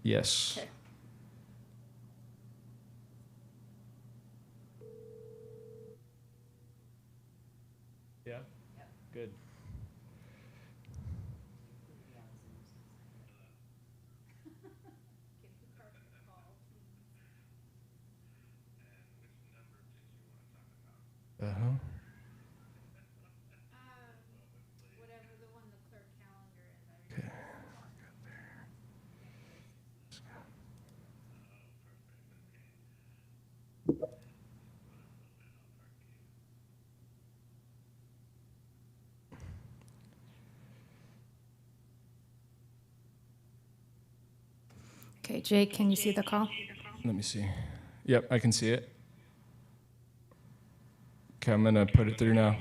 Yes. Okay. Yeah? Good. Uh-huh. Whatever the one the clerk calendar is. Okay. Okay, Jake, can you see the call? Let me see. Yep, I can see it. Okay, I'm gonna put it through now.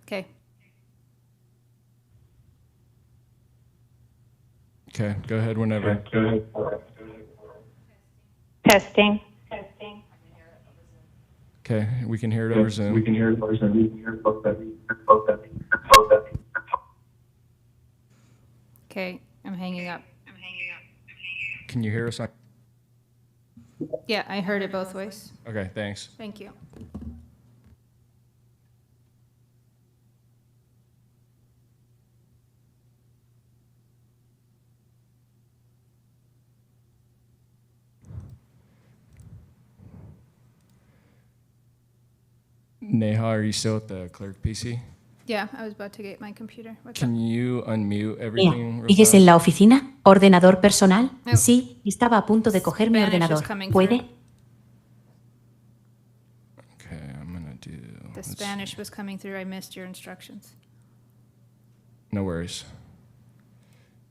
Okay. Okay, go ahead whenever. Testing. Okay, we can hear it over Zoom. Okay, I'm hanging up. Can you hear us? Yeah, I heard it both ways. Okay, thanks. Thank you. Neha, are you still at the clerk PC? Yeah, I was about to get my computer. What's Can you unmute Mira, everything real ¿sigues en fast? la oficina? ¿Ordenador personal? No. Sí, estaba a punto de coger mi Spanish is ordenador. coming ¿Puede? through. Okay, I'm gonna do. The let's Spanish see. was coming through. I missed your instructions. No worries.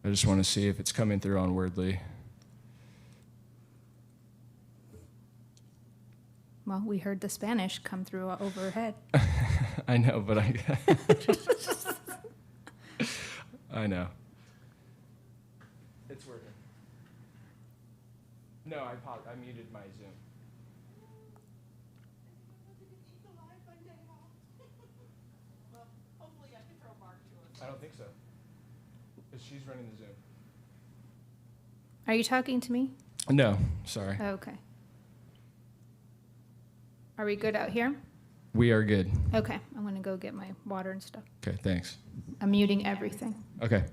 I just want to see if it's coming through on Wordly. Well, we heard the Spanish come through overhead. I know, but I. I know. It's working. No, I muted my Zoom. I don't think so. Because she's running the Zoom. Are you talking to me? No, sorry. Oh, okay. Are we good out here? We are good. Okay, I'm going to go get my water and stuff. Okay, thanks. I'm muting everything. Okay.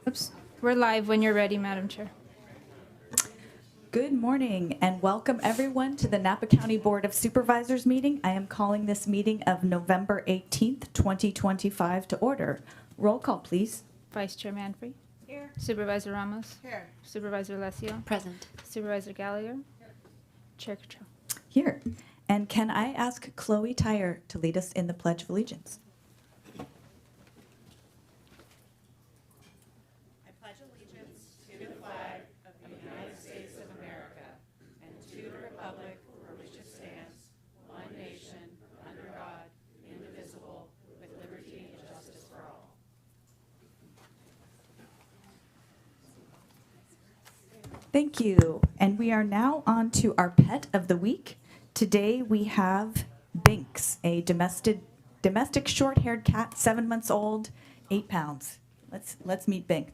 Oops, we're live when you're ready, Madam Chair. Good morning and welcome everyone to the Napa County Board of Supervisors meeting. I am calling this meeting of November 18th, 2025 to order. Roll call, please. Vice Chair Manfrey. Here. Supervisor Ramos. Here. Supervisor Alessio. Present. Supervisor Gallagher. Chair Cottrell. Here. And can I ask Chloe Tyre to lead us in the Pledge of Allegiance? I pledge allegiance to the flag of the United States of America and to the republic for which it stands, one nation, under God, indivisible, with liberty and justice for all. Thank you. And we are now on to our pet of the week. Today we have Binks, a domestic short-haired cat, 7 months old, 8 pounds. Let's meet Bink.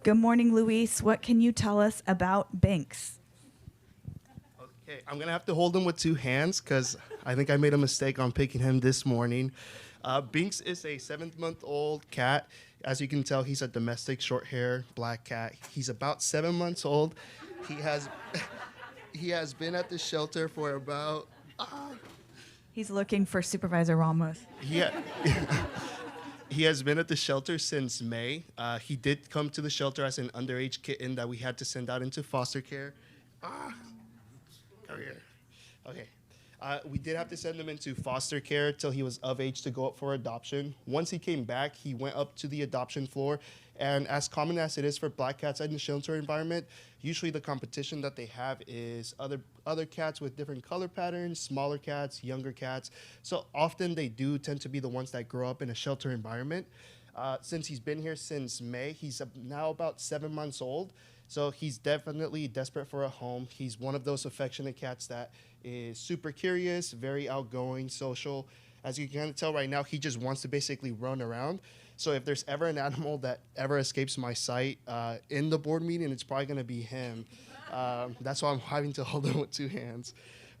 Good morning, Luis. What can you tell us about Binks? Okay, I'm gonna have to hold him with two hands because I think I made a mistake on picking him this morning. Binks is a 7-month-old cat. As you can tell, he's a domestic short-hair black cat. He's about 7 months old. He has he has been at the shelter for about He's looking for Supervisor Ramos. yeah. He has been at the shelter since May. He did come to the shelter as an underage kitten that we had to send out into foster care. Over here. Okay. We did have to send him into foster care till he was of age to go up for adoption. Once he came back, he went up to the adoption floor. And as common as it is for black cats in the shelter environment, usually the competition that they have is other cats with different color patterns, smaller cats, younger cats. So often they do tend to be the ones that grow up in a shelter environment. Since he's been here since May, he's now about 7 months old. So he's definitely desperate for a home. He's one of those affectionate cats that is super curious, very outgoing, social. As you can tell right now, he just wants to basically run around. So if there's ever an animal that ever escapes my sight in the board meeting, it's probably going to be him. That's why I'm having to hold him with two hands.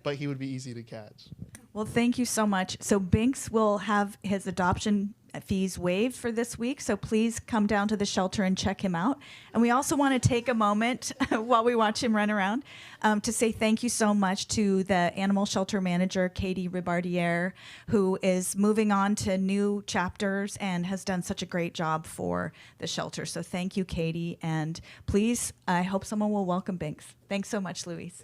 But he would be easy to catch. Well, thank you so much. So Binks will have his adoption fees waived for this week, so please come down to the shelter and check him out. And we also want to take a moment while we watch him run around to say thank you so much to the animal shelter manager, Katie Ribardiere, who is moving on to new chapters and has done such a great job for the shelter. So thank you, Katie. And please, I hope someone will welcome Binks. Thanks so much, Luis.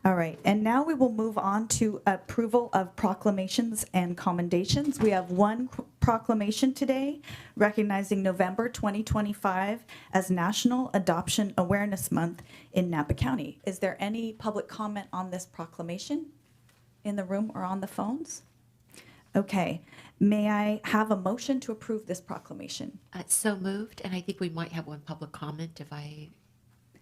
All right, and now we will move on to approval of proclamations and commendations. We have one proclamation today recognizing November 2025 as National Adoption Awareness Month in Napa County. Is there any public comment on this proclamation in the room or on the phones? Okay, may I have a motion to approve this proclamation? So moved, and I think we might have one public comment if I,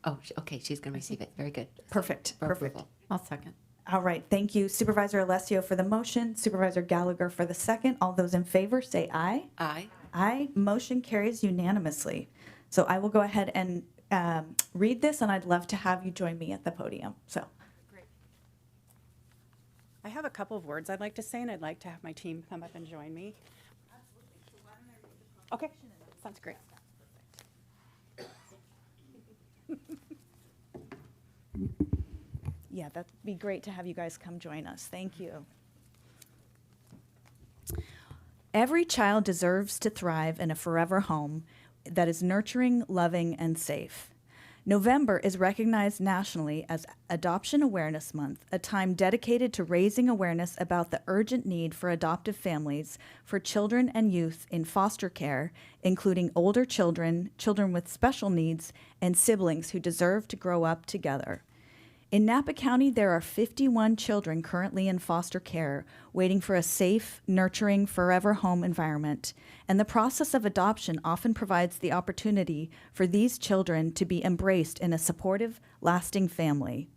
oh, okay, she's going to receive it. Very good. Perfect, For perfect. approval. I'll second. All right, thank you. Supervisor Alessio for the motion, Supervisor Gallagher for the second. All those in favor say aye. Aye. Aye. Motion carries unanimously. So I will go ahead and read this, and I'd love to have you join me at the podium. So, I have a couple of words I'd like to say, and I'd like to have my team come up and join me. Okay, sounds great. yeah, that'd be great to have you guys come join us. Thank you. Every child deserves to thrive in a forever home that is nurturing, loving, and safe. November is recognized nationally as Adoption Awareness Month, a time dedicated to raising awareness about the urgent need for adoptive families for children and youth in foster care, including older children, children with special needs, and siblings who deserve to grow up together. In Napa County, there are 51 children currently in foster care, waiting for a safe, nurturing, forever home environment. And the process of adoption often provides the opportunity for these children to be embraced in a supportive, lasting family.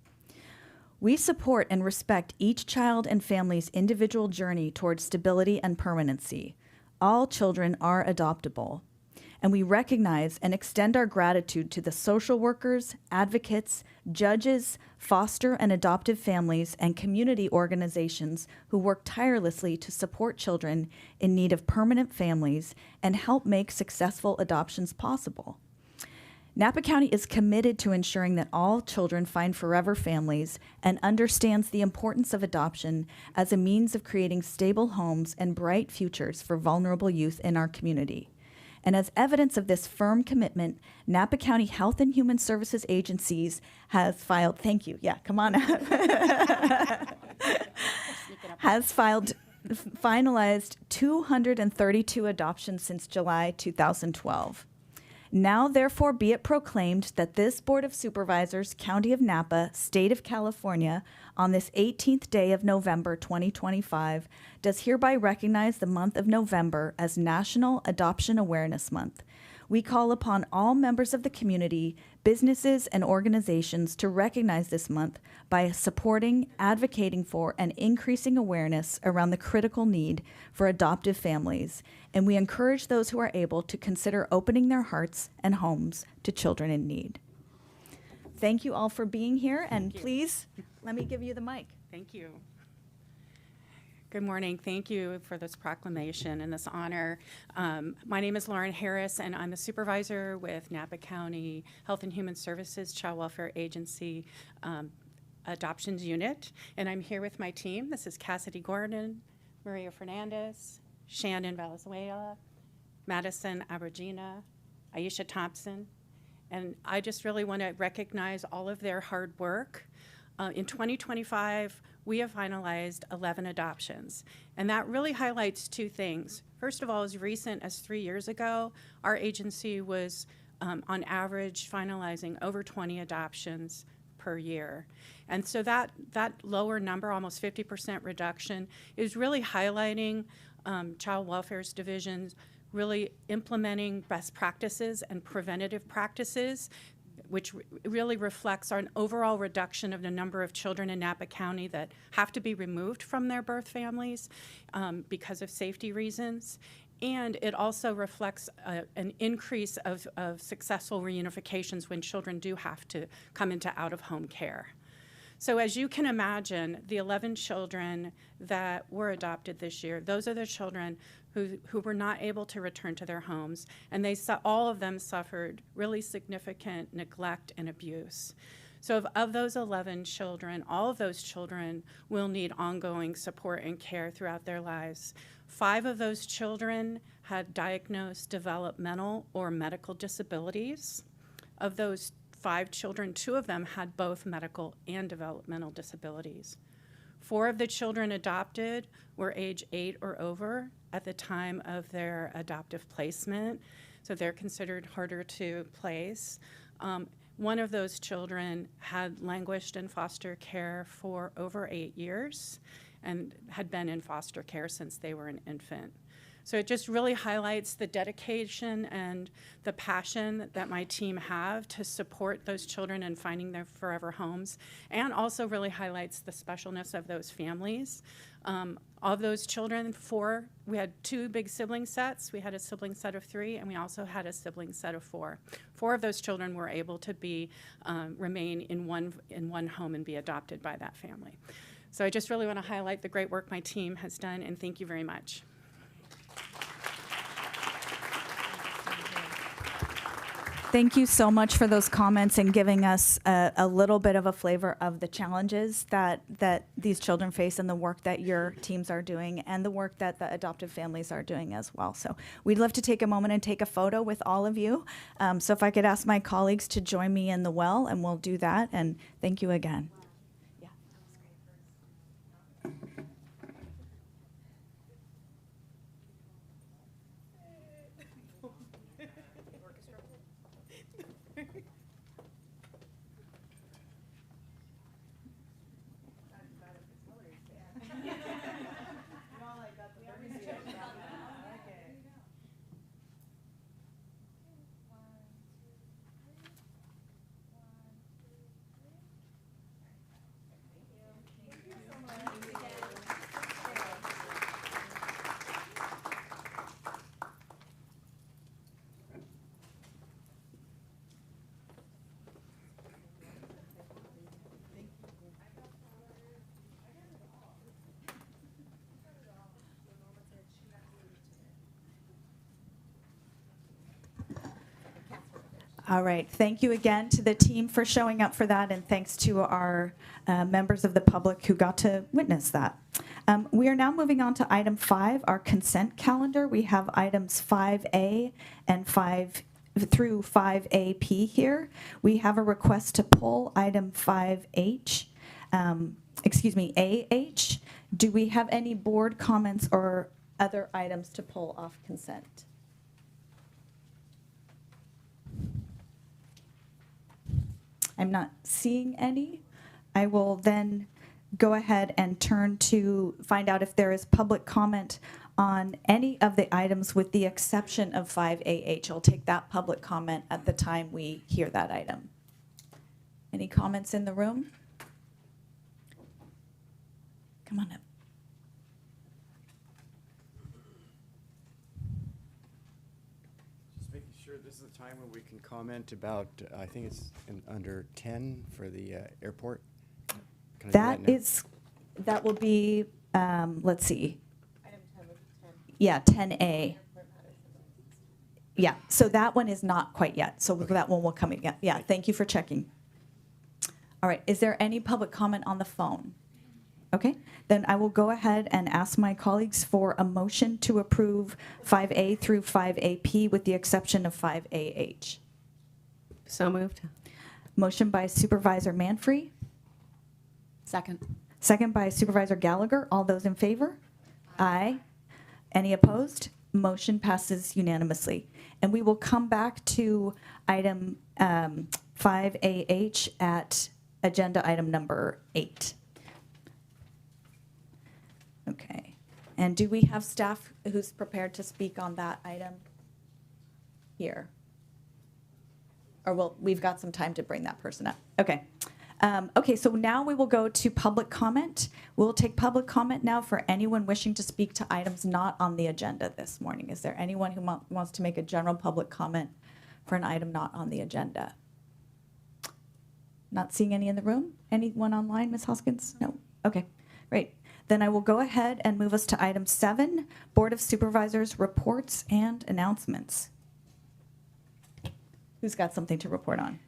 We support and respect each child and family's individual journey towards stability and permanency. All children are adoptable. And we recognize and extend our gratitude to the social workers, advocates, judges, foster and adoptive families, and community organizations who work tirelessly to support children in need of permanent families and help make successful adoptions possible. Napa County is committed to ensuring that all children find forever families and understands the importance of adoption as a means of creating stable homes and bright futures for vulnerable youth in our community. And as evidence of this firm commitment, Napa County Health and Human Services agencies has filed, thank you, yeah, come on up, has finalized 232 adoptions since July 2012. Now, therefore, be it proclaimed that this Board of Supervisors, County of Napa, State of California, on this 18th day of November 2025, does hereby recognize the month of November as National Adoption Awareness Month. We call upon all members of the community, businesses, and organizations to recognize this month by supporting, advocating for, and increasing awareness around the critical need for adoptive families. And we encourage those who are able to consider opening their hearts and homes to children in need. Thank you all for being here, and please, let me give you the mic. Thank you. Good morning. Thank you for this proclamation and this honor. My name is Lauren Harris, and I'm a supervisor with Napa County Health and Human Services Child Welfare Agency Adoptions Unit. And I'm here with my team. This is Cassidy Gordon, Maria Fernandez, Shannon Valenzuela, Madison Abergina, Aisha Thompson. And I just really want to recognize all of their hard work. In 2025, we have finalized 11 adoptions, and that really highlights two things. First of all, as recent as 3 years ago, our agency was on average finalizing over 20 adoptions per year. And so that lower number, almost 50% reduction, is really highlighting Child Welfare's divisions really implementing best practices and preventative practices, which really reflects an overall reduction of the number of children in Napa County that have to be removed from their birth families because of safety reasons. And it also reflects an increase of successful reunifications when children do have to come into out-of-home care. So as you can imagine, the 11 children that were adopted this year, those are the children who were not able to return to their homes, and all of them suffered really significant neglect and abuse. So of those 11 children, all of those children will need ongoing support and care throughout their lives. 5 of those children had diagnosed developmental or medical disabilities. Of those 5 children, 2 of them had both medical and developmental disabilities. 4 of the children adopted were age 8 or over at the time of their adoptive placement, so they're considered harder to place. One of those children had languished in foster care for over 8 years and had been in foster care since they were an infant. So it just really highlights the dedication and the passion that my team have to support those children in finding their forever homes, and also really highlights the specialness of those families. Of those children, 4, we had 2 big sibling sets. We had a sibling set of 3, and we also had a sibling set of 4. 4 of those children were able to remain in one home and be adopted by that family. So I just really want to highlight the great work my team has done, and thank you very much. Thank you so much for those comments and giving us a little bit of a flavor of the challenges that these children face and the work that your teams are doing and the work that the adoptive families are doing as well. So we'd love to take a moment and take a photo with all of you. So if I could ask my colleagues to join me in the well, and we'll do that. And thank you again. All right. Thank you again to the team for showing up for that, and thanks to our members of the public who got to witness that. We are now moving on to item 5, our consent calendar. We have items 5A and 5 through 5AP here. We have a request to pull item 5H, AH. Do we have any board comments or other items to pull off consent? I'm not seeing any. I will then go ahead and turn to find out if there is public comment on any of the items with the exception of 5AH. I'll take that public comment at the time we hear that item. Any comments in the room? Come on up. Just making sure this is the time when we can comment about, I think it's under 10 for the airport. Can I do That now? that will be, let's see. Yeah, 10A. Yeah, so that one is not quite yet. So that one will come in. Yeah, thank you for checking. All right, is there any public comment on the phone? Okay, then I will go ahead and ask my colleagues for a motion to approve 5A through 5AP with the exception of 5AH. So moved. Motion by Supervisor Manfree, Second. second by Supervisor Gallagher. All those in favor? Aye. Any opposed? Motion passes unanimously. And we will come back to item 5AH at agenda item number 8. Okay. And do we have staff who's prepared to speak on that item here? Or we've got some time to bring that person up. Okay. Okay, so now we will go to public comment. We'll take public comment now for anyone wishing to speak to items not on the agenda this morning. Is there anyone who wants to make a general public comment for an item not on the agenda? Not seeing any in the room? Anyone online, Ms. Hoskins? No? Okay, great. Then I will go ahead and move us to item 7, Board of Supervisors reports and announcements. Who's got something to report on?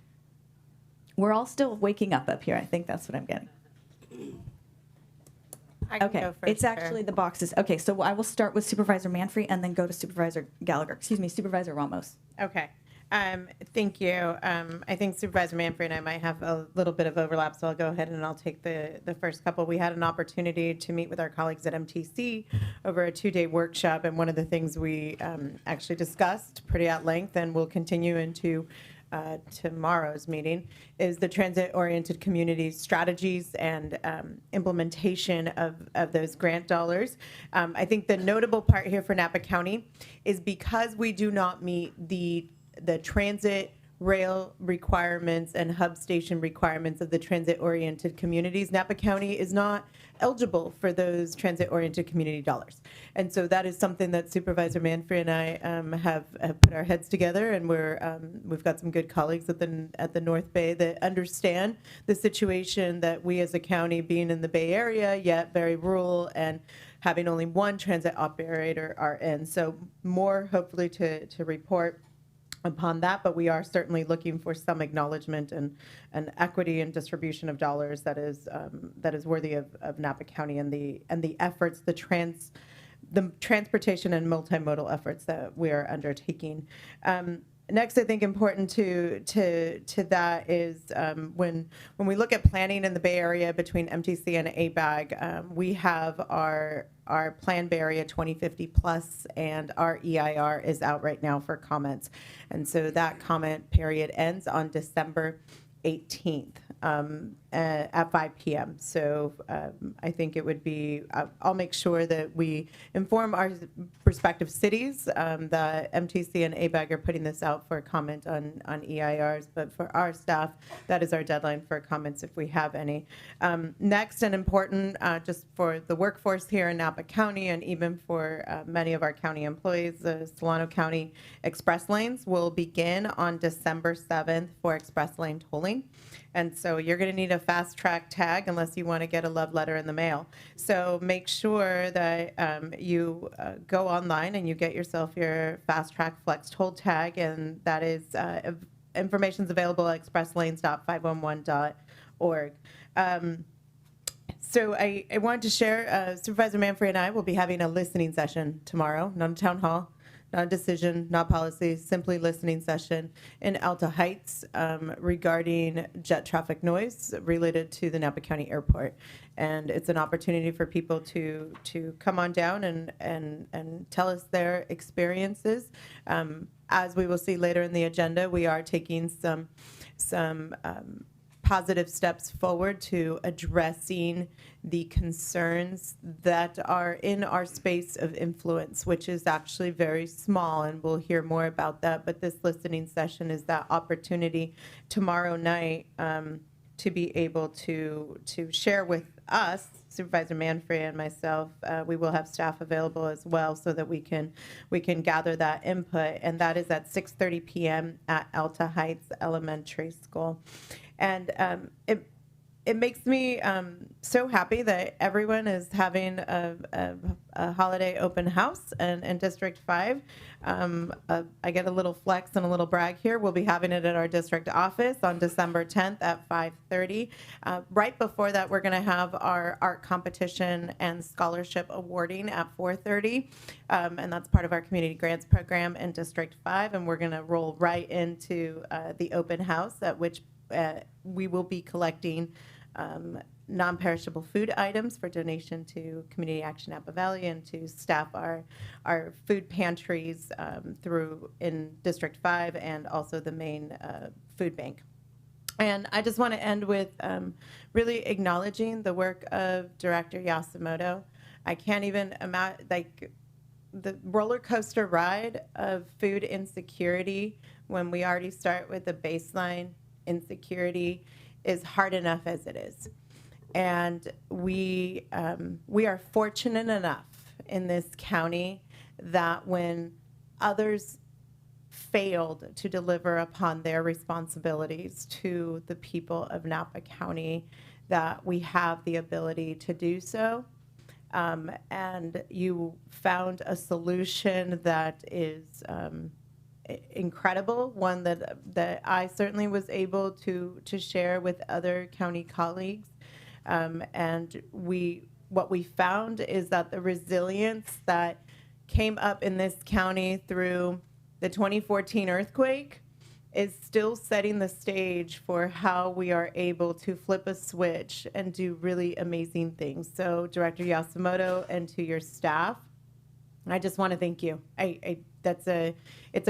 We're all still waking up here. I think that's what I'm getting. I can Okay, go first, it's Chair. actually the boxes. Okay, so I will start with Supervisor Manfree and then go to Supervisor Gallagher. Excuse me, Supervisor Ramos. Okay. Thank you. I think Supervisor Manfrey and I might have a little bit of overlap, so I'll go ahead and I'll take the first couple. We had an opportunity to meet with our colleagues at MTC over a 2-day workshop, and one of the things we actually discussed pretty at length and will continue into tomorrow's meeting is the transit-oriented community strategies and implementation of those grant dollars. I think the notable part here for Napa County is because we do not meet the transit rail requirements and hub station requirements of the transit-oriented communities, Napa County is not eligible for those transit-oriented community dollars. And so that is something that Supervisor Manfrey and I have put our heads together, and we've got some good colleagues at the North Bay that understand the situation that we as a county, being in the Bay Area, yet very rural and having only one transit operator, are in. So more hopefully to report upon that, but we are certainly looking for some acknowledgement and equity and distribution of dollars that is worthy of Napa County and the efforts, the transportation and multimodal efforts that we are undertaking. Next, I think important to that is when we look at planning in the Bay Area between MTC and ABAG, we have our Plan Bay Area 2050 Plus, and our EIR is out right now for comments. And so that comment period ends on December 18th at 5 p.m. So I think it would be, I'll make sure that we inform our respective cities that MTC and ABAG are putting this out for comment on EIRs, but for our staff, that is our deadline for comments if we have any. Next, and important just for the workforce here in Napa County and even for many of our county employees, the Solano County Express Lanes will begin on December 7th for express lane tolling. And so you're going to need a fast track tag unless you want to get a love letter in the mail. So make sure that you go online and you get yourself your fast track flex toll tag, and that is information's available at expresslanes.511.org. So I wanted to share, Supervisor Manfrey and I will be having a listening session tomorrow, not a town hall, not a decision, not policy, simply listening session in Alta Heights regarding jet traffic noise related to the Napa County Airport. And it's an opportunity for people to come on down and tell us their experiences. As we will see later in the agenda, we are taking some positive steps forward to addressing the concerns that are in our space of influence, which is actually very small, and we'll hear more about that. But this listening session is that opportunity tomorrow night to be able to share with us, Supervisor Manfrey and myself. We will have staff available as well so that we can gather that input, and that is at 6:30 p.m. at Alta Heights Elementary School. And it makes me so happy that everyone is having a holiday open house in District 5. I get a little flex and a little brag here. We'll be having it at our district office on December 10th at 5:30. Right before that, we're going to have our art competition and scholarship awarding at 4:30. And that's part of our community grants program in District 5. And we're going to roll right into the open house, at which we will be collecting non-perishable food items for donation to Community Action Napa Valley and to staff our food pantries through in District 5 and also the main food bank. And I just want to end with really acknowledging the work of Director Yasumoto. I can't even imagine, like, the roller coaster ride of food insecurity when we already start with the baseline insecurity is hard enough as it is. And we are fortunate enough in this county that when others failed to deliver upon their responsibilities to the people of Napa County, that we have the ability to do so. And you found a solution that is incredible, one that I certainly was able to share with other county colleagues. And what we found is that the resilience that came up in this county through the 2014 earthquake is still setting the stage for how we are able to flip a switch and do really amazing things. So Director Yasumoto and to your staff, I just want to thank you. It's a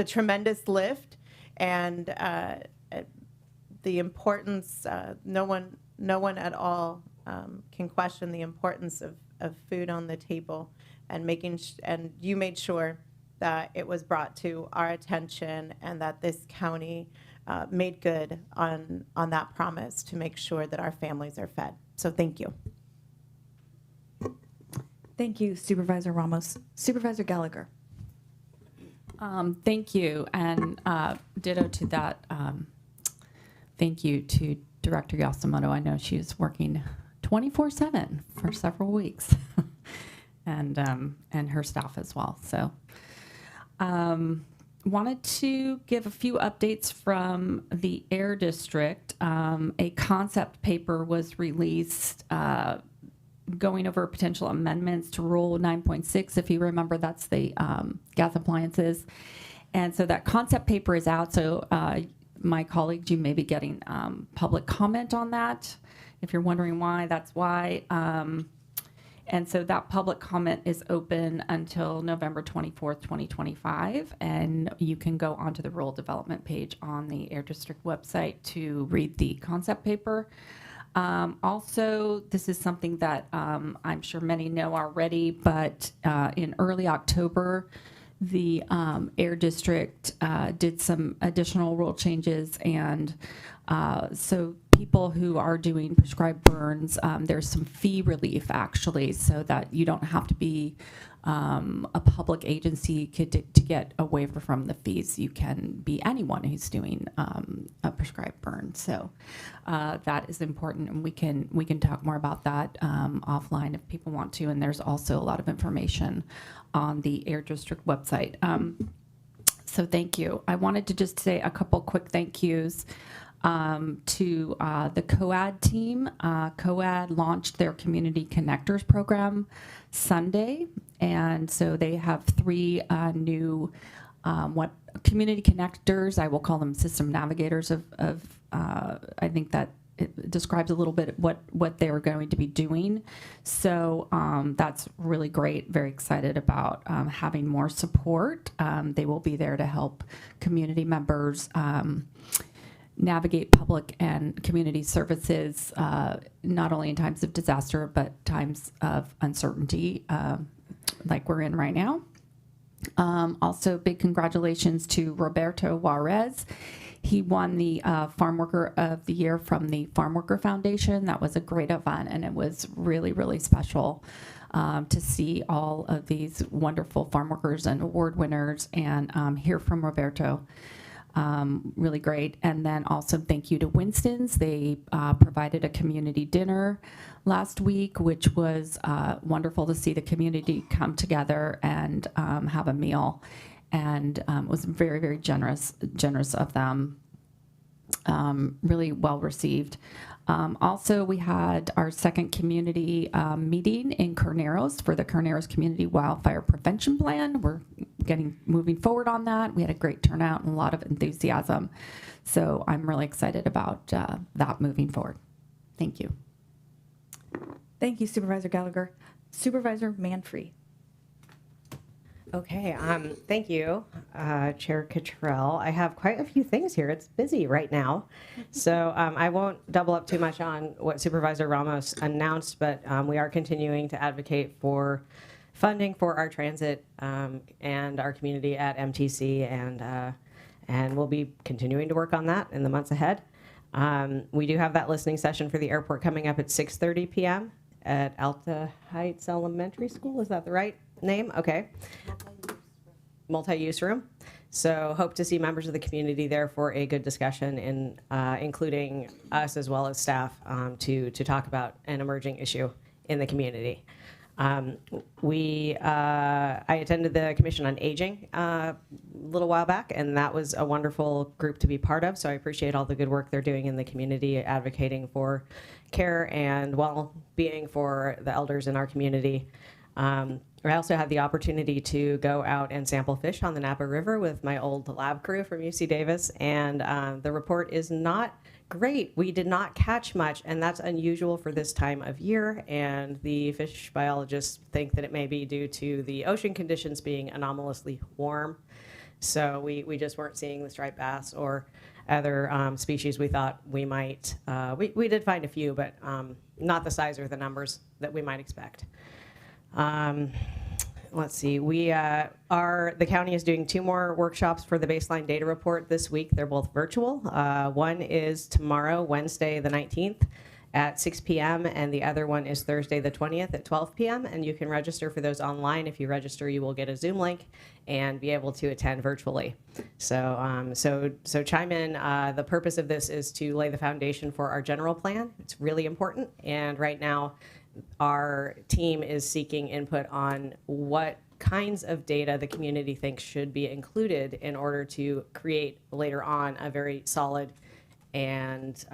tremendous lift, and the importance. No one at all can question the importance of food on the table, and and you made sure that it was brought to our attention, and that this county made good on that promise to make sure that our families are fed. So thank you. Thank you, Supervisor Ramos. Supervisor Gallagher. Thank you, and ditto to that. Thank you to Director Yasumoto. I know she's working 24/7 for several weeks, and her staff as well. So, wanted to give a few updates from the Air District. A concept paper was released going over potential amendments to Rule 9.6. If you remember, that's the gas appliances. And so that concept paper is out. So my colleagues, you may be getting public comment on that. If you're wondering why, that's why. And so that public comment is open until November 24th, 2025. And you can go onto the rural development page on the Air District website to read the concept paper. Also, this is something that I'm sure many know already, but in early October, the Air District did some additional rule changes, and so people who are doing prescribed burns, there's some fee relief actually, so that you don't have to be a public agency to get a waiver from the fees. You can be anyone who's doing a prescribed burn. So that is important, and we can talk more about that offline if people want to. And there's also a lot of information on the Air District website. So thank you. I wanted to just say a couple quick thank yous to the COAD team. COAD launched their Community Connectors program Sunday, and so they have 3 new what community connectors. I will call them system navigators of I think that it describes a little bit what they are going to be doing. So that's really great. Very excited about having more support. They will be there to help community members navigate public and community services, not only in times of disaster, but times of uncertainty like we're in right now. Also, big congratulations to Roberto Juarez. He won the Farm Worker of the Year from the Farm Worker Foundation. That was a great event, and it was really, really special to see all of these wonderful farm workers and award winners and hear from Roberto. Really great. And then also thank you to Winston's. They provided a community dinner last week, which was wonderful to see the community come together and have a meal. And it was very, very generous of them. Really well received. Also, we had our second community meeting in Carneros for the Carneros Community Wildfire Prevention Plan. We're moving forward on that. We had a great turnout and a lot of enthusiasm. So I'm really excited about that moving forward. Thank you. Thank you, Supervisor Gallagher. Supervisor Manfree. Okay, thank you, Chair Cottrell. I have quite a few things here. It's busy right now. So I won't double up too much on what Supervisor Ramos announced, but we are continuing to advocate for funding for our transit and our community at MTC, and we'll be continuing to work on that in the months ahead. We do have that listening session for the airport coming up at 6:30 p.m. at Alta Heights Elementary School. Is that the right name? Okay. Multi-use room. So hope to see members of the community there for a good discussion, including us as well as staff to talk about an emerging issue in the community. I attended the Commission on Aging a little while back, and that was a wonderful group to be part of. So I appreciate all the good work they're doing in the community, advocating for care and well-being for the elders in our community. I also had the opportunity to go out and sample fish on the Napa River with my old lab crew from UC Davis, and the report is not great. We did not catch much, and that's unusual for this time of year, and the fish biologists think that it may be due to the ocean conditions being anomalously warm. So we just weren't seeing the striped bass or other species we thought we might. We did find a few, but not the size or the numbers that we might expect. Let's see, the county is doing 2 more workshops for the baseline data report this week. They're both virtual. One is tomorrow, Wednesday the 19th at 6 p.m. and the other one is Thursday the 20th at 12 p.m. and you can register for those online. If you register, you will get a Zoom link and be able to attend virtually. So chime in. The purpose of this is to lay the foundation for our general plan. It's really important, and right now our team is seeking input on what kinds of data the community thinks should be included in order to create later on a very solid and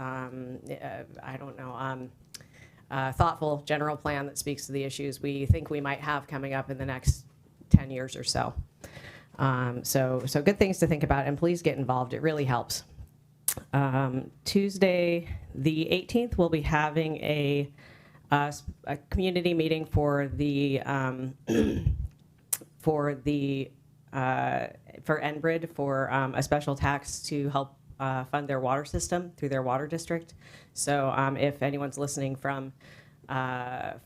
thoughtful general plan that speaks to the issues we think we might have coming up in the next 10 years or so. So good things to think about, and please get involved. It really helps. Tuesday the 18th, we'll be having a community meeting for Enbridge for a special tax to help fund their water system through their water district. So if anyone's listening from the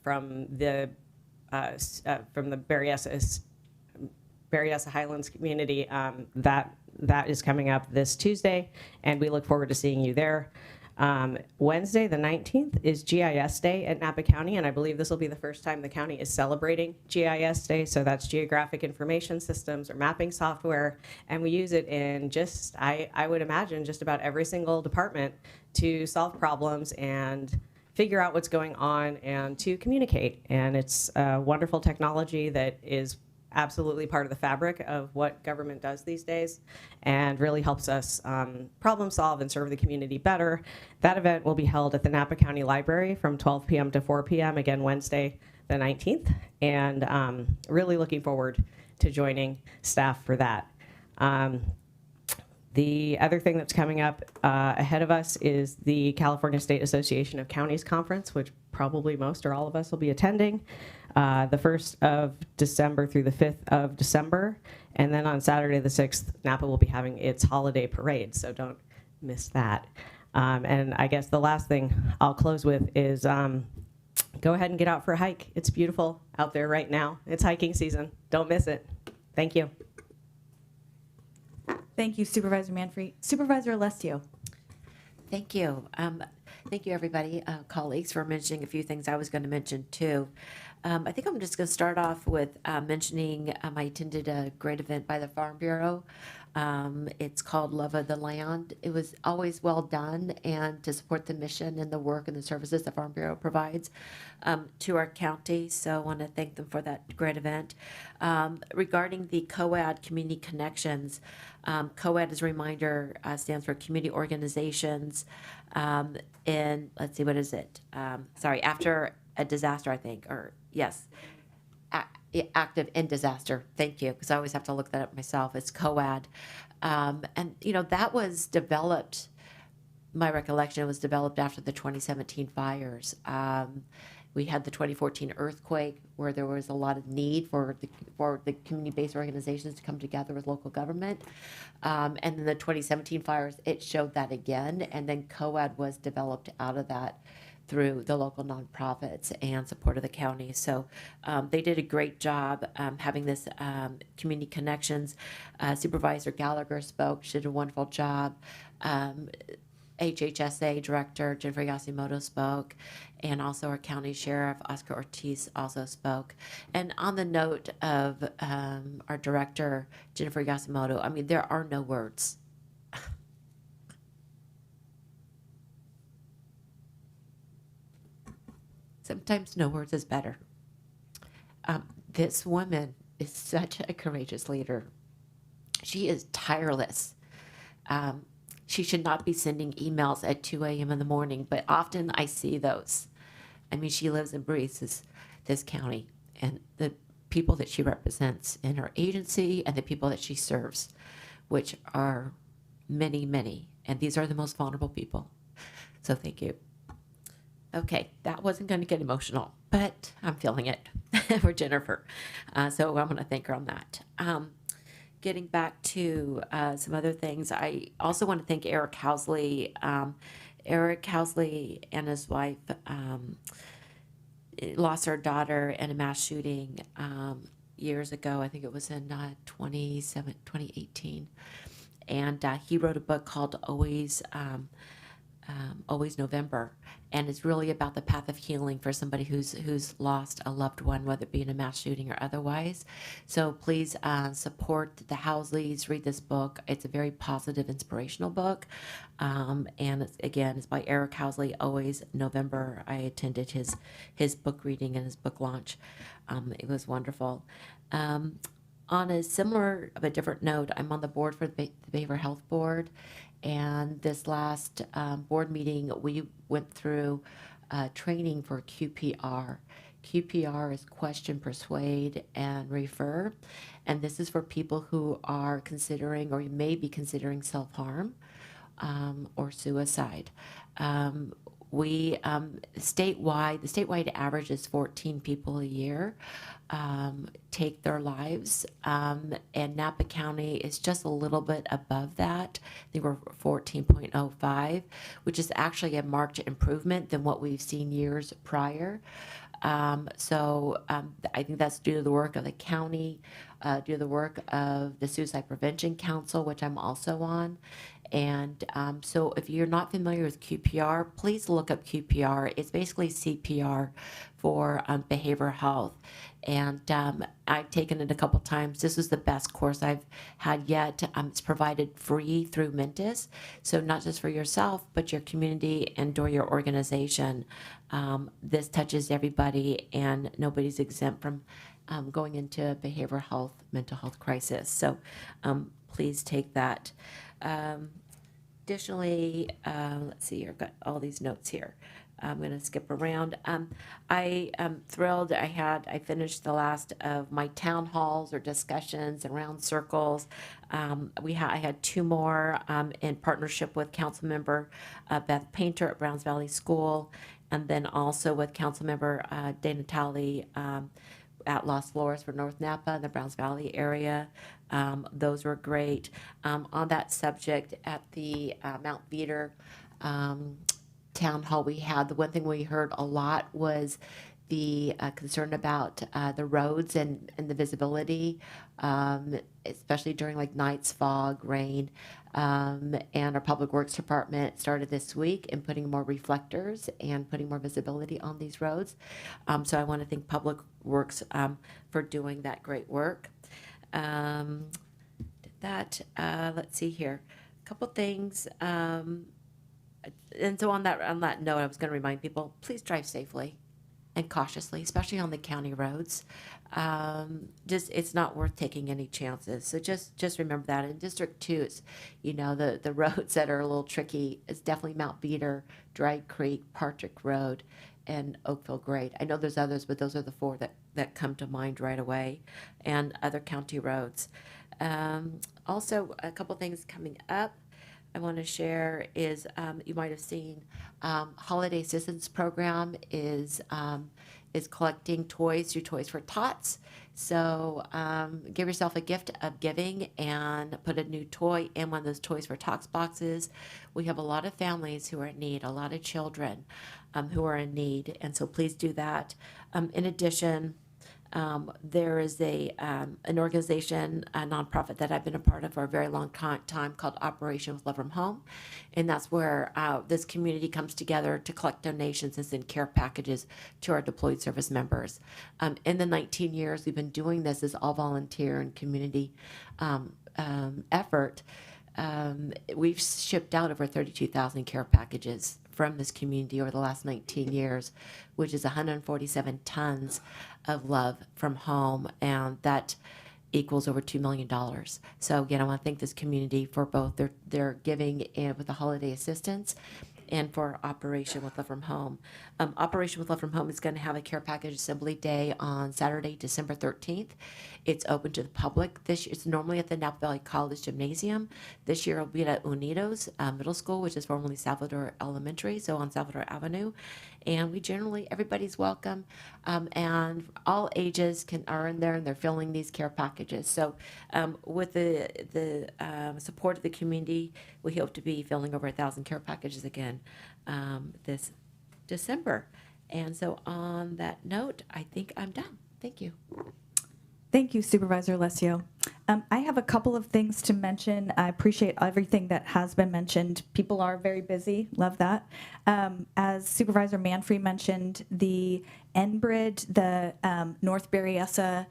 Berryessa Highlands community, that is coming up this Tuesday, and we look forward to seeing you there. Wednesday, the 19th, is GIS Day at Napa County, and I believe this will be the first time the county is celebrating GIS Day, so that's Geographic Information Systems or mapping software, and we use it in I would imagine, just about every single department to solve problems and figure out what's going on and to communicate. And it's a wonderful technology that is absolutely part of the fabric of what government does these days and really helps us problem solve and serve the community better. That event will be held at the Napa County Library from 12 p.m. to 4 p.m., again, Wednesday the 19th, and really looking forward to joining staff for that. The other thing that's coming up ahead of us is the California State Association of Counties Conference, which probably most or all of us will be attending, the 1st of December through the 5th of December. And then on Saturday the 6th, Napa will be having its holiday parade, so don't miss that. And I guess the last thing I'll close with is go ahead and get out for a hike. It's beautiful out there right now. It's hiking season. Don't miss it. Thank you. Thank you, Supervisor Manfrey. Supervisor Alessio. Thank you. Thank you, everybody, colleagues, for mentioning a few things I was going to mention, too. I think I'm just going to start off with mentioning I attended a great event by the Farm Bureau. It's called Love of the Land. It was always well done, and to support the mission and the work and the services the Farm Bureau provides to our county. So I want to thank them for that great event. Regarding the COAD Community Connections, COAD, as a reminder, stands for Community Organizations. And let's see, what is it? After a disaster, I think, or yes. Active in disaster. Thank you, because I always have to look that up myself. It's COAD. And, that was developed, my recollection, it was developed after the 2017 fires. We had the 2014 earthquake where there was a lot of need for the community-based organizations to come together with local government. And then the 2017 fires, it showed that again. And then COAD was developed out of that through the local nonprofits and support of the county. So they did a great job having this community connections. Supervisor Gallagher spoke. She did a wonderful job. HHSA Director Jennifer Yasumoto spoke, and also our county sheriff Oscar Ortiz also spoke. And on the note of our director Jennifer Yasumoto, I mean, there are no words. Sometimes no words is better. This woman is such a courageous leader. She is tireless. She should not be sending emails at 2 a.m. in the morning, but often I see those. I mean, she lives and breathes this county and the people that she represents in her agency and the people that she serves, which are many, many. And these are the most vulnerable people. So thank you. Okay, that wasn't going to get emotional, but I'm feeling it for Jennifer. So I'm going to thank her on that. Getting back to some other things, I also want to thank Eric Housley. Eric Housley and his wife lost their daughter in a mass shooting years ago. I think it was in 2018. And he wrote a book called Always November, and it's really about the path of healing for somebody who's lost a loved one, whether it be in a mass shooting or otherwise. So please support the Housleys, read this book. It's a very positive, inspirational book, and it's by Eric Housley. Always November. I attended his book reading and his book launch. It was wonderful. On a similar but different note, I'm on the board for the Behavioral Health Board. And this last board meeting, we went through training for QPR. QPR is question, persuade, and refer. And this is for people who are considering or may be considering self-harm or suicide. The statewide average is 14 people a year take their lives, and Napa County is just a little bit above that. They were 14.05, which is actually a marked improvement than what we've seen years prior. So I think that's due to the work of the county, due to the work of the Suicide Prevention Council, which I'm also on. And so if you're not familiar with QPR, please look up QPR. It's basically CPR for behavioral health. And I've taken it a couple times. This was the best course I've had yet. It's provided free through Mentis. So not just for yourself, but your community and or your organization. This touches everybody, and nobody's exempt from going into a behavioral health, mental health crisis. So please take that. Additionally, let's see here, I've got all these notes here. I'm going to skip around. I am thrilled. I finished the last of my town halls or discussions and round circles. I had 2 more in partnership with Councilmember Beth Painter at Browns Valley School, and then also with Councilmember Dana Talley at Los Flores for North Napa in the Browns Valley area. Those were great. On that subject, at the Mount Veeder town hall we had, the one thing we heard a lot was the concern about the roads and the visibility, especially during like nights, fog, rain. And our Public Works Department started this week in putting more reflectors and putting more visibility on these roads. So I want to thank Public Works for doing that great work. Let's see here, a couple things. And so on that note, I was going to remind people, please drive safely and cautiously, especially on the county roads. It's not worth taking any chances. So just remember that. In District 2, it's, the roads that are a little tricky is definitely Mount Veeder, Dry Creek, Partridge Road, and Oakville Grade. I know there's others, but those are the 4 that come to mind right away, and other county roads. Also, a couple things coming up I want to share is you might have seen Holiday Assistance Program is collecting toys through Toys for Tots. So give yourself a gift of giving and put a new toy in one of those Toys for Tots boxes. We have a lot of families who are in need, a lot of children who are in need, and so please do that. In addition, there is an organization, a nonprofit that I've been a part of for a very long time called Operation with Love from Home. And that's where this community comes together to collect donations and send care packages to our deployed service members. In the 19 years we've been doing this as all volunteer and community effort, we've shipped out over 32,000 care packages from this community over the last 19 years, which is 147 tons of love from home, and that equals over $2 million. So again, I want to thank this community for both their giving and with the holiday assistance, and for Operation with Love from Home. Operation with Love from Home is going to have a care package assembly day on Saturday, December 13th. It's open to the public. It's normally at the Napa Valley College Gymnasium. This year it'll be at Unidos Middle School, which is formerly Salvador Elementary, so on Salvador Avenue. And everybody's welcome, and all ages are in there, and they're filling these care packages. So with the support of the community, we hope to be filling over 1,000 care packages again this December. And so on that note, I think I'm done. Thank you. Thank you, Supervisor Alessio. I have a couple of things to mention. I appreciate everything that has been mentioned. People are very busy. Love that. As Supervisor Manfrey mentioned, the NBRID, the North Berryessa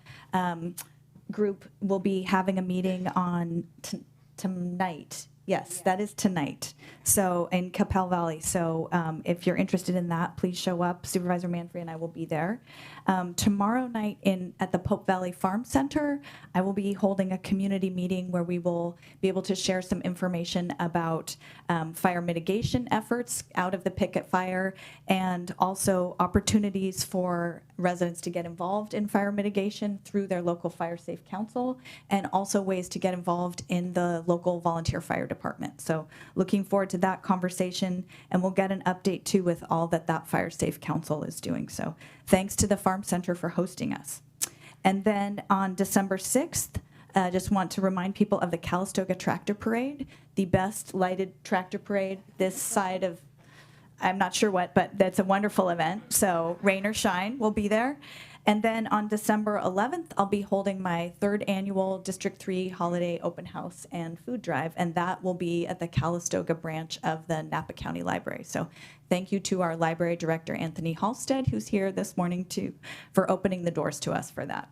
group, will be having a meeting on tonight. Yes, that is tonight. So in Capel Valley. So if you're interested in that, please show up. Supervisor Manfrey and I will be there. Tomorrow night at the Pope Valley Farm Center, I will be holding a community meeting where we will be able to share some information about fire mitigation efforts out of the Picket Fire, and also opportunities for residents to get involved in fire mitigation through their local fire safe council, and also ways to get involved in the local volunteer fire department. So looking forward to that conversation, and we'll get an update too with all that fire safe council is doing. So thanks to the Farm Center for hosting us. And then on December 6th, I just want to remind people of the Calistoga Tractor Parade, the best lighted tractor parade this side of, I'm not sure what, but that's a wonderful event. So rain or shine, we'll be there. And then on December 11th, I'll be holding my 3rd annual District 3 Holiday Open House and Food Drive, and that will be at the Calistoga branch of the Napa County Library. So thank you to our Library Director, Anthony Halstead, who's here this morning for opening the doors to us for that.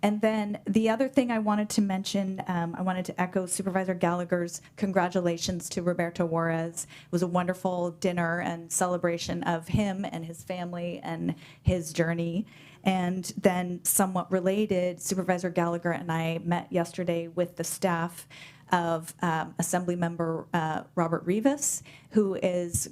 And then the other thing I wanted to mention, I wanted to echo Supervisor Gallagher's congratulations to Roberto Juarez. It was a wonderful dinner and celebration of him and his family and his journey. And then somewhat related, Supervisor Gallagher and I met yesterday with the staff of Assemblymember Robert Rivas, who is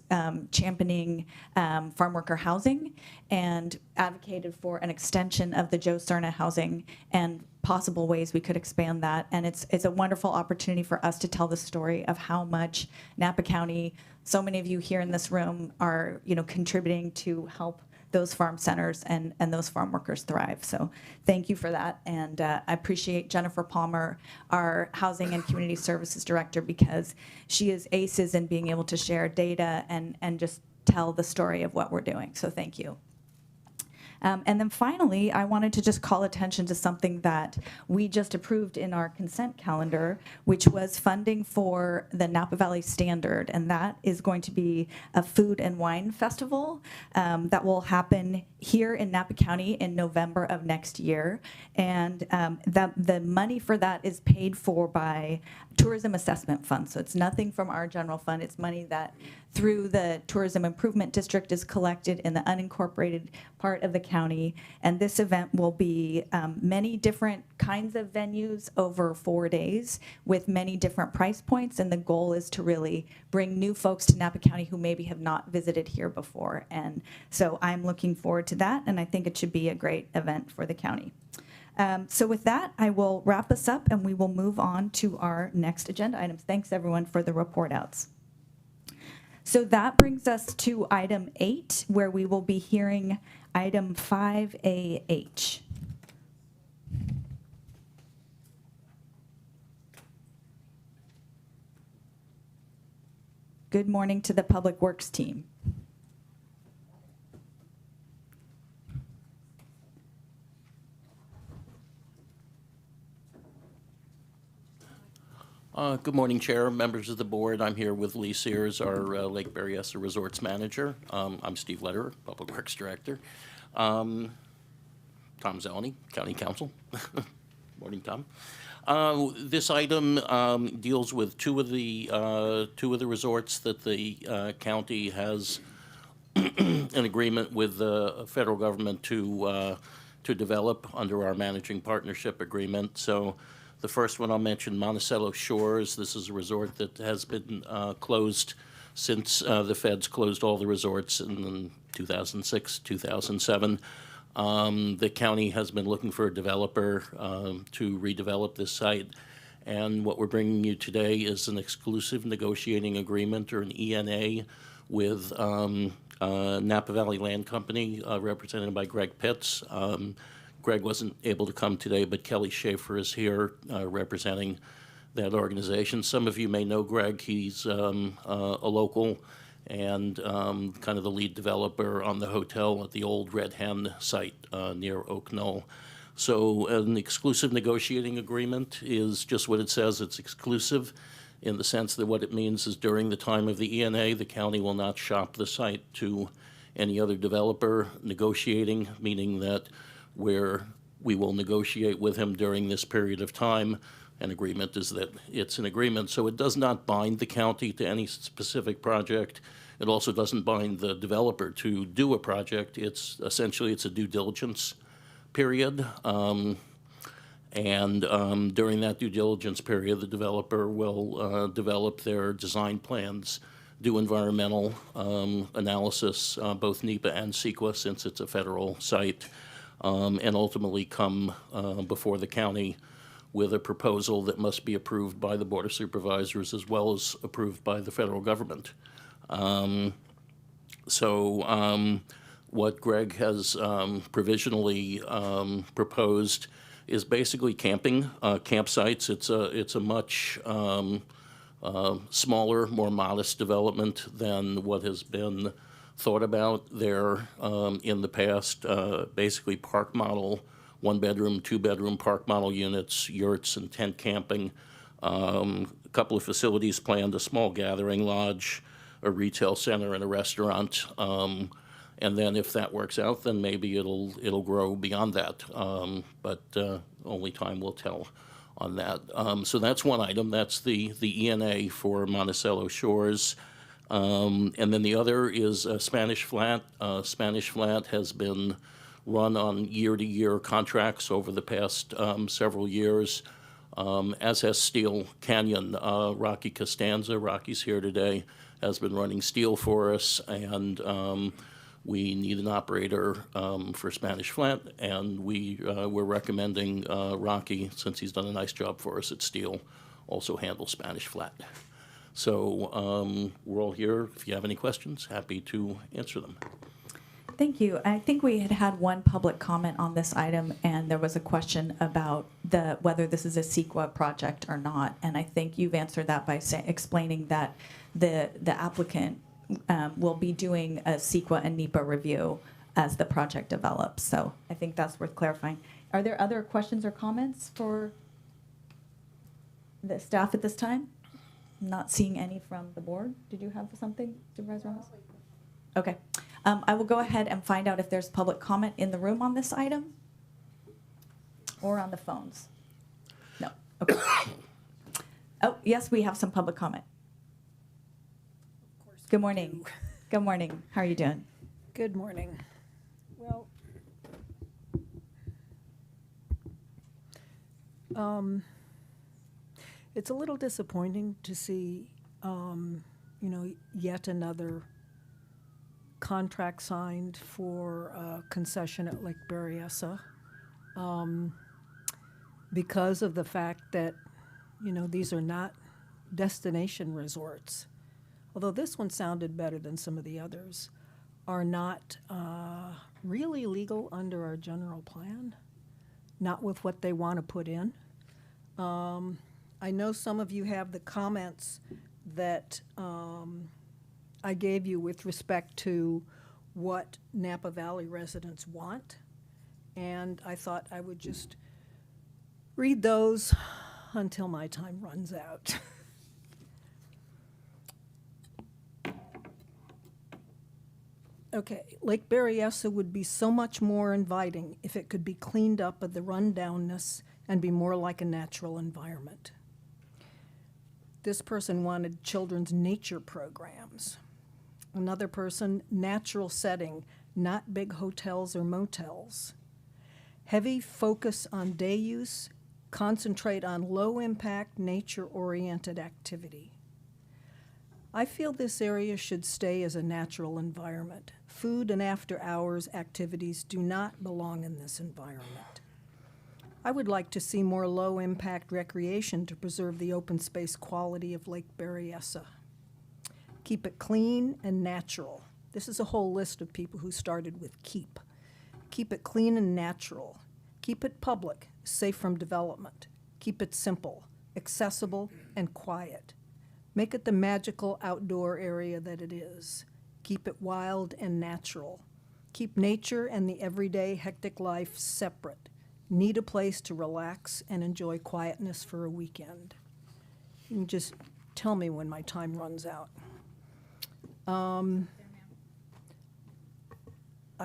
championing farm worker housing and advocated for an extension of the Joe Cerna housing and possible ways we could expand that. And it's a wonderful opportunity for us to tell the story of how much Napa County, so many of you here in this room are, contributing to help those farm centers and those farm workers thrive. So thank you for that. And I appreciate Jennifer Palmer, our Housing and Community Services Director, because she is aces in being able to share data and just tell the story of what we're doing. So thank you. And then finally, I wanted to just call attention to something that we just approved in our consent calendar, which was funding for the Napa Valley Standard. And that is going to be a food and wine festival that will happen here in Napa County in November of next year. And the money for that is paid for by Tourism Assessment Fund. So it's nothing from our general fund. It's money that through the Tourism Improvement District is collected in the unincorporated part of the county. And this event will be many different kinds of venues over 4 days with many different price points. And the goal is to really bring new folks to Napa County who maybe have not visited here before. And so I'm looking forward to that. And I think it should be a great event for the county. So with that, I will wrap us up and we will move on to our next agenda items. Thanks everyone for the report outs. So that brings us to item 8, where we will be hearing item 5AH. Good morning to the Public Works team. Good morning, Chair, members of the board. I'm here with Lee Sears, our Lake Berryessa Resorts Manager. I'm Steve Lederer, Public Works Director. Tom Zeleny, County Counsel. Morning, Tom. This item deals with two of the resorts that the county has an agreement with the federal government to develop under our managing partnership agreement. So the first one I'll mention, Monticello Shores. This is a resort that has been closed since the feds closed all the resorts in 2006, 2007. The county has been looking for a developer to redevelop this site. And what we're bringing you today is an exclusive negotiating agreement, or an ENA, with Napa Valley Land Company, represented by Greg Pitts. Greg wasn't able to come today, but Kelly Schaefer is here representing that organization. Some of you may know Greg. He's a local and kind of the lead developer on the hotel at the old Red Hen site near Oak Knoll. So an exclusive negotiating agreement is just what it says. It's exclusive in the sense that what it means is during the time of the ENA, the county will not shop the site to any other developer. Negotiating, meaning that where we will negotiate with him during this period of time. An agreement is that it's an agreement, so it does not bind the county to any specific project. It also doesn't bind the developer to do a project. It's essentially a due diligence period. During that due diligence period, the developer will develop their design plans, do environmental analysis, both NEPA and CEQA, since it's a federal site, and ultimately come before the county with a proposal that must be approved by the Board of Supervisors as well as approved by the federal government. What Greg has provisionally proposed is basically camping campsites. It's a much smaller, more modest development than what has been thought about there in the past. Basically park model, 1-bedroom, 2-bedroom park model units, yurts and tent camping. A couple of facilities planned, a small gathering lodge, a retail center and a restaurant. And then if that works out, then maybe it'll grow beyond that. But only time will tell on that. So that's one item. That's the ENA for Monticello Shores. And then the other is Spanish Flat. Spanish Flat has been run on year-to-year contracts over the past several years, as has Steel Canyon. Rocky Costanza, Rocky's here today, has been running steel for us, and we need an operator for Spanish Flat, and we're recommending Rocky, since he's done a nice job for us at Steel, also handle Spanish Flat. So we're all here. If you have any questions, happy to answer them. Thank you. I think we had one public comment on this item, and there was a question about whether this is a CEQA project or not. And I think you've answered that by explaining that the applicant will be doing a CEQA and NEPA review as the project develops. So I think that's worth clarifying. Are there other questions or comments for the staff at this time? Not seeing any from the board. Did you have something, Supervisor Ramos? Okay. I will go ahead and find out if there's public comment in the room on this item or on the phones. No. Okay. Oh, yes, we have some public comment. Good morning. Good morning. How are you doing? Good morning. Well, it's a little disappointing to see, yet another contract signed for a concession at Lake Berryessa, because of the fact that, these are not destination resorts. Although this one sounded better than some of the others, are not really legal under our general plan, not with what they want to put in. I know some of you have the comments that I gave you with respect to what Napa Valley residents want, and I thought I would just read those until my time runs out. Okay, Lake Berryessa would be so much more inviting if it could be cleaned up of the rundownness and be more like a natural environment. This person wanted children's nature programs. Another person, natural setting, not big hotels or motels. Heavy focus on day use, concentrate on low-impact, nature-oriented activity. I feel this area should stay as a natural environment. Food and after-hours activities do not belong in this environment. I would like to see more low-impact recreation to preserve the open space quality of Lake Berryessa. Keep it clean and natural. This is a whole list of people who started with keep. Keep it clean and natural. Keep it public, safe from development. Keep it simple, accessible, and quiet. Make it the magical outdoor area that it is. Keep it wild and natural. Keep nature and the everyday hectic life separate. Need a place to relax and enjoy quietness for a weekend. You can just tell me when my time runs out. I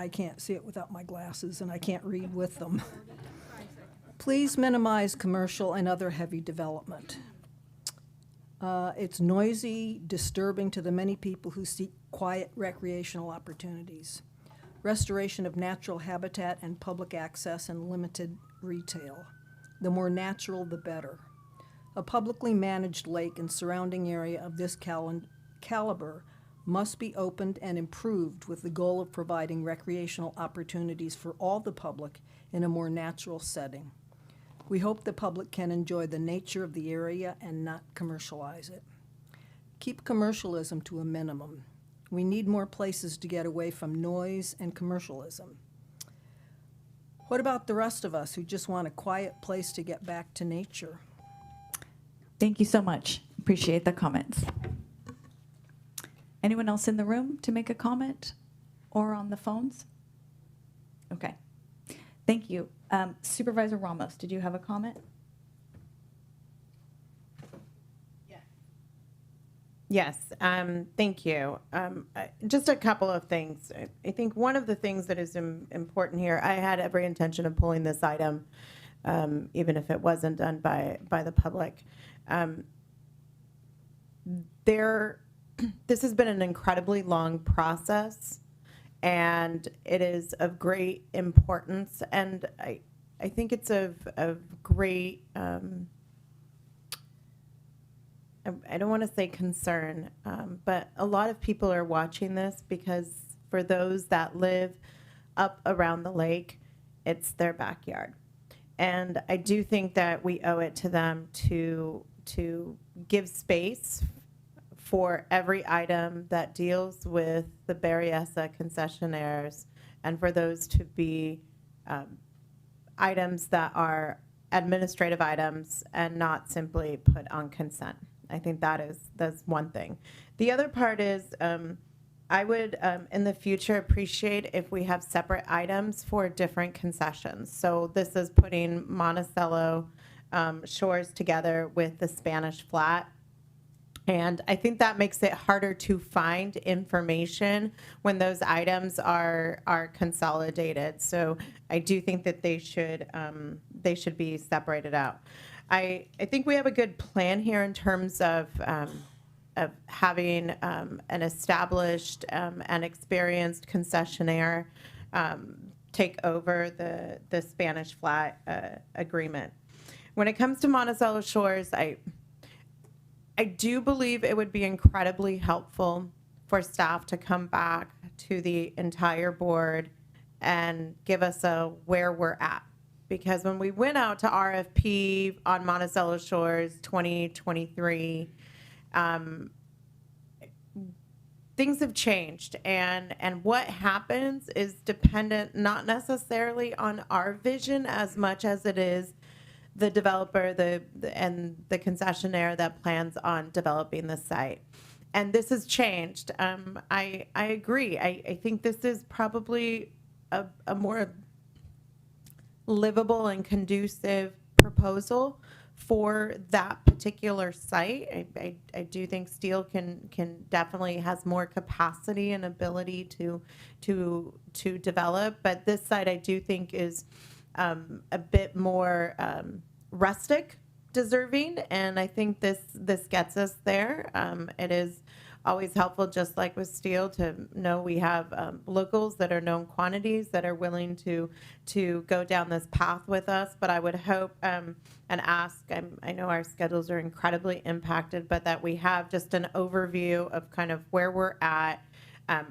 can't see it without my glasses, and I can't read with them. Please minimize commercial and other heavy development. It's noisy, disturbing to the many people who seek quiet recreational opportunities. Restoration of natural habitat and public access and limited retail. The more natural, the better. A publicly managed lake and surrounding area of this caliber must be opened and improved with the goal of providing recreational opportunities for all the public in a more natural setting. We hope the public can enjoy the nature of the area and not commercialize it. Keep commercialism to a minimum. We need more places to get away from noise and commercialism. What about the rest of us who just want a quiet place to get back to nature? Thank you so much. Appreciate the comments. Anyone else in the room to make a comment or on the phones? Okay. Thank you. Supervisor Ramos, did you have a comment? Yes, thank you. Just a couple of things. I think one of the things that is important here, I had every intention of pulling this item even if it wasn't done by the public. This has been an incredibly long process, and it is of great importance, and I think it's of great, I don't want to say concern, but a lot of people are watching this because for those that live up around the lake, it's their backyard. And I do think that we owe it to them to give space for every item that deals with the Berryessa concessionaires, and for those to be items that are administrative items and not simply put on consent. I think that's one thing. The other part is I would in the future appreciate if we have separate items for different concessions. So this is putting Monticello shores together with the Spanish Flat. And I think that makes it harder to find information when those items are consolidated. So I do think that they should be separated out. I think we have a good plan here in terms of having an established and experienced concessionaire take over the Spanish Flat agreement. When it comes to Monticello Shores, I do believe it would be incredibly helpful for staff to come back to the entire board and give us a where we're at. Because when we went out to RFP on Monticello Shores 2023, things have changed, and what happens is dependent not necessarily on our vision as much as it is the developer and the concessionaire that plans on developing the site. And this has changed. I agree. I think this is probably a more livable and conducive proposal for that particular site. I do think steel can definitely has more capacity and ability to develop, but this site I do think is a bit more rustic deserving, and I think this gets us there. It is always helpful, just like with steel, to know we have locals that are known quantities that are willing to go down this path with us. But I would hope and ask, I know our schedules are incredibly impacted, but that we have just an overview of kind of where we're at.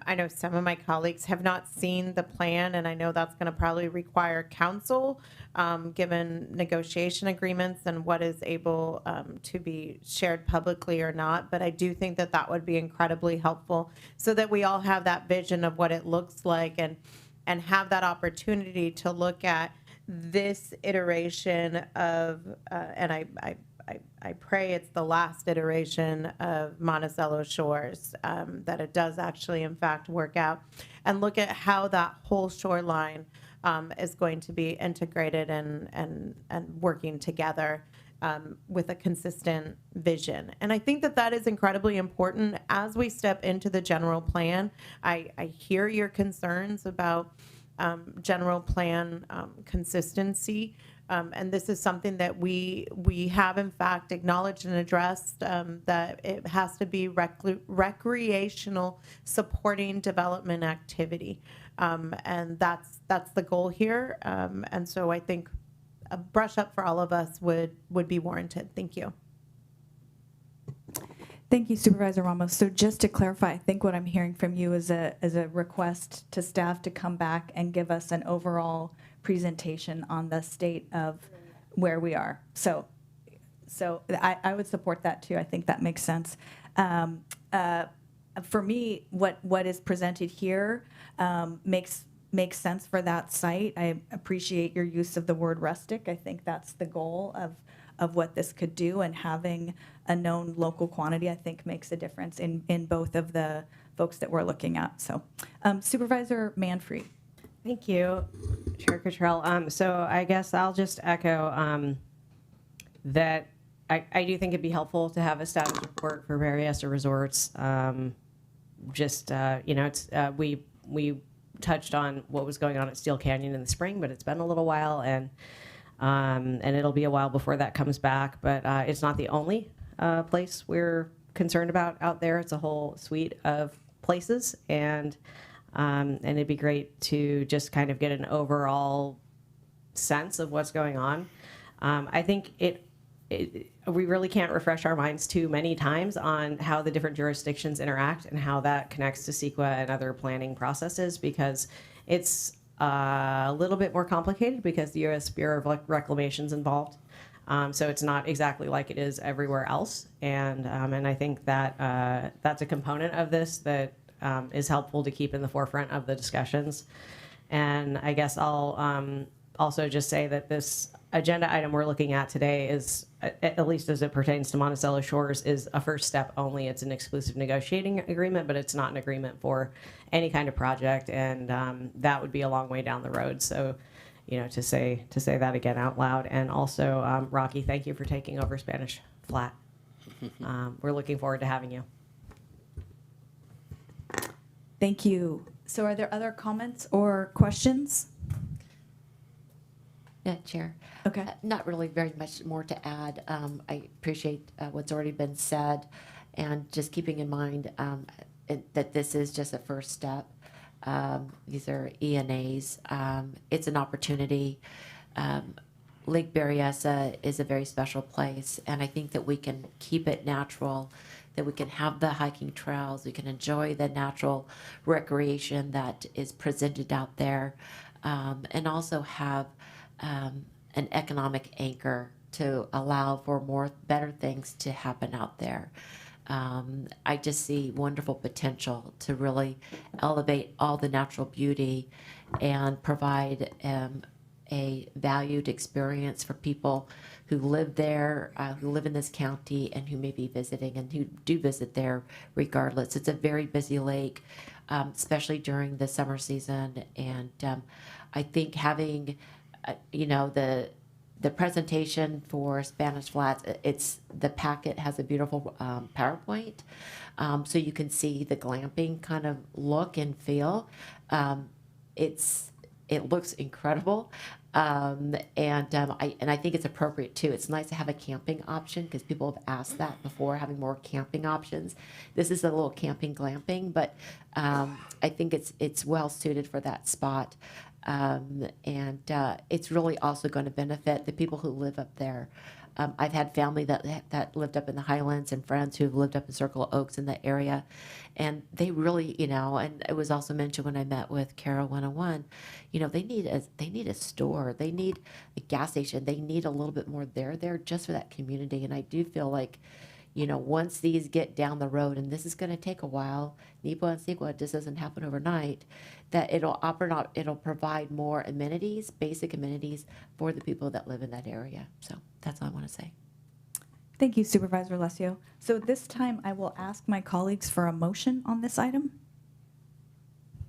I know some of my colleagues have not seen the plan, and I know that's going to probably require counsel, given negotiation agreements and what is able to be shared publicly or not. But I do think that that would be incredibly helpful so that we all have that vision of what it looks like and have that opportunity to look at this iteration of, and I pray it's the last iteration of Monticello Shores, that it does actually, in fact, work out, and look at how that whole shoreline is going to be integrated and working together with a consistent vision. And I think that that is incredibly important as we step into the general plan. I hear your concerns about general plan consistency. And this is something that we have, in fact, acknowledged and addressed, that it has to be recreational supporting development activity. And that's the goal here. And so I think a brush up for all of us would be warranted. Thank you. Thank you, Supervisor Ramos. So just to clarify, I think what I'm hearing from you is a request to staff to come back and give us an overall presentation on the state of where we are. So I would support that too. I think that makes sense. For me, what is presented here makes sense for that site. I appreciate your use of the word rustic. I think that's the goal of what this could do, and having a known local quantity, I think, makes a difference in both of the folks that we're looking at. So Supervisor Manfree. Thank you, Chair Cottrell. So I guess I'll just echo that I do think it'd be helpful to have a status report for Berryessa Resorts. We touched on what was going on at Steel Canyon in the spring, but it's been a little while, and And it'll be a while before that comes back, but it's not the only place we're concerned about out there. It's a whole suite of places, and it'd be great to just kind of get an overall sense of what's going on. I think we really can't refresh our minds too many times on how the different jurisdictions interact and how that connects to CEQA and other planning processes, because it's a little bit more complicated because the U.S. Bureau of Reclamation's involved. So it's not exactly like it is everywhere else. And I think that that's a component of this that is helpful to keep in the forefront of the discussions. And I guess I'll also just say that this agenda item we're looking at today is, at least as it pertains to Monticello Shores, is a first step only. It's an exclusive negotiating agreement, but it's not an agreement for any kind of project, and that would be a long way down the road. So, you know, to say that again out loud. And also, Rocky, thank you for taking over Spanish Flat. We're looking forward to having you. Thank you. So are there other comments or questions? Yeah, Chair. Okay. Not really very much more to add. I appreciate what's already been said, and just keeping in mind that this is just a first step. These are ENAs. It's an opportunity. Lake Berryessa is a very special place, and I think that we can keep it natural, that we can have the hiking trails, we can enjoy the natural recreation that is presented out there, and also have an economic anchor to allow for better things to happen out there. I just see wonderful potential to really elevate all the natural beauty and provide a valued experience for people who live there, who live in this county, and who may be visiting and who do visit there regardless. It's a very busy lake, especially during the summer season. And I think having the presentation for Spanish Flats, the packet has a beautiful PowerPoint, so you can see the glamping kind of look and feel. It looks incredible, and I think it's appropriate too. It's nice to have a camping option because people have asked that before, having more camping options. This is a little camping glamping, but I think it's well suited for that spot. And it's really also going to benefit the people who live up there. I've had family that lived up in the Highlands and friends who've lived up in Circle Oaks in that area, and they really, and it was also mentioned when I met with Carol 101, they need a store, they need a gas station, they need a little bit more there just for that community. And I do feel like, once these get down the road, and this is going to take a while, NEPA and CEQA just doesn't happen overnight, that it'll provide more amenities, basic amenities for the people that live in that area. So that's all I want to say. Thank you, Supervisor Alessio. So at this time, I will ask my colleagues for a motion on this item.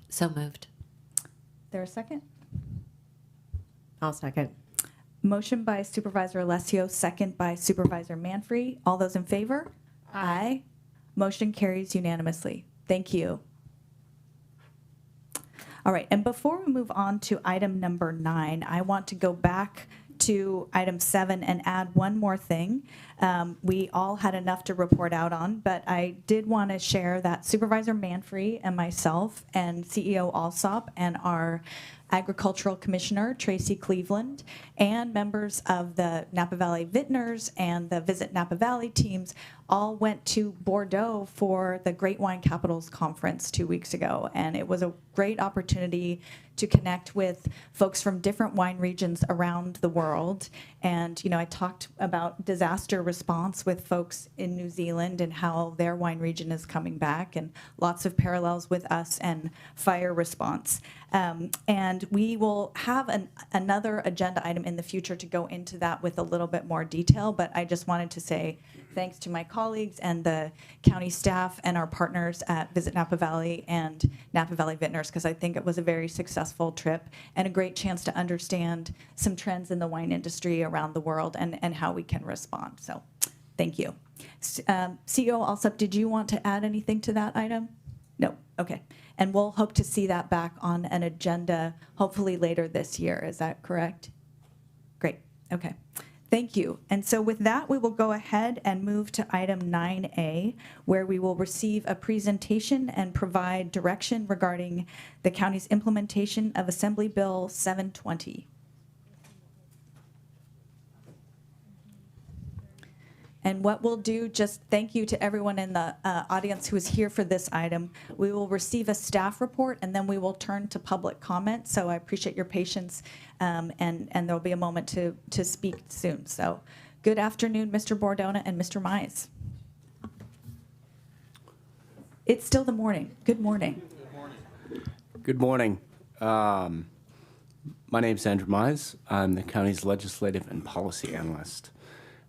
So moved. There a second? I'll second. Motion by Supervisor Alessio, second by Supervisor Manfree. All those in favor? Aye. Motion carries unanimously. Thank you. All right, and before we move on to item number 9, I want to go back to item 7 and add one more thing. We all had enough to report out on, but I did want to share that Supervisor Manfree and myself and CEO Alsop and our Agricultural Commissioner Tracy Cleveland and members of the Napa Valley Vintners and the Visit Napa Valley teams all went to Bordeaux for the Great Wine Capitals Conference 2 weeks ago. And it was a great opportunity to connect with folks from different wine regions around the world. And, I talked about disaster response with folks in New Zealand and how their wine region is coming back, and lots of parallels with us and fire response. And we will have another agenda item in the future to go into that with a little bit more detail, but I just wanted to say thanks to my colleagues and the county staff and our partners at Visit Napa Valley and Napa Valley Vintners, because I think it was a very successful trip and a great chance to understand some trends in the wine industry around the world and how we can respond. So thank you. CEO Alsop, did you want to add anything to that item? No, okay. And we'll hope to see that back on an agenda hopefully later this year. Is that correct? Great. Okay, thank you. And so with that, we will go ahead and move to item 9A, where we will receive a presentation and provide direction regarding the county's implementation of Assembly Bill 720. And what we'll do, just thank you to everyone in the audience who is here for this item. We will receive a staff report, and then we will turn to public comment. So I appreciate your patience, and there'll be a moment to speak soon. So good afternoon, Mr. Bordona and Mr. Mize. It's still the morning. Good morning. Good morning. My name is Andrew Mize. I'm the county's legislative and policy analyst.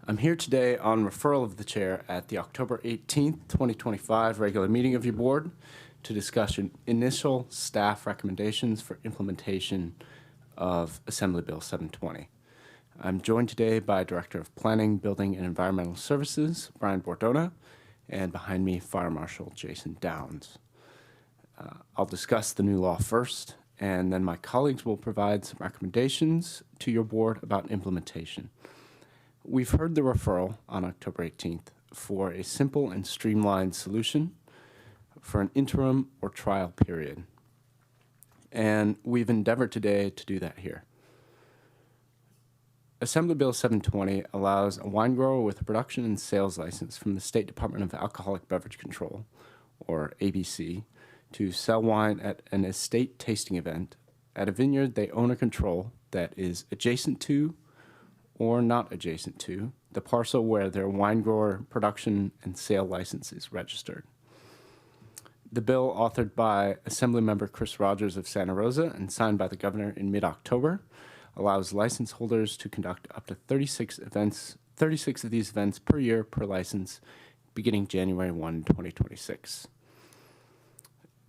I'm here today on referral of the chair at the October 18th, 2025 regular meeting of your board to discuss your initial staff recommendations for implementation of Assembly Bill 720. I'm joined today by Director of Planning, Building, and Environmental Services, Brian Bordona, and behind me, Fire Marshal Jason Downs. I'll discuss the new law first, and then my colleagues will provide some recommendations to your board about implementation. We've heard the referral on October 18th for a simple and streamlined solution for an interim or trial period. And we've endeavored today to do that here. Assembly Bill 720 allows a wine grower with a production and sales license from the State Department of Alcoholic Beverage Control, or ABC, to sell wine at an estate tasting event at a vineyard they own or control that is adjacent to or not adjacent to the parcel where their wine grower production and sale license is registered. The bill, authored by Assemblymember Chris Rogers of Santa Rosa and signed by the governor in mid-October, allows license holders to conduct up to 36 of these events per year per license, beginning January 1, 2026.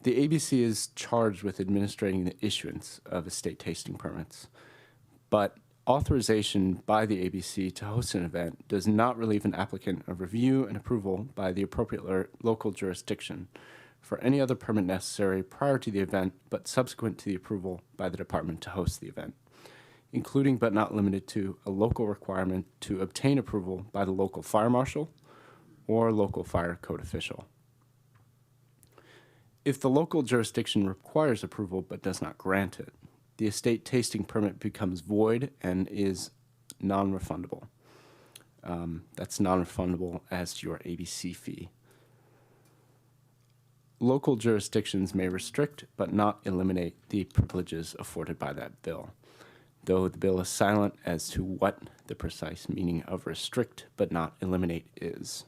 The ABC is charged with administrating the issuance of estate tasting permits, but authorization by the ABC to host an event does not relieve an applicant of review and approval by the appropriate local jurisdiction for any other permit necessary prior to the event but subsequent to the approval by the department to host the event, including but not limited to a local requirement to obtain approval by the local fire marshal or local fire code official. If the local jurisdiction requires approval but does not grant it, the estate tasting permit becomes void and is non-refundable. That's non-refundable as to your ABC fee. Local jurisdictions may restrict but not eliminate the privileges afforded by that bill, though the bill is silent as to what the precise meaning of restrict but not eliminate is.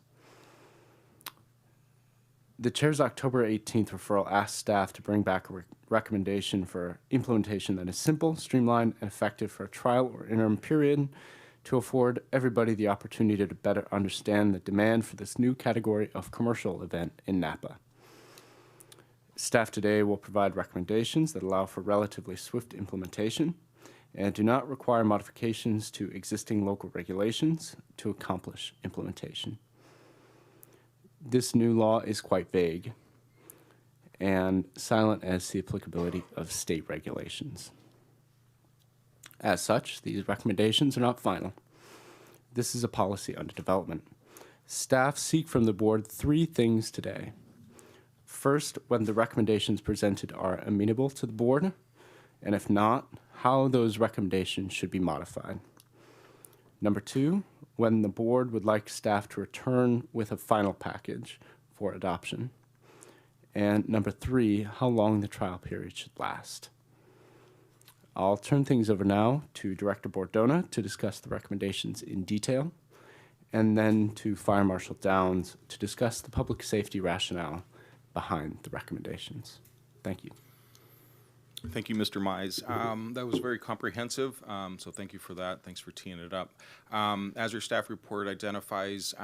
The chair's October 18th referral asked staff to bring back a recommendation for implementation that is simple, streamlined, and effective for a trial or interim period to afford everybody the opportunity to better understand the demand for this new category of commercial event in Napa. Staff today will provide recommendations that allow for relatively swift implementation and do not require modifications to existing local regulations to accomplish implementation. This new law is quite vague and silent as to the applicability of state regulations. As such, these recommendations are not final. This is a policy under development. Staff seek from the board three things today. First, whether the recommendations presented are amenable to the board, and if not, how those recommendations should be modified. Number two, when the board would like staff to return with a final package for adoption. And number three, how long the trial period should last. I'll turn things over now to Director Bordona to discuss the recommendations in detail, and then to Fire Marshal Downs to discuss the public safety rationale behind the recommendations. Thank you. Thank you, Mr. Mize. That was very comprehensive, so thank you for that. Thanks for teeing it up. As your staff report identifies,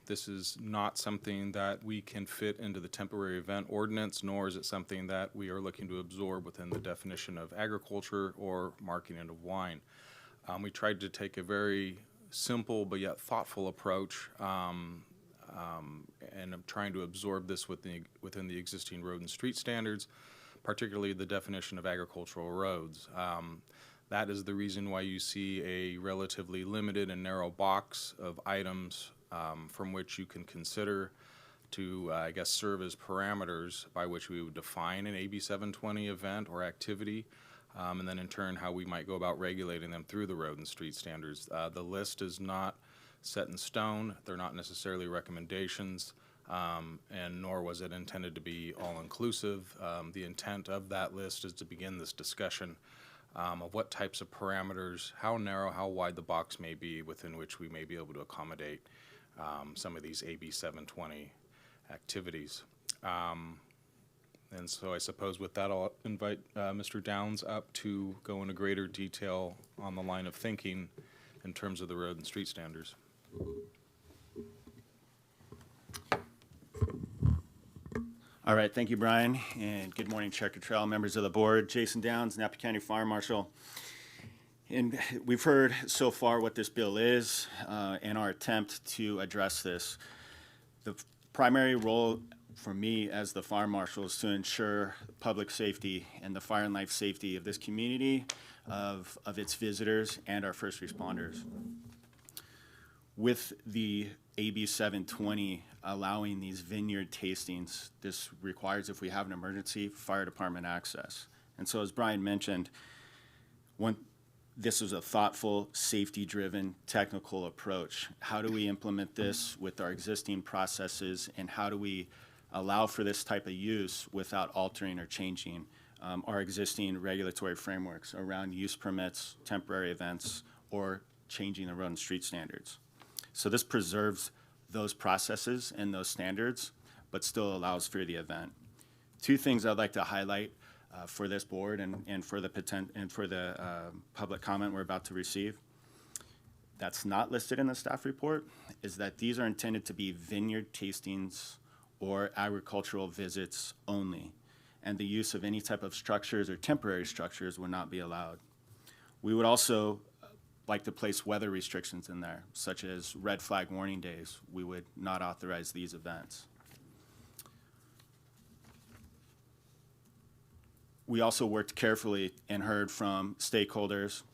this is not something that we can fit into the temporary event ordinance, nor is it something that we are looking to absorb within the definition of agriculture or marketing of wine. We tried to take a very simple but yet thoughtful approach, and I'm trying to absorb this within the existing road and street standards, particularly the definition of agricultural roads. That is the reason why you see a relatively limited and narrow box of items from which you can consider to, I guess, serve as parameters by which we would define an AB 720 event or activity, and then in turn how we might go about regulating them through the road and street standards. The list is not set in stone. They're not necessarily recommendations, and nor was it intended to be all-inclusive. The intent of that list is to begin this discussion of what types of parameters, how narrow, how wide the box may be within which we may be able to accommodate some of these AB 720 activities. And so I suppose with that, I'll invite Mr. Downs up to go into greater detail on the line of thinking in terms of the road and street standards. All right, thank you, Brian, and good morning, Chair Cottrell, members of the board. Jason Downs, Napa County Fire Marshal. And we've heard so far what this bill is and our attempt to address this. The primary role for me as the fire marshal is to ensure public safety and the fire and life safety of this community, of its visitors, and our first responders. With the AB 720 allowing these vineyard tastings, this requires, if we have an emergency, fire department access. And so as Brian mentioned, this is a thoughtful, safety-driven, technical approach. How do we implement this with our existing processes, and how do we allow for this type of use without altering or changing our existing regulatory frameworks around use permits, temporary events, or changing the road and street standards? So this preserves those processes and those standards, but still allows for the event. Two things I'd like to highlight for this board and for the public comment we're about to receive. That's not listed in the staff report is that these are intended to be vineyard tastings or agricultural visits only, and the use of any type of structures or temporary structures would not be allowed. We would also like to place weather restrictions in there, such as red flag warning days. We would not authorize these events. We also worked carefully and heard from stakeholders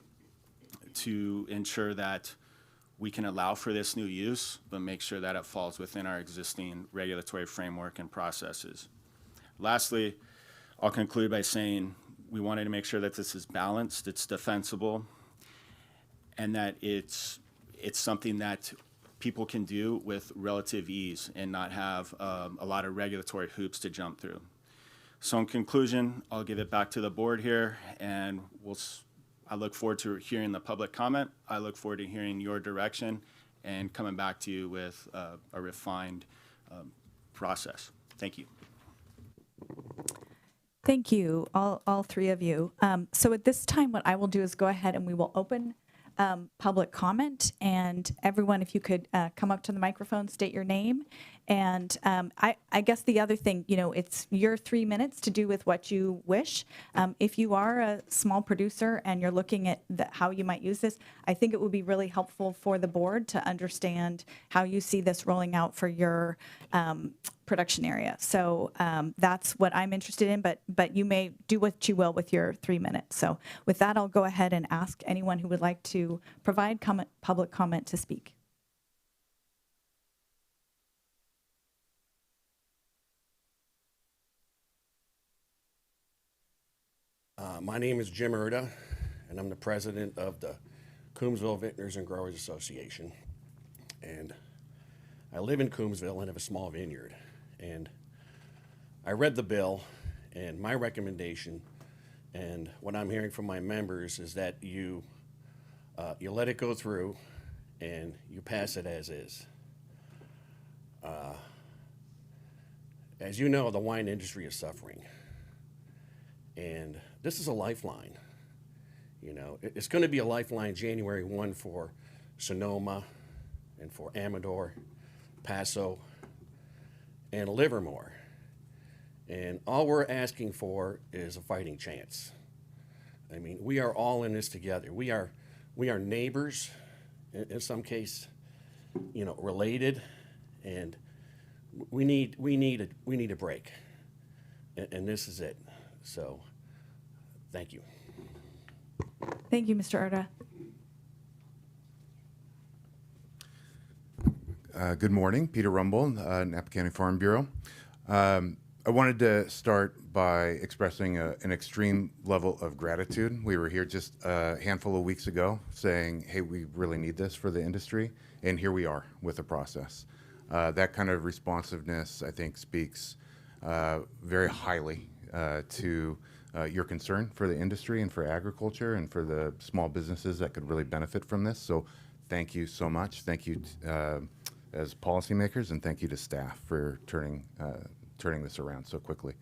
to ensure that we can allow for this new use, but make sure that it falls within our existing regulatory framework and processes. Lastly, I'll conclude by saying we wanted to make sure that this is balanced, it's defensible, and that it's something that people can do with relative ease and not have a lot of regulatory hoops to jump through. So in conclusion, I'll give it back to the board here, and I look forward to hearing the public comment. I look forward to hearing your direction and coming back to you with a refined process. Thank you. Thank you, all three of you. So at this time, what I will do is go ahead and we will open public comment, and everyone, if you could come up to the microphone, state your name. And I guess the other thing, it's your 3 minutes to do with what you wish. If you are a small producer and you're looking at how you might use this, I think it would be really helpful for the board to understand how you see this rolling out for your production area. So that's what I'm interested in, but you may do what you will with your 3 minutes. So with that, I'll go ahead and ask anyone who would like to provide public comment to speak. My name is Jim Erda, and I'm the president of the Coombsville Vintners and Growers Association. And I live in Coombsville and have a small vineyard. And I read the bill, and my recommendation, and what I'm hearing from my members, is that you let it go through and you pass it as is. As you know, the wine industry is suffering. And this is a lifeline. It's going to be a lifeline January 1 for Sonoma and for Amador, Paso, and Livermore. And all we're asking for is a fighting chance. I mean, we are all in this together. We are neighbors, in some case, related, and we need a break. And this is it. So, thank you. Thank you, Mr. Arda. Good morning, Peter Rumble, Napa County Farm Bureau. I wanted to start by expressing an extreme level of gratitude. We were here just a handful of weeks ago saying, hey, we really need this for the industry, and here we are with the process. That kind of responsiveness, I think, speaks very highly to your concern for the industry and for agriculture and for the small businesses that could really benefit from this. So thank you so much. Thank you as policymakers, and thank you to staff for turning this around so quickly.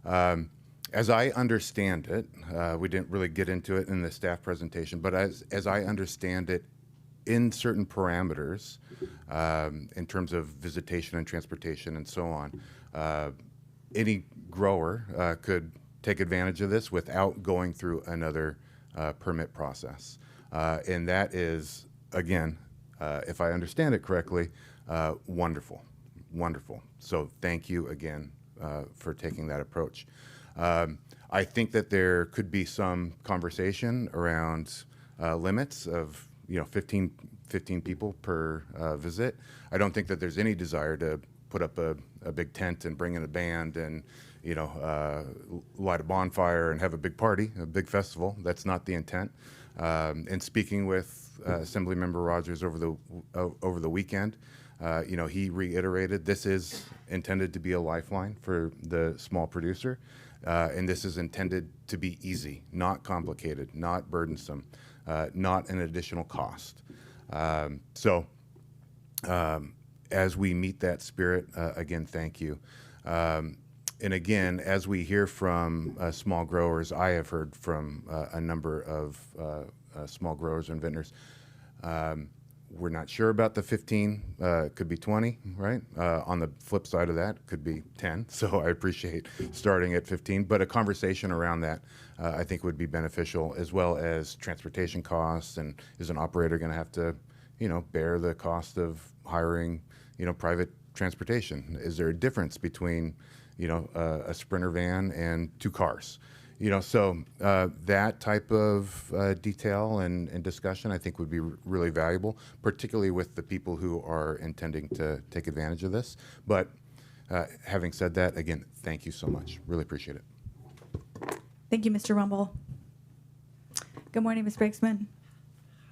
As I understand it, we didn't really get into it in the staff presentation, but as I understand it, in certain parameters, in terms of visitation and transportation and so on, any grower could take advantage of this without going through another permit process. And that is, again, if I understand it correctly, wonderful, wonderful. So thank you again for taking that approach. I think that there could be some conversation around limits of 15 people per visit. I don't think that there's any desire to put up a big tent and bring in a band and light a bonfire and have a big party, a big festival. That's not the intent. And speaking with Assemblymember Rogers over the weekend, he reiterated this is intended to be a lifeline for the small producer, and this is intended to be easy, not complicated, not burdensome, not an additional cost. As we meet that spirit, again, thank you. And again, as we hear from small growers, I have heard from a number of small growers and vintners. We're not sure about the 15, could be 20, right? On the flip side of that, could be 10. So I appreciate starting at 15, but a conversation around that I think would be beneficial, as well as transportation costs, and is an operator going to have to, bear the cost of hiring, private transportation? Is there a difference between, a Sprinter van and 2 cars? So that type of detail and discussion I think would be really valuable, particularly with the people who are intending to take advantage of this. But having said that, again, thank you so much. Really appreciate it. Thank you, Mr. Rumble. Good morning, Ms. Breaksman.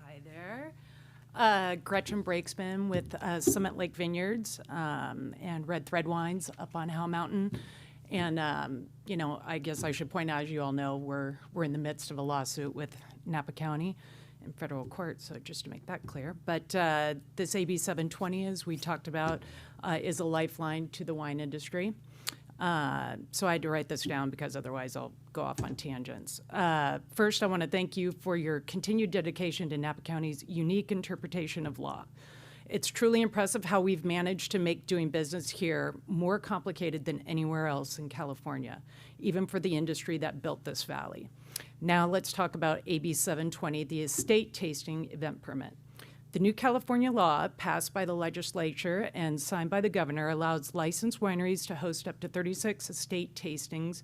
Hi there. Gretchen Breaksman with Summit Lake Vineyards and Red Thread Wines up on Howell Mountain. And, I guess I should point out, as you all know, we're in the midst of a lawsuit with Napa County in federal court, so just to make that clear. But this AB 720, as we talked about, is a lifeline to the wine industry. So I had to write this down because otherwise I'll go off on tangents. First, I want to thank you for your continued dedication to Napa County's unique interpretation of law. It's truly impressive how we've managed to make doing business here more complicated than anywhere else in California, even for the industry that built this valley. Now let's talk about AB 720, the estate tasting event permit. The new California law, passed by the legislature and signed by the governor, allows licensed wineries to host up to 36 estate tastings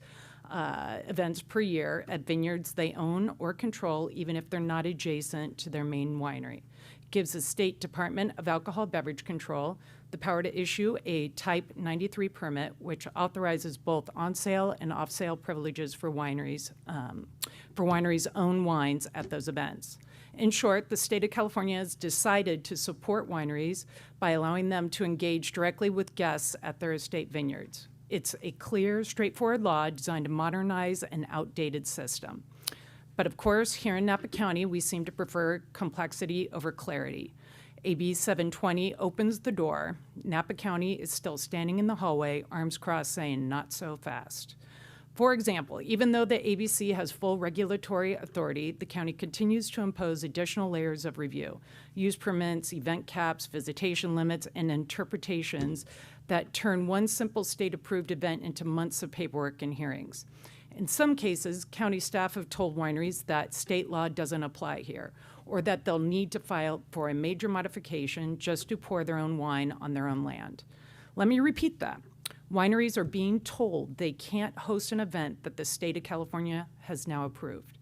events per year at vineyards they own or control, even if they're not adjacent to their main winery. It gives the State Department of Alcohol Beverage Control the power to issue a Type 93 permit, which authorizes both on-sale and off-sale privileges for wineries' own wines at those events. In short, the state of California has decided to support wineries by allowing them to engage directly with guests at their estate vineyards. It's a clear, straightforward law designed to modernize an outdated system. But of course, here in Napa County, we seem to prefer complexity over clarity. AB 720 opens the door. Napa County is still standing in the hallway, arms crossed, saying, not so fast. For example, even though the ABC has full regulatory authority, the county continues to impose additional layers of review, use permits, event caps, visitation limits, and interpretations that turn one simple state-approved event into months of paperwork and hearings. In some cases, county staff have told wineries that state law doesn't apply here, or that they'll need to file for a major modification just to pour their own wine on their own land. Let me repeat that. Wineries are being told they can't host an event that the state of California has now approved.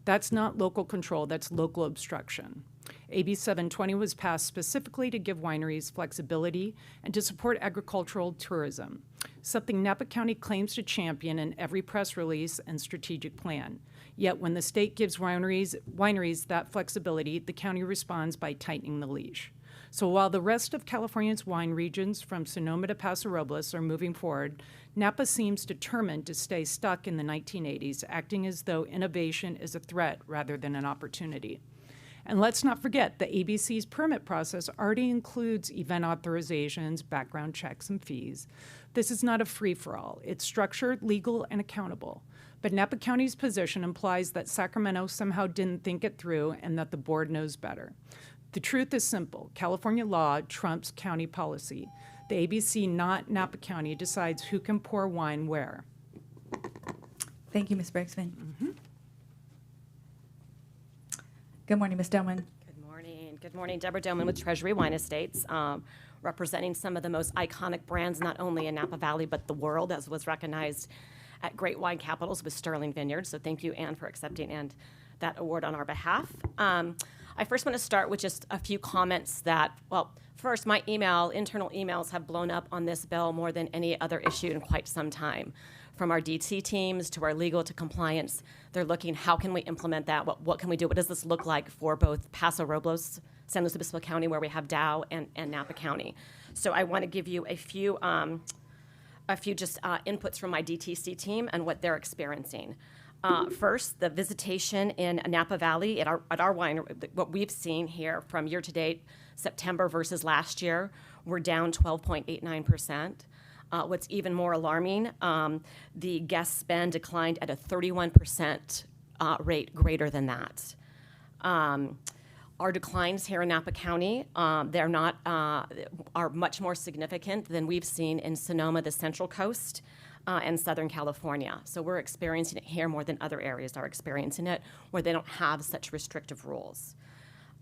That's not local control, that's local obstruction. AB 720 was passed specifically to give wineries flexibility and to support agricultural tourism, something Napa County claims to champion in every press release and strategic plan. Yet when the state gives wineries that flexibility, the county responds by tightening the leash. So while the rest of California's wine regions from Sonoma to Paso Robles are moving forward, Napa seems determined to stay stuck in the 1980s, acting as though innovation is a threat rather than an opportunity. And let's not forget the ABC's permit process already includes event authorizations, background checks, and fees. This is not a free-for-all. It's structured, legal, and accountable. But Napa County's position implies that Sacramento somehow didn't think it through and that the board knows better. The truth is simple. California law trumps county policy. The ABC, not Napa County, decides who can pour wine where. Thank you, Ms. Brigsman. Good morning, Ms. Doman. Good morning. Good morning. Deborah Doman with Treasury Wine Estates, representing some of the most iconic brands, not only in Napa Valley, but the world, as was recognized at Great Wine Capitals with Sterling Vineyards. So thank you, Anne, for accepting that award on our behalf. I first want to start with just a few comments that, well, first, my internal emails have blown up on this bill more than any other issue in quite some time. From our DC teams to our legal to compliance, they're looking, how can we implement that? What can we do? What does this look like for both Paso Robles, San Luis Obispo County, where we have Dow, and Napa County? So I want to give you a few inputs from my DTC team and what they're experiencing. First, the visitation in Napa Valley at our winery, what we've seen here from year to date, September versus last year, we're down 12.89%. What's even more alarming, the guest spend declined at a 31% rate greater than that. Our declines here in Napa County, are much more significant than we've seen in Sonoma, the Central Coast, and Southern California. So we're experiencing it here more than other areas are experiencing it, where they don't have such restrictive rules.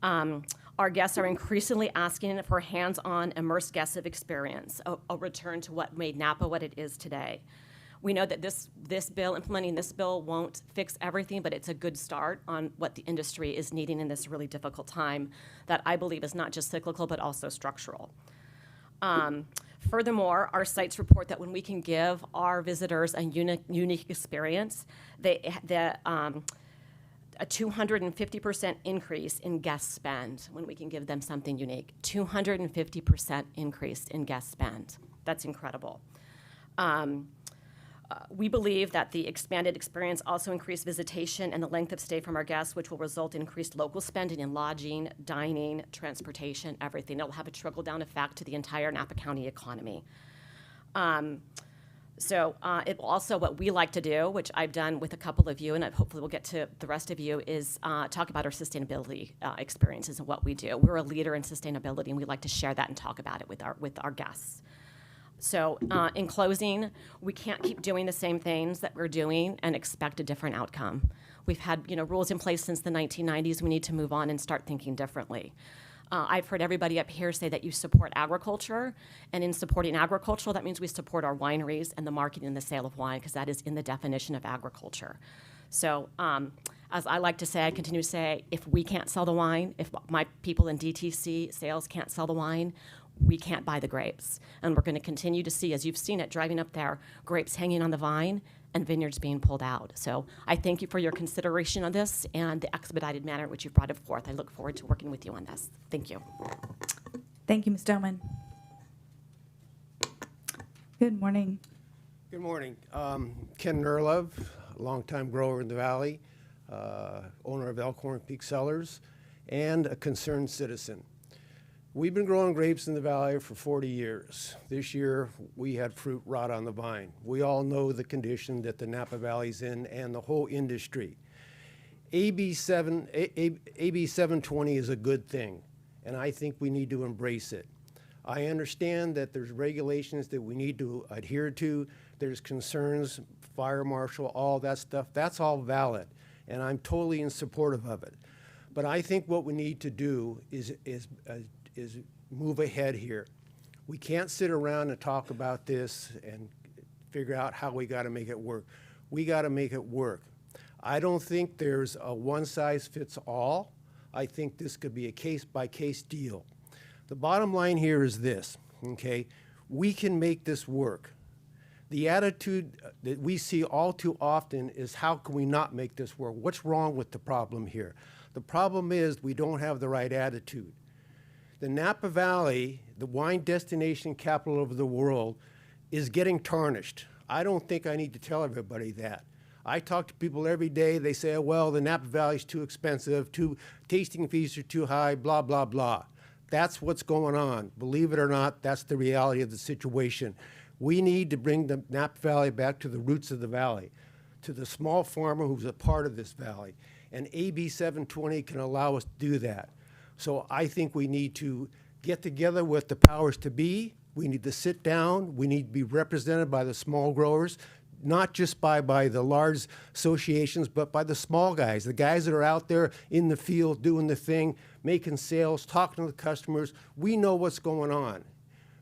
Our guests are increasingly asking for hands-on, immersed guest experience, a return to what made Napa what it is today. We know that implementing this bill won't fix everything, but it's a good start on what the industry is needing in this really difficult time that I believe is not just cyclical, but also structural. Furthermore, our sites report that when we can give our visitors a unique experience, a 250% increase in guest spend when we can give them something unique. 250% increase in guest spend. That's incredible. We believe that the expanded experience also increased visitation and the length of stay from our guests, which will result in increased local spending in lodging, dining, transportation, everything. It'll have a trickle-down effect to the entire Napa County economy. It will also, what we like to do, which I've done with a couple of you, and hopefully we'll get to the rest of you, is talk about our sustainability experiences and what we do. We're a leader in sustainability, and we like to share that and talk about it with our guests. So in closing, we can't keep doing the same things that we're doing and expect a different outcome. We've had rules in place since the 1990s. We need to move on and start thinking differently. I've heard everybody up here say that you support agriculture, and in supporting agriculture, that means we support our wineries and the marketing and the sale of wine, because that is in the definition of agriculture. So as I like to say, I continue to say, if we can't sell the wine, if my people in DTC sales can't sell the wine, we can't buy the grapes. And we're going to continue to see, as you've seen it, driving up there, grapes hanging on the vine and vineyards being pulled out. So I thank you for your consideration on this and the expedited manner in which you've brought it forth. I look forward to working with you on this. Thank you. Thank you, Ms. Doman. Good morning. Good morning. Ken Nerlove, longtime grower in the Valley, owner of Elkhorn Peak Cellars, and a concerned citizen. We've been growing grapes in the Valley for 40 years. This year, we had fruit rot on the vine. We all know the condition that the Napa Valley's in and the whole industry. AB 720 is a good thing, and I think we need to embrace it. I understand that there's regulations that we need to adhere to. There's concerns, fire marshal, all that stuff. That's all valid, and I'm totally in support of it. But I think what we need to do is move ahead here. We can't sit around and talk about this and figure out how we got to make it work. We got to make it work. I don't think there's a one-size-fits-all. I think this could be a case-by-case deal. The bottom line here is this, okay? We can make this work. The attitude that we see all too often is, how can we not make this work? What's wrong with the problem here? The problem is we don't have the right attitude. The Napa Valley, the wine destination capital of the world, is getting tarnished. I don't think I need to tell everybody that. I talk to people every day. They say, well, the Napa Valley is too expensive, tasting fees are too high, blah, blah, blah. That's what's going on. Believe it or not, that's the reality of the situation. We need to bring the Napa Valley back to the roots of the valley, to the small farmer who's a part of this valley. And AB 720 can allow us to do that. So I think we need to get together with the powers to be. We need to sit down. We need to be represented by the small growers, not just by the large associations, but by the small guys, the guys that are out there in the field doing the thing, making sales, talking to the customers. We know what's going on.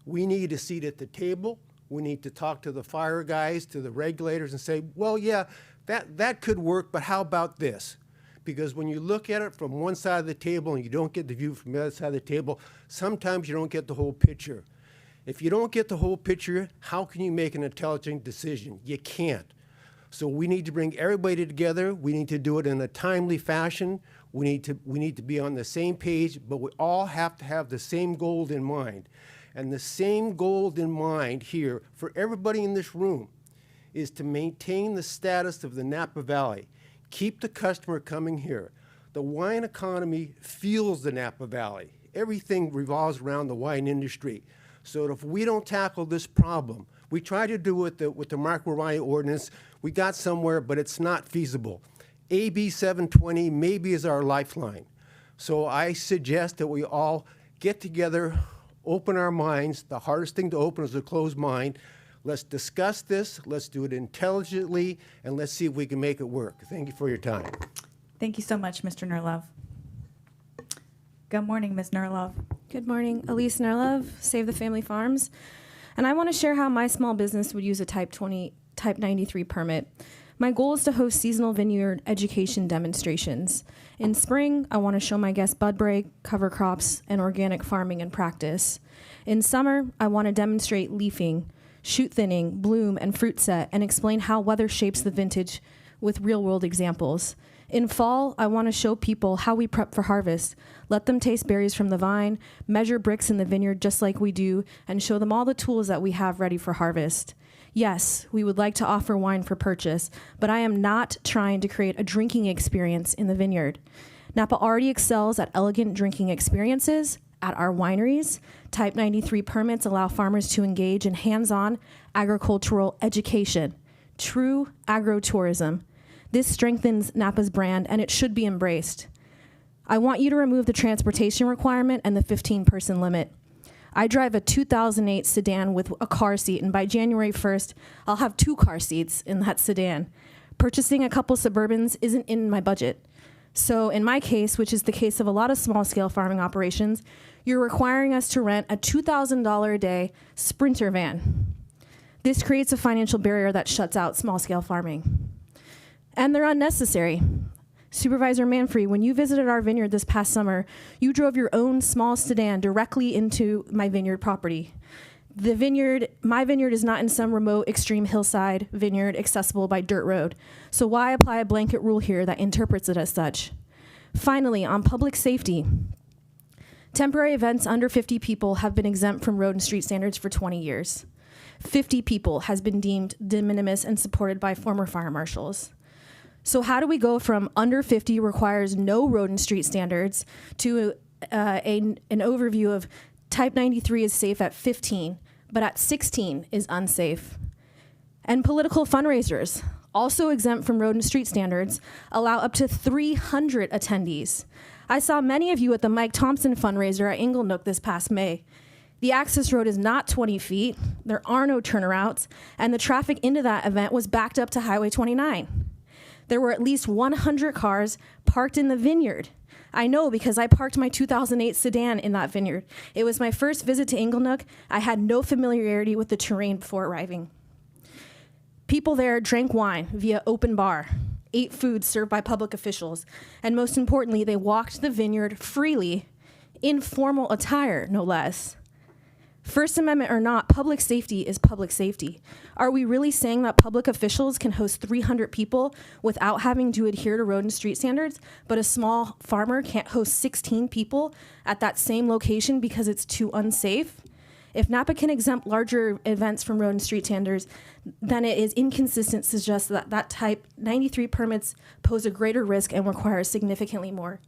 We need a seat at the table. We need to talk to the fire guys, to the regulators, and say, well, yeah, that could work, but how about this? Because when you look at it from one side of the table and you don't get the view from the other side of the table, sometimes you don't get the whole picture. If you don't get the whole picture, how can you make an intelligent decision? You can't. So we need to bring everybody together. We need to do it in a timely fashion. We need to be on the same page, but we all have to have the same goal in mind. And the same goal in mind here for everybody in this room is to maintain the status of the Napa Valley. Keep the customer coming here. The wine economy fuels the Napa Valley. Everything revolves around the wine industry. So if we don't tackle this problem, we try to do it with the micro wine ordinance. We got somewhere, but it's not feasible. AB 720 maybe is our lifeline. So I suggest that we all get together, open our minds. The hardest thing to open is a closed mind. Let's discuss this, let's do it intelligently, and let's see if we can make it work. Thank you for your time. Thank you so much, Mr. Nerlov. Good morning, Ms. Nerlov. Good morning. Elise Nerlov, Save the Family Farms. And I want to share how my small business would use a Type 93 permit. My goal is to host seasonal vineyard education demonstrations. In spring, I want to show my guests bud break, cover crops, and organic farming in practice. In summer, I want to demonstrate leafing, shoot thinning, bloom, and fruit set, and explain how weather shapes the vintage with real-world examples. In fall, I want to show people how we prep for harvest, let them taste berries from the vine, measure bricks in the vineyard just like we do, and show them all the tools that we have ready for harvest. Yes, we would like to offer wine for purchase, but I am not trying to create a drinking experience in the vineyard. Napa already excels at elegant drinking experiences at our wineries. Type 93 permits allow farmers to engage in hands-on agricultural education, true agro-tourism. This strengthens Napa's brand, and it should be embraced. I want you to remove the transportation requirement and the 15-person limit. I drive a 2008 sedan with a car seat, and by January 1st, I'll have 2 car seats in that sedan. Purchasing a couple Suburbans isn't in my budget. So in my case, which is the case of a lot of small-scale farming operations, you're requiring us to rent a $2,000 a day Sprinter van. This creates a financial barrier that shuts out small-scale farming. And they're unnecessary. Supervisor Manfrey, when you visited our vineyard this past summer, you drove your own small sedan directly into my vineyard property. My vineyard is not in some remote, extreme hillside vineyard accessible by dirt road. So why apply a blanket rule here that interprets it as such? Finally, on public safety, temporary events under 50 people have been exempt from road and street standards for 20 years. 50 people has been deemed de minimis and supported by former fire marshals. So how do we go from under 50 requires no road and street standards to an overview of Type 93 is safe at 15, but at 16 is unsafe? And political fundraisers, also exempt from road and street standards, allow up to 300 attendees. I saw many of you at the Mike Thompson fundraiser at Inglenook this past May. The access road is not 20 feet, there are no turnarounds, and the traffic into that event was backed up to Highway 29. There were at least 100 cars parked in the vineyard. I know because I parked my 2008 sedan in that vineyard. It was my first visit to Inglenook. I had no familiarity with the terrain before arriving. People there drank wine via open bar. ate food served by public officials, and most importantly, they walked the vineyard freely in formal attire, no less. First Amendment or not, public safety is public safety. Are we really saying that public officials can host 300 people without having to adhere to road and street standards, but a small farmer can't host 16 people at that same location because it's too unsafe? If Napa can exempt larger events from road and street standards, then it is inconsistent to suggest that that type 93 permits pose a greater risk and require significantly more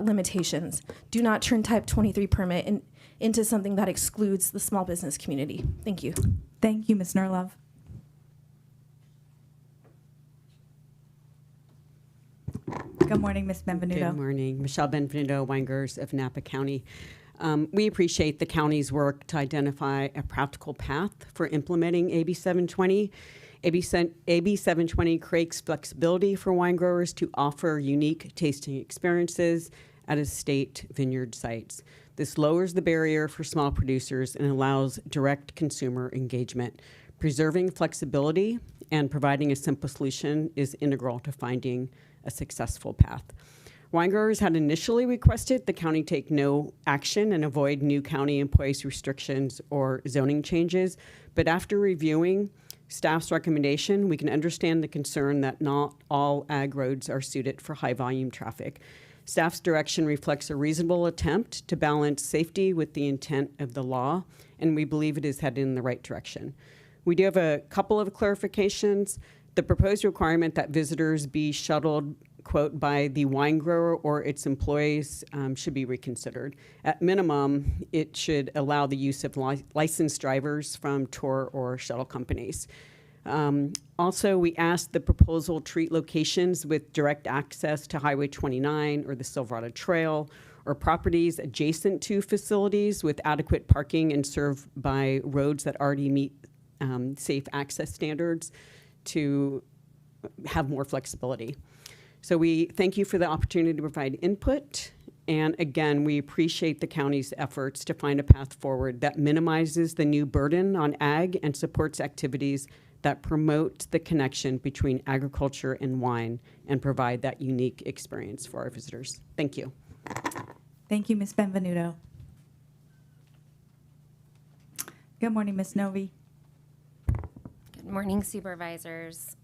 limitations. Do not turn type 23 permit into something that excludes the small business community. Thank you. Thank you, Ms. Nerlov. Good morning, Ms. Benvenuto. Good morning. Michelle Benvenuto, Winegrowers of Napa County. We appreciate the county's work to identify a practical path for implementing AB 720. AB 720 creates flexibility for wine growers to offer unique tasting experiences at estate vineyard sites. This lowers the barrier for small producers and allows direct consumer engagement. Preserving flexibility and providing a simple solution is integral to finding a successful path. Wine growers had initially requested the county take no action and avoid new county imposed restrictions or zoning changes, but after reviewing staff's recommendation, we can understand the concern that not all ag roads are suited for high volume traffic. Staff's direction reflects a reasonable attempt to balance safety with the intent of the law, and we believe it is headed in the right direction. We do have a couple of clarifications. The proposed requirement that visitors be shuttled, quote, by the wine grower or its employees should be reconsidered. At minimum, it should allow the use of licensed drivers from tour or shuttle companies. Also, we asked the proposal treat locations with direct access to Highway 29 or the Silverado Trail or properties adjacent to facilities with adequate parking and served by roads that already meet safe access standards to have more flexibility. So we thank you for the opportunity to provide input. And again, we appreciate the county's efforts to find a path forward that minimizes the new burden on ag and supports activities that promote the connection between agriculture and wine and provide that unique experience for our visitors. Thank you. Thank you, Ms. Benvenuto. Good morning, Ms. Novi. Good morning, Supervisors.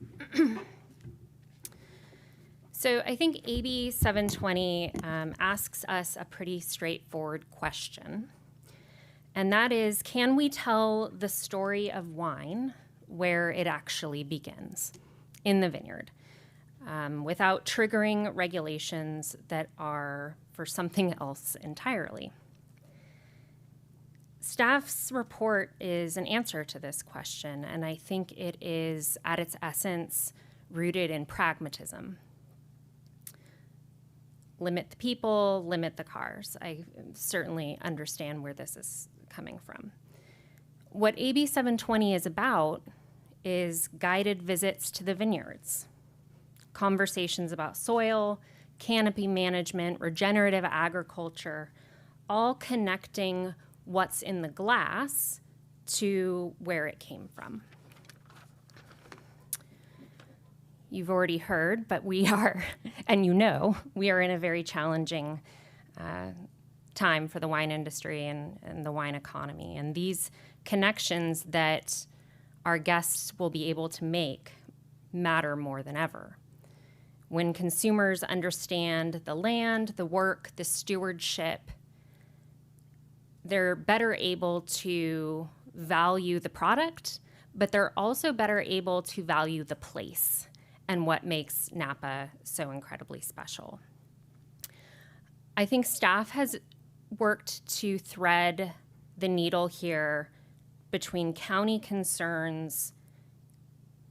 So I think AB 720 asks us a pretty straightforward question, and that is, can we tell the story of wine where it actually begins, in the vineyard, without triggering regulations that are for something else entirely? Staff's report is an answer to this question, and I think it is, at its essence, rooted in pragmatism. Limit the people, limit the cars. I certainly understand where this is coming from. What AB 720 is about is guided visits to the vineyards, conversations about soil, canopy management, regenerative agriculture, all connecting what's in the glass to where it came from. You've already heard, but we are, and you know, we are in a very challenging time for the wine industry and the wine economy. And these connections that our guests will be able to make matter more than ever. When consumers understand the land, the work, the stewardship, they're better able to value the product, but they're also better able to value the place and what makes Napa so incredibly special. I think staff has worked to thread the needle here between county concerns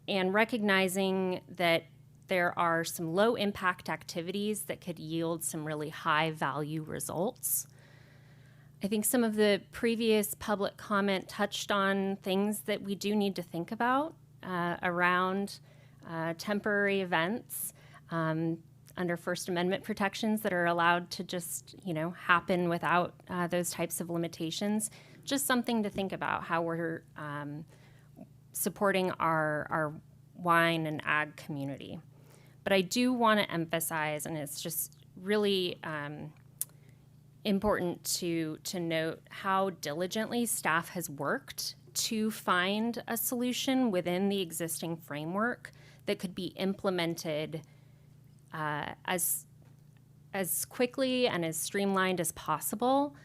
and recognizing that there are some low impact activities that could yield some really high value results. I think some of the previous public comment touched on things that we do need to think about around temporary events under First Amendment protections that are allowed to just, happen without those types of limitations. Just something to think about how we're supporting our wine and ag community. But I do want to emphasize, and it's just really important to note how diligently staff has worked to find a solution within the existing framework that could be implemented as quickly and as streamlined as possible.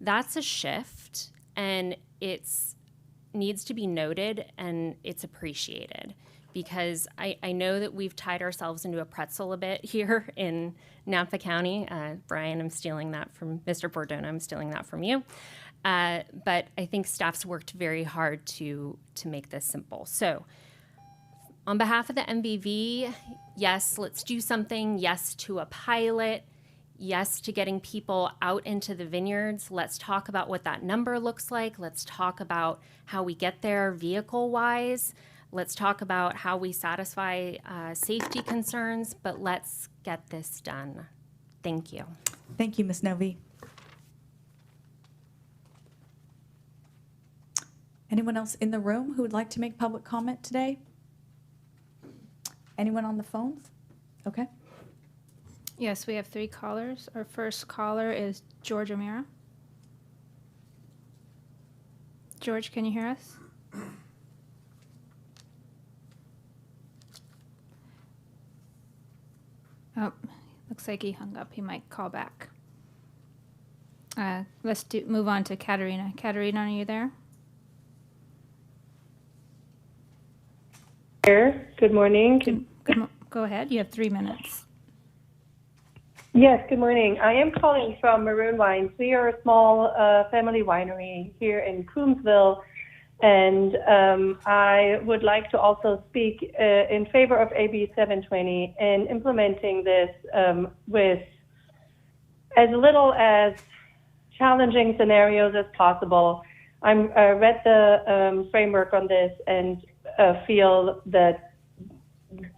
That's a shift, and it's needs to be noted, and it's appreciated, because I know that we've tied ourselves into a pretzel a bit here in Napa County. Brian, I'm stealing that from Mr. Bordona. I'm stealing that from you. But I think staff's worked very hard to make this simple. So on behalf of the MVV, yes, let's do something. Yes to a pilot. Yes to getting people out into the vineyards. Let's talk about what that number looks like. Let's talk about how we get there vehicle-wise. Let's talk about how we satisfy safety concerns, but let's get this done. Thank you. Thank you, Ms. Novi. Anyone else in the room who would like to make public comment today? Anyone on the phones? Okay. Yes, we have 3 callers. Our first caller is George O'Meara. George, can you hear us? Oh, looks like he hung up. He might call back. Let's move on to Katerina. Katerina, are you there? Here. Good morning. Go ahead. You have 3 minutes. Yes, good morning. I am calling from Maroon Wines. We are a small family winery here in Coombsville, and I would like to also speak in favor of AB 720 and implementing this with as little as challenging scenarios as possible. I read the framework on this and feel that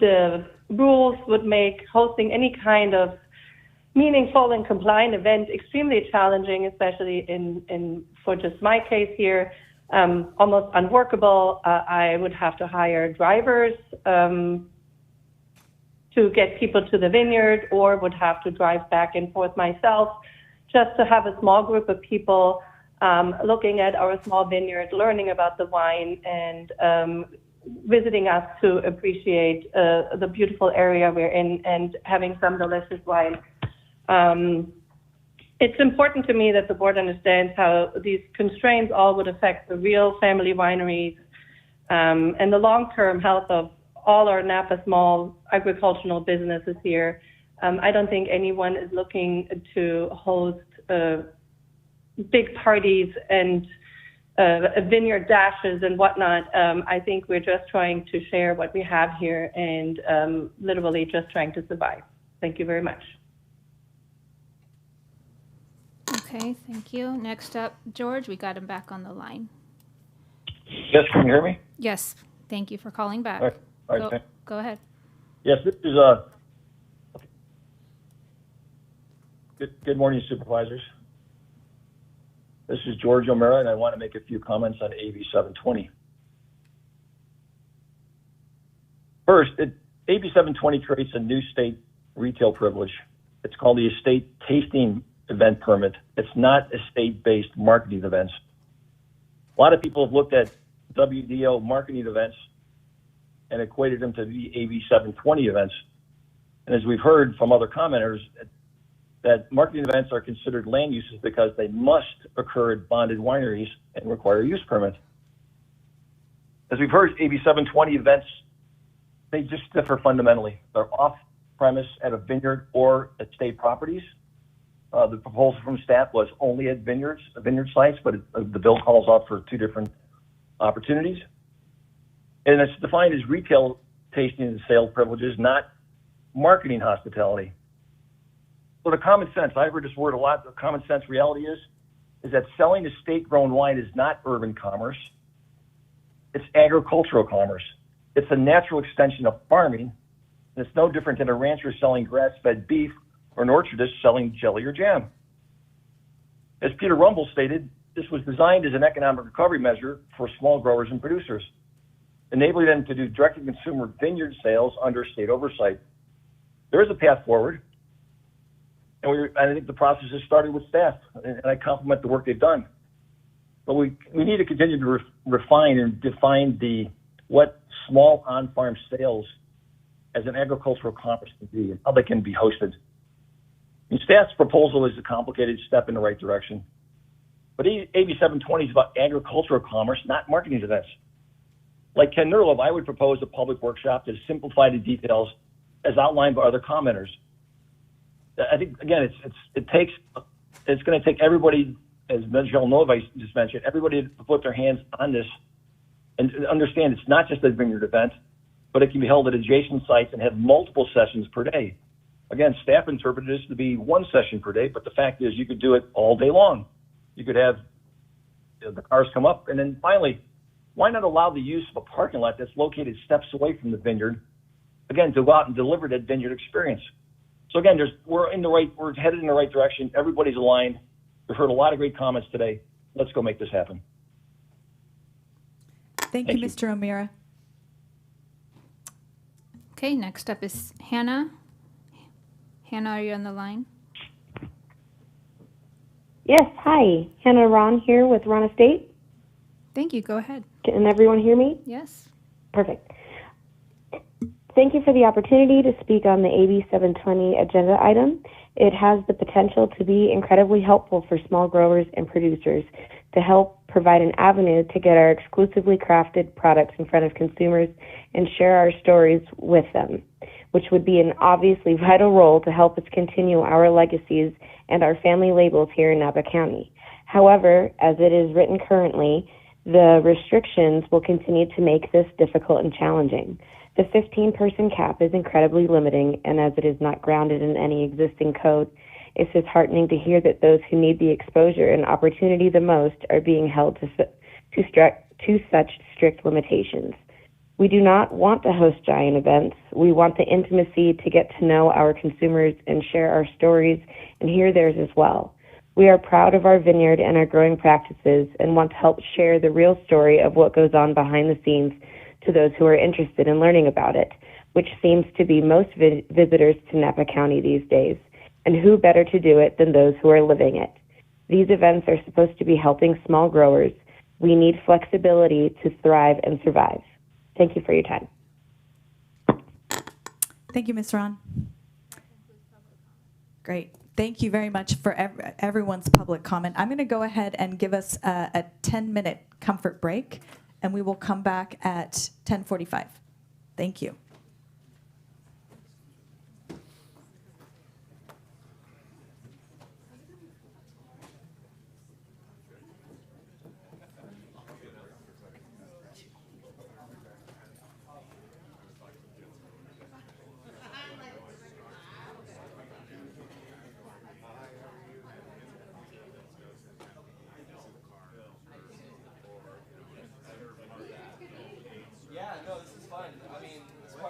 the rules would make hosting any kind of meaningful and compliant event extremely challenging, especially for just my case here, almost unworkable. I would have to hire drivers to get people to the vineyard, or would have to drive back and forth myself just to have a small group of people looking at our small vineyard, learning about the wine, and visiting us to appreciate the beautiful area we're in and having some delicious wine. It's important to me that the board understands how these constraints all would affect the real family wineries and the long-term health of all our Napa small agricultural businesses here. I don't think anyone is looking to host big parties and vineyard dashes and whatnot. I think we're just trying to share what we have here and literally just trying to survive. Thank you very much. Okay, thank you. Next up, George, we got him back on the line. Yes, can you hear me? Yes, thank you for calling back. All right, go ahead. Yes, this is good morning, supervisors. This is George O'Meara, and I want to make a few comments on AB 720. First, AB 720 creates a new state retail privilege. It's called the Estate Tasting Event Permit. It's not estate-based marketing events. A lot of people have looked at WDO marketing events and equated them to the AB 720 events. And as we've heard from other commenters, that marketing events are considered land uses because they must occur at bonded wineries and require a use permit. As we've heard, AB 720 events, they just differ fundamentally. They're off-premise at a vineyard or at state properties. The proposal from staff was only at vineyard sites, but the bill calls out for 2 different opportunities. And it's defined as retail tasting and sale privileges, not marketing hospitality. So the common sense, I've heard this word a lot, the common sense reality is that selling estate-grown wine is not urban commerce. It's agricultural commerce. It's a natural extension of farming. And it's no different than a rancher selling grass-fed beef or an orchardist selling jelly or jam. As Peter Rumble stated, this was designed as an economic recovery measure for small growers and producers, enabling them to do direct-to-consumer vineyard sales under state oversight. there is a path forward. And I think the process has started with staff, and I compliment the work they've done. But we need to continue to refine and define what small on-farm sales as an agricultural commerce can be and how they can be hosted. And staff's proposal is a complicated step in the right direction. But AB 720 is about agricultural commerce, not marketing events. Like Ken Nurlov, I would propose a public workshop to simplify the details as outlined by other commenters. I think, again, it's going to take everybody, as Michelle Nova just mentioned, everybody to put their hands on this and understand it's not just a vineyard event, but it can be held at adjacent sites and have multiple sessions per day. Again, staff interpreted this to be one session per day, but the fact is you could do it all day long. You could have the cars come up, and then finally, why not allow the use of a parking lot that's located steps away from the vineyard, again, to go out and deliver that vineyard experience. So again, we're headed in the right direction. Everybody's aligned. We've heard a lot of great comments today. Let's go make this happen. Thank you, Mr. O'Meara. Okay, next up is Hannah. Hannah, are you on the line? Yes, hi. Hannah Ron here with Ron Estate. Thank you. Go ahead. Can everyone hear me? Yes. Perfect. Thank you for the opportunity to speak on the AB 720 agenda item. It has the potential to be incredibly helpful for small growers and producers to help provide an avenue to get our exclusively crafted products in front of consumers and share our stories with them, which would be an obviously vital role to help us continue our legacies and our family labels here in Napa County. However, as it is written currently, the restrictions will continue to make this difficult and challenging. The 15-person cap is incredibly limiting, and as it is not grounded in any existing code, it's disheartening to hear that those who need the exposure and opportunity the most are being held to such strict limitations. We do not want to host giant events. We want the intimacy to get to know our consumers and share our stories and hear theirs as well. We are proud of our vineyard and our growing practices and want to help share the real story of what goes on behind the scenes to those who are interested in learning about it, which seems to be most visitors to Napa County these days. And who better to do it than those who are living it? These events are supposed to be helping small growers. We need flexibility to thrive and survive. Thank you for your time. Thank you, Ms. Ron. Great. Thank you very much for everyone's public comment. I'm going to go ahead and give us a 10-minute comfort break, and we will come back at 10:45. Thank you. Yeah, no, this is fun. I mean, it's fun.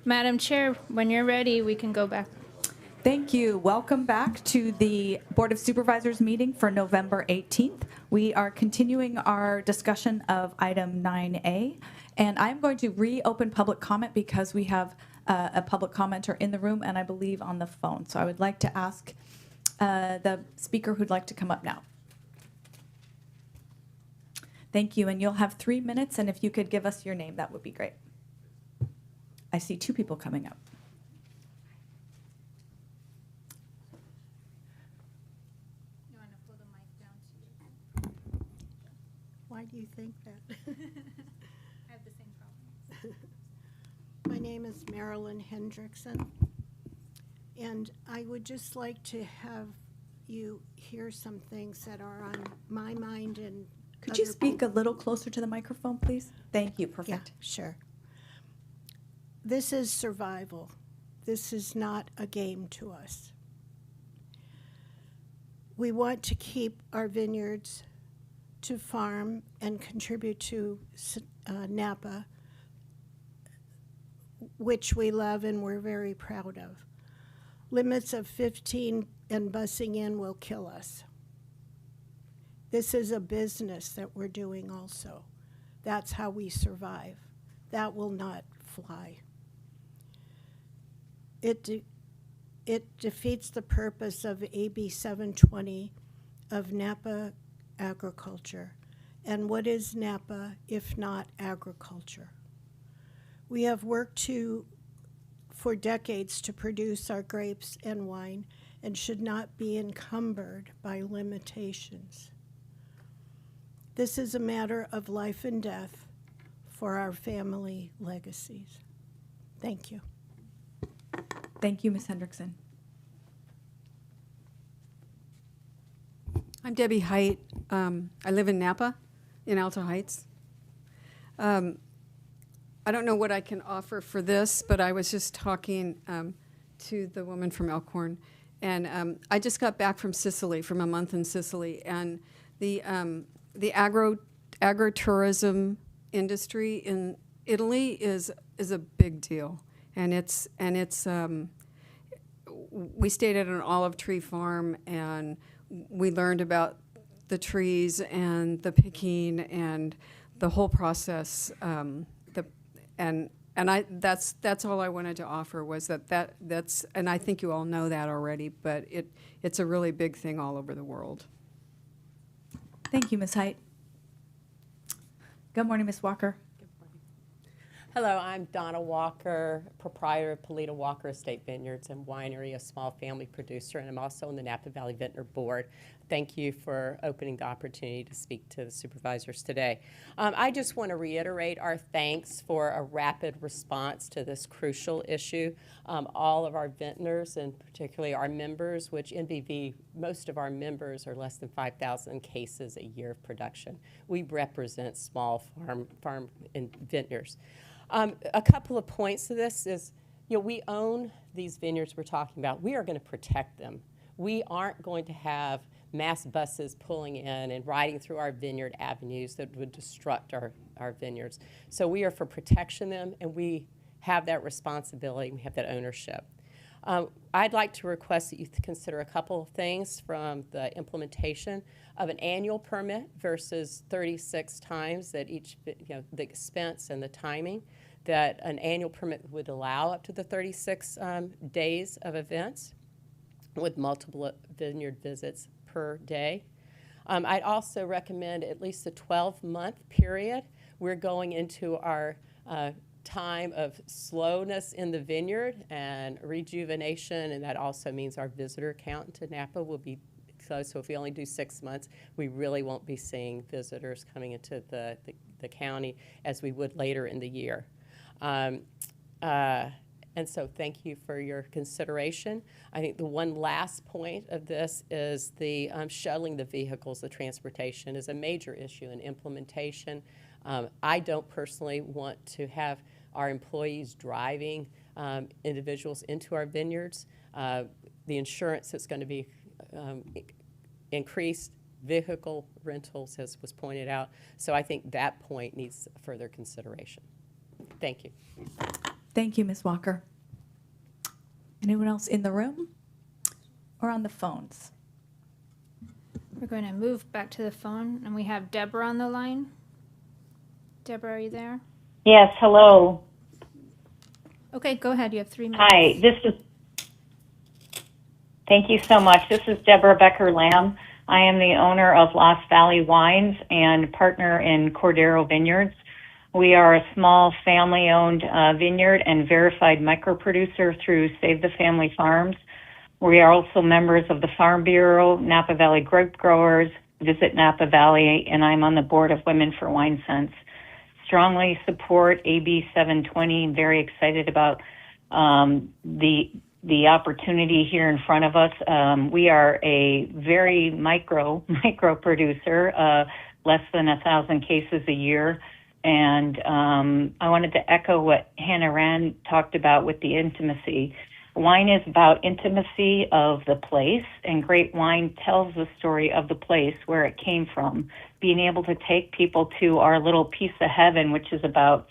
Madam Chair, when you're ready, we can go back. Thank you. Welcome back to the Board of Supervisors meeting for November 18th. We are continuing our discussion of item 9A, and I'm going to reopen public comment because we have a public commenter in the room and I believe on the phone. So I would like to ask the speaker who'd like to come up now. Thank you, and you'll have 3 minutes, and if you could give us your name, that would be great. I see 2 people coming up. Why do you think that? I have the same problem. My name is Marilyn Hendrickson, and I would just like to have you hear some things that are on my mind and Could you speak a little closer to the microphone, please? Thank you. Perfect. Yeah, sure. This is survival. This is not a game to us. We want to keep our vineyards to farm and contribute to Napa, which we love and we're very proud of. Limits of 15 and busing in will kill us. This is a business that we're doing also. That's how we survive. That will not fly. It defeats the purpose of AB 720 of Napa agriculture. And what is Napa if not agriculture? We have worked for decades to produce our grapes and wine and should not be encumbered by limitations. This is a matter of life and death for our family legacies. Thank you. Thank you, Ms. Hendrickson. I'm Debbie Height. I live in Napa, in Alto Heights. I don't know what I can offer for this, but I was just talking to the woman from Elkhorn, and I just got back from Sicily, from a month in Sicily, and the agritourism industry in Italy is a big deal, and it's we stayed at an olive tree farm and we learned about the trees and the picking and the whole process. That's all I wanted to offer was that's and I think you all know that already, but it's a really big thing all over the world. Thank you, Ms. Height. Good morning, Ms. Walker. Hello, I'm Donna Walker, proprietor of Polita Walker Estate Vineyards and Winery, a small family producer, and I'm also on the Napa Valley Vintner Board. Thank you for opening the opportunity to speak to the supervisors today. I just want to reiterate our thanks for a rapid response to this crucial issue. All of our vintners, and particularly our members, which NVV, most of our members are less than 5,000 cases a year of production. We represent small farm and vintners. A couple of points to this is, we own these vineyards we're talking about. We are going to protect them. We aren't going to have mass buses pulling in and riding through our vineyard avenues that would destruct our vineyards. So we are for protection them, and we have that responsibility, we have that ownership. I'd like to request that you consider a couple of things from the implementation of an annual permit versus 36 times that each, the expense and the timing, that an annual permit would allow up to the 36 days of events with multiple vineyard visits per day. I'd also recommend at least a 12-month period. We're going into our time of slowness in the vineyard and rejuvenation, and that also means our visitor count to Napa will be slow. So if we only do 6 months, we really won't be seeing visitors coming into the county as we would later in the year. And so thank you for your consideration. I think the one last point of this is the shuttling the vehicles, the transportation is a major issue in implementation. I don't personally want to have our employees driving individuals into our vineyards. The insurance is going to be increased, vehicle rentals, as was pointed out. So I think that point needs further consideration. Thank you. Thank you, Ms. Walker. Anyone else in the room or on the phones? We're going to move back to the phone, and we have Deborah on the line. Deborah, are you there? Yes, hello. Okay, go ahead. You have 3 minutes. Hi, thank you so much. This is Deborah Becker-Lamb. I am the owner of Lost Valley Wines and partner in Cordero Vineyards. We are a small family-owned vineyard and verified microproducer through Save the Family Farms. We are also members of the Farm Bureau, Napa Valley Grape Growers, Visit Napa Valley, and I'm on the board of Women for Wine Sense. Strongly support AB 720. Very excited about the opportunity here in front of us. We are a very micro producer, less than 1,000 cases a year. And I wanted to echo what Hannah Rand talked about with the intimacy. Wine is about intimacy of the place, and great wine tells the story of the place where it came from. Being able to take people to our little piece of heaven, which is about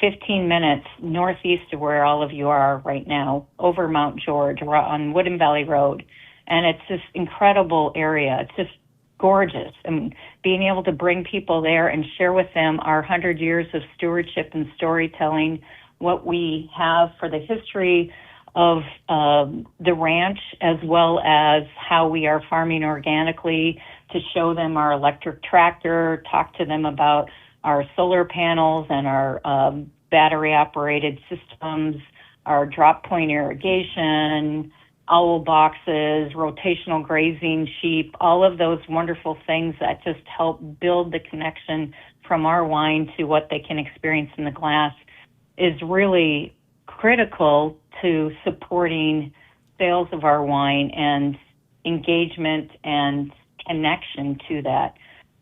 15 minutes northeast of where all of you are right now, over Mount George, on Woodin Valley Road. And it's this incredible area. It's just gorgeous. And being able to bring people there and share with them our 100 years of stewardship and storytelling, what we have for the history of the ranch, as well as how we are farming organically, to show them our electric tractor, talk to them about our solar panels and our battery-operated systems, our drop point irrigation, owl boxes, rotational grazing sheep, all of those wonderful things that just help build the connection from our wine to what they can experience in the glass is really critical to supporting sales of our wine and engagement and connection to that.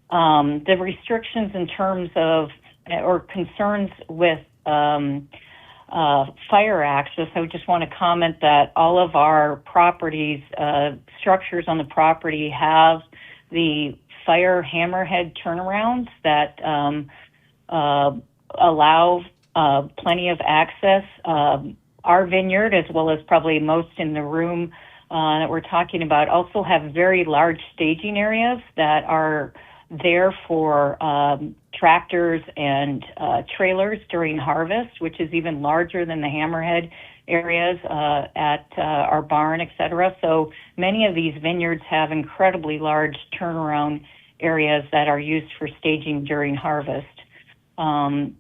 The restrictions in terms of, or concerns with fire access, I just want to comment that all of our properties, structures on the property have the fire hammerhead turnarounds that allow plenty of access. Our vineyard, as well as probably most in the room that we're talking about, also have very large staging areas that are there for tractors and trailers during harvest, which is even larger than the hammerhead areas at our barn, et cetera. So many of these vineyards have incredibly large turnaround areas that are used for staging during harvest. And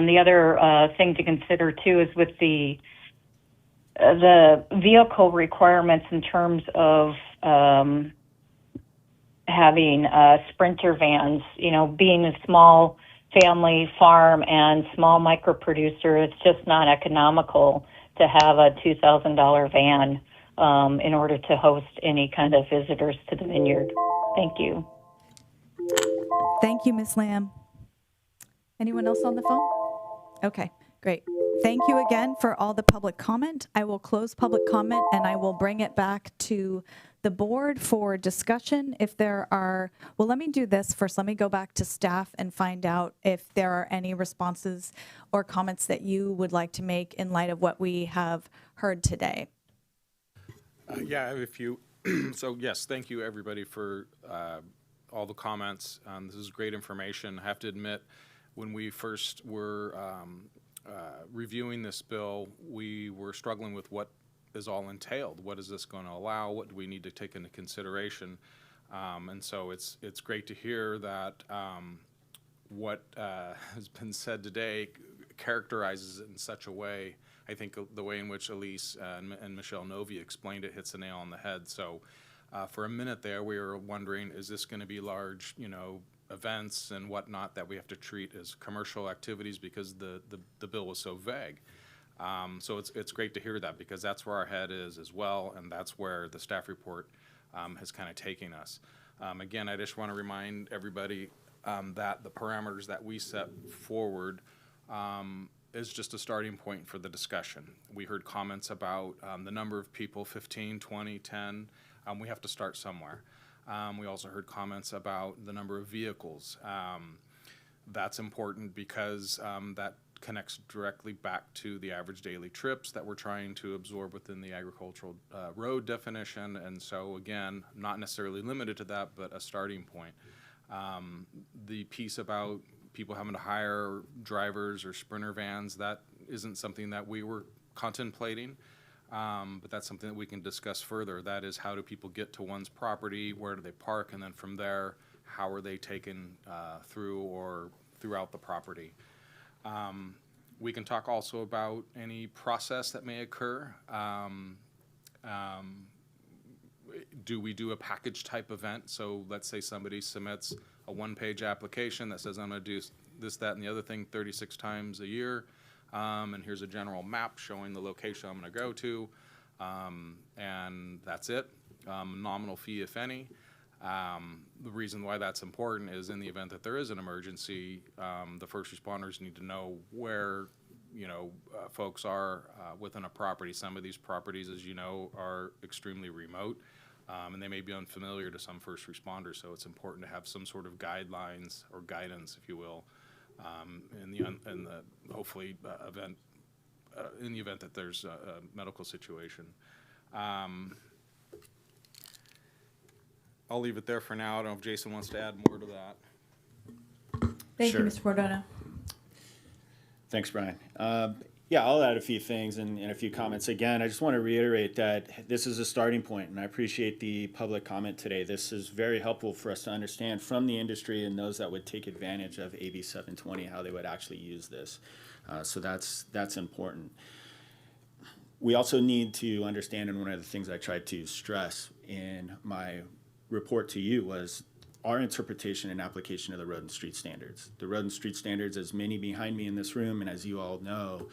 the other thing to consider too is with the vehicle requirements in terms of having sprinter vans. You know, being a small family farm and small micro producer, it's just not economical to have a $2,000 van in order to host any kind of visitors to the vineyard. Thank you. Thank you, Ms. Lamb. Anyone else on the phone? Okay, great. Thank you again for all the public comment. I will close public comment and I will bring it back to the board for discussion. If there are, well, let me do this first. Let me go back to staff and find out if there are any responses or comments that you would like to make in light of what we have heard today. Yeah, I have a few. So yes, thank you everybody for all the comments. This is great information. I have to admit, when we first were reviewing this bill, we were struggling with what is all entailed. What is this going to allow? What do we need to take into consideration? And so it's great to hear that what has been said today characterizes it in such a way. I think the way in which Elise and Michelle Novi explained it hits the nail on the head. So for a minute there, we were wondering, is this going to be large, events and whatnot that we have to treat as commercial activities because the bill was so vague. So it's great to hear that, because that's where our head is as well, and that's where the staff report has kind of taken us. Again, I just want to remind everybody that the parameters that we set forward is just a starting point for the discussion. We heard comments about the number of people, 15, 20, 10. We have to start somewhere. We also heard comments about the number of vehicles. That's important because that connects directly back to the average daily trips that we're trying to absorb within the agricultural road definition. And so again, not necessarily limited to that, but a starting point. The piece about people having to hire drivers or sprinter vans, that isn't something that we were contemplating, but that's something that we can discuss further. That is, how do people get to one's property, where do they park, and then from there, how are they taken through or throughout the property. We can talk also about any process that may occur. Do we do a package type event? So let's say somebody submits a one-page application that says, I'm going to do this, that, and the other thing 36 times a year, and here's a general map showing the location I'm going to go to, and that's it. Nominal fee, if any. The reason why that's important is in the event that there is an emergency, the first responders need to know where, folks are within a property. Some of these properties, as you know, are extremely remote, and they may be unfamiliar to some first responders. So it's important to have some sort of guidelines or guidance, if you will, in the hopefully event in the event that there's a medical situation. I'll leave it there for now. I don't know if Jason wants to add more to that. Thank you, Mr. Bordona. Thanks, Brian. Yeah, I'll add a few things and a few comments. Again, I just want to reiterate that this is a starting point, and I appreciate the public comment today. This is very helpful for us to understand from the industry and those that would take advantage of AB 720, how they would actually use this. So that's important. We also need to understand, and one of the things I tried to stress in my report to you was our interpretation and application of the road and street standards. The road and street standards, as many behind me in this room, and as you all know,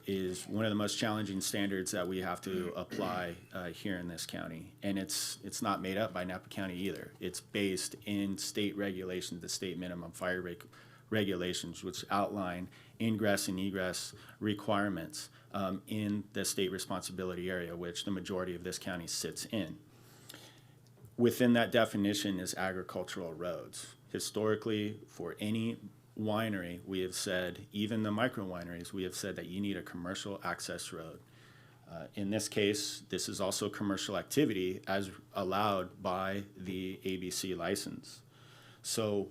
is one of the most challenging standards that we have to apply here in this county. And it's not made up by Napa County either. It's based in state regulations, the state minimum fire regulations, which outline ingress and egress requirements in the state responsibility area, which the majority of this county sits in. Within that definition is agricultural roads. Historically, for any winery, we have said, even the micro wineries, we have said that you need a commercial access road. In this case, this is also commercial activity as allowed by the ABC license. So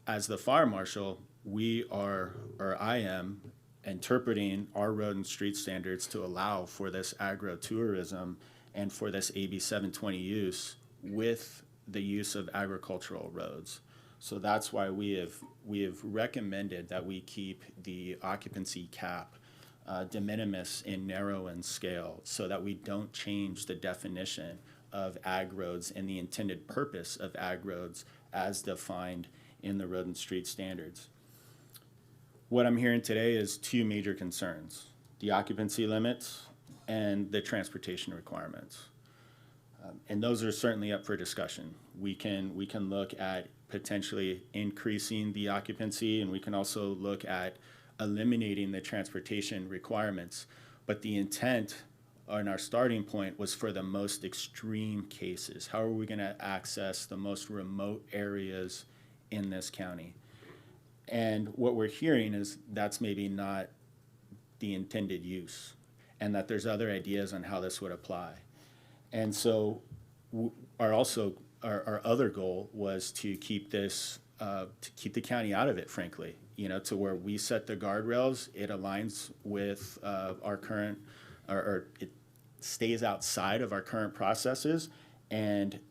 as the fire marshal, I am interpreting our road and street standards to allow for this agro-tourism and for this AB 720 use with the use of agricultural roads. So that's why we have recommended that we keep the occupancy cap de minimis and narrow in scale so that we don't change the definition of ag roads and the intended purpose of ag roads as defined in the road and street standards. What I'm hearing today is two major concerns: the occupancy limits and the transportation requirements. And those are certainly up for discussion. We can look at potentially increasing the occupancy, and we can also look at eliminating the transportation requirements. But the intent and our starting point was for the most extreme cases. How are we going to access the most remote areas in this county? And what we're hearing is that's maybe not the intended use, and that there's other ideas on how this would apply. And so our other goal was to keep this, to keep the county out of it, frankly, to where we set the guardrails, it aligns with our current, or it stays outside of our current processes, and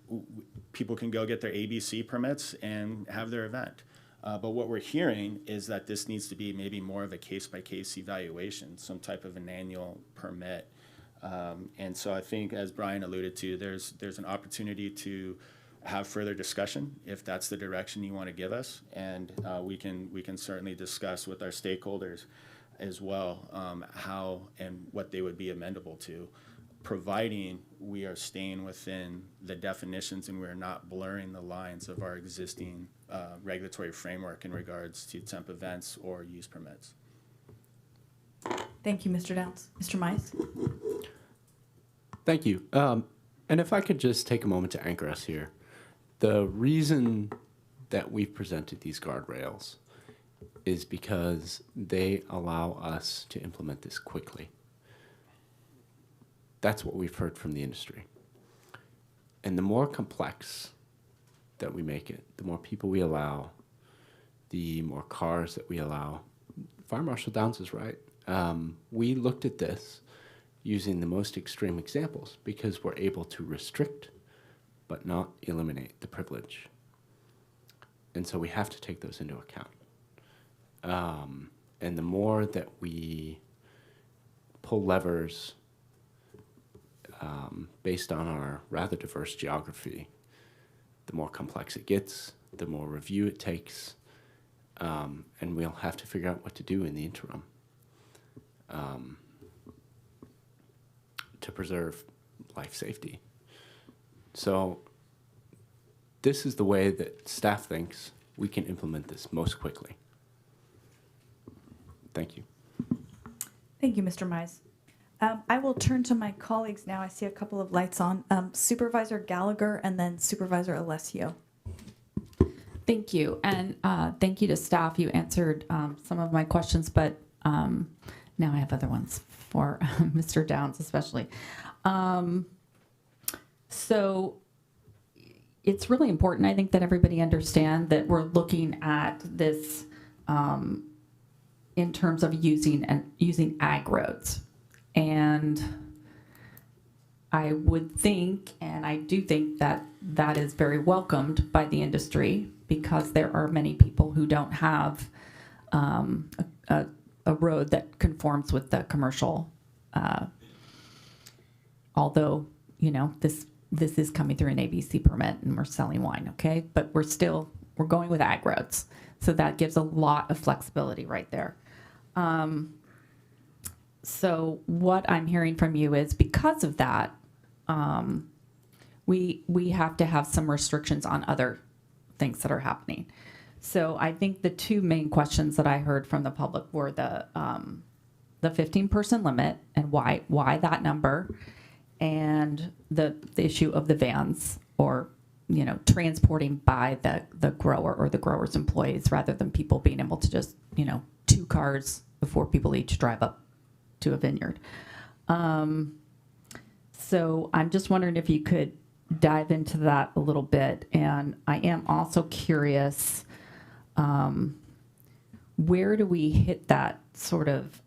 people can go get their ABC permits and have their event. But what we're hearing is that this needs to be maybe more of a case-by-case evaluation, some type of an annual permit. And so I think, as Brian alluded to, there's an opportunity to have further discussion if that's the direction you want to give us, and we can certainly discuss with our stakeholders as well how and what they would be amendable to, providing we are staying within the definitions and we're not blurring the lines of our existing regulatory framework in regards to temp events or use permits. Thank you, Mr. Downs. Mr. Mize? Thank you. And if I could just take a moment to anchor us here. The reason that we've presented these guardrails is because they allow us to implement this quickly. That's what we've heard from the industry. And the more complex that we make it, the more people we allow, the more cars that we allow. Fire Marshal Downs is right. We looked at this using the most extreme examples because we're able to restrict but not eliminate the privilege. And so we have to take those into account. And the more that we pull levers based on our rather diverse geography, the more complex it gets, the more review it takes, and we'll have to figure out what to do in the interim to preserve life safety. So this is the way that staff thinks we can implement this most quickly. Thank you. Thank you, Mr. Mize. I will turn to my colleagues now. I see a couple of lights on. Supervisor Gallagher and then Supervisor Alessio. Thank you. And thank you to staff. You answered some of my questions, but now I have other ones for Mr. Downs especially. So it's really important, I think, that everybody understand that we're looking at this in terms of using ag roads. And I would think, and I do think, that that is very welcomed by the industry because there are many people who don't have a road that conforms with the commercial. Although, you know, this is coming through an ABC permit and we're selling wine, okay? But we're going with ag roads. So that gives a lot of flexibility right there. So what I'm hearing from you is because of that, we have to have some restrictions on other things that are happening. So I think the two main questions that I heard from the public were the 15-person limit and why that number, and the issue of the vans, or you know, transporting by the grower or the grower's employees rather than people being able to just, you know, 2 cars before people each drive up to a vineyard. So I'm just wondering if you could dive into that a little bit. And I am also curious, where do we hit that sort of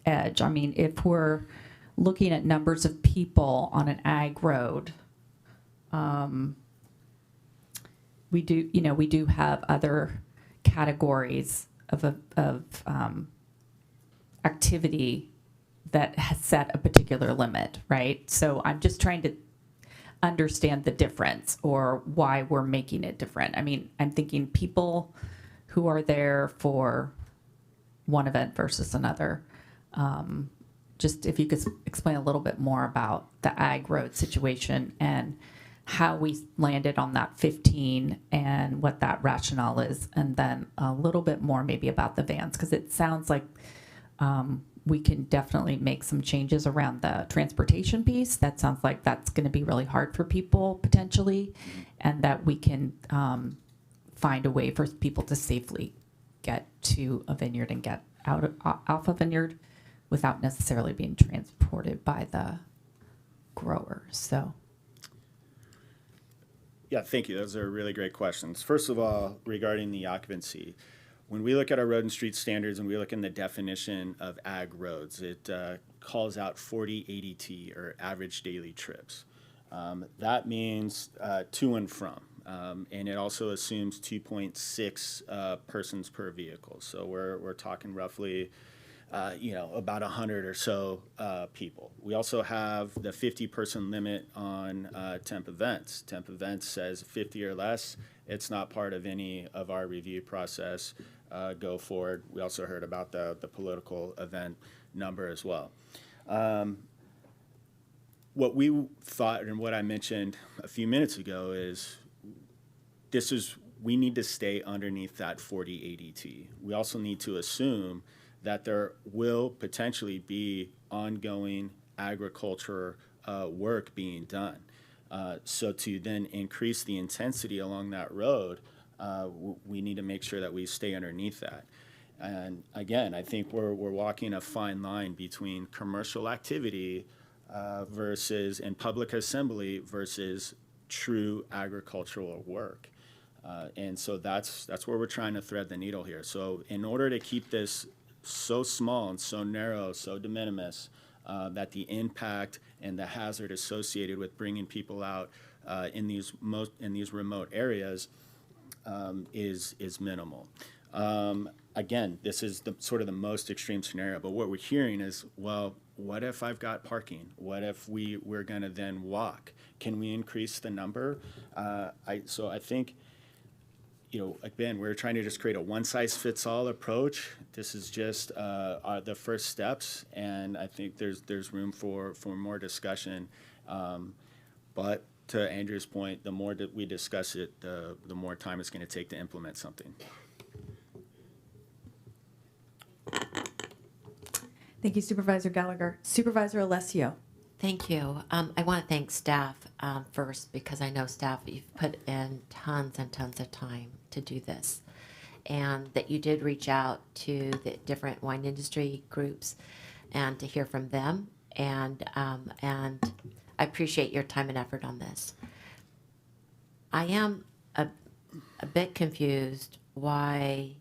edge? I mean, if we're looking at numbers of people on an ag road, we do have other categories of activity that has set a particular limit, right? So I'm just trying to understand the difference or why we're making it different. I mean, I'm thinking people who are there for one event versus another. Just if you could explain a little bit more about the ag road situation and how we landed on that 15 and what that rationale is, and then a little bit more maybe about the vans, because it sounds like we can definitely make some changes around the transportation piece. That sounds like that's going to be really hard for people potentially, and that we can find a way for people to safely get to a vineyard and get out off a vineyard without necessarily being transported by the grower. So. Yeah, thank you. Those are really great questions. First of all, regarding the occupancy, when we look at our road and street standards and we look in the definition of ag roads, it calls out 40 ADT, or average daily trips. That means to and from, and it also assumes 2.6 persons per vehicle. So we're talking roughly about 100 or so people. We also have the 50-person limit on temp events. Temp events says 50 or less. It's not part of any of our review process go forward. We also heard about the political event number as well. What we thought, and what I mentioned a few minutes ago, is we need to stay underneath that 40 ADT. We also need to assume that there will potentially be ongoing agriculture work being done. So to then increase the intensity along that road, we need to make sure that we stay underneath that. And again, I think we're walking a fine line between commercial activity versus in public assembly versus true agricultural work. And so that's where we're trying to thread the needle here. So in order to keep this so small and so narrow, so de minimis, that the impact and the hazard associated with bringing people out in these remote areas is minimal. Again, this is sort of the most extreme scenario, but what we're hearing is, well, what if I've got parking? What if we're going to then walk? Can we increase the number? So I think, again, we're trying to just create a one-size-fits-all approach. This is just the first steps, and I think there's room for more discussion. But to Andrew's point, the more that we discuss it, the more time it's going to take to implement something. Thank you, Supervisor Gallagher. Supervisor Alessio. Thank you. I want to thank staff first, because I know staff, you've put in tons and tons of time to do this, and that you did reach out to the different wine industry groups and to hear from them. And I appreciate your time and effort on this. I am a bit confused why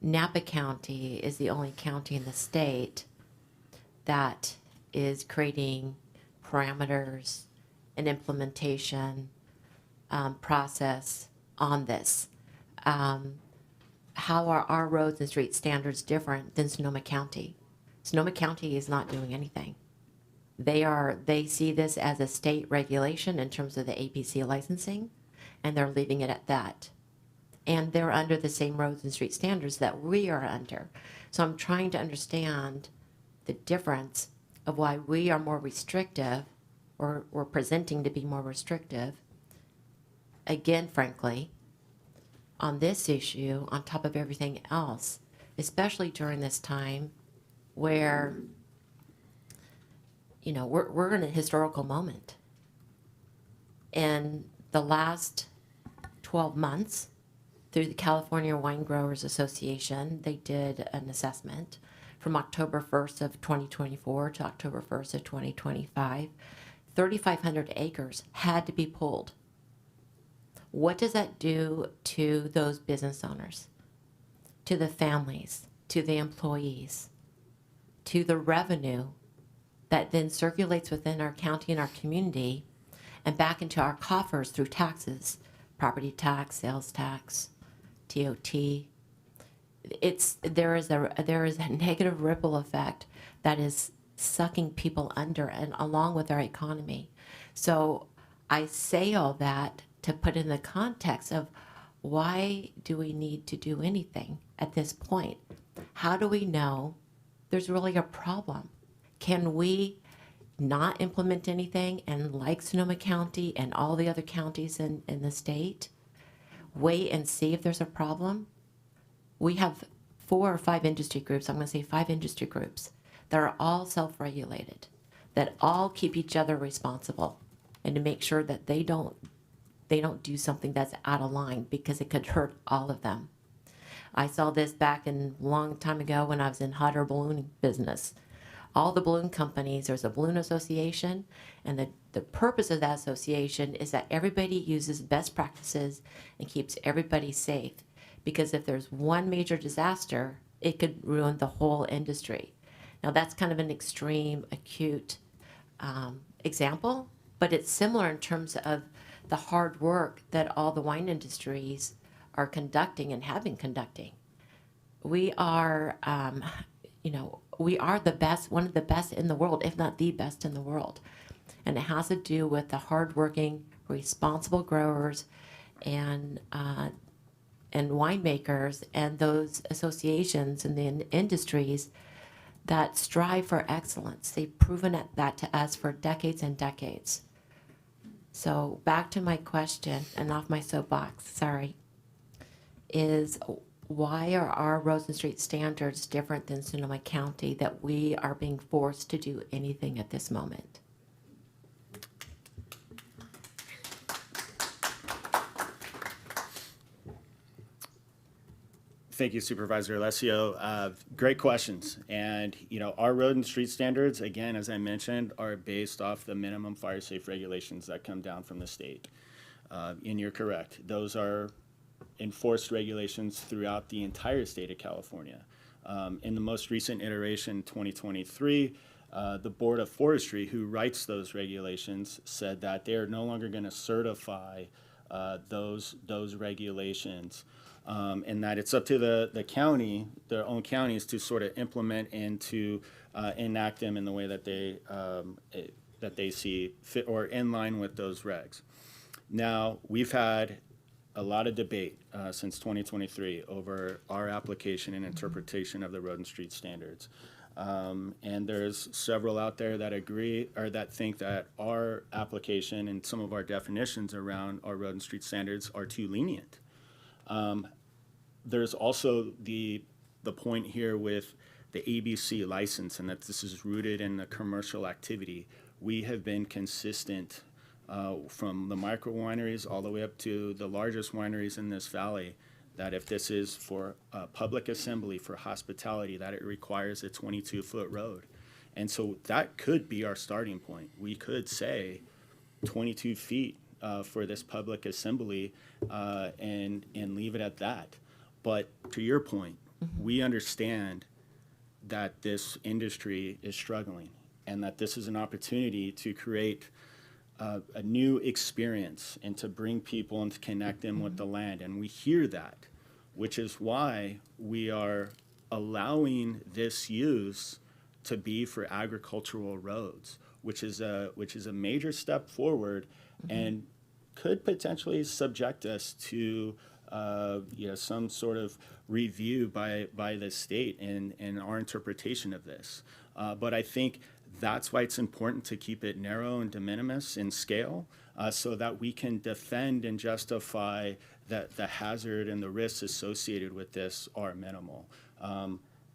Napa County is the only county in the state that is creating parameters and implementation process on this. How are our roads and street standards different than Sonoma County? Sonoma County is not doing anything. They see this as a state regulation in terms of the APC licensing, and they're leaving it at that. And they're under the same roads and street standards that we are under. So I'm trying to understand the difference of why we are more restrictive, or we're presenting to be more restrictive, again, frankly, on this issue, on top of everything else, especially during this time where, we're in a historical moment. In the last 12 months, through the California Wine Growers Association, they did an assessment from October 1st of 2024 to October 1st of 2025. 3,500 acres had to be pulled. What does that do to those business owners, to the families, to the employees, to the revenue that then circulates within our county and our community and back into our coffers through taxes, property tax, sales tax, TOT? There is a negative ripple effect that is sucking people under, and along with our economy. So I say all that to put in the context of, why do we need to do anything at this point? How do we know there's really a problem? Can we not implement anything and, like Sonoma County and all the other counties in the state, wait and see if there's a problem? We have 4 or 5 industry groups, I'm going to say 5 industry groups, that are all self-regulated, that all keep each other responsible, and to make sure that they don't do something that's out of line, because it could hurt all of them. I saw this back in a long time ago when I was in hot air balloon business. All the balloon companies, there's a balloon association, and the purpose of that association is that everybody uses best practices and keeps everybody safe. Because if there's one major disaster, it could ruin the whole industry. Now that's kind of an extreme, acute example, but it's similar in terms of the hard work that all the wine industries are conducting and have been conducting. We are, we are the best, one of the best in the world, if not the best in the world. And it has to do with the hardworking, responsible growers and winemakers and those associations and the industries that strive for excellence. They've proven that to us for decades and decades. So back to my question, and off my soapbox, sorry, is why are our roads and street standards different than Sonoma County, that we are being forced to do anything at this moment? Thank you, Supervisor Alessio. Great questions. And, our road and street standards, again, as I mentioned, are based off the minimum fire safe regulations that come down from the state. And you're correct. Those are enforced regulations throughout the entire state of California. In the most recent iteration, 2023, the Board of Forestry, who writes those regulations, said that they are no longer going to certify those regulations, and that it's up to the county, their own counties, to sort of implement and to enact them in the way that they see fit or in line with those regs. Now, we've had a lot of debate since 2023 over our application and interpretation of the road and street standards. And there's several out there that agree or that think that our application and some of our definitions around our road and street standards are too lenient. There's also the point here with the ABC license, and that this is rooted in the commercial activity. We have been consistent from the micro wineries all the way up to the largest wineries in this valley, that if this is for public assembly, for hospitality, that it requires a 22-foot road. And so that could be our starting point. We could say 22 feet for this public assembly and leave it at that. But to your point, we understand that this industry is struggling and that this is an opportunity to create a new experience and to bring people and to connect them with the land. And we hear that, which is why we are allowing this use to be for agricultural roads, which is a major step forward and could potentially subject us to some sort of review by the state in our interpretation of this. But I think that's why it's important to keep it narrow and de minimis in scale, so that we can defend and justify that the hazard and the risks associated with this are minimal.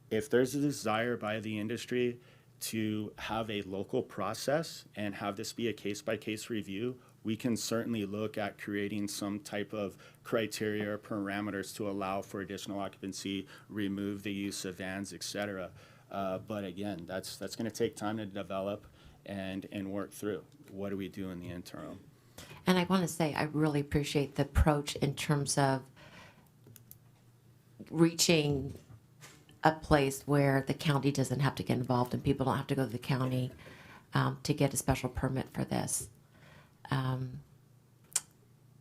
If there's a desire by the industry to have a local process and have this be a case-by-case review, we can certainly look at creating some type of criteria or parameters to allow for additional occupancy, remove the use of vans, et cetera. But again, that's going to take time to develop and work through. What do we do in the interim? And I want to say I really appreciate the approach in terms of reaching a place where the county doesn't have to get involved and people don't have to go to the county to get a special permit for this.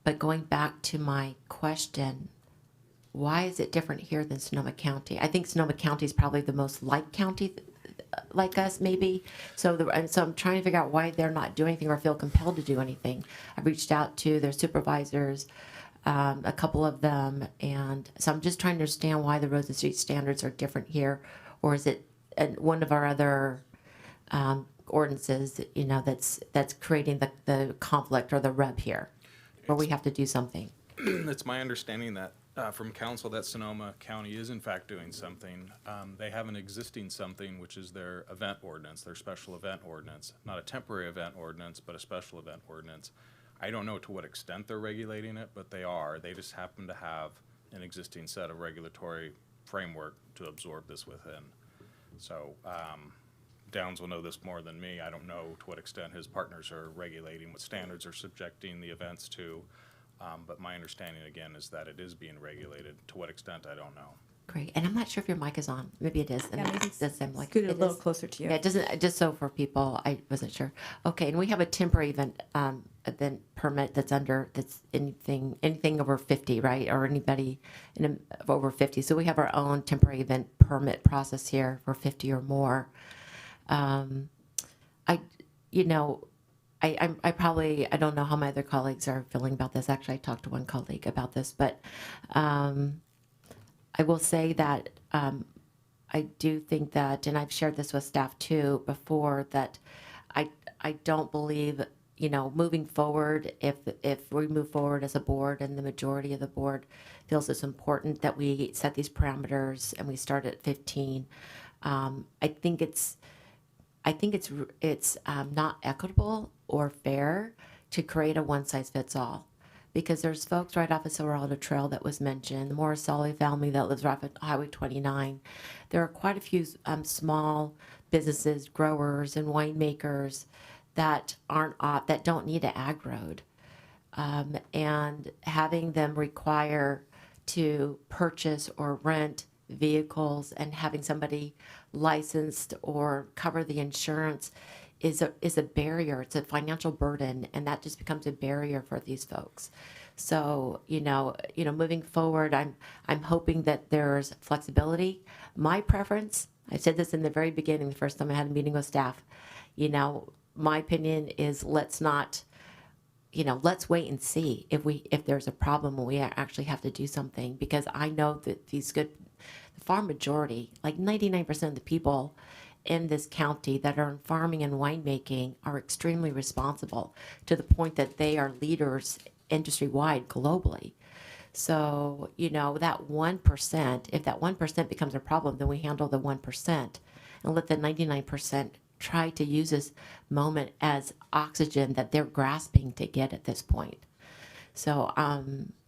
But going back to my question, why is it different here than Sonoma County? I think Sonoma County is probably the most like county like us, maybe. So I'm trying to figure out why they're not doing anything or feel compelled to do anything. I've reached out to their supervisors, a couple of them, and so I'm just trying to understand why the roads and street standards are different here, or is it one of our other ordinances, that's creating the conflict or the rub here, where we have to do something. It's my understanding that from council that Sonoma County is in fact doing something. They have an existing something, which is their event ordinance, their special event ordinance, not a temporary event ordinance, but a special event ordinance. I don't know to what extent they're regulating it, but they are. They just happen to have an existing set of regulatory framework to absorb this within. So Downs will know this more than me. I don't know to what extent his partners are regulating, what standards are subjecting the events to. But my understanding, again, is that it is being regulated. To what extent, I don't know. Great. And I'm not sure if your mic is on. Maybe it is. And Yeah, maybe it does seem like scoot it a it little is. closer to you. Yeah, it doesn't, just so for people, I wasn't sure. Okay, and we have a temporary event permit that's anything over 50, right? Or anybody over 50. So we have our own temporary event permit process here for 50 or more. I don't know how my other colleagues are feeling about this. Actually, I talked to one colleague about this, but I will say that I do think that, and I've shared this with staff too before, that I don't believe, moving forward, if we move forward as a board and the majority of the board feels it's important that we set these parameters and we start at 15, I think it's not equitable or fair to create a one-size-fits-all, because there's folks right off of Silverado Trail that was mentioned, the Monticello family that lives right off of Highway 29. There are quite a few small businesses, growers and winemakers that that don't need an ag road. And having them require to purchase or rent vehicles and having somebody licensed or cover the insurance is a barrier. It's a financial burden, and that just becomes a barrier for these folks. So moving forward, I'm hoping that there's flexibility. My preference, I said this in the very beginning, the first time I had a meeting with staff. My opinion is let's wait and see if there's a problem and we actually have to do something, because I know that the far majority, like 99% of the people in this county that are in farming and winemaking are extremely responsible, to the point that they are leaders industry-wide globally. So, that 1%, if that 1% becomes a problem, then we handle the 1% and let the 99% try to use this moment as oxygen that they're grasping to get at this point. So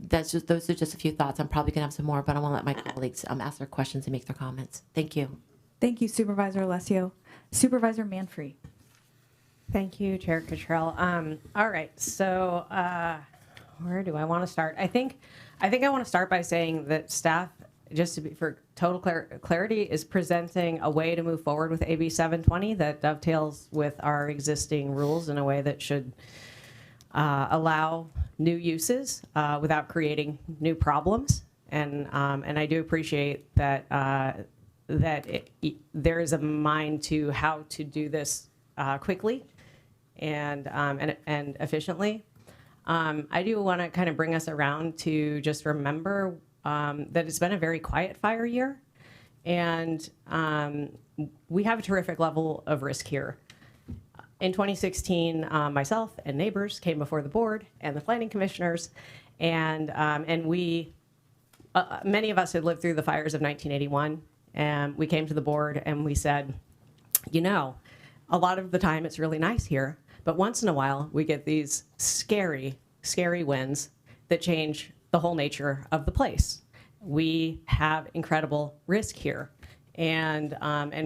those are just a few thoughts. I'm probably going to have some more, but I want to let my colleagues ask their questions and make their comments. Thank you. Thank you, Supervisor Alessio. Supervisor Manfree. Thank you, Chair Cottrell. All right, so where do I want to start? I think I want to start by saying that staff, for total clarity, is presenting a way to move forward with AB 720 that dovetails with our existing rules in a way that should allow new uses without creating new problems. And I do appreciate that there is a mind to how to do this quickly and efficiently. I do want to kind of bring us around to just remember that it's been a very quiet fire year, and we have a terrific level of risk here. In 2016, myself and neighbors came before the board and the planning commissioners, and we, many of us had lived through the fires of 1981, and we came to the board and we said, a lot of the time it's really nice here, but once in a while we get these scary, scary winds that change the whole nature of the place. We have incredible risk here. And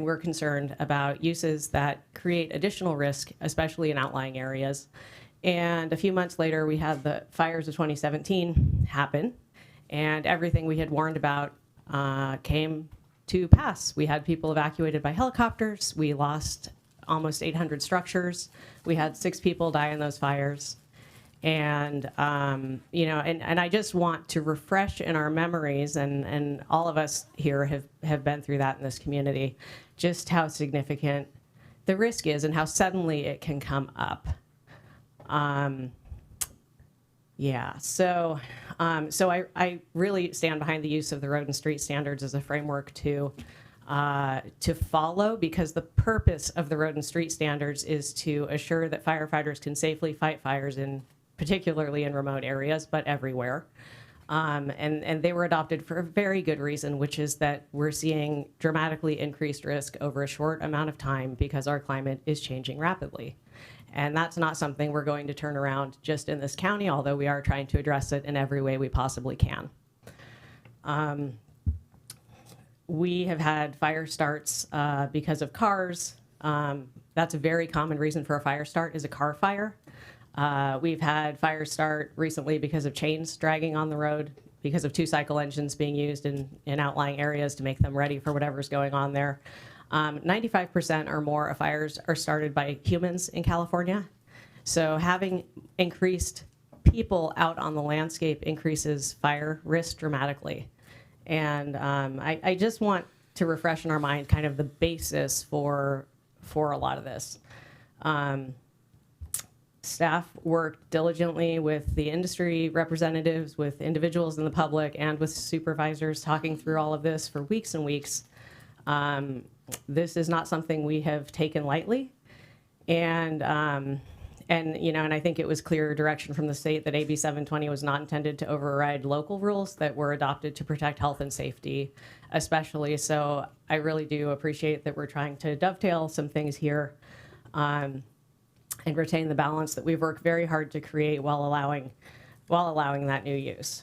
we're concerned about uses that create additional risk, especially in outlying areas. And a few months later, we had the fires of 2017 happen, and everything we had warned about came to pass. We had people evacuated by helicopters. We lost almost 800 structures. We had 6 people die in those fires. And, and I just want to refresh in our memories, and all of us here have been through that in this community, just how significant the risk is and how suddenly it can come up. So I really stand behind the use of the road and street standards as a framework to follow, because the purpose of the road and street standards is to assure that firefighters can safely fight fires particularly in remote areas, but everywhere. And they were adopted for a very good reason, which is that we're seeing dramatically increased risk over a short amount of time because our climate is changing rapidly. And that's not something we're going to turn around just in this county, although we are trying to address it in every way we possibly can. We have had fire starts because of cars. That's a very common reason for a fire start, is a car fire. We've had fires start recently because of chains dragging on the road, because of 2-cycle engines being used in outlying areas to make them ready for whatever's going on there. 95% or more of fires are started by humans in California. So having increased people out on the landscape increases fire risk dramatically. And I just want to refresh in our mind kind of the basis for a lot of this. Staff worked diligently with the industry representatives, with individuals in the public, and with supervisors, talking through all of this for weeks and weeks. This is not something we have taken lightly. And I think it was clear direction from the state that AB 720 was not intended to override local rules that were adopted to protect health and safety, especially. So I really do appreciate that we're trying to dovetail some things here and retain the balance that we've worked very hard to create while allowing while allowing that new use.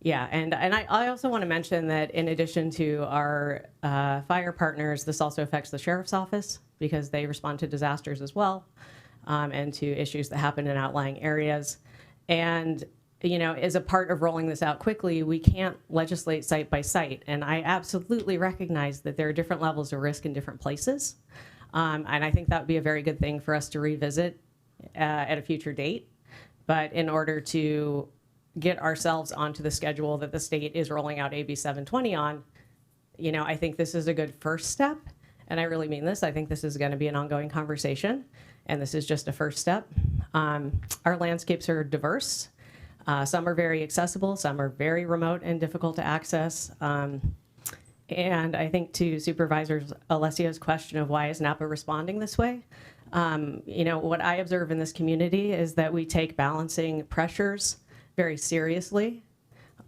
Yeah, and I also want to mention that in addition to our fire partners, this also affects the sheriff's office because they respond to disasters as well, and to issues that happen in outlying areas. And, you know, as a part of rolling this out quickly, we can't legislate site by site. And I absolutely recognize that there are different levels of risk in different places. And I think that would be a very good thing for us to revisit at a future date. But in order to get ourselves onto the schedule that the state is rolling out AB 720 on, you know, I think this is a good first step. And I really mean this. I think this is going to be an ongoing conversation. And this is just a first step. Our landscapes are diverse. Some are very accessible. Some are very remote and difficult to access. And I think to Supervisor Alessio's question of why is Napa responding this way, you know, what I observe in this community is that we take balancing pressures very seriously.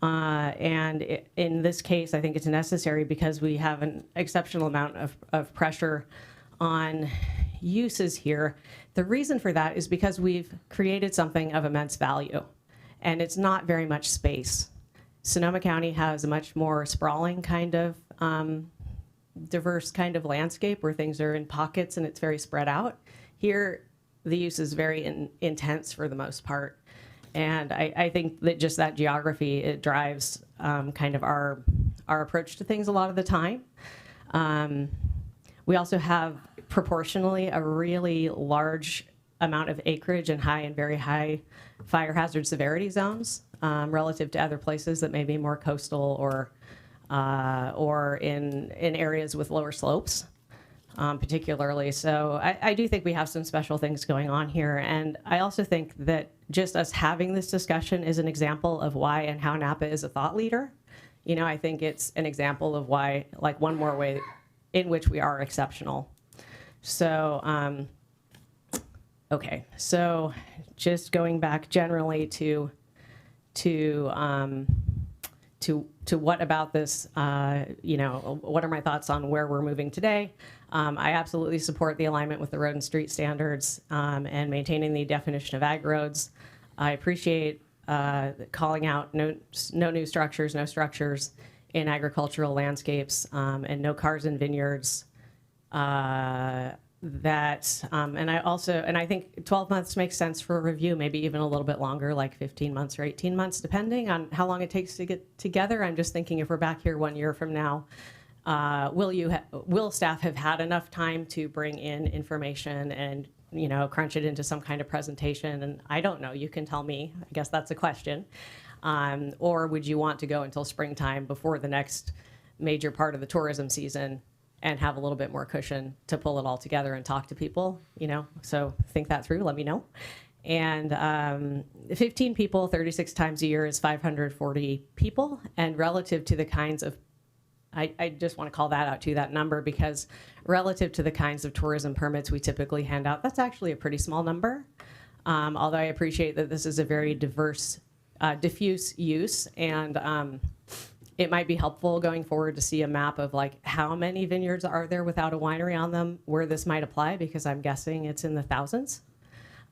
And in this case, I think it's necessary because we have an exceptional amount of pressure on uses here. The reason for that is because we've created something of immense value, and it's not very much space. Sonoma County has a much more sprawling kind of diverse kind of landscape where things are in pockets and it's very spread out. Here, the use is very intense for the most part. And I think that just that geography, it drives kind of our approach to things a lot of the time. We also have proportionally a really large amount of acreage and high and very high fire hazard severity zones relative to other places that may be more coastal or in areas with lower slopes. Particularly. So I do think we have some special things going on here. And I also think that just us having this discussion is an example of why and how Napa is a thought leader. You know, I think it's an example of why, like one more way in which we are exceptional. So, okay. So just going back generally to what about this, you know, what are my thoughts on where we're moving today? I absolutely support the alignment with the road and street standards and maintaining the definition of ag roads. I appreciate calling out no new structures, no structures in agricultural landscapes, and no cars in vineyards. And I think 12 months makes sense for a review, maybe even a little bit longer, like 15 months or 18 months, depending on how long it takes to get together. I'm just thinking if we're back here 1 year from now, will staff have had enough time to bring in information and, you know, crunch it into some kind of presentation? And I don't know, you can tell me, I guess that's a question. Or would you want to go until springtime before the next major part of the tourism season and have a little bit more cushion to pull it all together and talk to people, you know? So think that through, let me know. And 15 people 36 times a year is 540 people. And relative to the kinds of, I just want to call that out to that number, because relative to the kinds of tourism permits we typically hand out, that's actually a pretty small number. Although I appreciate that this is a very diverse, diffuse use, and it might be helpful going forward to see a map of like how many vineyards are there without a winery on them where this might apply, because I'm guessing it's in the thousands.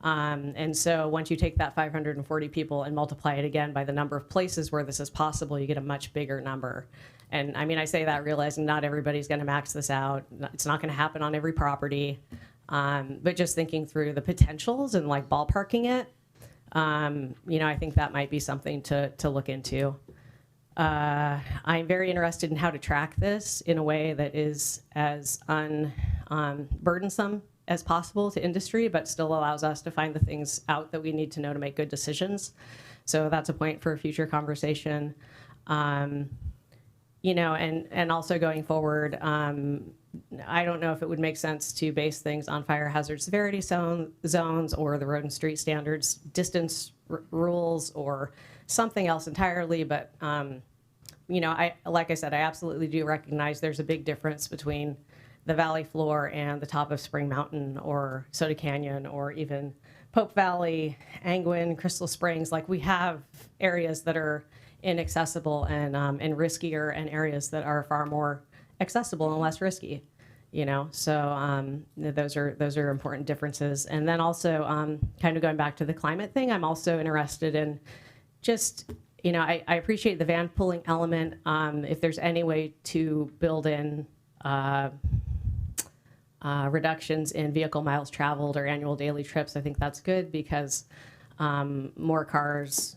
And so once you take that 540 people and multiply it again by the number of places where this is possible, you get a much bigger number. And I mean, I say that realizing not everybody's going to max this out. It's not going to happen on every property. But just thinking through the potentials and like ballparking it, you know, I think that might be something to look into. I'm very interested in how to track this in a way that is as unburdensome as possible to industry, but still allows us to find the things out that we need to know to make good decisions. So that's a point for a future conversation. You know, and also going forward, I don't know if it would make sense to base things on fire hazard severity zones or the road and street standards, distance rules, or something else entirely. But, you know, like I said, I absolutely do recognize there's a big difference between the valley floor and the top of Spring Mountain or Soda Canyon or even Pope Valley, Angwin, Crystal Springs. Like, we have areas that are inaccessible and riskier, and areas that are far more accessible and less risky. you know, so those are important differences. And then also kind of going back to the climate thing, I'm also interested in just, you know, I appreciate the van pulling element. If there's any way to build in reductions in vehicle miles traveled or annual daily trips, I think that's good, because more cars,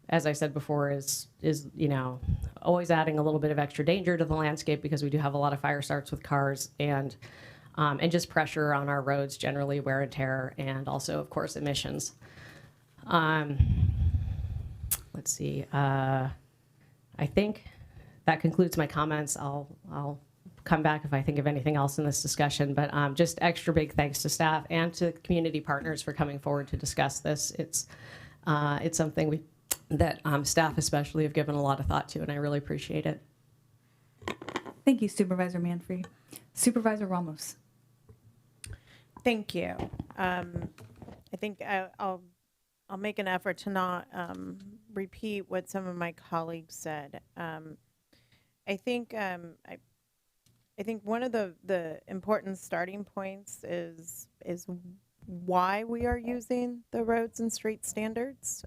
as I said before, is you know, always adding a little bit of extra danger to the landscape, because we do have a lot of fire starts with cars, and just pressure on our roads generally, wear and tear, and also of course emissions. Let's see. I think that concludes my comments. I'll come back if I think of anything else in this discussion, but just extra big thanks to staff and to community partners for coming forward to discuss this. It's something that staff especially have given a lot of thought to, and I really appreciate it. Thank you, Supervisor Manfree. Supervisor Ramos. Thank you. I think I'll make an effort to not repeat what some of my colleagues said. I think one of the important starting points is why we are using the roads and street standards.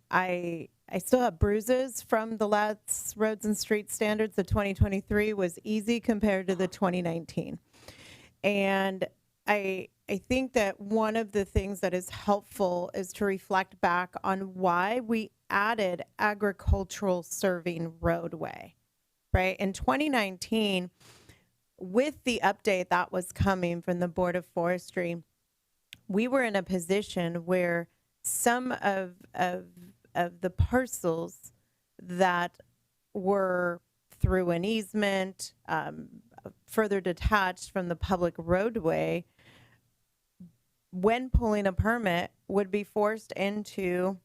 I still have bruises from the last roads and street standards. The 2023 was easy compared to the 2019. And I think that one of the things that is helpful is to reflect back on why we added agricultural serving roadway, right? In 2019, with the update that was coming from the Board of Forestry, we were in a position where some of the parcels that were through an easement, further detached from the public roadway, when pulling a permit, would be forced into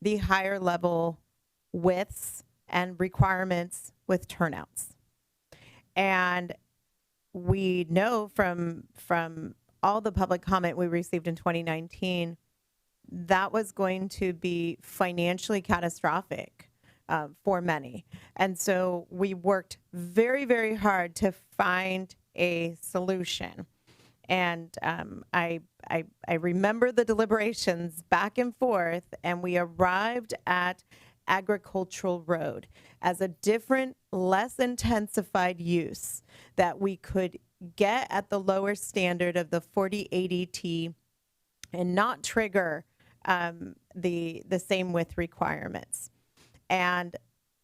the higher level widths and requirements with turnouts. And we know from all the public comment we received in 2019, that was going to be financially catastrophic for many. And so we worked very, very hard to find a solution. And I remember the deliberations back and forth, and we arrived at agricultural road as a different, less intensified use that we could get at the lower standard of the 4080T and not trigger the same width requirements. And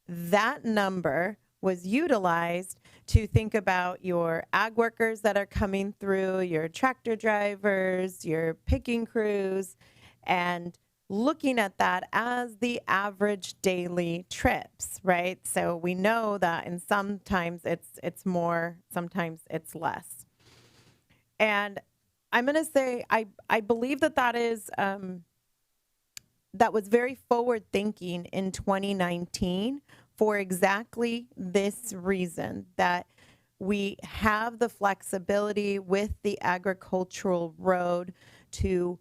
that number was utilized to think about your ag workers that are coming through, your tractor drivers, your picking crews, and looking at that as the average daily trips, right? So we know that, and sometimes it's more, sometimes it's less. And I'm going to say I believe that is that was very forward thinking in 2019 for exactly this reason, that we have the flexibility with the agricultural road to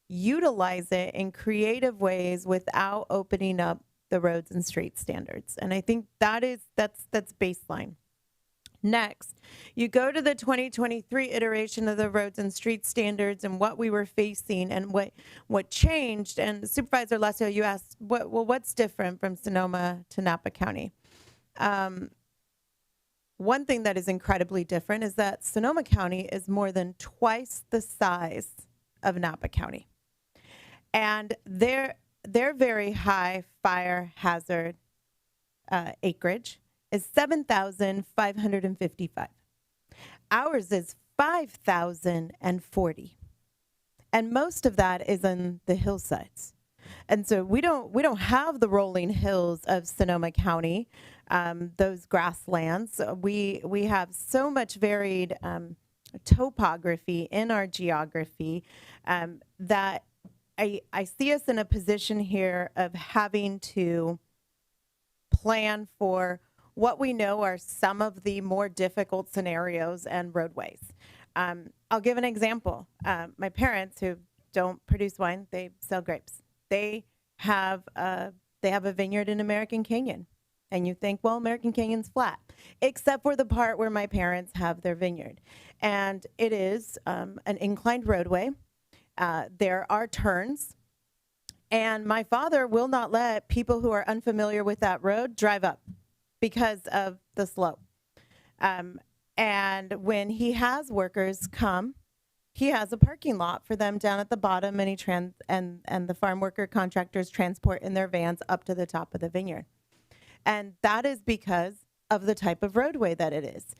utilize it in creative ways without opening up the roads and street standards. And I think that's baseline. Next, you go to the 2023 iteration of the roads and street standards and what we were facing and what changed. And Supervisor Alessio, you asked, what's different from Sonoma to Napa County? One thing that is incredibly different is that Sonoma County is more than twice the size of Napa County. And their very high fire hazard acreage is 7,555. Ours is 5,040. And most of that is on the hillsides. And so we don't have the rolling hills of Sonoma County, those grasslands. We have so much varied topography in our geography that I see us in a position here of having to plan for what we know are some of the more difficult scenarios and roadways. I'll give an example. My parents, who don't produce wine, they sell grapes. They have a vineyard in American Canyon. And you think, well, American Canyon's flat, except for the part where my parents have their vineyard. And it is an inclined roadway. There are turns. And my father will not let people who are unfamiliar with that road drive up because of the slope. And when he has workers come, he has a parking lot for them down at the bottom, and and the farm worker contractors transport in their vans up to the top of the vineyard. And that is because of the type of roadway that it is.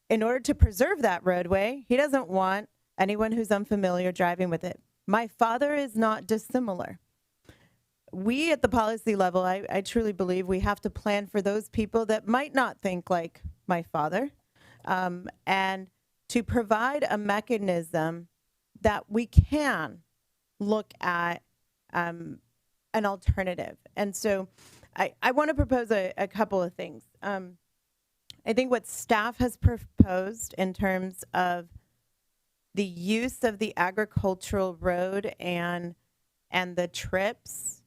In order to preserve that roadway, he doesn't want anyone who's unfamiliar driving with it. My father is not dissimilar. We at the policy level, I truly believe we have to plan for those people that might not think like my father, and to provide a mechanism that we can look at an alternative. And so I want to propose a couple of things. I think what staff has proposed in terms of the use of the agricultural road and the trips,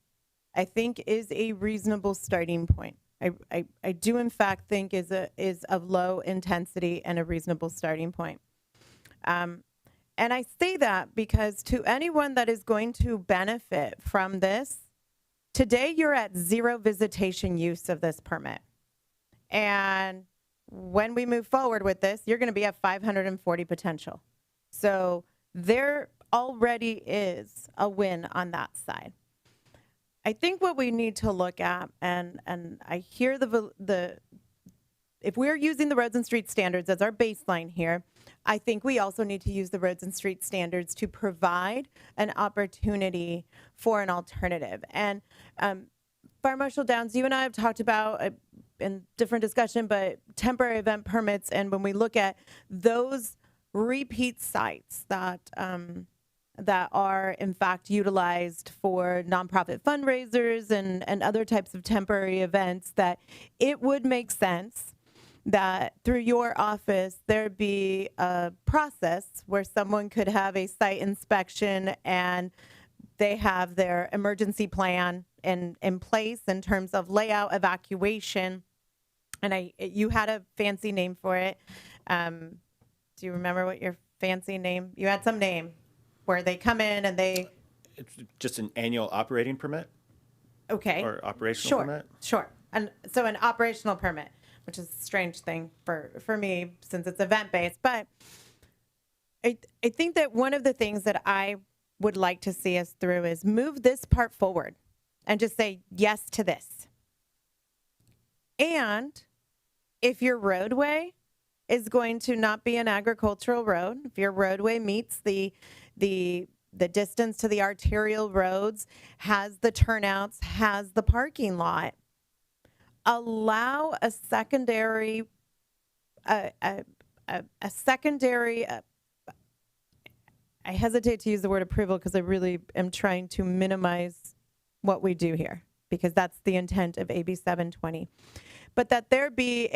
I think is a reasonable starting point. I do in fact think is of low intensity and a reasonable starting point. And I say that because to anyone that is going to benefit from this, today you're at 0 visitation use of this permit. And when we move forward with this, you're going to be at 540 potential. So there already is a win on that side. I think what we need to look at, and I hear if we're using the roads and street standards as our baseline here, I think we also need to use the roads and street standards to provide an opportunity for an alternative. And Fire Marshal Downs, you and I have talked about in different discussion, but temporary event permits, and when we look at those repeat sites that are in fact utilized for nonprofit fundraisers and other types of temporary events, that it would make sense that through your office there'd be a process where someone could have a site inspection and they have their emergency plan in place in terms of layout, evacuation. And you had a fancy name for it. Do you remember what your fancy name? You had some name where they come in and they... It's just an annual operating permit? Okay. Or operational permit? Sure. And so an operational permit, which is a strange thing for me since it's event-based. But I think that one of the things that I would like to see us through is move this part forward and just say yes to this. And if your roadway is going to not be an agricultural road, if your roadway meets the distance to the arterial roads, has the turnouts, has the parking lot, allow a secondary, I hesitate to use the word approval because I really am trying to minimize what we do here, because that's the intent of AB 720. But that there be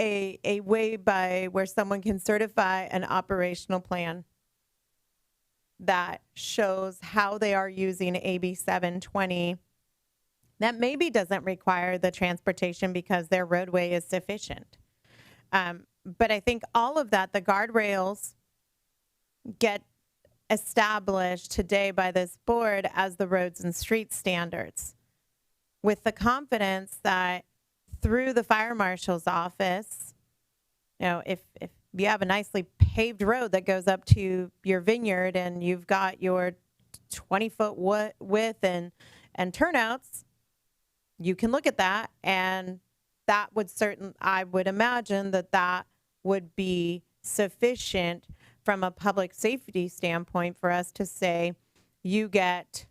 a way by where someone can certify an operational plan that shows how they are using AB 720 that maybe doesn't require the transportation because their roadway is sufficient. But I think all of that, the guardrails get established today by this board as the roads and street standards, with the confidence that through the fire marshal's office, you know, if you have a nicely paved road that goes up to your vineyard and you've got your 20-foot width and turnouts, you can look at that, and that would I would imagine that would be sufficient from a public safety standpoint for us to say you get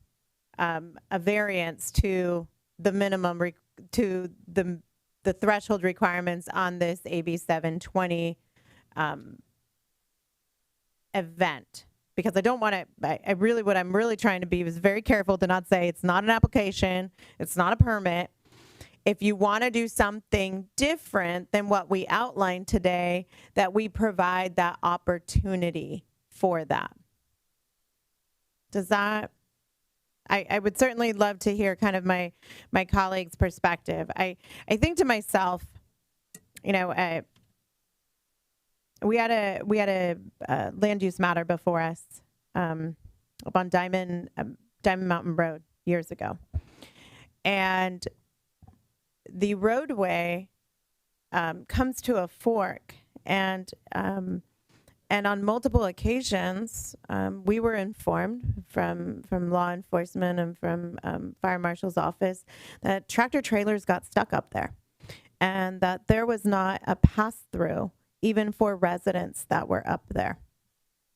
a variance to the minimum to the threshold requirements on this AB 720 event. Because I don't want to, what I'm really trying to be is very careful to not say it's not an application, it's not a permit. If you want to do something different than what we outlined today, that we provide that opportunity for that. Does that, I would certainly love to hear kind of my colleagues' perspective. I think to myself, you know, we had a land use matter before us up on Diamond Mountain Road years ago, and the roadway comes to a fork, and on multiple occasions, we were informed from law enforcement and from fire marshal's office that tractor trailers got stuck up there, and that there was not a pass through even for residents that were up there.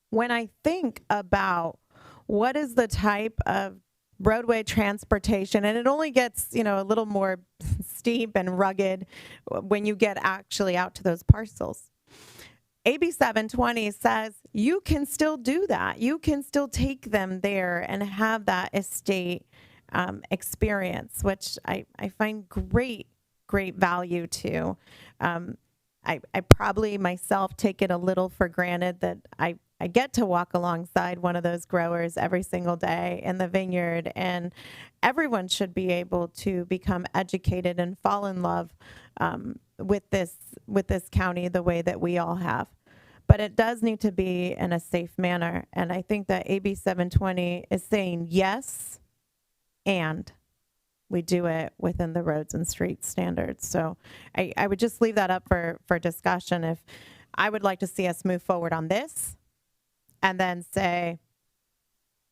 When I think about what is the type of roadway transportation, and it only gets, you know, a little more steep and rugged when you get actually out to those parcels. AB 720 says you can still do that. You can still take them there and have that estate experience, which I find great value to. I probably myself take it a little for granted that I get to walk alongside one of those growers every single day in the vineyard, and everyone should be able to become educated and fall in love with this county the way that we all have. But it does need to be in a safe manner, and I think that AB 720 is saying yes, and we do it within the roads and streets standards. So I would just leave that up for discussion. If I would like to see us move forward on this and then say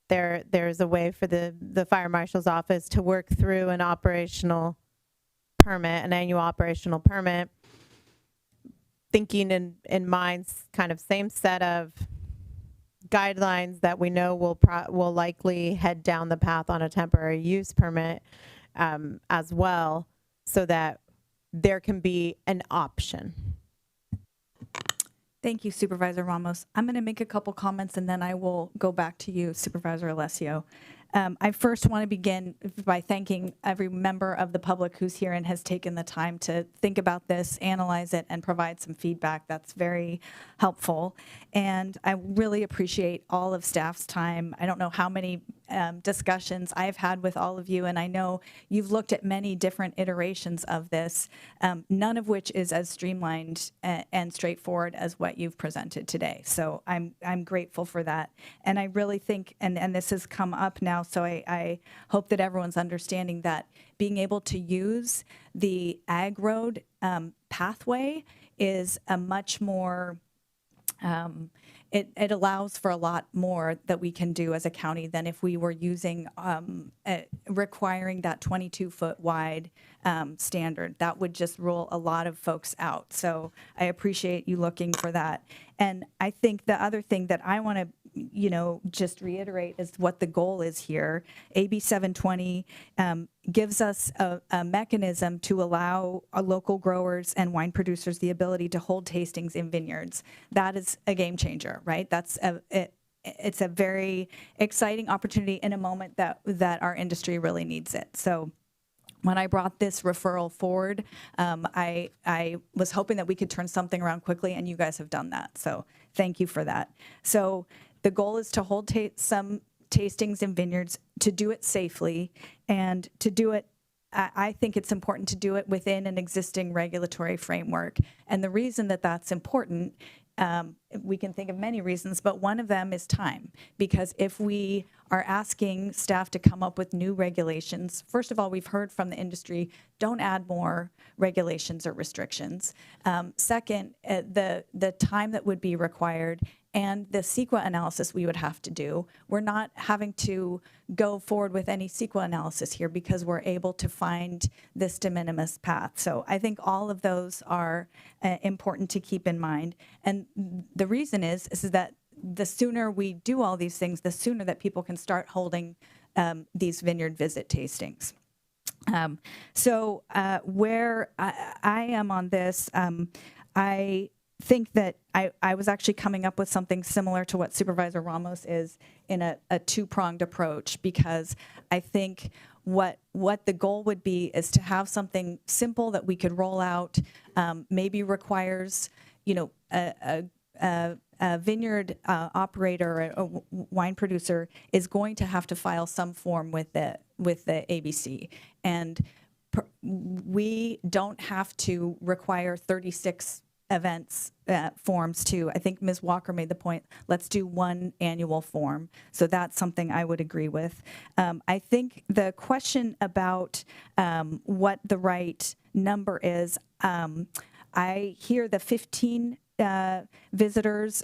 there's a way for the fire marshal's office to work through an operational permit, an annual operational permit, thinking in mind kind of same set of guidelines that we know will likely head down the path on a temporary use permit as well, so that there can be an option. Thank you, Supervisor Ramos. I'm going to make a couple comments and then I will go back to you, Supervisor Alessio. I first want to begin by thanking every member of the public who's here and has taken the time to think about this, analyze it, and provide some feedback. That's very helpful. And I really appreciate all of staff's time. I don't know how many discussions I've had with all of you, and I know you've looked at many different iterations of this, none of which is as streamlined and straightforward as what you've presented today. So I'm grateful for that. And I really think, and this has come up now, so I hope that everyone's understanding that being able to use the ag road pathway is a much more it allows for a lot more that we can do as a county than if we were using requiring that 22-foot wide standard. That would just rule a lot of folks out. So I appreciate you looking for that. And I think the other thing that I want to just reiterate is what the goal is here. AB 720 gives us a mechanism to allow our local growers and wine producers the ability to hold tastings in vineyards. That is a game changer, right? It's a very exciting opportunity in a moment that our industry really needs it. So when I brought this referral forward, I was hoping that we could turn something around quickly, and you guys have done that. So thank you for that. So the goal is to hold some tastings in vineyards, to do it safely, and to do it, I think it's important to do it within an existing regulatory framework. And the reason that that's important, we can think of many reasons, but one of them is time. Because if we are asking staff to come up with new regulations, first of all, we've heard from the industry, don't add more regulations or restrictions. Second, the time that would be required and the CEQA analysis we would have to do. We're not having to go forward with any CEQA analysis here because we're able to find this de minimis path. So I think all of those are important to keep in mind. And the reason is that the sooner we do all these things, the sooner that people can start holding these vineyard visit tastings. So where I am on this, I think that I was actually coming up with something similar to what Supervisor Ramos is in a two-pronged approach, because I think what the goal would be is to have something simple that we could roll out, maybe requires, a a vineyard operator, a wine producer, is going to have to file some form with the ABC, and we don't have to require 36 events forms to. I think Ms. Walker made the point, let's do one annual form. So that's something I would agree with. I think the question about what the right number is, I hear the 15 visitors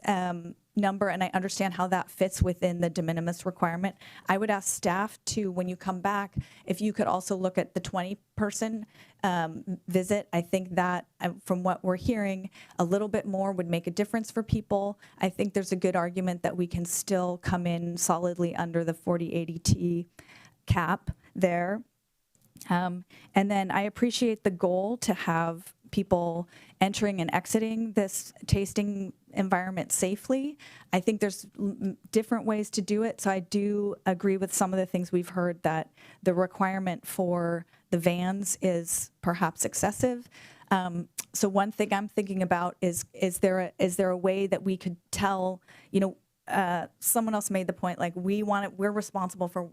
number, and I understand how that fits within the de minimis requirement. I would ask staff to, when you come back, if you could also look at the 20-person visit. I think that, from what we're hearing, a little bit more would make a difference for people. I think there's a good argument that we can still come in solidly under the 4080T cap there. And then I appreciate the goal to have people entering and exiting this tasting environment safely. I think there's different ways to do it. So I do agree with some of the things we've heard, that the requirement for the vans is perhaps excessive. So one thing I'm thinking about is there a way that we could tell, someone else made the point, like we're responsible for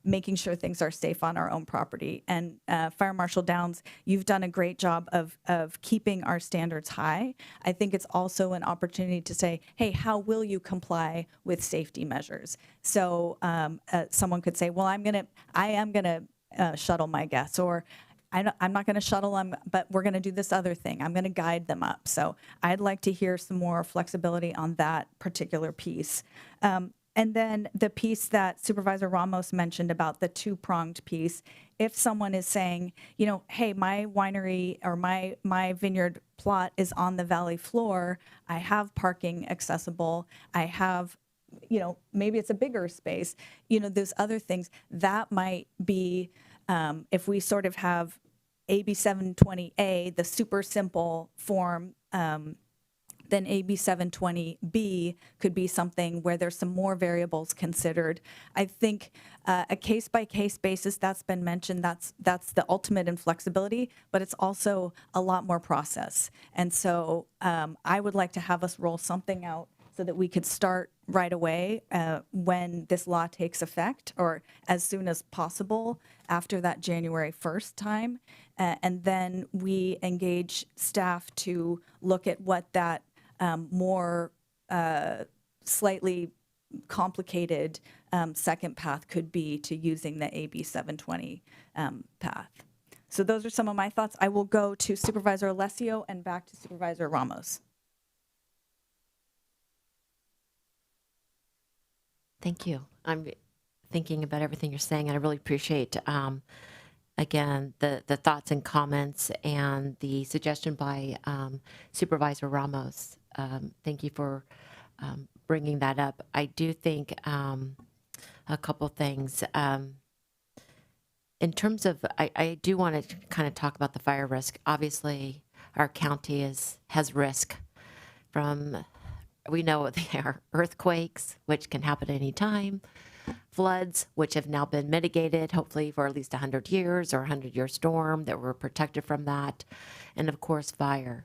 making sure things are safe on our own property. And Fire Marshal Downs, you've done a great job of keeping our standards high. I think it's also an opportunity to say, hey, how will you comply with safety measures? So someone could say, well, I am gonna shuttle my guests, or I'm not going to shuttle them, but we're going to do this other thing. I'm going to guide them up. So I'd like to hear some more flexibility on that particular piece. And then the piece that Supervisor Ramos mentioned about the two-pronged piece, if someone is saying, hey, my winery or my vineyard plot is on the valley floor, I have parking accessible, I have, maybe it's a bigger space, there's other things that might be, if we sort of have AB 720A, the super simple form, then AB 720B could be something where there's some more variables considered. I think a case-by-case basis, that's been mentioned, that's the ultimate in flexibility, but it's also a lot more process. And so I would like to have us roll something out so that we could start right away when this law takes effect, or as soon as possible after that January 1st time. And then we engage staff to look at what that more slightly complicated second path could be to using the AB 720 path. So those are some of my thoughts. I will go to Supervisor Alessio and back to Supervisor Ramos. Thank you. I'm thinking about everything you're saying, and I really appreciate, again, the thoughts and comments and the suggestion by Supervisor Ramos. Thank you for bringing that up. I do think a couple things. In terms of, I do want to kind of talk about the fire risk. Obviously, our county has risk from, we know there are earthquakes, which can happen at any time, floods, which have now been mitigated, hopefully for at least 100 years, or a 100-year storm, that we're protected from that. And of course, fire.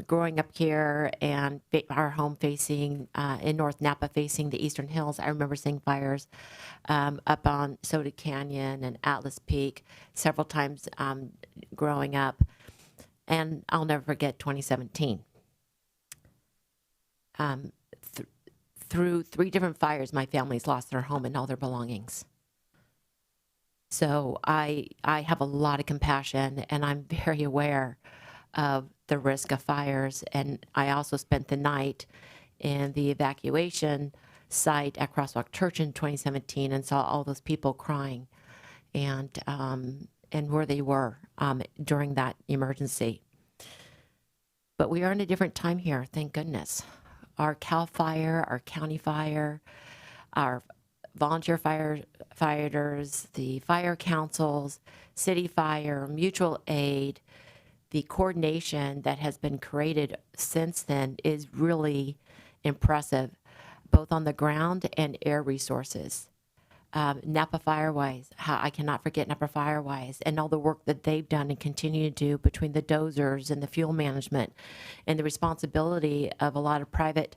Growing up here and our home facing in North Napa, facing the Eastern Hills, I remember seeing fires up on Soda Canyon and Atlas Peak several times growing up. And I'll never forget 2017. Through 3 different fires, my family's lost their home and all their belongings. So I have a lot of compassion, and I'm very aware of the risk of fires. And I also spent the night in the evacuation site at Crosswalk Church in 2017 and saw all those people crying and where they were during that emergency. But we are in a different time here, thank goodness. Our CAL FIRE, our county fire, our volunteer firefighters, the fire councils, city fire, mutual aid, the coordination that has been created since then is really impressive, both on the ground and air resources. Napa Firewise, how I cannot forget Napa Firewise and all the work that they've done and continue to do between the dozers and the fuel management and the responsibility of a lot of private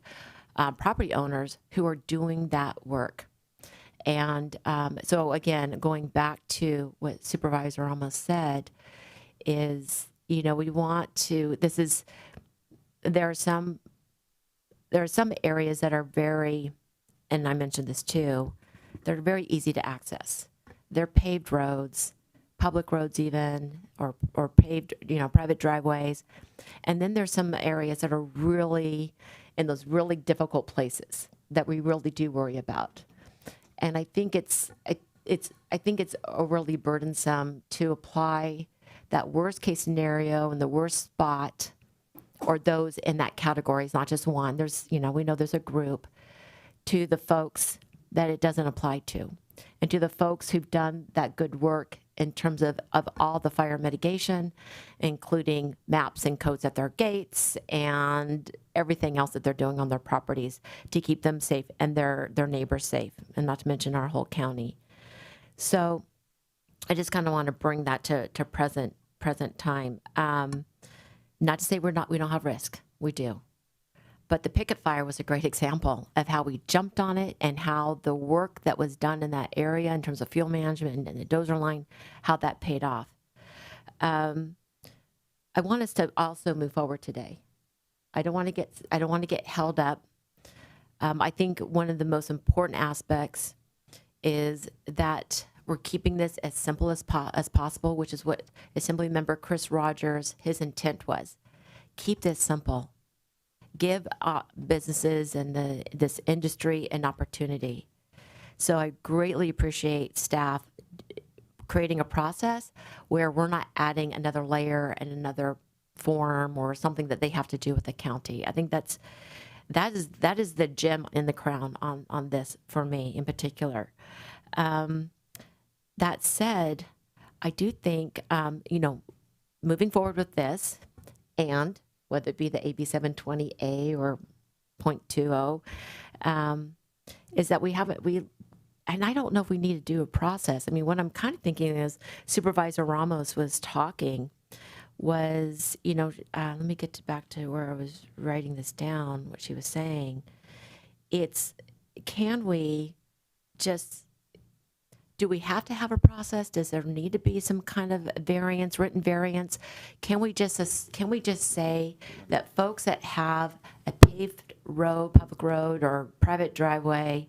property owners who are doing that work. And so again, going back to what Supervisor almost said is, we want to, there are some areas that are very, and I mentioned this too, they're very easy to access. They're paved roads, public roads even, or paved, private driveways. And then there's some areas that are really in those really difficult places that we really do worry about. And I think it's overly burdensome to apply that worst case scenario in the worst spot, or those in that category. It's not just one. There's, we know there's a group, to the folks that it doesn't apply to, and to the folks who've done that good work in terms of all the fire mitigation, including maps and codes at their gates and everything else that they're doing on their properties to keep them safe and their neighbors safe, and not to mention our whole county. So I just kind of want to bring that to present time. Not to say we don't have risk. We do. But the picket fire was a great example of how we jumped on it and how the work that was done in that area in terms of fuel management and the dozer line, how that paid off. I want us to also move forward today. I don't want to get held up. I think one of the most important aspects is that we're keeping this as simple as possible, which is what Assembly Member Chris Rogers, his intent was. Keep this simple. Give businesses and this industry an opportunity. So I greatly appreciate staff creating a process where we're not adding another layer and another form or something that they have to do with the county. I think that is the gem in the crown on this for me in particular. That said, I do think, moving forward with this, and whether it be the AB 720A or 0.20, is that and I don't know if we need to do a process. I mean, what I'm kind of thinking is Supervisor Ramos was talking was, let me get back to where I was writing this down, what she was saying. Do we have to have a process? Does there need to be some kind of written variance? Can we just say that folks that have a paved road, public road, or private driveway,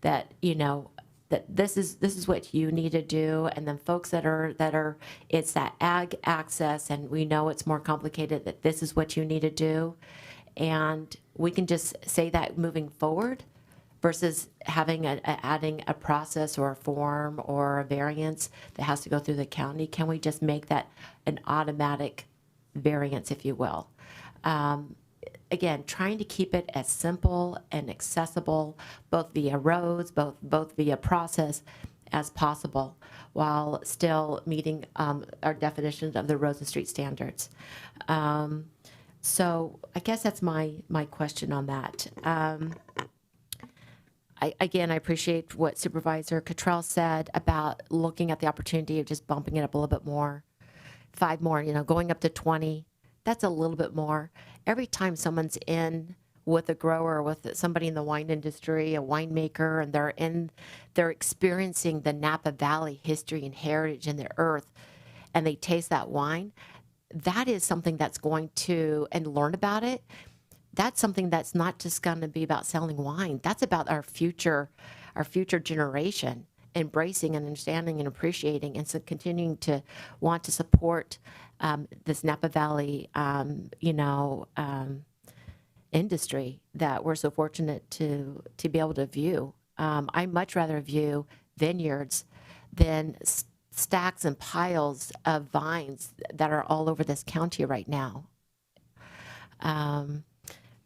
that that this is what you need to do, and then folks that are it's that ag access, and we know it's more complicated, that this is what you need to do, and we can just say that moving forward, versus having adding a process or a form or a variance that has to go through the county. Can we just make that an automatic variance, if you will? Again, trying to keep it as simple and accessible, both via roads, both via process, as possible, while still meeting our definitions of the roads and street standards. So I guess that's my question on that. I appreciate what Supervisor Cottrell said about looking at the opportunity of just bumping it up a little bit more. 5 more, going up to 20. That's a little bit more. Every time someone's in with a grower, with somebody in the wine industry, a winemaker, and they're experiencing the Napa Valley history and heritage and the earth, and they taste that wine, that is something that's going to, and learn about it, that's something that's not just going to be about selling wine. That's about our future generation embracing and understanding and appreciating, and so continuing to want to support this Napa Valley, industry that we're so fortunate to be able to view. I much rather view vineyards than stacks and piles of vines that are all over this county right now.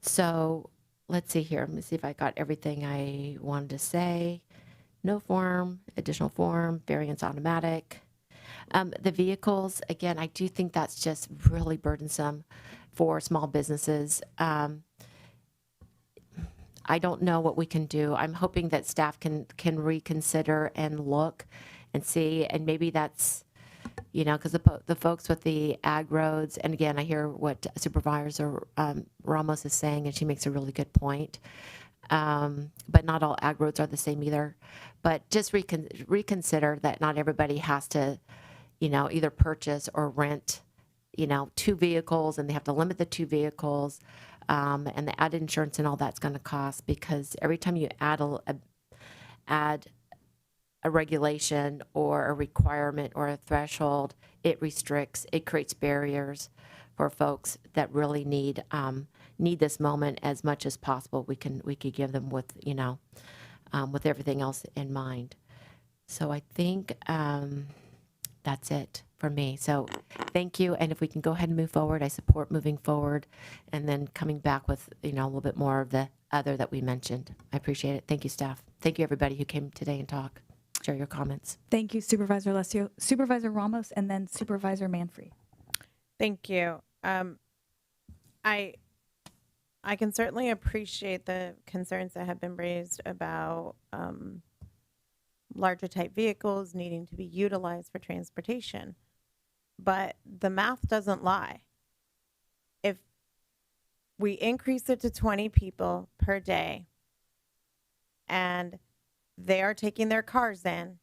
So let's see here. Let me see if I got everything I wanted to say. No form, additional form, variance automatic. The vehicles, again, I do think that's just really burdensome for small businesses. I don't know what we can do. I'm hoping that staff can reconsider and look and see, and maybe that's, because the folks with the ag roads, and again, I hear what Supervisor Ramos is saying, and she makes a really good point. But not all ag roads are the same either. But just reconsider that not everybody has to, either purchase or rent, 2 vehicles, and they have to limit the 2 vehicles, and the added insurance and all that's going to cost, because every time you add a regulation or a requirement or a threshold, it restricts, it creates barriers for folks that really need this moment as much as possible. We could give them with with everything else in mind. So I think that's it for me. So thank you, and if we can go ahead and move forward, I support moving forward, and then coming back with a little bit more of the other that we mentioned. I appreciate it. Thank you, staff. Thank you, everybody who came today and share your comments. Thank you, Supervisor Alessio. Supervisor Ramos, and then Supervisor Manfree. Thank you. I can certainly appreciate the concerns that have been raised about larger type vehicles needing to be utilized for transportation, but the math doesn't lie. If we increase it to 20 people per day and they are taking their cars in,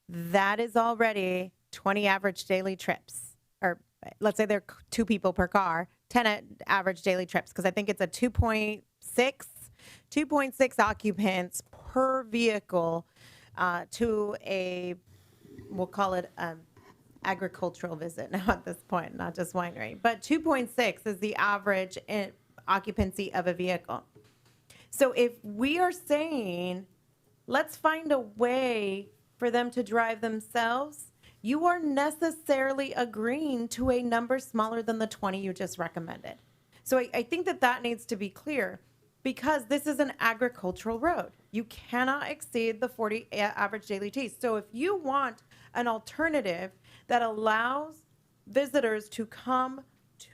that is already 20 average daily trips, or let's say they're 2 people per car, 10 average daily trips, because I think it's a 2.6 occupants per vehicle to a, we'll call it agricultural visit now at this point, not just winery, but 2.6 is the average occupancy of a vehicle. So if we are saying, let's find a way for them to drive themselves, you are necessarily agreeing to a number smaller than the 20 you just recommended. So I think that needs to be clear, because this is an agricultural road. You cannot exceed the 40 average daily Ts. So if you want an alternative that allows visitors to come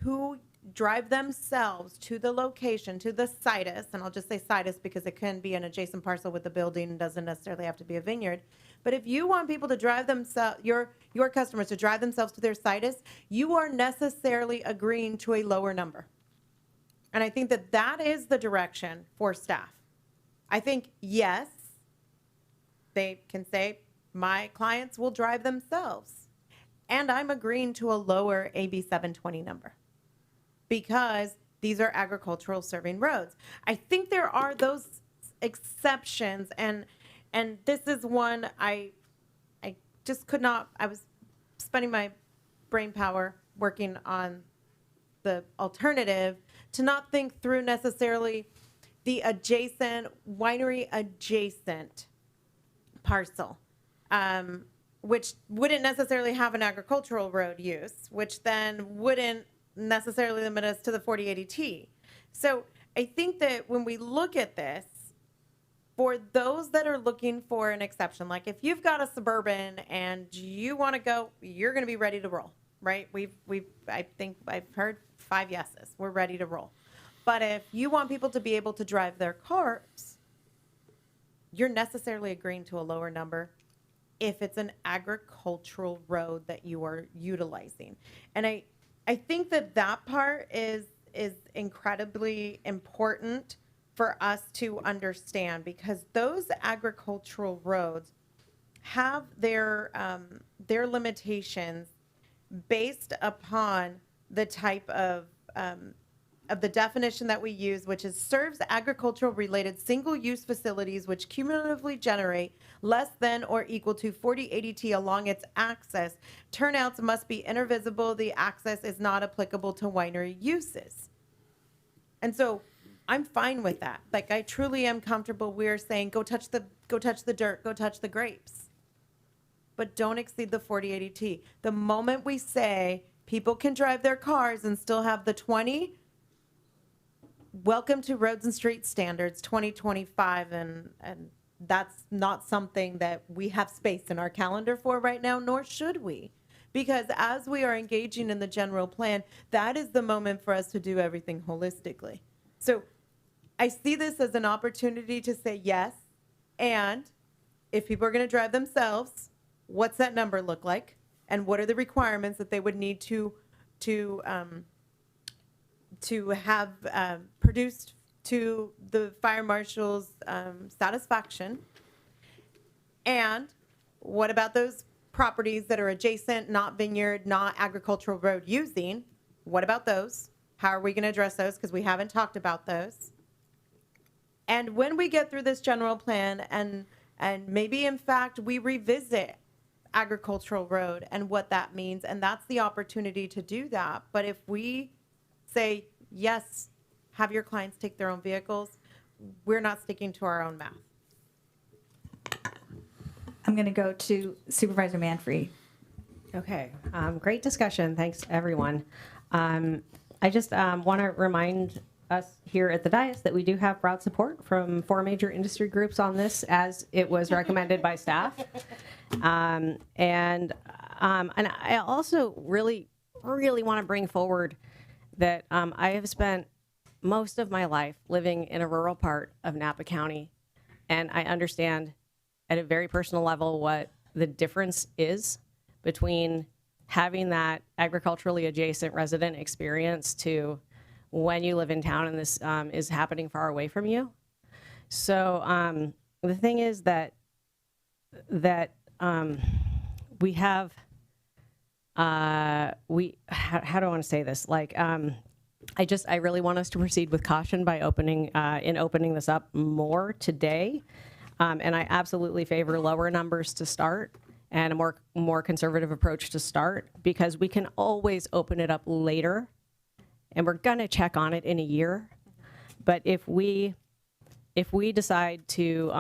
to drive themselves to the location, to the situs, and I'll just say situs because it can be an adjacent parcel with the building and doesn't necessarily have to be a vineyard. But if you want people to drive themselves, your customers to drive themselves to their situs, you are necessarily agreeing to a lower number. And I think that is the direction for staff. I think, yes, they can say, my clients will drive themselves. And I'm agreeing to a lower AB 720 number, because these are agricultural serving roads. I think there are those exceptions, and this is one I just could not. I was spending my brain power working on the alternative to not think through necessarily the adjacent winery adjacent parcel, which wouldn't necessarily have an agricultural road use, which then wouldn't necessarily limit us to the 4080T. So I think that when we look at this, for those that are looking for an exception, like if you've got a Suburban and you want to go, you're going to be ready to roll, right? I think I've heard 5 yeses. We're ready to roll. But if you want people to be able to drive their cars, you're necessarily agreeing to a lower number if it's an agricultural road that you are utilizing. And I think that part is incredibly important for us to understand, because those agricultural roads have their limitations based upon the type of the definition that we use, which is serves agricultural related single-use facilities which cumulatively generate less than or equal to 4080T along its axis. Turnouts must be intervisible. The axis is not applicable to winery uses. And so I'm fine with that. Like, I truly am comfortable. We're saying go touch the dirt, go touch the grapes, but don't exceed the 4080T. The moment we say people can drive their cars and still have the 20, welcome to Roads and Street Standards 2025, and that's not something that we have space in our calendar for right now, nor should we, because as we are engaging in the general plan, that is the moment for us to do everything holistically. So I see this as an opportunity to say yes, and if people are going to drive themselves, what's that number look like, and what are the requirements that they would need to have produced to the fire marshal's satisfaction, and what about those properties that are adjacent, not vineyard, not agricultural road using? What about those? How are we going to address those? Because we haven't talked about those. And when we get through this general plan and maybe in fact we revisit agricultural road and what that means, and that's the opportunity to do that. But if we say, yes, have your clients take their own vehicles, we're not sticking to our own math. I'm going to go to Supervisor Manfree. Okay, great discussion. Thanks, everyone. I just want to remind us here at the dais that we do have broad support from 4 major industry groups on this, as it was recommended by staff. And I also really want to bring forward that I have spent most of my life living in a rural part of Napa County, and I understand at a very personal level what the difference is between having that agriculturally adjacent resident experience to when you live in town and this is happening far away from you. So the thing is that we have how do I want to say this? Like I really want us to proceed with caution by opening this up more today, and I absolutely favor lower numbers to start and a more conservative approach to start, because we can always open it up later, and we're gonna check on it in a year. But if we decide to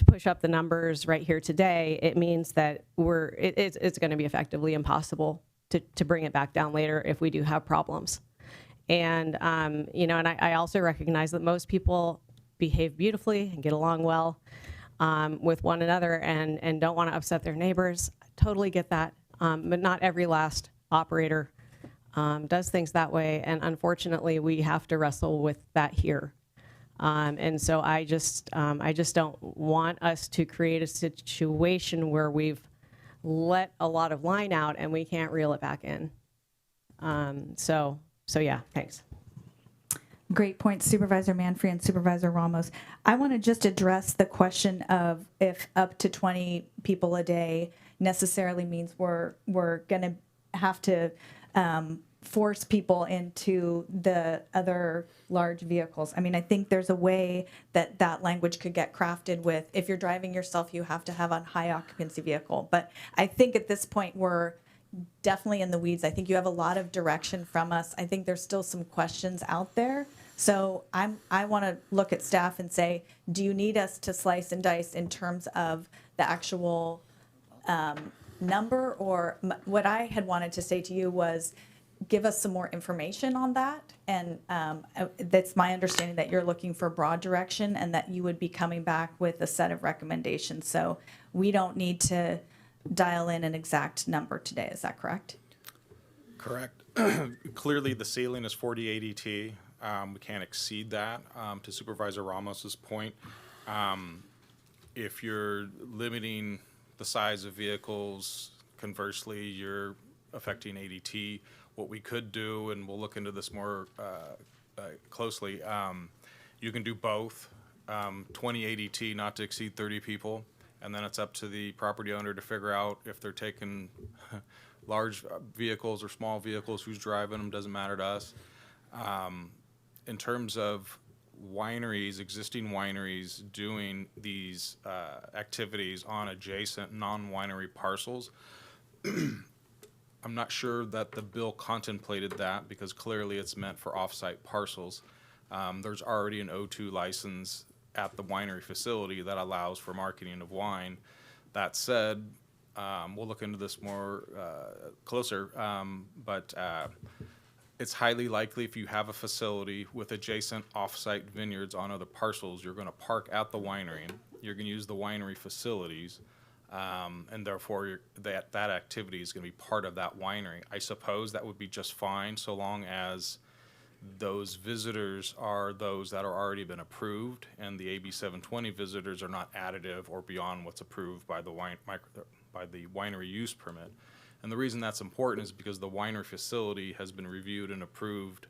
push up the numbers right here today, it means that it's going to be effectively impossible to bring it back down later if we do have problems. And and I also recognize that most people behave beautifully and get along well with one another and don't want to upset their neighbors. I totally get that, but not every last operator does things that way, and unfortunately we have to wrestle with that here. And so I just don't want us to create a situation where we've let a lot of line out and we can't reel it back in. So yeah, thanks. Great point, Supervisor Manfree and Supervisor Ramos. I want to just address the question of if up to 20 people a day necessarily means we're going to have to force people into the other large vehicles. I mean, I think there's a way that language could get crafted with, if you're driving yourself, you have to have a high occupancy vehicle. But I think at this point, we're definitely in the weeds. I think you have a lot of direction from us. I think there's still some questions out there. So I want to look at staff and say, do you need us to slice and dice in terms of the actual number? Or what I had wanted to say to you was, give us some more information on that. And that's my understanding that you're looking for broad direction and that you would be coming back with a set of recommendations. So we don't need to dial in an exact number today. Is that correct? Correct. Clearly, the ceiling is 40 ADT. We can't exceed that. To Supervisor Ramos's point, if you're limiting the size of vehicles, conversely, you're affecting ADT. What we could do, and we'll look into this more closely, you can do both. 20 ADT, not to exceed 30 people, and then it's up to the property owner to figure out if they're taking large vehicles or small vehicles, who's driving them, doesn't matter to us. In terms of wineries, existing wineries doing these activities on adjacent non-winery parcels, I'm not sure that the bill contemplated that, because clearly it's meant for off-site parcels. There's already an O2 license at the winery facility that allows for marketing of wine. That said, we'll look into this more closer, but it's highly likely if you have a facility with adjacent off-site vineyards on other parcels, you're going to park at the winery, you're going to use the winery facilities, and therefore that activity is going to be part of that winery. I suppose that would be just fine so long as those visitors are those that are already been approved, and the AB 720 visitors are not additive or beyond what's approved by the winery use permit. And the reason that's important is because the winery facility has been reviewed and approved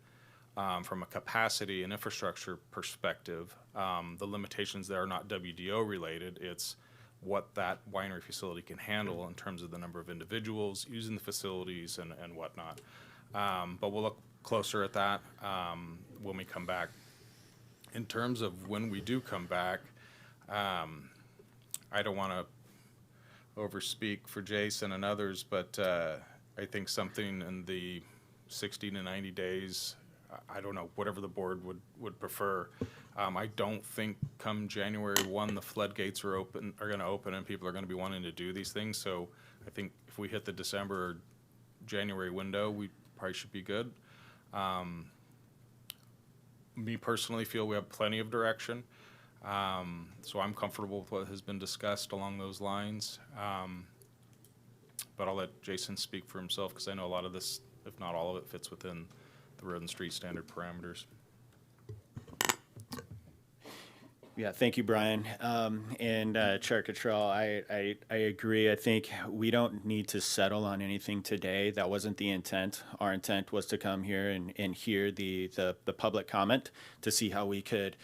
from a capacity and infrastructure perspective. The limitations there are not WDO related. It's what that winery facility can handle in terms of the number of individuals using the facilities and whatnot. But we'll look closer at that when we come back. In terms of when we do come back, I don't want to overspeak for Jason and others, but I think something in the 60 to 90 days, I don't know, whatever the board would prefer. I don't think come January 1 the floodgates are going to open and people are going to be wanting to do these things. So I think if we hit the December or January window, we probably should be good. Me personally feel we have plenty of direction. So I'm comfortable with what has been discussed along those lines. But I'll let Jason speak for himself because I know a lot of this, if not all of it, fits within the road and street standard parameters. Yeah, thank you, Brian. And Chair Cottrell, I agree. I think we don't need to settle on anything today. That wasn't the intent. Our intent was to come here and hear the public comment to see how we could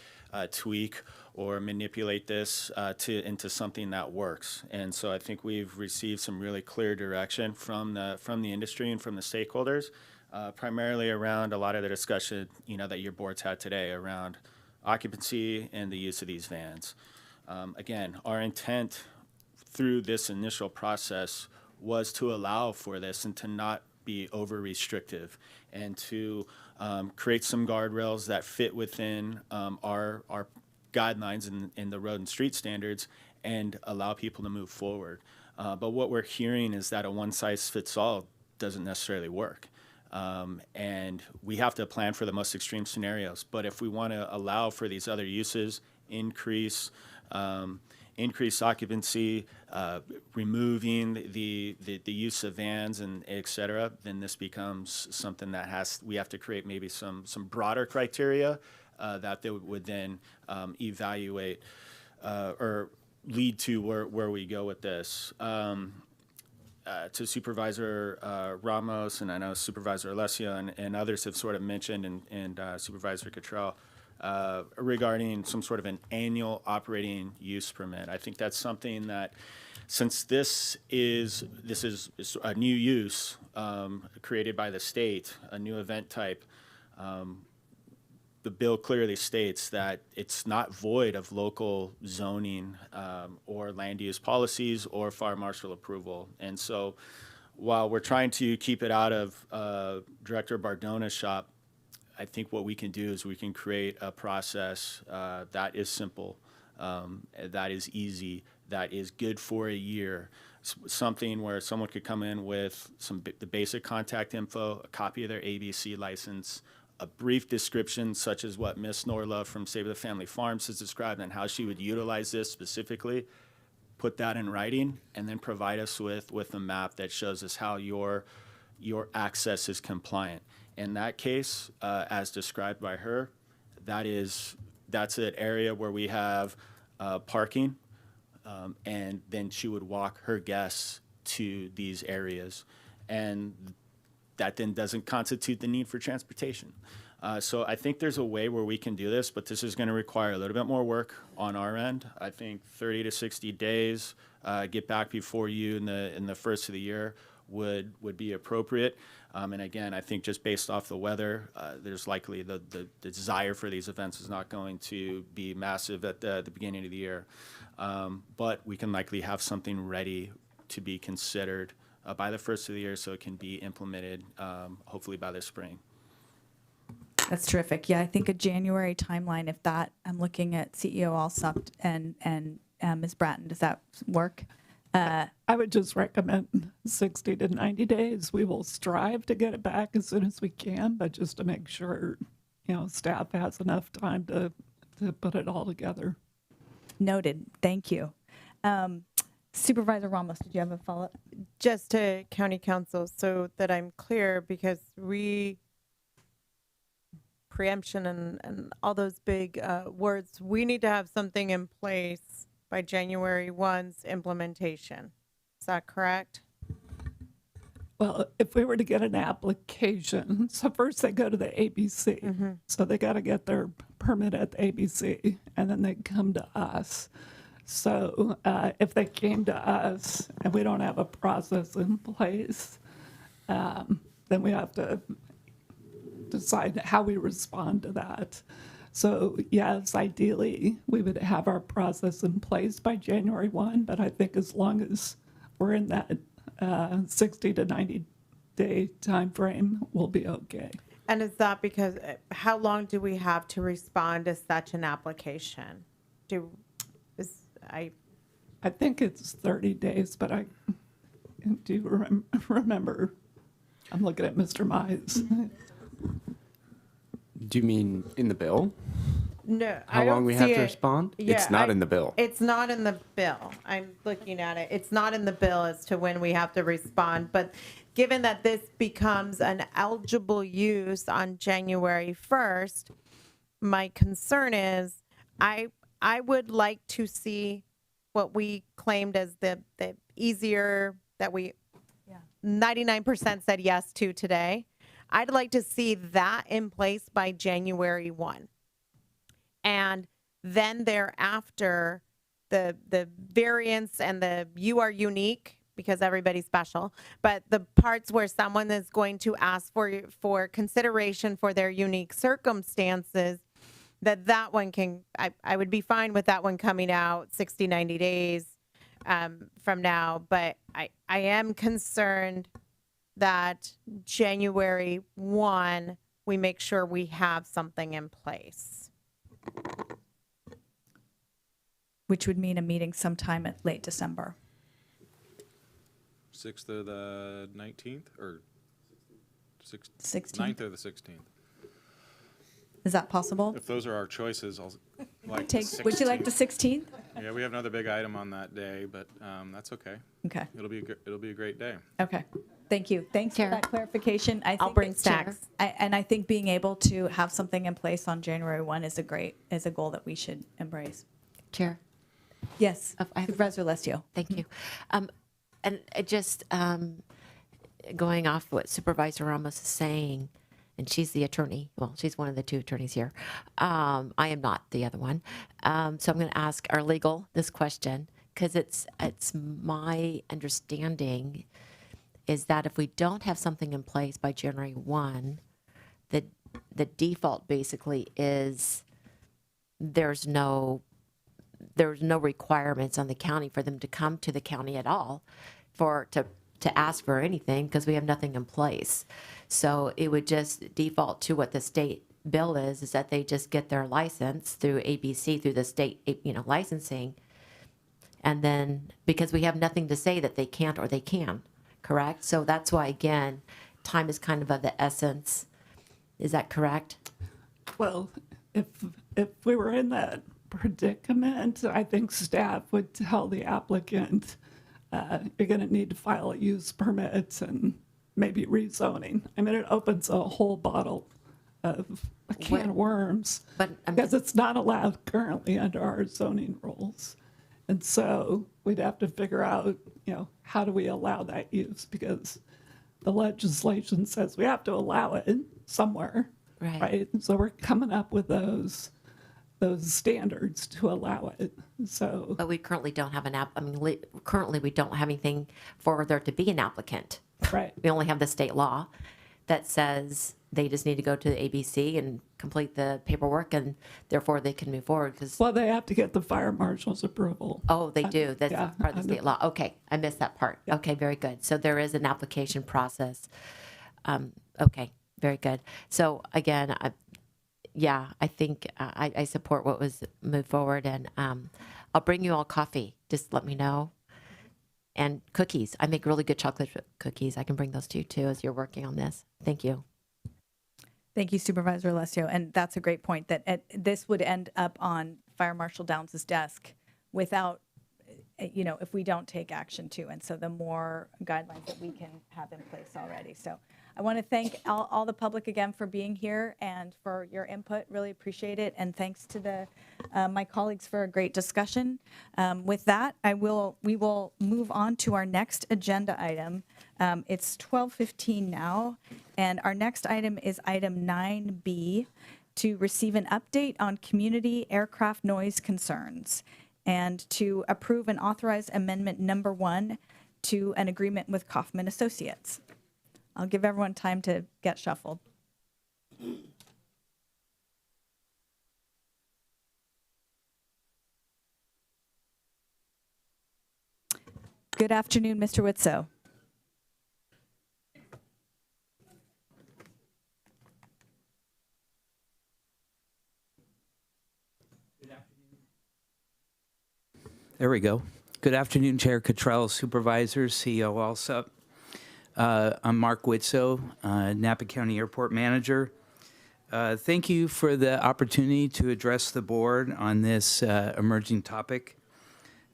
tweak or manipulate this into something that works. And so I think we've received some really clear direction from the industry and from the stakeholders, primarily around a lot of the discussion that your board's had today around occupancy and the use of these vans. Again, our intent through this initial process was to allow for this and to not be over restrictive and to create some guardrails that fit within our guidelines in the road and street standards and allow people to move forward. But what we're hearing is that a one-size-fits-all doesn't necessarily work. And we have to plan for the most extreme scenarios. But if we want to allow for these other uses, increase occupancy, removing the use of vans and et cetera, then this becomes something that we have to create maybe some broader criteria that they would then evaluate or lead to where we go with this. To Supervisor Ramos, and I know Supervisor Alessio and others have sort of mentioned, and Supervisor Cottrell, regarding some sort of an annual operating use permit. I think that's something that, since this is a new use created by the state, a new event type, the bill clearly states that it's not void of local zoning or land use policies or fire marshal approval. And so while we're trying to keep it out of Director Bardona's shop, I think what we can do is we can create a process that is simple, that is easy, that is good for a year, something where someone could come in with the basic contact info, a copy of their ABC license, a brief description such as what Ms. Norla from Save the Family Farms has described and how she would utilize this specifically, put that in writing, and then provide us with a map that shows us how your access is compliant. In that case, as described by her, that's an area where we have parking, and then she would walk her guests to these areas. And that then doesn't constitute the need for transportation. So I think there's a way where we can do this, but this is going to require a little bit more work on our end. I think 30 to 60 days, get back before you in the first of the year would be appropriate. And again, I think just based off the weather, there's likely the desire for these events is not going to be massive at the beginning of the year. But we can likely have something ready to be considered by the first of the year, so it can be implemented hopefully by this spring. That's terrific. Yeah, I think a January timeline, if that, I'm looking at CEO Alsop and Ms. Bratton. Does that work? I would just recommend 60 to 90 days. We will strive to get it back as soon as we can, but just to make sure, staff has enough time to put it all together. Noted. Thank you. Supervisor Ramos, did you have a follow-up? Just to County Council, so that I'm clear, because preemption and all those big words, we need to have something in place by January 1's implementation. Is that correct? Well, if we were to get an application, so first they go to the ABC. So they got to get their permit at the ABC, and then they come to us. So if they came to us and we don't have a process in place, then we have to decide how we respond to that. So yes, ideally, we would have our process in place by January 1, but I think as long as we're in that 60 to 90 day time frame, we'll be okay. And is that because, how long do we have to respond to such an application? I think it's 30 days, but I do remember, I'm looking at Mr. Mize. Do you mean in the bill? No, How I long don't we see have to it. respond? Yeah, It's not in the bill. It's not in the bill. I'm looking at it. It's not in the bill as to when we have to respond. But given that this becomes an eligible use on January 1st, my concern is I would like to see what we claimed as the easier that we 99% said yes to today. I'd like to see that in place by January 1. And then thereafter, the variance and the you are unique because everybody's special, but the parts where someone is going to ask for consideration for their unique circumstances, that one can, I would be fine with that one coming out 60, 90 days from now. But I am concerned that January 1, we make sure we have something in place. Which would mean a meeting sometime at late December. 6th or the 19th, or 16th. 9th or the 16th. Is that possible? If those are our choices, I'll like Would you like the 16th? Yeah, we have another big item on that day, but that's okay. Okay. It'll be a great day. Okay. Thank you. Thanks for that clarification. I'll bring snacks. And I think being able to have something in place on January 1 is a goal that we should embrace. Chair. Yes. Supervisor Alessio. Thank you. And just going off what Supervisor Ramos is saying, and she's the attorney. Well, she's one of the two attorneys here. I am not the other one. So I'm going to ask our legal this question because it's my understanding is that if we don't have something in place by January 1, the default basically is there's no requirements on the county for them to come to the county at all to ask for anything because we have nothing in place. So it would just default to what the state bill is that they just get their license through ABC, through the state, licensing. And then because we have nothing to say that they can't or they can, correct? So that's why, again, time is kind of the essence. Is that correct? Well, if we were in that predicament, I think staff would tell the applicant, you're going to need to file a use permit and maybe rezoning. I mean, it opens a whole bottle of a can of worms because it's not allowed currently under our zoning rules. And so we'd have to figure out, how do we allow that use? Because the legislation says we have to allow it somewhere, right? So we're coming up with those standards to allow it. So, but we currently don't have currently we don't have anything for there to be an applicant. Right. We only have the state law that says they just need to go to the ABC and complete the paperwork, and therefore they can move forward. Well, they have to get the fire marshal's approval. Oh, they do. That's part of the state law. Okay, I missed that part. Yeah. Okay, very good. So there is an application process. Okay, very good. So again, I think I support what was moved forward, and I'll bring you all coffee. Just let me know. And cookies. I make really good chocolate cookies. I can bring those to you too as you're working on this. Thank you. Thank you, Supervisor Alessio. And that's a great point that this would end up on Fire Marshal Downs' desk without, if we don't take action too. And so the more guidelines that we can have in place already. So I want to thank all the public again for being here and for your input. Really appreciate it. And thanks to my colleagues for a great discussion. With that, we will move on to our next agenda item. It's 12:15 now, and our next item is item 9B, to receive an update on community aircraft noise concerns and to approve and authorize amendment number 1 to an agreement with Kaufman Associates. I'll give everyone time to get shuffled. Good afternoon, Mr. Witso. There we go. Good afternoon, Chair Cottrell, Supervisors, CEO Alsup. I'm Mark Witso, Napa County Airport Manager. Thank you for the opportunity to address the board on this emerging topic.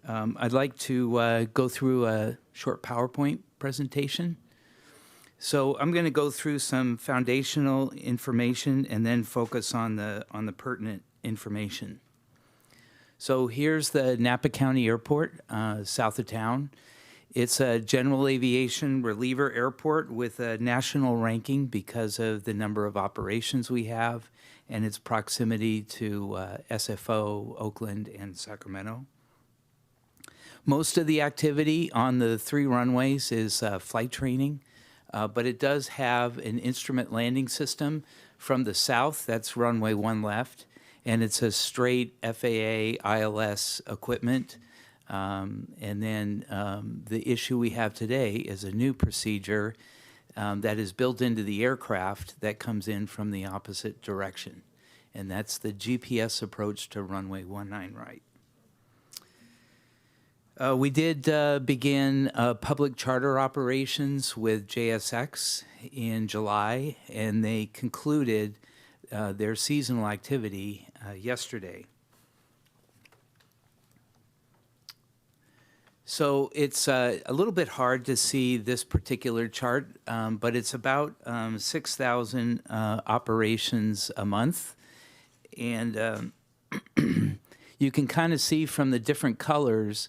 I'd like to go through a short PowerPoint presentation. So I'm going to go through some foundational information and then focus on the pertinent information. So here's the Napa County Airport, south of town. It's a general aviation reliever airport with a national ranking because of the number of operations we have and its proximity to SFO, Oakland, and Sacramento. Most of the activity on the 3 runways is flight training, but it does have an instrument landing system from the south, that's runway 1 left, and it's a straight FAA ILS equipment. And then the issue we have today is a new procedure that is built into the aircraft that comes in from the opposite direction. And that's the GPS approach to runway 19 right. We did begin public charter operations with JSX in July, and they concluded their seasonal activity yesterday. So it's a little bit hard to see this particular chart, but it's about 6,000 operations a month. And you can kind of see from the different colors,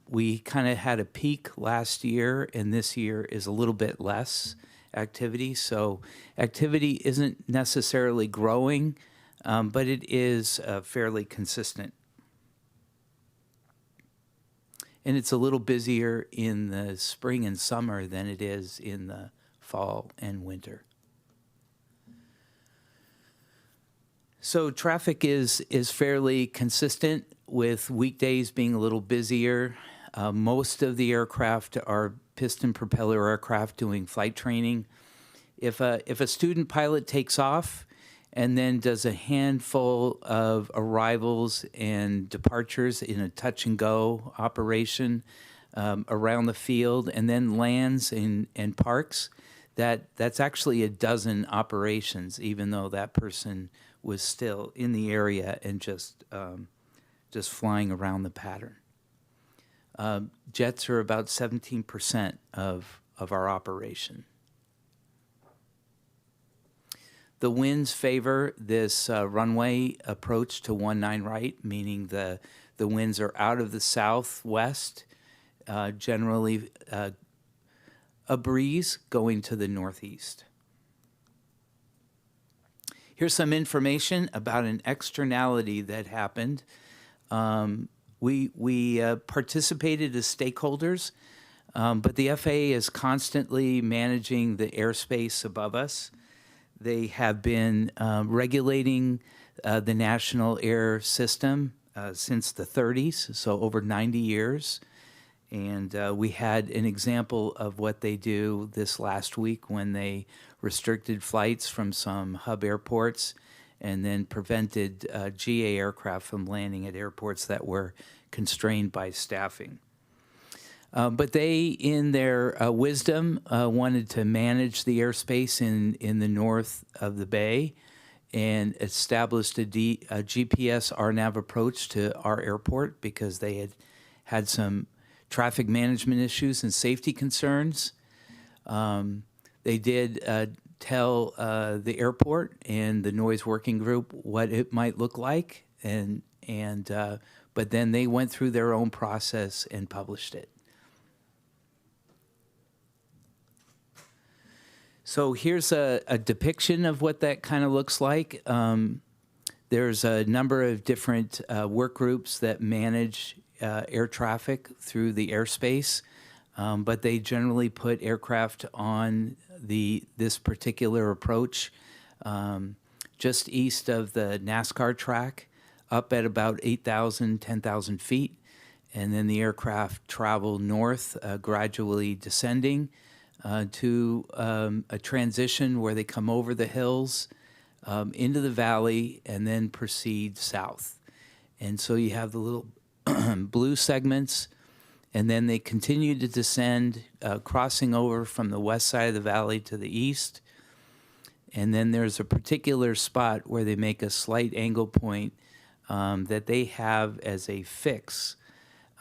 we kind of had a peak last year, and this year is a little bit less activity. So activity isn't necessarily growing, but it is fairly consistent. And it's a little busier in the spring and summer than it is in the fall and winter. So traffic is fairly consistent, with weekdays being a little busier. Most of the aircraft are piston propeller aircraft doing flight training. If a student pilot takes off and then does a handful of arrivals and departures in a touch and go operation around the field, and then lands and parks, that's actually a dozen operations, even though that person was still in the area and just flying around the pattern. Jets are about 17% of our operation. The winds favor this runway approach to 19 right, meaning the winds are out of the southwest, generally a breeze going to the northeast. Here's some information about an externality that happened. We participated as stakeholders, but the FAA is constantly managing the airspace above us. They have been regulating the national air system since the 30s, so over 90 years. And we had an example of what they do this last week when they restricted flights from some hub airports and then prevented GA aircraft from landing at airports that were constrained by staffing. But they, in their wisdom, wanted to manage the airspace in the north of the bay and established a GPS RNAV approach to our airport because they had some traffic management issues and safety concerns. They did tell the airport and the noise working group what it might look like, but then they went through their own process and published it. So here's a depiction of what that kind of looks like. There's a number of different work groups that manage air traffic through the airspace, but they generally put aircraft on this particular approach just east of the NASCAR track, up at about 8,000, 10,000 feet, and then the aircraft travel north, gradually descending to a transition where they come over the hills into the valley and then proceed south. And so you have the little blue segments, and then they continue to descend, crossing over from the west side of the valley to the east. And then there's a particular spot where they make a slight angle point that they have as a fix.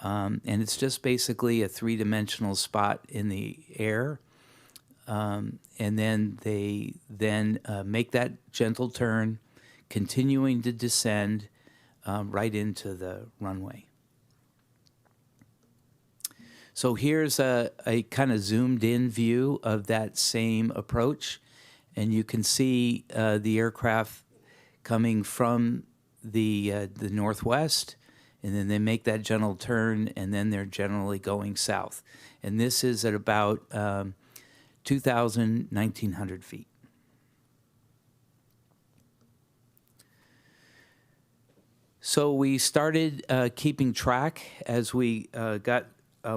And it's just basically a three-dimensional spot in the air. And then they make that gentle turn, continuing to descend right into the runway. So here's a kind of zoomed in view of that same approach. And you can see the aircraft coming from the northwest, and then they make that gentle turn, and then they're generally going south. And this is at about 2,000, 1,900 feet. So we started keeping track as we got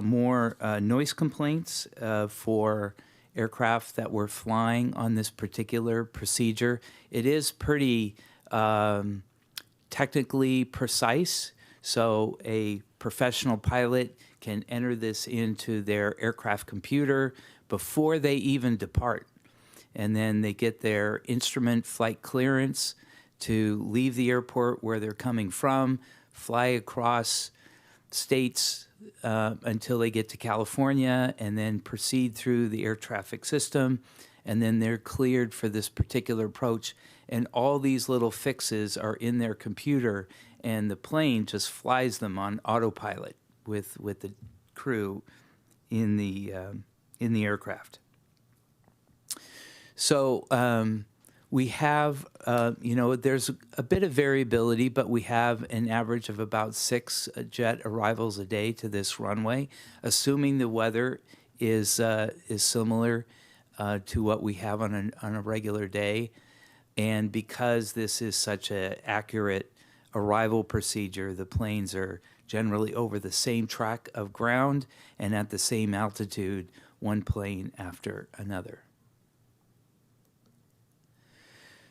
more noise complaints for aircraft that were flying on this particular procedure. It is pretty technically precise, so a professional pilot can enter this into their aircraft computer before they even depart. And then they get their instrument flight clearance to leave the airport where they're coming from, fly across states until they get to California, and then proceed through the air traffic system, and then they're cleared for this particular approach. And all these little fixes are in their computer, and the plane just flies them on autopilot with the crew in the aircraft. So we have, there's a bit of variability, but we have an average of about 6 jet arrivals a day to this runway, assuming the weather is similar to what we have on a regular day. And because this is such an accurate arrival procedure, the planes are generally over the same track of ground and at the same altitude, one plane after another.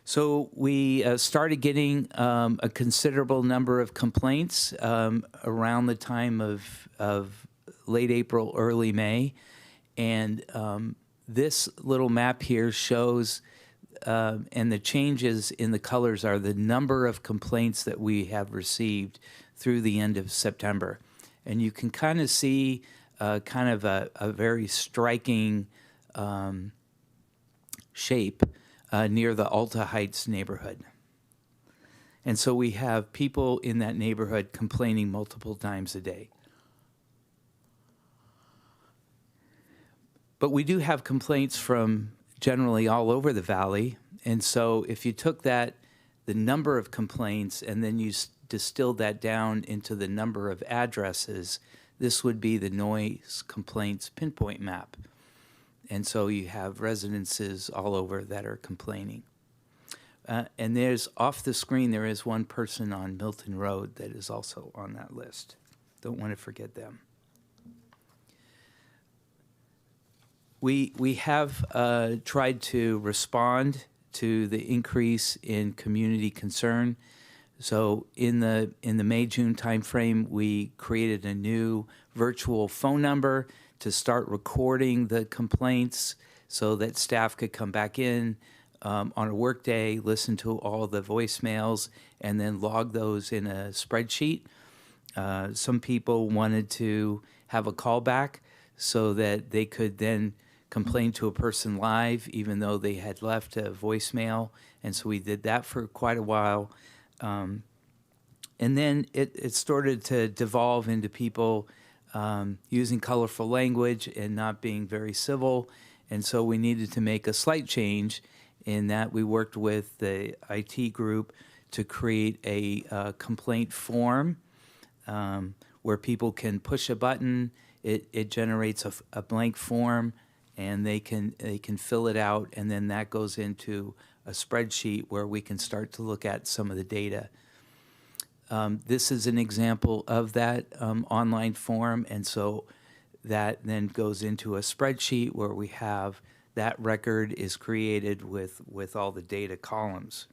So we started getting a considerable number of complaints around the time of late April, early May. And this little map here shows, and the changes in the colors are the number of complaints that we have received through the end of September. And you can kind of see kind of a very striking shape near the Alta Heights neighborhood. And so we have people in that neighborhood complaining multiple times a day. But we do have complaints from generally all over the valley. And so if you took the number of complaints, and then you distilled that down into the number of addresses, this would be the noise complaints pinpoint map. And so you have residences all over that are complaining. And there's off the screen, there is one person on Milton Road that is also on that list. Don't want to forget them. We have tried to respond to the increase in community concern. So in the May-June timeframe, we created a new virtual phone number to start recording the complaints so that staff could come back in on a work day, listen to all the voicemails, and then log those in a spreadsheet. Some people wanted to have a callback so that they could then complain to a person live, even though they had left a voicemail. And so we did that for quite a while. And then it started to devolve into people using colorful language and not being very civil. And so we needed to make a slight change in that we worked with the IT group to create a complaint form where people can push a button. It generates a blank form, and they can fill it out, and then that goes into a spreadsheet where we can start to look at some of the data. This is an example of that online form, and so that then goes into a spreadsheet where we have that record is created with all the data columns.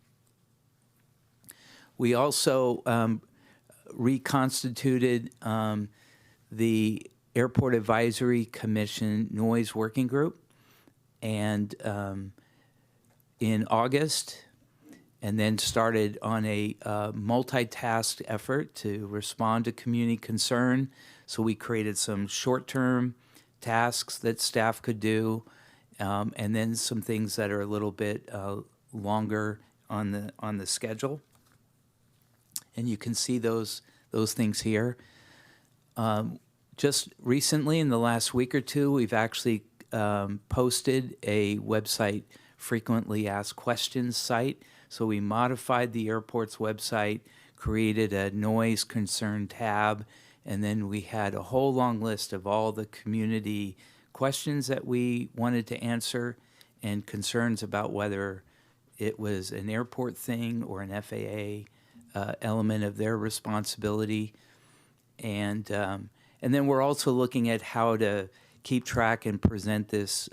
We also reconstituted the Airport Advisory Commission Noise Working Group, and in August, and then started on a multitask effort to respond to community concern. So we created some short-term tasks that staff could do, and then some things that are a little bit longer on the schedule. And you can see those things here. Just recently, in the last week or two, we've actually posted a website frequently asked questions site. So we modified the airport's website, created a noise concern tab, and then we had a whole long list of all the community questions that we wanted to answer and concerns about whether it was an airport thing or an FAA element of their responsibility. And then we're also looking at how to keep track and present this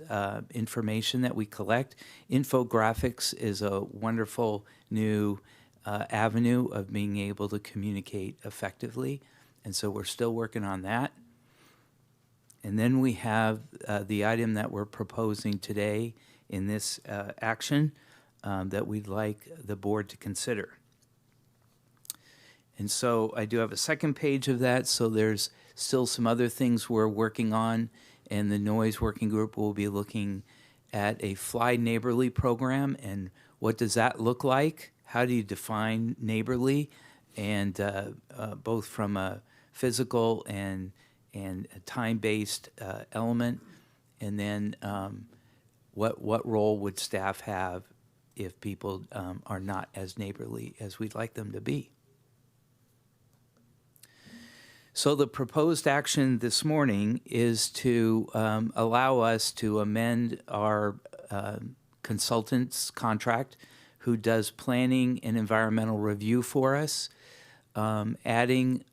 information that we collect. Infographics is a wonderful new avenue of being able to communicate effectively, and so we're still working on that. And then we have the item that we're proposing today in this action that we'd like the board to consider. And so I do have a second page of that, so there's still some other things we're working on, and the Noise Working Group will be looking at a Fly Neighborly program, and what does that look like? How do you define neighborly? And both from a physical and a time-based element, and then what role would staff have if people are not as neighborly as we'd like them to be? So the proposed action this morning is to allow us to amend our consultant's contract who does planning and environmental review for us, adding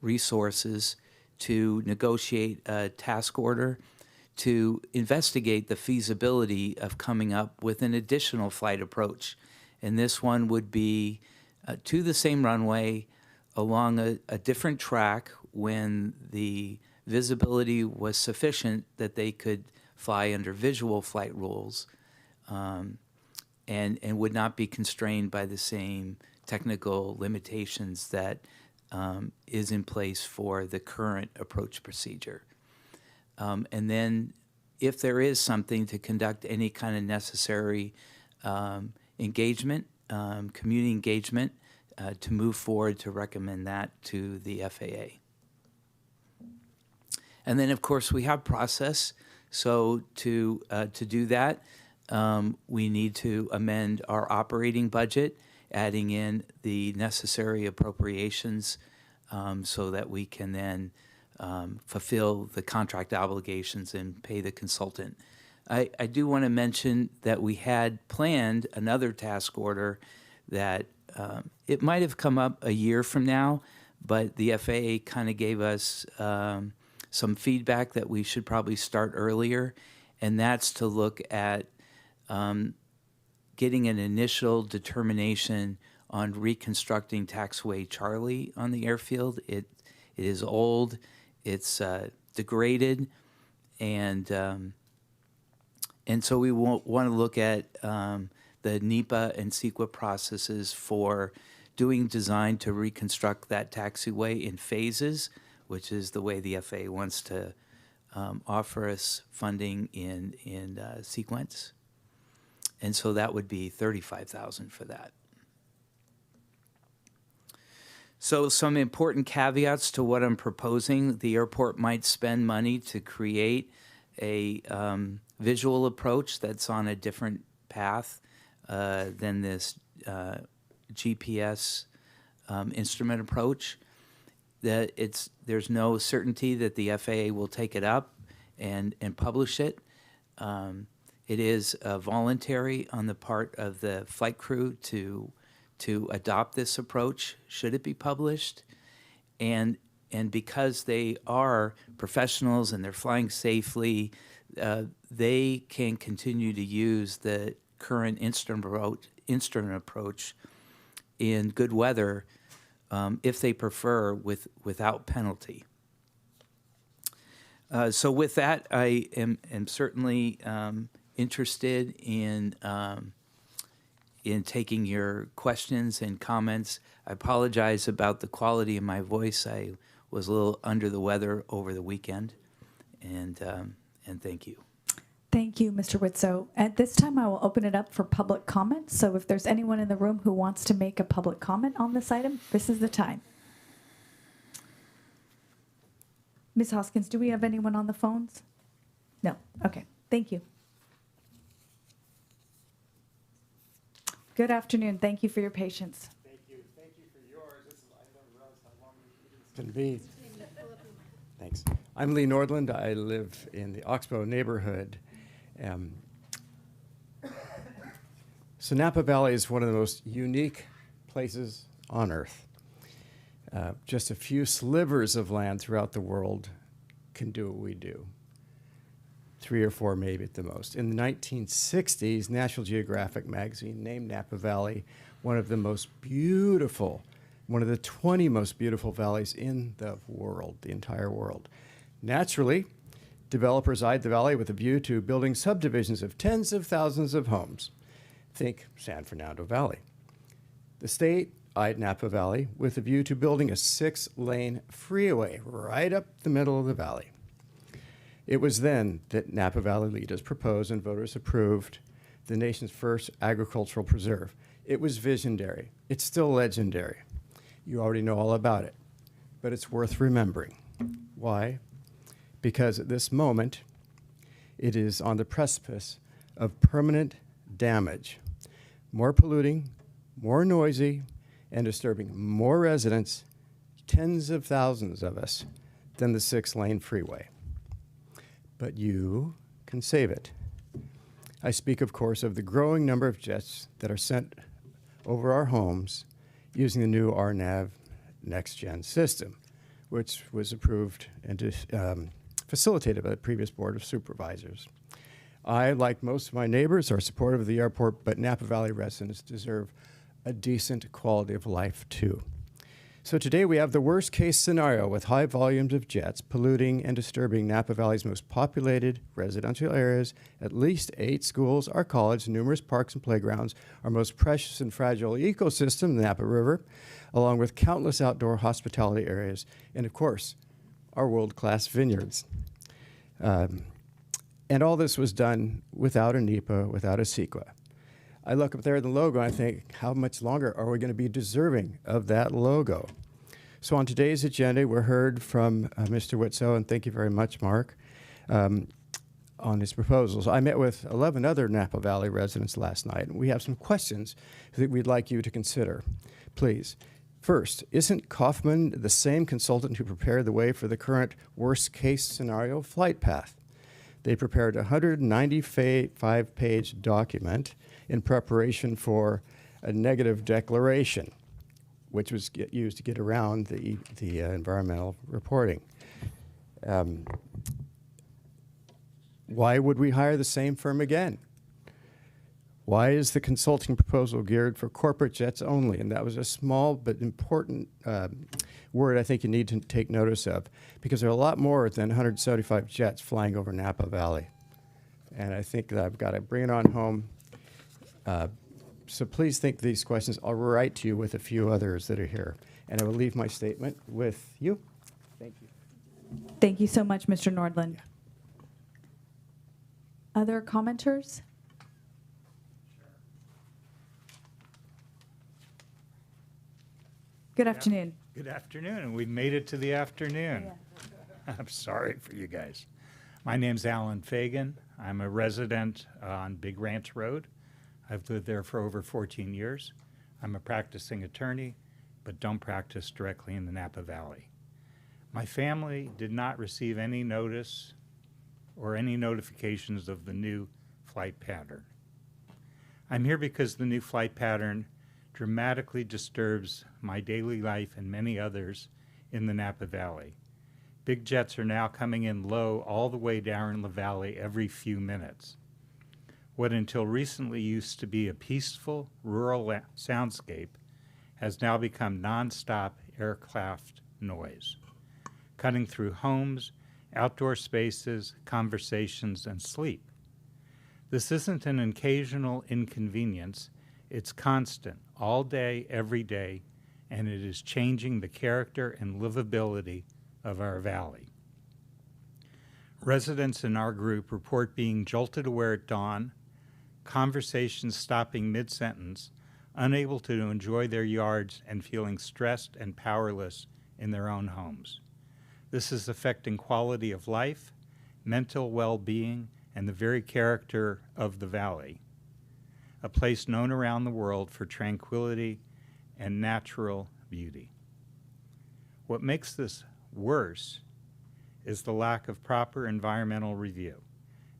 resources to negotiate a task order to investigate the feasibility of coming up with an additional flight approach. And this one would be to the same runway along a different track when the visibility was sufficient that they could fly under visual flight rules, and would not be constrained by the same technical limitations that is in place for the current approach procedure. And then if there is something to conduct any kind of necessary engagement, community engagement, to move forward to recommend that to the FAA. And then, of course, we have process. So to do that, we need to amend our operating budget, adding in the necessary appropriations so that we can then fulfill the contract obligations and pay the consultant. I do want to mention that we had planned another task order that it might have come up a year from now, but the FAA kind of gave us some feedback that we should probably start earlier, and that's to look at getting an initial determination on reconstructing taxiway Charlie on the airfield. It is old, it's degraded, and so we want to look at the NEPA and CEQA processes for doing design to reconstruct that taxiway in phases, which is the way the FAA wants to offer us funding in sequence. And so that would be $35,000 for that. So some important caveats to what I'm proposing. The airport might spend money to create a visual approach that's on a different path than this GPS instrument approach. There's no certainty that the FAA will take it up and publish it. It is voluntary on the part of the flight crew to adopt this approach, should it be published. And because they are professionals and they're flying safely, they can continue to use the current instrument approach in good weather if they prefer without penalty. So with that, I am certainly interested in taking your questions and comments. I apologize about the quality of my voice. I was a little under the weather over the weekend, and thank you. Thank you, Mr. Whitsoe. At this time, I will open it up for public comment. So if there's anyone in the room who wants to make a public comment on this item, this is the time. Ms. Hoskins, do we have anyone on the phones? No. Okay. Thank you. Good afternoon. Thank you for your patience. Thank you. Thank you for yours. I don't realize how long it can be. Thanks. I'm Lee Nordland. I live in the Oxbow neighborhood. So Napa Valley is one of the most unique places on Earth. Just a few slivers of land throughout the world can do what we do. 3 or 4 maybe at the most. In the 1960s, National Geographic magazine named Napa Valley one of the 20 most beautiful valleys in the world, the entire world. Naturally, developers eyed the valley with a view to building subdivisions of tens of thousands of homes. Think San Fernando Valley. The state eyed Napa Valley with a view to building a 6-lane freeway right up the middle of the valley. It was then that Napa Valley leaders proposed and voters approved the nation's first agricultural preserve. It was visionary. It's still legendary. You already know all about it, but it's worth remembering. Why? Because at this moment, it is on the precipice of permanent damage. More polluting, more noisy, and disturbing more residents, tens of thousands of us, than the 6-lane freeway. But you can save it. I speak, of course, of the growing number of jets that are sent over our homes using the new RNAV next-gen system, which was approved and facilitated by the previous Board of Supervisors. I, like most of my neighbors, are supportive of the airport, but Napa Valley residents deserve a decent quality of life, too. So today we have the worst case scenario with high volumes of jets polluting and disturbing Napa Valley's most populated residential areas, at least 8 schools, our college, numerous parks and playgrounds, our most precious and fragile ecosystem, the Napa River, along with countless outdoor hospitality areas, and of course, our world-class vineyards. And all this was done without a NEPA, without a CEQA. I look up there at the logo and I think, how much longer are we going to be deserving of that logo? So on today's agenda, we heard from Mr. Whitsoe, and thank you very much, Mark, on his proposals. I met with 11 other Napa Valley residents last night, and we have some questions that we'd like you to consider. Please. First, isn't Kaufman the same consultant who prepared the way for the current worst-case scenario flight path? They prepared a 195-page document in preparation for a negative declaration, which was used to get around the environmental reporting. Why would we hire the same firm again? Why is the consulting proposal geared for corporate jets only? And that was a small but important word I think you need to take notice of, because there are a lot more than 175 jets flying over Napa Valley. And I think that I've got to bring it on home. So please think these questions. I'll write to you with a few others that are here. And I will leave my statement with you. Thank you. Thank you so much, Mr. Nordland. Other commenters? Good afternoon. Good afternoon, and we made it to the afternoon. I'm sorry for you guys. My name's Alan Fagan. I'm a resident on Big Ranch Road. I've lived there for over 14 years. I'm a practicing attorney, but don't practice directly in the Napa Valley. My family did not receive any notice or any notifications of the new flight pattern. I'm here because the new flight pattern dramatically disturbs my daily life and many others in the Napa Valley. Big jets are now coming in low all the way down the valley every few minutes. What until recently used to be a peaceful rural soundscape has now become nonstop aircraft noise, cutting through homes, outdoor spaces, conversations, and sleep. This isn't an occasional inconvenience. It's constant, all day, every day, and it is changing the character and livability of our valley. Residents in our group report being jolted aware at dawn, conversations stopping mid-sentence, unable to enjoy their yards, and feeling stressed and powerless in their own homes. This is affecting quality of life, mental well-being, and the very character of the valley, a place known around the world for tranquility and natural beauty. What makes this worse is the lack of proper environmental review.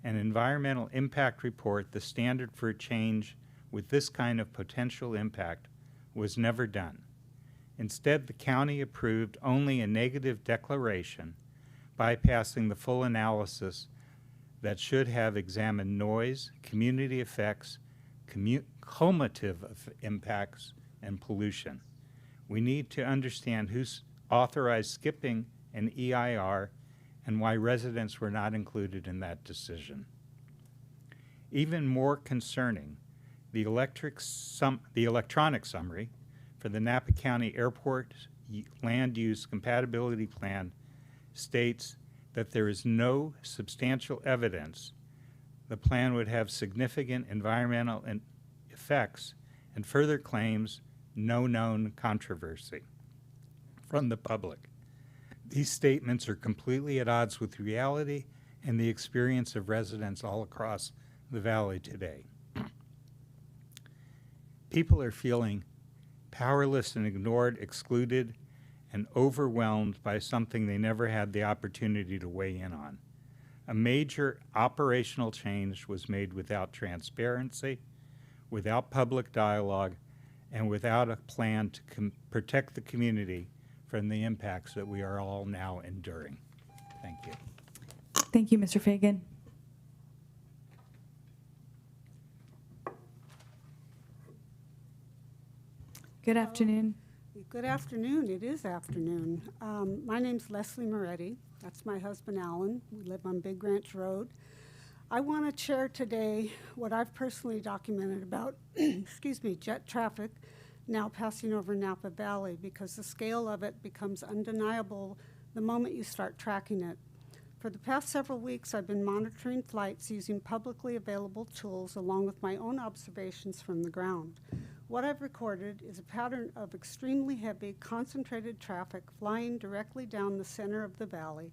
An environmental impact report, the standard for a change with this kind of potential impact, was never done. Instead, the county approved only a negative declaration, bypassing the full analysis that should have examined noise, community effects, cumulative impacts, and pollution. We need to understand who's authorized skipping an EIR and why residents were not included in that decision. Even more concerning, the electronic summary for the Napa County Airport Land Use Compatibility Plan states that there is no substantial evidence the plan would have significant environmental effects, and further claims no known controversy from the public. These statements are completely at odds with reality and the experience of residents all across the valley today. People are feeling powerless and ignored, excluded, and overwhelmed by something they never had the opportunity to weigh in on. A major operational change was made without transparency, without public dialogue, and without a plan to protect the community from the impacts that we are all now enduring. Thank you. Thank you, Mr. Fagan. Good afternoon. Good afternoon. It is afternoon. My name's Leslie Moretti. That's my husband, Alan. We live on Big Ranch Road. I want to share today what I've personally documented about, excuse me, jet traffic now passing over Napa Valley, because the scale of it becomes undeniable the moment you start tracking it. For the past several weeks, I've been monitoring flights using publicly available tools along with my own observations from the ground. What I've recorded is a pattern of extremely heavy, concentrated traffic flying directly down the center of the valley,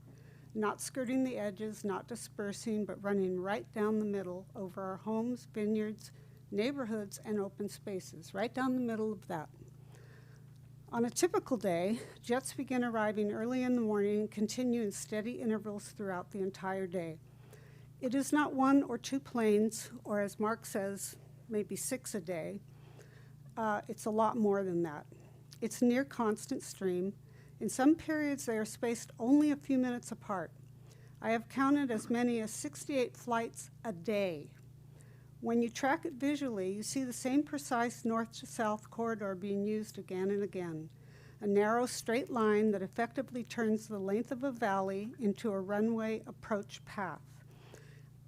not skirting the edges, not dispersing, but running right down the middle over our homes, vineyards, neighborhoods, and open spaces, right down the middle of that. On a typical day, jets begin arriving early in the morning and continue in steady intervals throughout the entire day. It is not one or two planes, or as Mark says, maybe 6 a day. It's a lot more than that. It's near constant stream. In some periods, they are spaced only a few minutes apart. I have counted as many as 68 flights a day. When you track it visually, you see the same precise north to south corridor being used again and again, a narrow straight line that effectively turns the length of a valley into a runway approach path.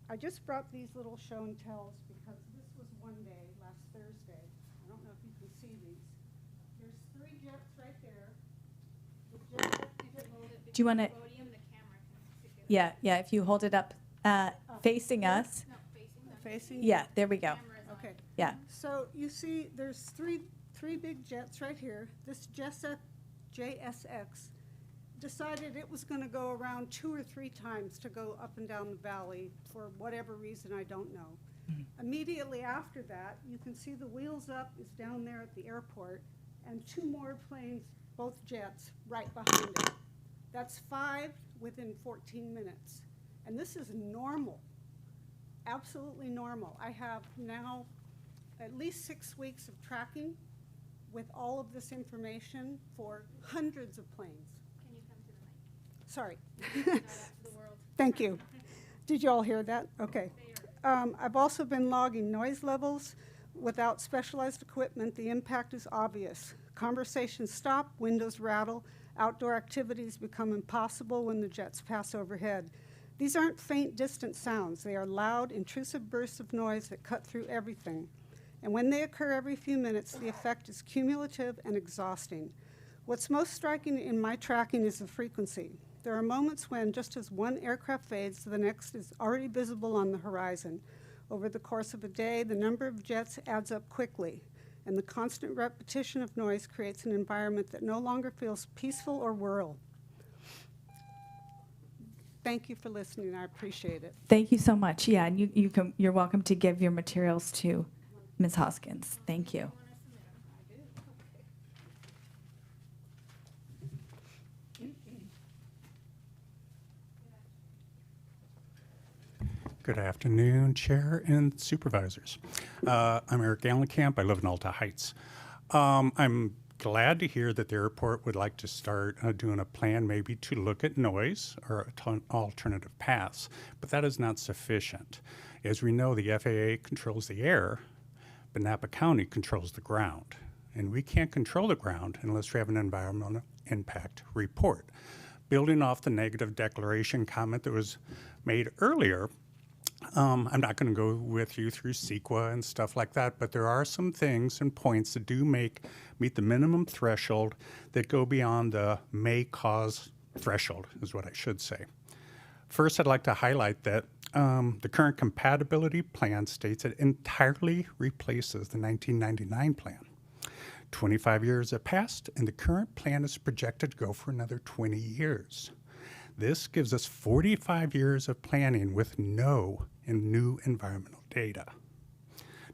I just brought these little show and tells because this was one day, last Thursday. I don't know if you can see these. There's 3 jets right there. Do you want to? Yeah, if you hold it up facing us. facing? Yeah, there we go. Okay. Yeah. So you see, there's three big jets right here. This JSX decided it was going to go around 2 or 3 times to go up and down the valley for whatever reason, I don't know. Immediately after that, you can see the wheels up is down there at the airport, and 2 more planes, both jets, right behind it. That's 5 within 14 minutes. And this is normal, absolutely normal. I have now at least 6 weeks of tracking with all of this information for hundreds of planes. Can you come to the mic? Sorry. Not after the world. Thank you. Did you all hear that? Okay. I've also been logging noise levels. Without specialized equipment, the impact is obvious. Conversations stop, windows rattle, outdoor activities become impossible when the jets pass overhead. These aren't faint, distant sounds. They are loud, intrusive bursts of noise that cut through everything. And when they occur every few minutes, the effect is cumulative and exhausting. What's most striking in my tracking is the frequency. There are moments when, just as one aircraft fades, the next is already visible on the horizon. Over the course of a day, the number of jets adds up quickly, and the constant repetition of noise creates an environment that no longer feels peaceful or rural. Thank you for listening. I appreciate it. Thank you so much. Yeah, and you're welcome to give your materials to Ms. Hoskins. Thank you. Good afternoon, Chair and Supervisors. I'm Eric Allenkamp. I live in Alta Heights. I'm glad to hear that the airport would like to start doing a plan maybe to look at noise or alternative paths, but that is not sufficient. As we know, the FAA controls the air, but Napa County controls the ground. And we can't control the ground unless we have an environmental impact report. Building off the negative declaration comment that was made earlier, I'm not going to go with you through CEQA and stuff like that, but there are some things and points that do meet the minimum threshold that go beyond the may cause threshold, is what I should say. First, I'd like to highlight that the current compatibility plan states it entirely replaces the 1999 plan. 25 years have passed, and the current plan is projected to go for another 20 years. This gives us 45 years of planning with no and new environmental data.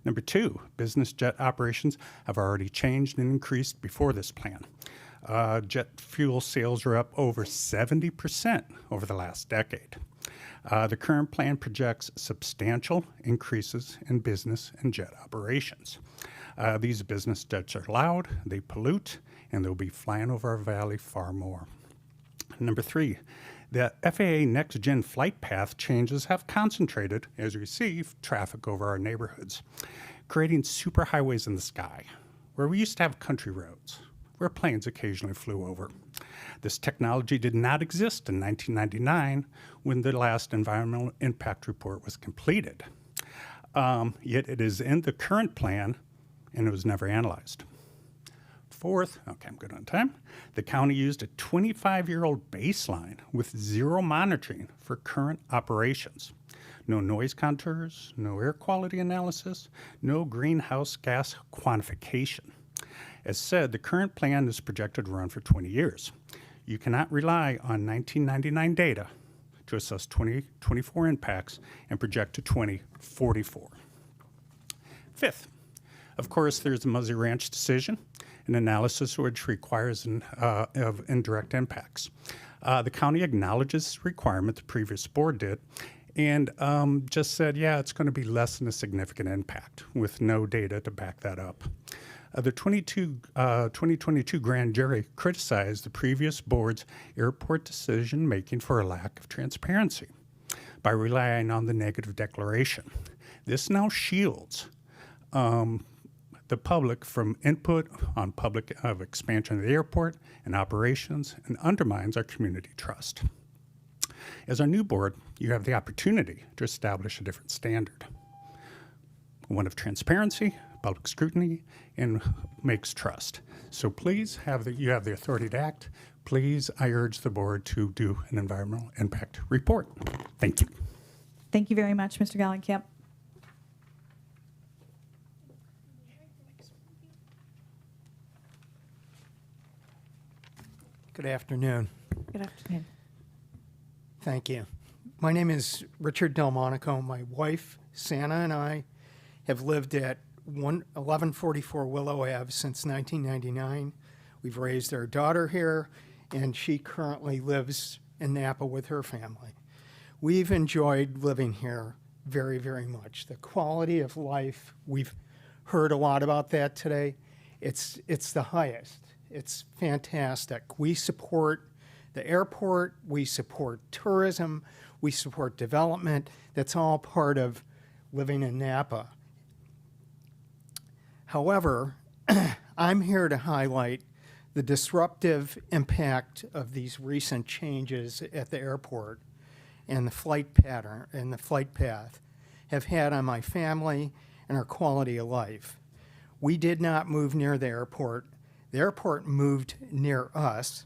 Number 2, business jet operations have already changed and increased before this plan. Jet fuel sales are up over 70% over the last decade. The current plan projects substantial increases in business and jet operations. These business jets are loud, they pollute, and they'll be flying over our valley far more. Number 3, the FAA next-gen flight path changes have concentrated, as we see, traffic over our neighborhoods, creating superhighways in the sky, where we used to have country roads, where planes occasionally flew over. This technology did not exist in 1999 when the last environmental impact report was completed. Yet it is in the current plan, and it was never analyzed. 4th, okay, I'm good on time. The county used a 25-year-old baseline with zero monitoring for current operations. No noise contours, no air quality analysis, no greenhouse gas quantification. As said, the current plan is projected to run for 20 years. You cannot rely on 1999 data to assess 2024 impacts and project to 2044. 5th, of course, there's the Muzzy Ranch decision, an analysis which requires of indirect impacts. The county acknowledges this requirement, the previous board did, and just said, yeah, it's going to be less than a significant impact with no data to back that up. The 2022 grand jury criticized the previous board's airport decision-making for a lack of transparency by relying on the negative declaration. This now shields the public from input on public expansion of the airport and operations and undermines our community trust. As our new board, you have the opportunity to establish a different standard, one of transparency, public scrutiny, and makes trust. So please, you have the authority to act. Please, I urge the board to do an environmental impact report. Thank you. Thank you very much, Mr. Gallenkamp. Good afternoon. Good afternoon. Thank you. My name is Richard Delmonico. My wife, Santa, and I have lived at 1144 Willow Ave since 1999. We've raised our daughter here, and she currently lives in Napa with her family. We've enjoyed living here very, very much. The quality of life, we've heard a lot about that today. It's the highest. It's fantastic. We support the airport, we support tourism, we support development. That's all part of living in Napa. However, I'm here to highlight the disruptive impact of these recent changes at the airport and the flight pattern and the flight path have had on my family and our quality of life. We did not move near the airport. The airport moved near us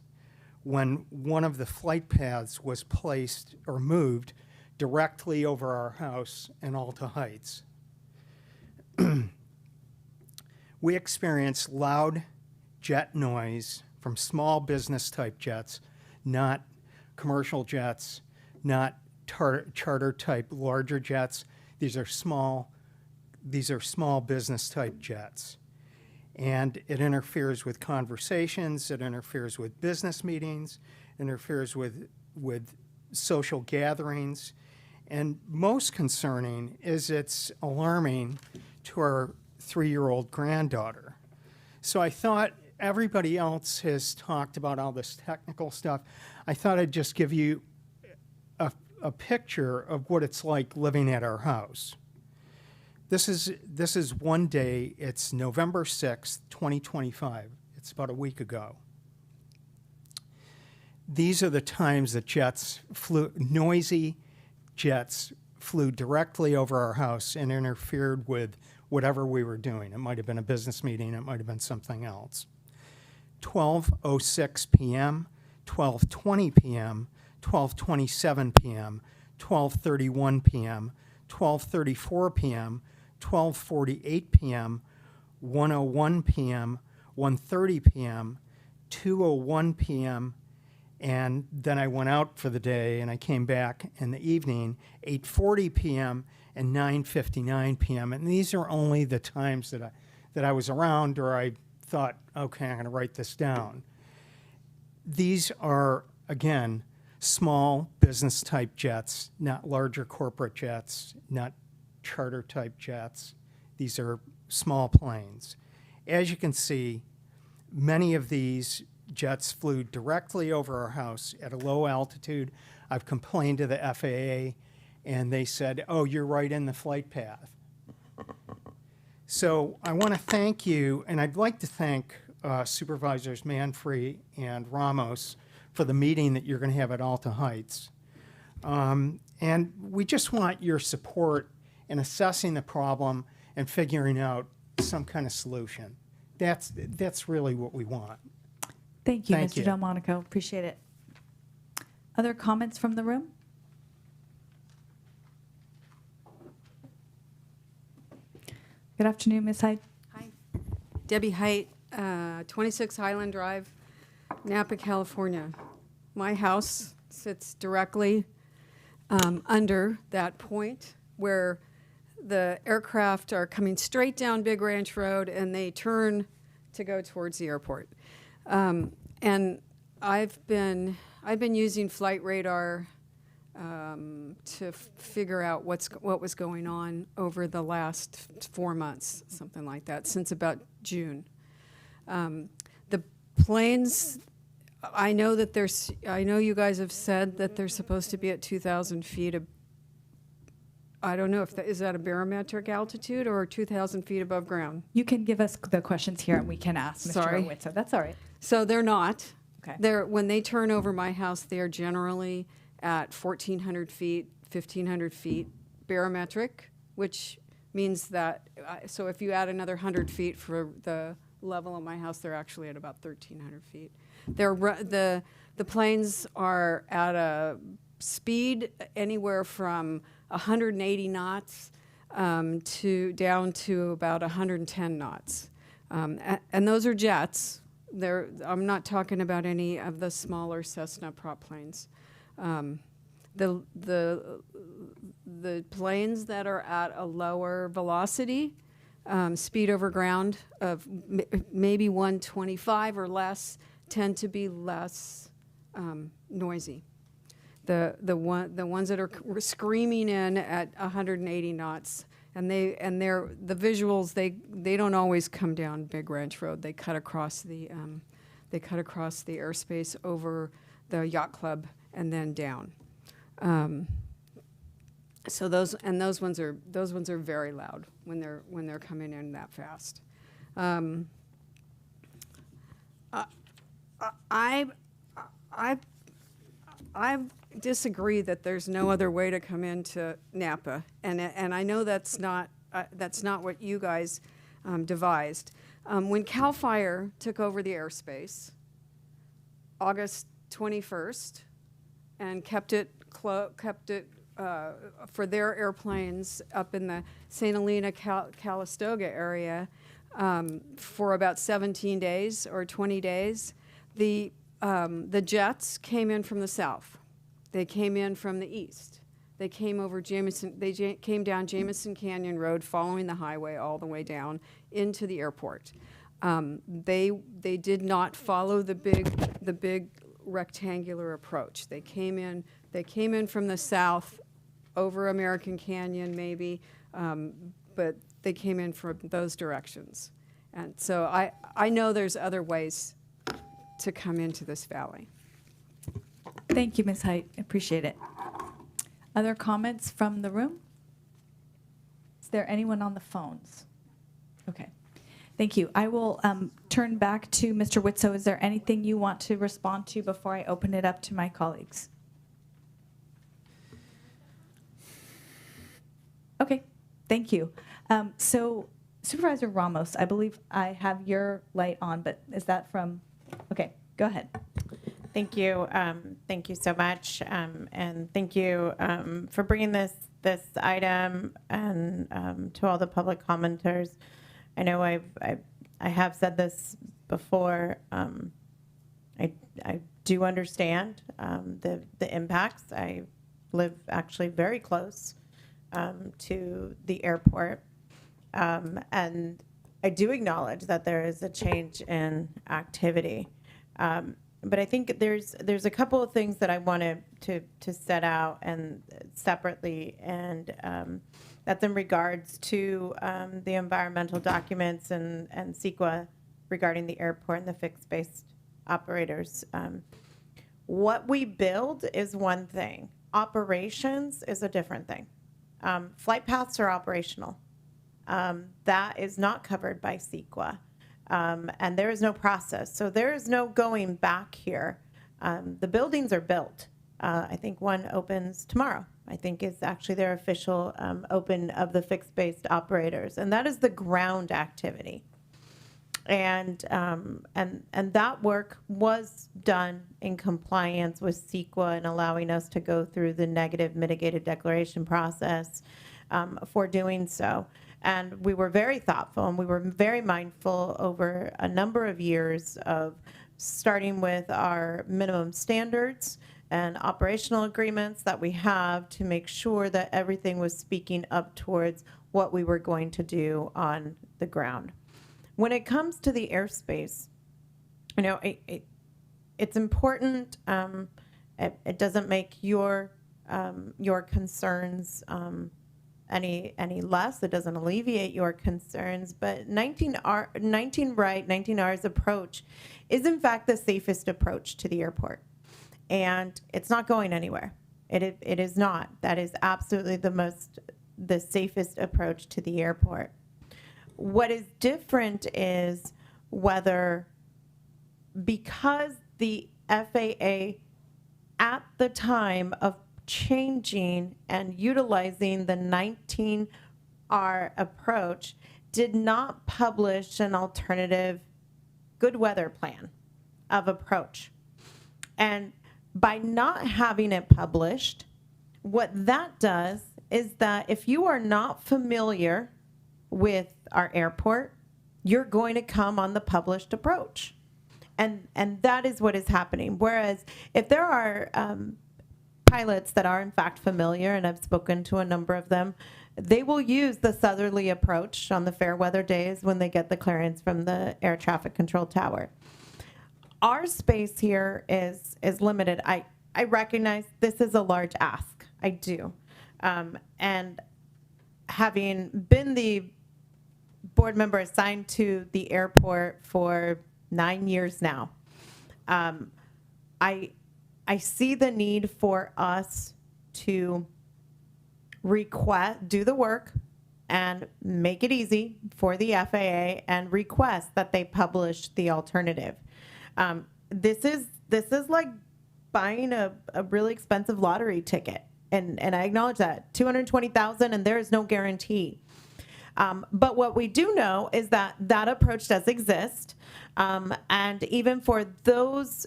when one of the flight paths was placed or moved directly over our house in Alta Heights. We experienced loud jet noise from small business type jets, not commercial jets, not charter type larger jets. These are small business type jets. And it interferes with conversations, it interferes with business meetings, interferes with social gatherings. And most concerning is it's alarming to our 3-year-old granddaughter. So I thought everybody else has talked about all this technical stuff. I thought I'd just give you a picture of what it's like living at our house. This is one day. It's November 6th, 2025. It's about a week ago. These are the times that noisy jets flew directly over our house and interfered with whatever we were doing. It might have been a business meeting. It might have been something else. 12:06 p.m., 12:20 p.m., 12:27 p.m., 12:31 p.m., 12:34 p.m., 12:48 p.m., 1:01 p.m., 1:30 p.m., 2:01 p.m., and then I went out for the day and I came back in the evening, 8:40 p.m. and 9:59 p.m. And these are only the times that I was around, or I thought, okay, I'm going to write this down. These are, again, small business type jets, not larger corporate jets, not charter type jets. These are small planes. As you can see, many of these jets flew directly over our house at a low altitude. I've complained to the FAA, and they said, oh, you're right in the flight path. So I want to thank you, and I'd like to thank Supervisors Manfrey and Ramos for the meeting that you're going to have at Alta Heights. And we just want your support in assessing the problem and figuring out some kind of solution. That's really what we want. Thank you, Thank Mr. you. Delmonico. Appreciate it. Other comments from the room? Good afternoon, Ms. Hyde. Hi. Debbie Height, 26 Highland Drive, Napa, California. My house sits directly under that point where the aircraft are coming straight down Big Ranch Road and they turn to go towards the airport. And I've been using flight radar to figure out what was going on over the last 4 months, something like that, since about June. The planes, I know you guys have said that they're supposed to be at 2,000 feet. I don't know if is that a barometric altitude or 2,000 feet above ground? You can give us the questions here and we can ask Mr. Sorry. Owitzer. That's all right. So they're not. Okay. When they turn over my house, they are generally at 1,400 feet, 1,500 feet barometric, which means that, so if you add another 100 feet for the level of my house, they're actually at about 1,300 feet. The planes are at a speed anywhere from 180 knots down to about 110 knots. And those are jets I'm not talking about any of the smaller Cessna prop planes. The planes that are at a lower velocity, speed over ground of maybe 125 or less, tend to be less noisy. The ones that are screaming in at 180 knots, and the visuals, they don't always come down Big Ranch Road. They cut across the airspace over the yacht club and then down. So those ones are very loud when they're coming in that fast. I disagree that there's no other way to come into Napa, and I know that's not what you guys devised. When CAL FIRE took over the airspace, August 21st, and kept it for their airplanes up in the St. Helena, Calistoga area for about 17 days or 20 days. The jets came in from the south. They came in from the east. They came over came down Jameson Canyon Road, following the highway all the way down into the airport. They did not follow the big rectangular approach. They came in from the south, over American Canyon maybe, but they came in from those directions. And so I know there's other ways to come into this valley. Thank you, Ms. Height. Appreciate it. Other comments from the room? Is there anyone on the phones? Okay. Thank you. I will turn back to Mr. Whitsoe. Is there anything you want to respond to before I open it up to my colleagues? Okay. Thank you. So Supervisor Ramos, I believe I have your light on, but is that from? Okay, go ahead. Thank you. Thank you so much. And thank you for bringing this item and to all the public commenters. I know I have said this before. I do understand the impacts. I live actually very close to the airport. And I do acknowledge that there is a change in activity. But I think there's a couple of things that I wanted to set out and separately, and that's in regards to the environmental documents and CEQA regarding the airport and the fixed-based operators. What we build is one thing. Operations is a different thing. Flight paths are operational. That is not covered by CEQA. And there is no process. So there is no going back here. The buildings are built. I think one opens tomorrow. I think is actually their official open of the fixed-based operators. And that is the ground activity. And that work was done in compliance with CEQA and allowing us to go through the negative mitigated declaration process for doing so. And we were very thoughtful and we were very mindful over a number of years of starting with our minimum standards and operational agreements that we have to make sure that everything was speaking up towards what we were going to do on the ground. When it comes to the airspace, you know, it's important. It doesn't make your concerns any less. It doesn't alleviate your concerns. But 19R's approach is in fact the safest approach to the airport, and it's not going anywhere. It is not. That is absolutely the safest approach to the airport. What is different is whether, because the FAA at the time of changing and utilizing the 19R approach did not publish an alternative good weather plan of approach. And by not having it published, what that does is that if you are not familiar with our airport, you're going to come on the published approach. And that is what is happening. Whereas if there are pilots that are in fact familiar, and I've spoken to a number of them, they will use the southerly approach on the fair weather days when they get the clearance from the air traffic control tower. Our space here is limited. I recognize this is a large ask. I do. And having been the board member assigned to the airport for 9 years now, I see the need for us to do the work and make it easy for the FAA and request that they publish the alternative. This is like buying a really expensive lottery ticket. And I acknowledge that, $220,000, and there is no guarantee. But what we do know is that that approach does exist. And even for those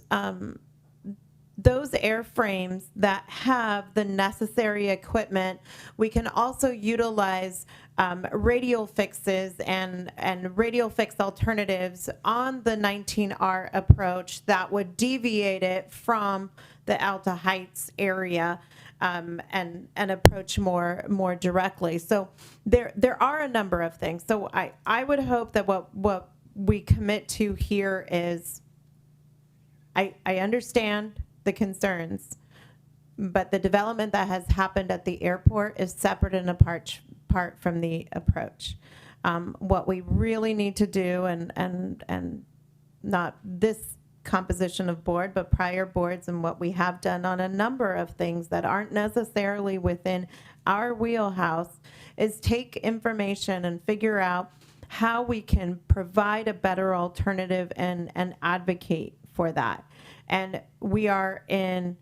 airframes that have the necessary equipment, we can also utilize radial fixes and radial fix alternatives on the 19R approach that would deviate it from the Alta Heights area and approach more directly. So there are a number of things. So I would hope that what we commit to here is, I understand the concerns, but the development that has happened at the airport is separate and apart from the approach. What we really need to do, and not this composition of board, but prior boards, and what we have done on a number of things that aren't necessarily within our wheelhouse, is take information and figure out how we can provide a better alternative and advocate for that. And we are in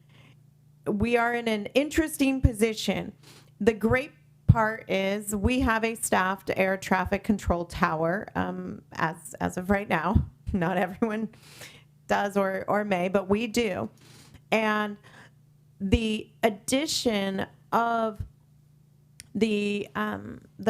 an interesting position. The great part is we have a staffed air traffic control tower as of right now. Not everyone does or may, but we do. And the addition of the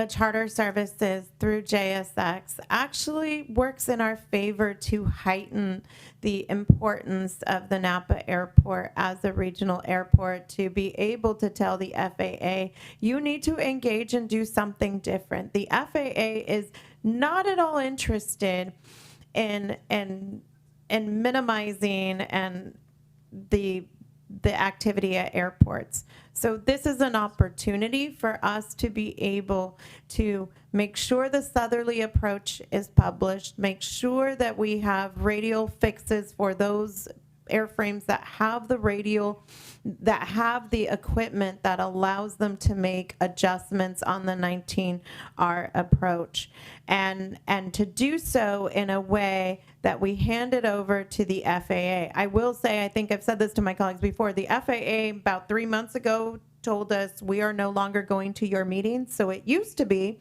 charter services through JSX actually works in our favor to heighten the importance of the Napa airport as a regional airport, to be able to tell the FAA, you need to engage and do something different. The FAA is not at all interested in minimizing and the activity at airports. So this is an opportunity for us to be able to make sure the southerly approach is published, make sure that we have radial fixes for those airframes that have the radial, that have the equipment that allows them to make adjustments on the 19R approach, and to do so in a way that we hand it over to the FAA. I will say, I think I've said this to my colleagues before, the FAA about 3 months ago told us we are no longer going to your meetings. So it used to be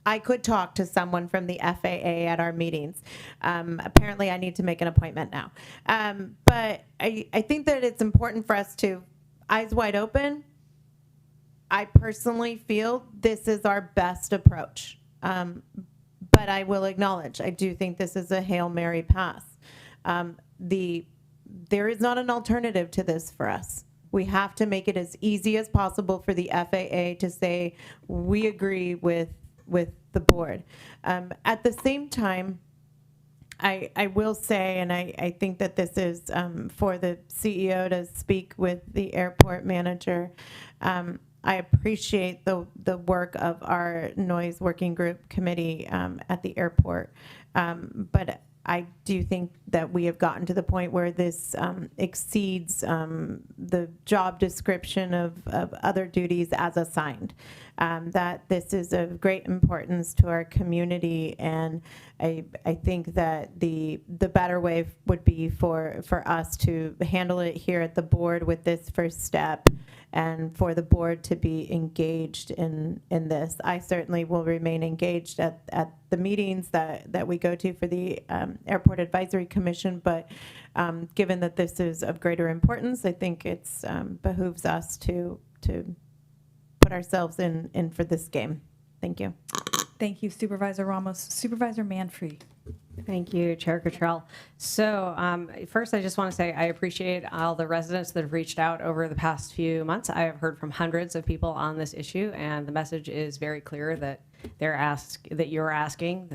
I could talk to someone from the FAA at our meetings. Apparently, I need to make an appointment now. But I think that it's important for us to, eyes wide open. I personally feel this is our best approach. But I will acknowledge, I do think this is a Hail Mary pass. There is not an alternative to this for us. We have to make it as easy as possible for the FAA to say, we agree with the board. At the same time, I will say, and I think that this is for the CEO to speak with the airport manager. I appreciate the work of our noise working group committee at the airport, but I do think that we have gotten to the point where this exceeds the job description of other duties as assigned. That this is of great importance to our community, and I think that the better way would be for us to handle it here at the board with this first step, and for the board to be engaged in this. I certainly will remain engaged at the meetings that we go to for the Airport Advisory Commission, but given that this is of greater importance, I think it's behooves us to put ourselves in for this game. Thank you. Thank you, Supervisor Ramos. Supervisor Manfree. Thank you, Chair Cottrell. So first, I just want to say I appreciate all the residents that have reached out over the past few months. I have heard from hundreds of people on this issue, and the message is very clear that they're asking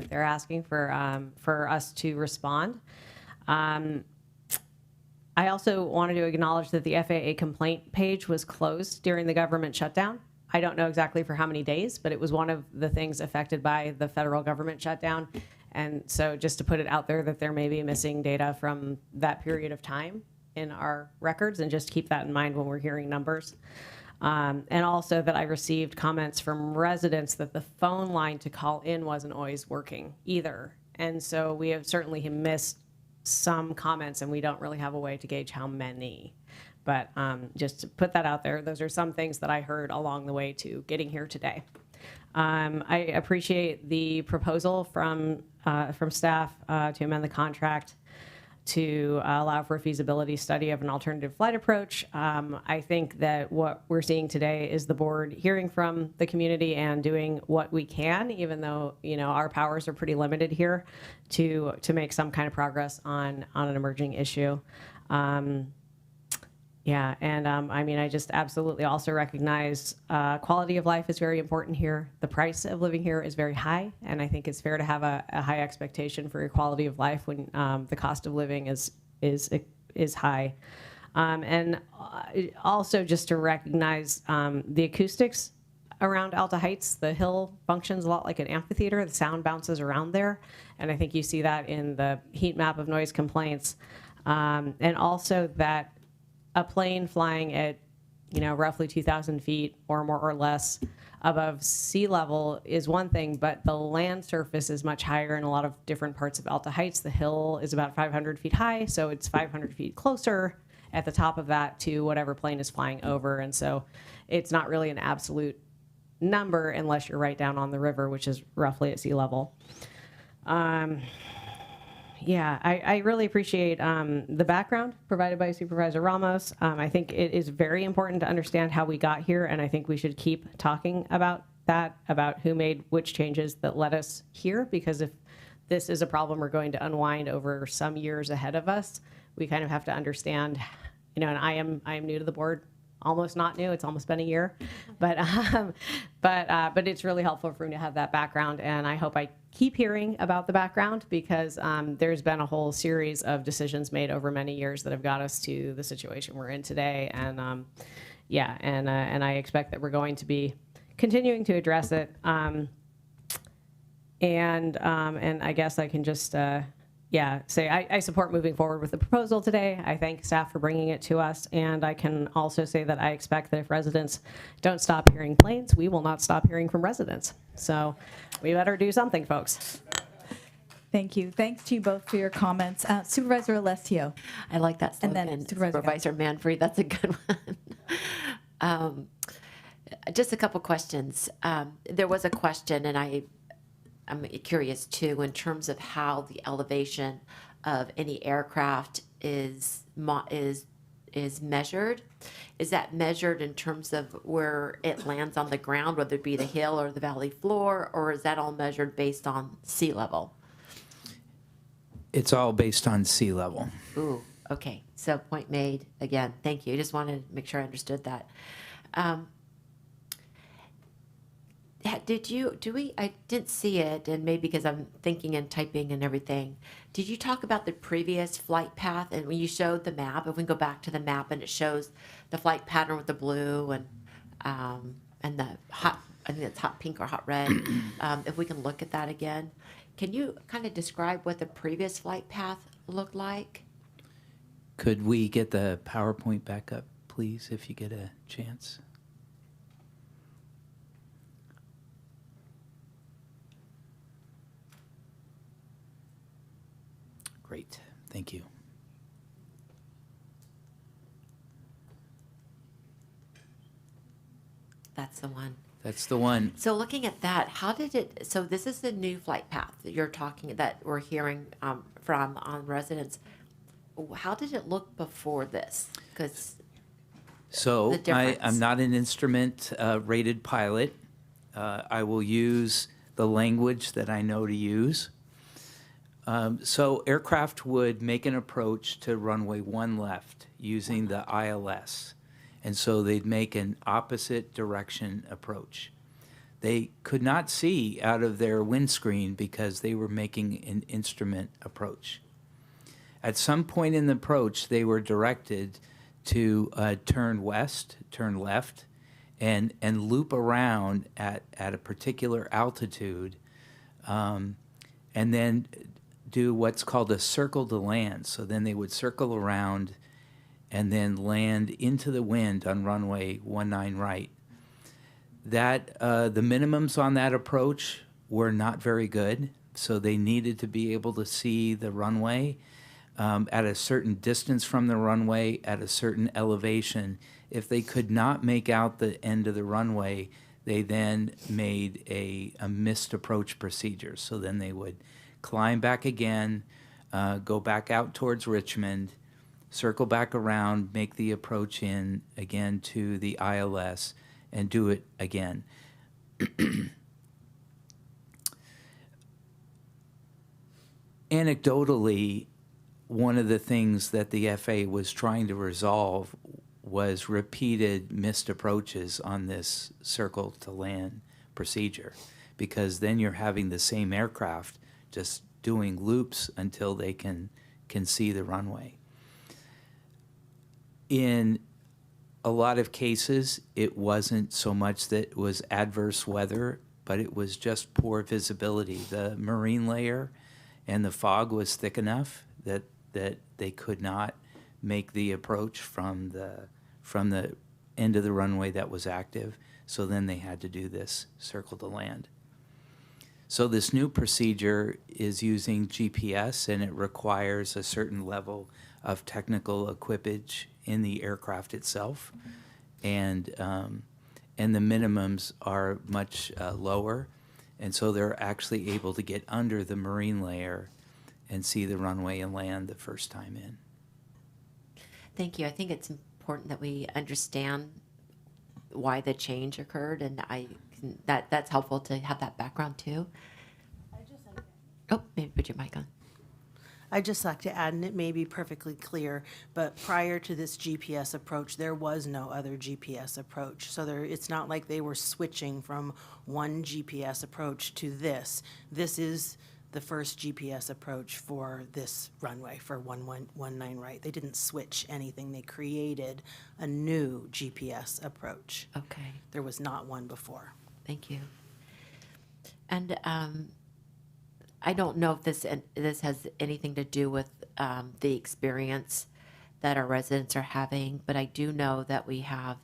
for us to respond. I also wanted to acknowledge that the FAA complaint page was closed during the government shutdown. I don't know exactly for how many days, but it was one of the things affected by the federal government shutdown. And so just to put it out there that there may be missing data from that period of time in our records, and just keep that in mind when we're hearing numbers. And also that I received comments from residents that the phone line to call in wasn't always working either. And so we have certainly missed some comments, and we don't really have a way to gauge how many. But just to put that out there, those are some things that I heard along the way to getting here today. I appreciate the proposal from staff to amend the contract to allow for a feasibility study of an alternative flight approach. I think that what we're seeing today is the board hearing from the community and doing what we can, even though our powers are pretty limited here, to make some kind of progress on an emerging issue. Yeah, and I just absolutely also recognize quality of life is very important here. The price of living here is very high, and I think it's fair to have a high expectation for your quality of life when the cost of living is high. And also just to recognize the acoustics around Alta Heights. The hill functions a lot like an amphitheater. The sound bounces around there, and I think you see that in the heat map of noise complaints. And also that a plane flying at, roughly 2,000 feet or more or less above sea level is one thing, but the land surface is much higher in a lot of different parts of Alta Heights. The hill is about 500 feet high, so it's 500 feet closer at the top of that to whatever plane is flying over. And so it's not really an absolute number unless you're right down on the river, which is roughly at sea level. Yeah, I really appreciate the background provided by Supervisor Ramos. I think it is very important to understand how we got here, and I think we should keep talking about that, about who made which changes that led us here, because if this is a problem we're going to unwind over some years ahead of us, we kind of have to understand, and I am new to the board. Almost not new. It's almost been a year, but it's really helpful for me to have that background, and I hope I keep hearing about the background, because there's been a whole series of decisions made over many years that have got us to the situation we're in today, and and I expect that we're going to be continuing to address it, and I guess I can just. Say I support moving forward with the proposal today. I thank staff for bringing it to us, and I can also say that I expect that if residents don't stop hearing planes, we will not stop hearing from residents. So we better do something, folks. Thank you. Thanks to you both for your comments. Supervisor Alessio. I like that slogan. And then Supervisor Manfrey, that's a good one. Just a couple questions. There was a question, and I'm curious too, in terms of how the elevation of any aircraft is measured. Is that measured in terms of where it lands on the ground, whether it be the hill or the valley floor, or is that all measured based on sea level? It's all based on sea level. Ooh, okay. So point made. Again, thank you. I just wanted to make sure I understood that. I didn't see it, and maybe because I'm thinking and typing and everything. Did you talk about the previous flight path? And when you showed the map, if we can go back to the map, and it shows the flight pattern with the blue and the hot, I think it's hot pink or hot red. If we can look at that again, can you kind of describe what the previous flight path looked like? Could we get the PowerPoint back up, please, if you get a chance? Great, thank you. That's the one. That's the one. So looking at that, how did it, so this is the new flight path that you're talking, that we're hearing from on residents. How did it look before this? Because so I'm not an instrument rated pilot. I will use the language that I know to use. So aircraft would make an approach to runway 1 left using the ILS. And so they'd make an opposite direction approach. They could not see out of their windscreen because they were making an instrument approach. At some point in the approach, they were directed to turn west, turn left, and loop around at a particular altitude, and then do what's called a circle to land. So then they would circle around and then land into the wind on runway 19 right. That the minimums on that approach were not very good, so they needed to be able to see the runway at a certain distance from the runway at a certain elevation. If they could not make out the end of the runway, they then made a missed approach procedure. So then they would climb back again, go back out towards Richmond, circle back around, make the approach in again to the ILS, and do it again. Anecdotally, one of the things that the FAA was trying to resolve was repeated missed approaches on this circle to land procedure, because then you're having the same aircraft just doing loops until they can see the runway. In a lot of cases, it wasn't so much that it was adverse weather, but it was just poor visibility. The marine layer and the fog was thick enough that they could not make the approach from the end of the runway that was active. So then they had to do this circle to land. So this new procedure is using GPS, and it requires a certain level of technical equipage in the aircraft itself, and the minimums are much lower, and so they're actually able to get under the marine layer and see the runway and land the first time in. Thank you. I think it's important that we understand why the change occurred, and that's helpful to have that background too. Oh, maybe put your mic on. I'd just like to add, and it may be perfectly clear, but prior to this GPS approach, there was no other GPS approach. So it's not like they were switching from one GPS approach to this. This is the first GPS approach for this runway for 19 right. They didn't switch anything. They created a new GPS approach. Okay. There was not one before. Thank you. And I don't know if this has anything to do with the experience that our residents are having, but I do know that we have,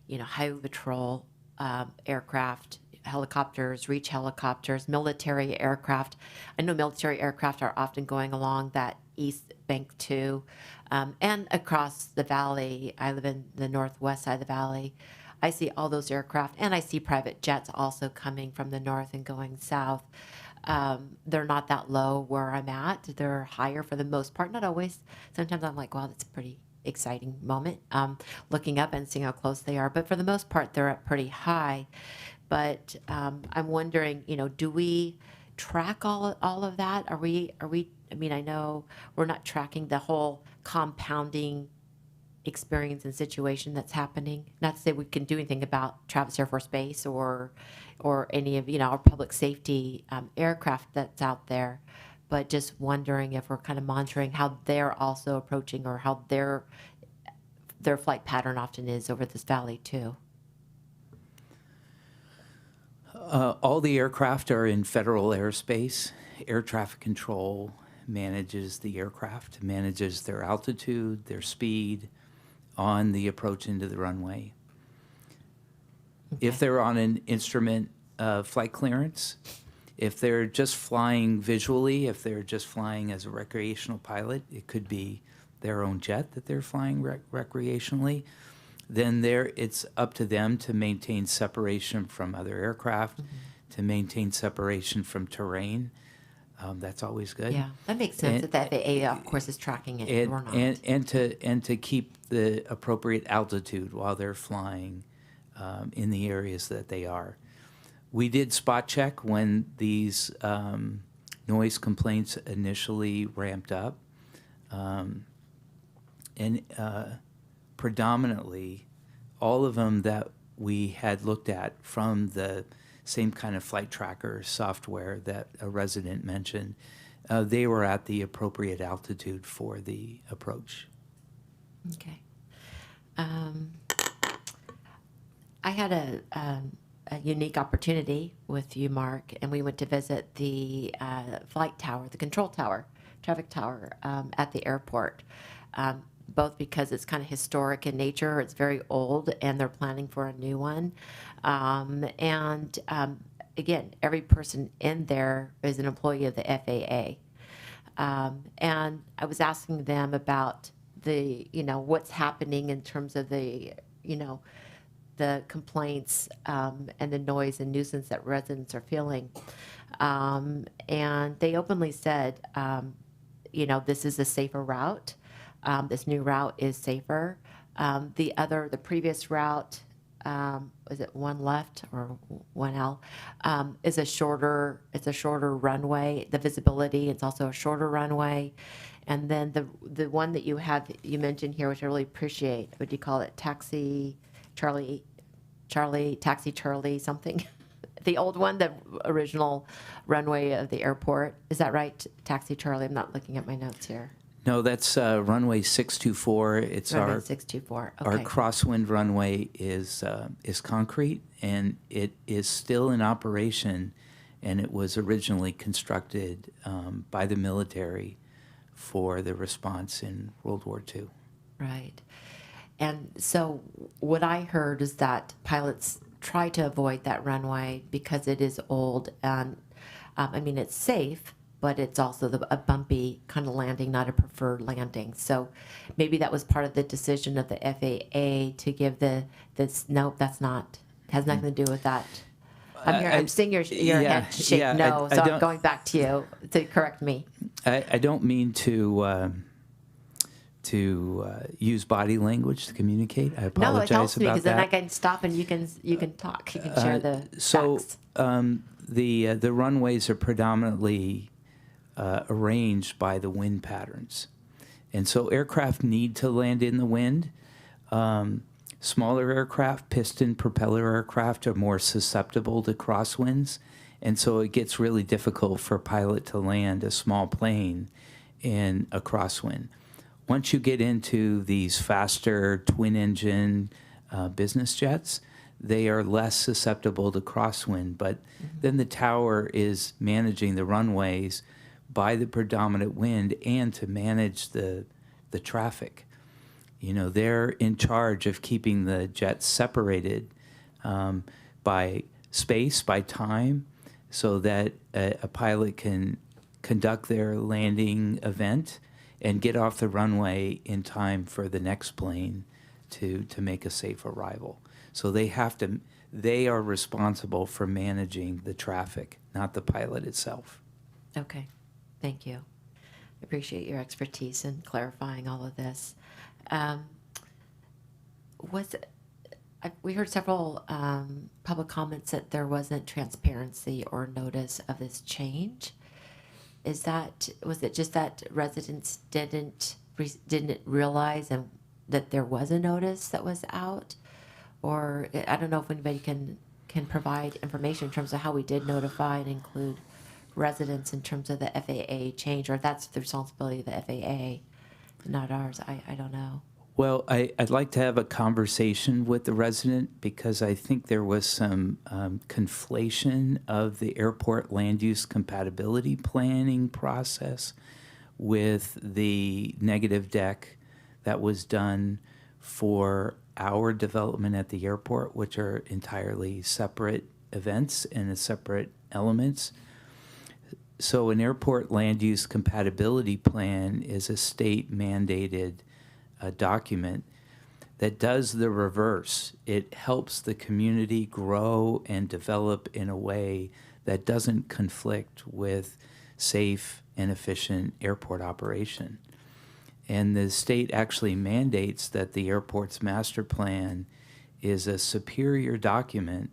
highway patrol aircraft, helicopters, reach helicopters, military aircraft. I know military aircraft are often going along that East Bank too, and across the valley. I live in the northwest side of the valley. I see all those aircraft, and I see private jets also coming from the north and going south. They're not that low where I'm at. They're higher for the most part. Not always. Sometimes I'm like, wow, that's a pretty exciting moment, looking up and seeing how close they are. But for the most part, they're up pretty high. But I'm wondering, do we track all of that? Are we? I mean, I know we're not tracking the whole compounding experience and situation that's happening. Not to say we can do anything about Travis Air Force Base or any of our public safety aircraft that's out there, but just wondering if we're kind of monitoring how they're also approaching, or how their flight pattern often is over this valley too. All the aircraft are in federal airspace. Air traffic control manages the aircraft, manages their altitude, their speed on the approach into the runway. Okay. If they're on an instrument flight clearance, if they're just flying visually, if they're just flying as a recreational pilot, it could be their own jet that they're flying recreationally, then it's up to them to maintain separation from other aircraft, to maintain separation from terrain. That's always good. Yeah, that makes sense. That the FAA, of course, is tracking it. Or not. And to keep the appropriate altitude while they're flying in the areas that they are. We did spot check when these noise complaints initially ramped up. And predominantly, all of them that we had looked at from the same kind of flight tracker software that a resident mentioned, they were at the appropriate altitude for the approach. Okay. I had a unique opportunity with you, Mark, and we went to visit the flight tower, the control tower, traffic tower at the airport, both because it's kind of historic in nature, it's very old, and they're planning for a new one. Again, every person in there is an employee of the FAA. And I was asking them about the, what's happening in terms of the, the complaints and the noise and nuisance that residents are feeling. And they openly said, this is a safer route. This new route is safer. The previous route, is it one left or one L, is it's a shorter runway. The visibility, it's also a shorter runway. And then the one that you mentioned here, which I really appreciate, what do you call it? Taxi Charlie something. The old one, the original runway of the airport. Is that right? Taxi Charlie. I'm not looking at my notes here. No, that's runway 624. It's runway 624. Okay. Our crosswind runway is concrete, and it is still in operation, and it was originally constructed by the military for the response in World War II. Right. And so what I heard is that pilots try to avoid that runway because it is old, and it's safe, but it's also a bumpy kind of landing, not a preferred landing. So maybe that was part of the decision of the FAA to give no, that's not, has nothing to do with that. I'm seeing your head shake no, so I'm going back to you to correct me. I don't mean to use body language to communicate. I apologize no, it helps me about because that. Then I can stop and you can talk. You can share the facts. The runways are predominantly arranged by the wind patterns, and so aircraft need to land in the wind. Smaller aircraft, piston propeller aircraft, are more susceptible to crosswinds, and so it gets really difficult for a pilot to land a small plane in a crosswind. Once you get into these faster twin-engine business jets, they are less susceptible to crosswind, but then the tower is managing the runways by the predominant wind and to manage the traffic. They're in charge of keeping the jets separated by space, by time, so that a pilot can conduct their landing event and get off the runway in time for the next plane to make a safe arrival. So they are responsible for managing the traffic, not the pilot itself. Okay, thank you. I appreciate your expertise in clarifying all of this. We heard several public comments that there wasn't transparency or notice of this change. Was it just that residents didn't realize that there was a notice that was out? Or I don't know if anybody can provide information in terms of how we did notify and include residents in terms of the FAA change, or if that's the responsibility of the FAA, not ours. I don't know. Well, I'd like to have a conversation with the resident because I think there was some conflation of the airport land use compatibility planning process with the negative deck that was done for our development at the airport, which are entirely separate events and separate elements. So an airport land use compatibility plan is a state mandated document that does the reverse. It helps the community grow and develop in a way that doesn't conflict with safe and efficient airport operation. And the state actually mandates that the airport's master plan is a superior document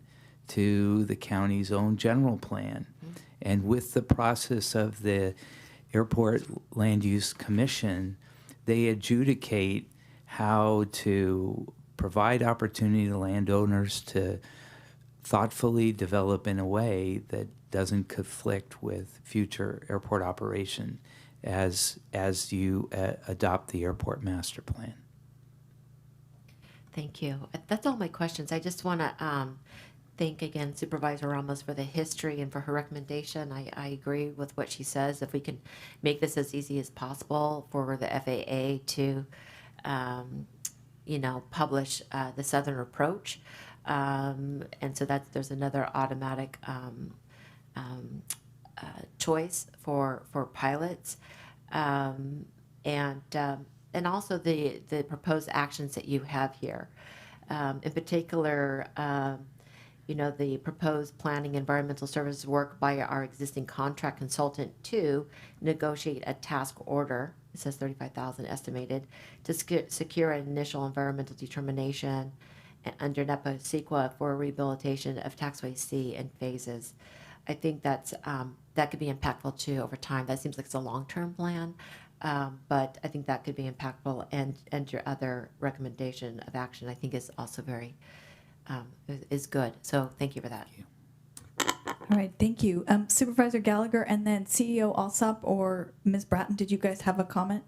to the county's own general plan. And with the process of the Airport Land Use Commission, they adjudicate how to provide opportunity to landowners to thoughtfully develop in a way that doesn't conflict with future airport operation as you adopt the airport master plan. Thank you. That's all my questions. I just want to thank again Supervisor Ramos for the history and for her recommendation. I agree with what she says. If we can make this as easy as possible for the FAA to, publish the Southern Approach. And so there's another automatic choice for pilots. And also the proposed actions that you have here. In particular, the proposed planning environmental services work by our existing contract consultant to negotiate a task order, it says $35,000 estimated, to secure an initial environmental determination under Napa CEQA for rehabilitation of Taxway C in phases. I think that could be impactful too over time. That seems like it's a long-term plan. But I think that could be impactful, and your other recommendation of action I think is also very is good. So thank you for that. All right, thank you. Supervisor Gallagher and then CEO Alsop or Ms. Bratton, did you guys have a comment?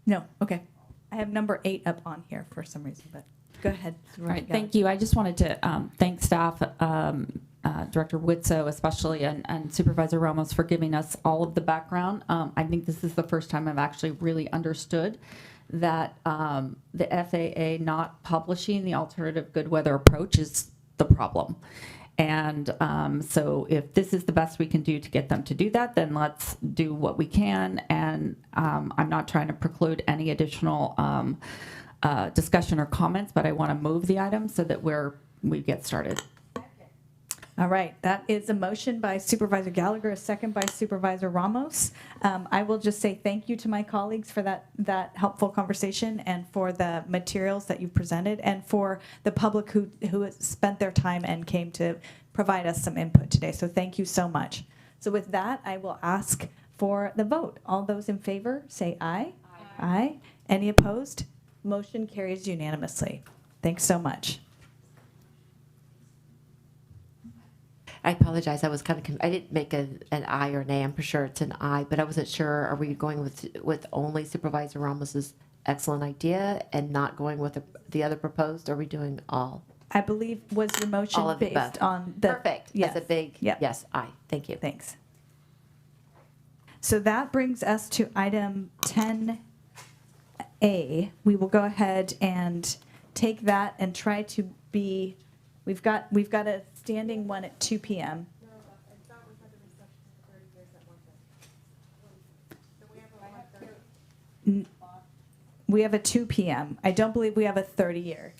No, okay. I have number 8 up on here for some reason, but go ahead. Right, thank you. I just wanted to thank staff, Director Witso especially, and Supervisor Ramos for giving us all of the background. I think this is the first time I've actually really understood that the FAA not publishing the alternative good weather approach is the problem. And so if this is the best we can do to get them to do that, then let's do what we can. And I'm not trying to preclude any additional discussion or comments, but I want to move the item so that we get started. All right, that is a motion by Supervisor Gallagher, a second by Supervisor Ramos. I will just say thank you to my colleagues for that helpful conversation and for the materials that you've presented and for the public who has spent their time and came to provide us some input today. So thank you so much. So with that, I will ask for the vote. All those in favor, say aye. Aye. Any opposed? Motion carries unanimously. Thanks so much. I apologize. I was kind of I didn't make an aye or nay. I'm pretty sure it's an aye, but I wasn't sure. Are we going with only Supervisor Ramos's excellent idea and not going with the other proposed? Or are we doing all? I believe was your motion based on the perfect. Yes. That's a big yes. Aye. Thank you. Thanks. So that brings us to item 10A. We will go ahead and take that and try to be. We've got a standing one at 2 p.m. We have a 2 p.m. I don't believe we have a 30-year.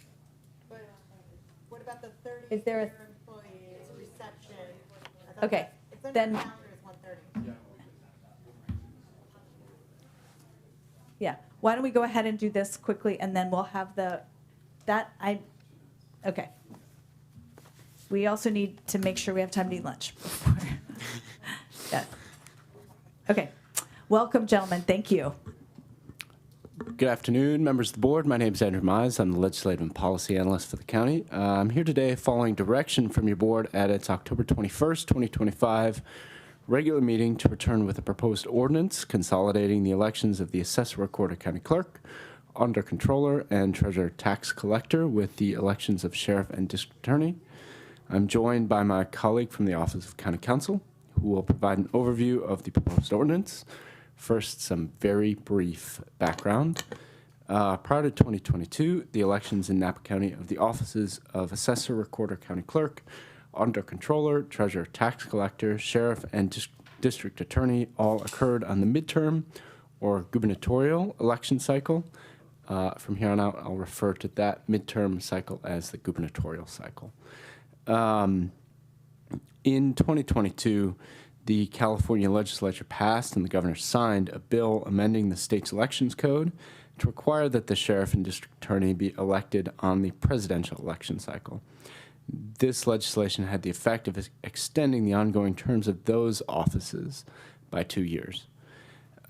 What about the 30 Is there a employees reception? Okay, then. Yeah. Why don't we go ahead and do this quickly, and then we'll have okay. We also need to make sure we have time to eat lunch before. Yeah. Okay. Welcome, gentlemen. Thank you. Good afternoon, members of the board. My name is Andrew Mize. I'm the Legislative and Policy Analyst for the county. I'm here today following direction from your board at its October 21st, 2025 regular meeting to return with a proposed ordinance consolidating the elections of the Assessor Recorder County Clerk, Auditor Controller, and Treasurer Tax Collector with the elections of Sheriff and District Attorney. I'm joined by my colleague from the Office of County Counsel, who will provide an overview of the proposed ordinance. First, some very brief background. Prior to 2022, the elections in Napa County of the offices of Assessor, Recorder, County Clerk, Auditor Controller, Treasurer, Tax Collector, Sheriff, and District Attorney all occurred on the midterm or gubernatorial election cycle. From here on out, I'll refer to that midterm cycle as the gubernatorial cycle. In 2022, the California legislature passed and the governor signed a bill amending the state's elections code to require that the sheriff and district attorney be elected on the presidential election cycle. This legislation had the effect of extending the ongoing terms of those offices by 2 years.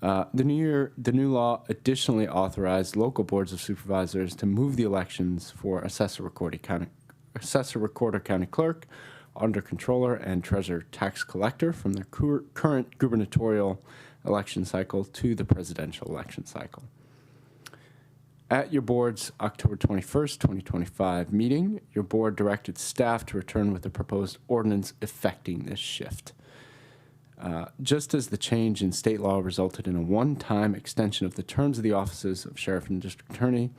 The new law additionally authorized local boards of supervisors to move the elections for assessor recorder, county clerk, auditor controller, and treasurer tax collector from their current gubernatorial election cycle to the presidential election cycle. At your board's October 21st, 2025 meeting, your board directed staff to return with a proposed ordinance effecting this shift. Just as the change in state law resulted in a one-time extension of the terms of the offices of sheriff and district attorney,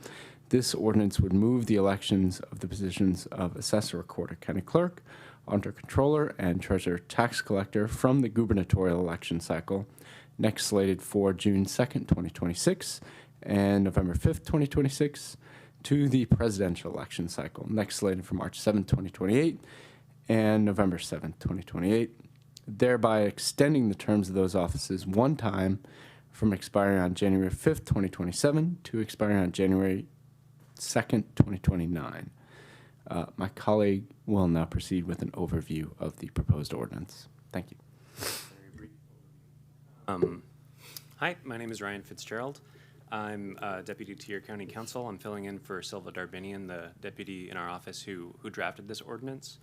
this ordinance would move the elections of the positions of assessor, recorder, county clerk, auditor controller, and treasurer tax collector from the gubernatorial election cycle, next slated for June 2nd, 2026, and November 5th, 2026, to the presidential election cycle, next slated for March 7th, 2028, and November 7th, 2028, thereby extending the terms of those offices one time from expiring on January 5th, 2027 to expiring on January 2nd, 2029. My colleague will now proceed with an overview of the proposed ordinance. Thank you. Hi, my name is Ryan Fitzgerald. I'm deputy to your county council. I'm filling in for Silva Darbinian, the deputy in our office who drafted this ordinance.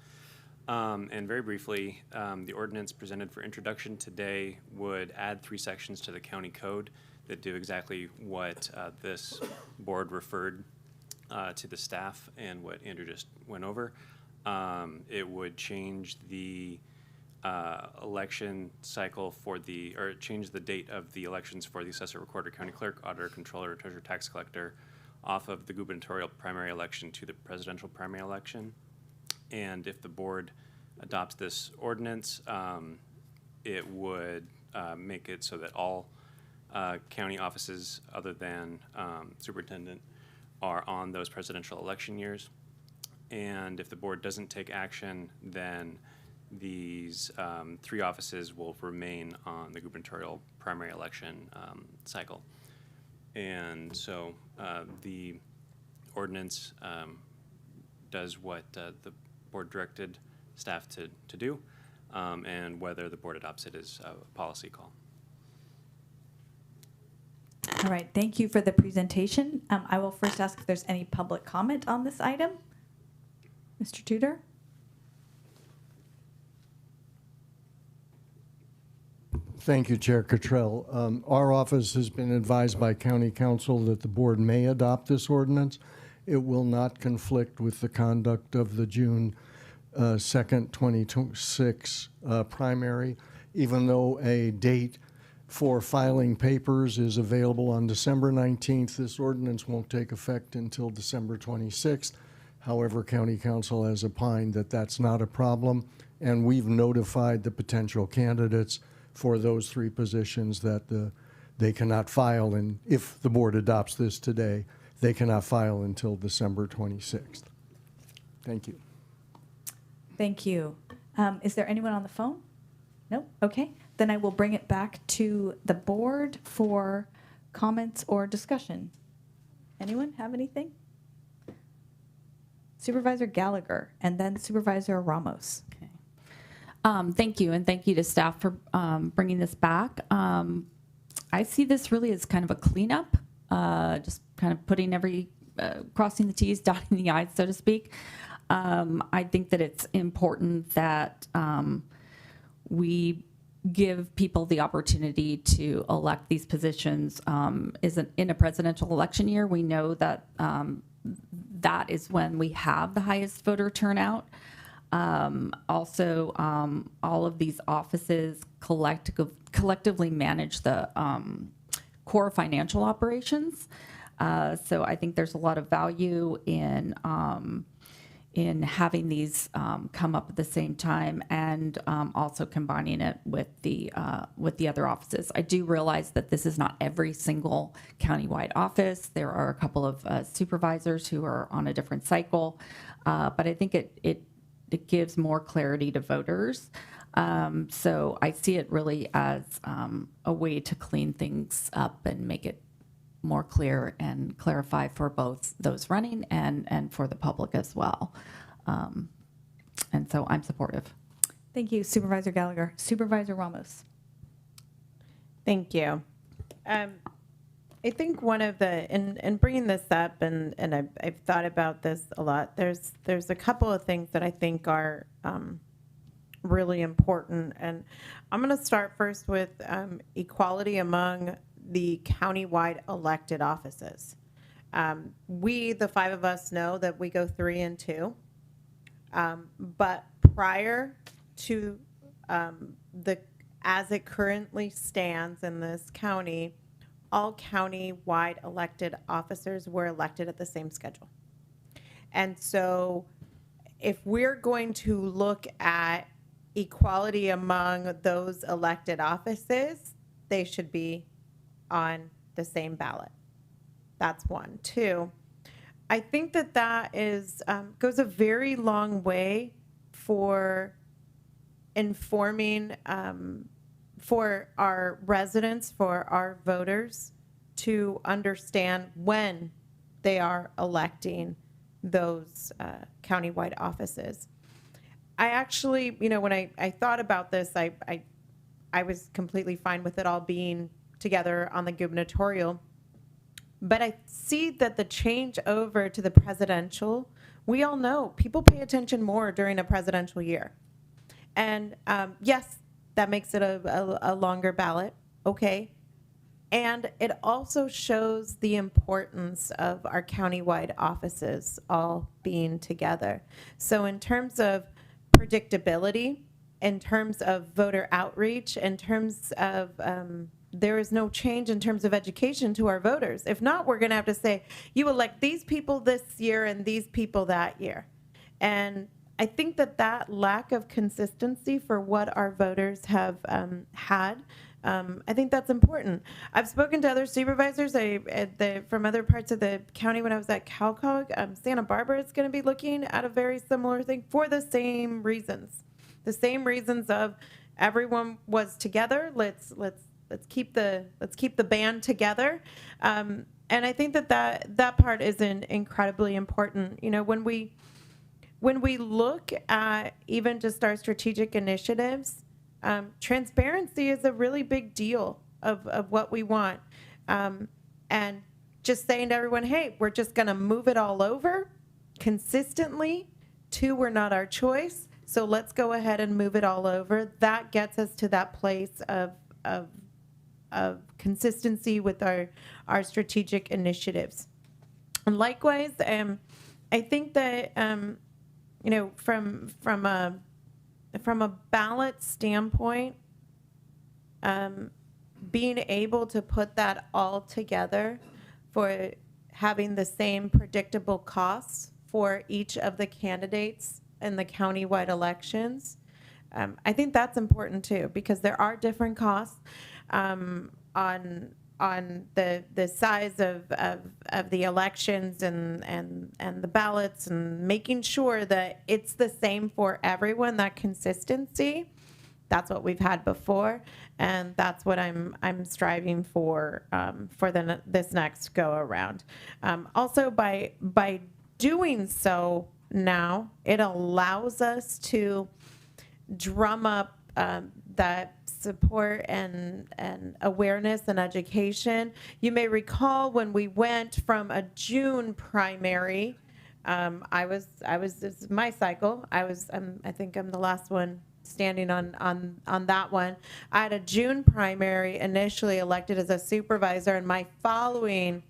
And very briefly, the ordinance presented for introduction today would add 3 sections to the county code that do exactly what this board referred to the staff and what Andrew just went over. It would change the election cycle for or change the date of the elections for the assessor, recorder, county clerk, auditor, controller, treasurer, tax collector off of the gubernatorial primary election to the presidential primary election. And if the board adopts this ordinance, it would make it so that all county offices other than superintendent are on those presidential election years. And if the board doesn't take action, then these 3 offices will remain on the gubernatorial primary election cycle. And so the ordinance does what the board directed staff to do, and whether the board adopts it is a policy call. All right, thank you for the presentation. I will first ask if there's any public comment on this item. Mr. Tudor? Thank you, Chair Cottrell. Our office has been advised by County Council that the board may adopt this ordinance. It will not conflict with the conduct of the June 2nd, 2026 primary, even though a date for filing papers is available on December 19th. This ordinance won't take effect until December 26th. However, County Council has opined that that's not a problem, and we've notified the potential candidates for those 3 positions that they cannot file, and if the board adopts this today, they cannot file until December 26th. Thank you. Thank you. Is there anyone on the phone? No? Okay. Then I will bring it back to the board for comments or discussion. Anyone have anything? Supervisor Gallagher and then Supervisor Ramos. Okay. Thank you, and thank you to staff for bringing this back. I see this really as kind of a cleanup, just kind of putting crossing the T's, dotting the I's, so to speak. I think that it's important that we give people the opportunity to elect these positions in a presidential election year. We know that that is when we have the highest voter turnout. Also, all of these offices collectively manage the core financial operations. So I think there's a lot of value in having these come up at the same time, and also combining it with the other offices. I do realize that this is not every single countywide office. There are a couple of supervisors who are on a different cycle, but I think it gives more clarity to voters. So I see it really as a way to clean things up and make it more clear and clarify for both those running and for the public as well. And so I'm supportive. Thank you, Supervisor Gallagher. Supervisor Ramos. Thank you. I think one of the, in bringing this up, and I've thought about this a lot, there's a couple of things that I think are really important. And I'm going to start first with equality among the countywide elected offices. We, the five of us, know that we go 3 and 2. But prior to as it currently stands in this county, all county-wide elected officers were elected at the same schedule. And so if we're going to look at equality among those elected offices, they should be on the same ballot. That's 1. 2, I think that is goes a very long way for informing for our residents, for our voters to understand when they are electing those countywide offices. I actually, when I thought about this, I was completely fine with it all being together on the gubernatorial. But I see that the change over to the presidential, we all know people pay attention more during a presidential year. And yes, that makes it a longer ballot, okay? And it also shows the importance of our countywide offices all being together. So in terms of predictability, in terms of voter outreach, in terms of there is no change in terms of education to our voters. If not, we're going to have to say, you elect these people this year and these people that year. And I think that lack of consistency for what our voters have had, I think that's important. I've spoken to other supervisors from other parts of the county when I was at CalCog. Santa Barbara is going to be looking at a very similar thing for the same reasons. The same reasons of everyone was together. Let's keep the band together. And I think that part is incredibly important. When we look at even just our strategic initiatives, transparency is a really big deal of what we want. And just saying to everyone, hey, we're just going to move it all over consistently. 2, we're not our choice. So let's go ahead and move it all over. That gets us to that place of consistency with our strategic initiatives. And likewise, I think that from a ballot standpoint, being able to put that all together for having the same predictable costs for each of the candidates in the countywide elections, I think that's important too, because there are different costs on the size of the elections and the ballots, and making sure that it's the same for everyone. That consistency, that's what we've had before, and that's what I'm striving for this next go around. Also, by doing so now, it allows us to drum up that support and awareness and education. You may recall when we went from a June primary, this is my cycle. I think I'm the last one standing on that one. I had a June primary, initially elected as a supervisor, and my following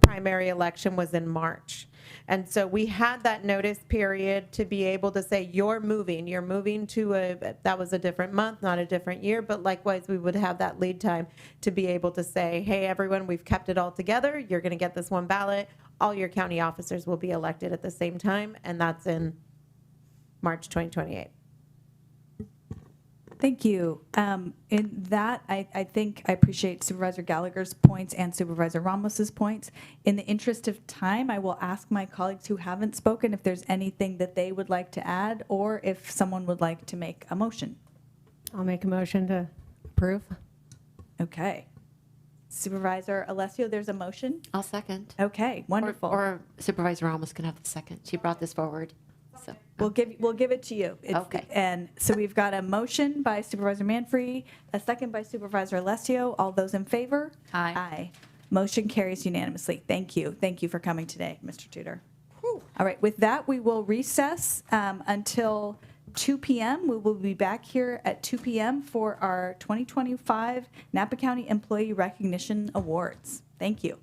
primary election was in March. And so we had that notice period to be able to say, you're moving to that was a different month, not a different year, but likewise, we would have that lead time to be able to say, hey, everyone, we've kept it all together. You're going to get this one ballot. All your county officers will be elected at the same time, and that's in March 2028. Thank you. In that, I think I appreciate Supervisor Gallagher's points and Supervisor Ramos's points. In the interest of time, I will ask my colleagues who haven't spoken if there's anything that they would like to add, or if someone would like to make a motion. I'll make a motion to approve. Okay. Supervisor Alessio, there's a motion? I'll second. Okay, wonderful. Or Supervisor Ramos can have the second. She brought this forward. So, We'll give it to you. Okay. And so we've got a motion by Supervisor Manfree, a second by Supervisor Alessio. All those in favor? Aye. Aye. Motion carries unanimously. Thank you. Thank you for coming today, Mr. Tudor. All right, with that, we will recess until 2 p.m. We will be back here at 2 p.m. for our 2025 Napa County Employee Recognition Awards. Thank you.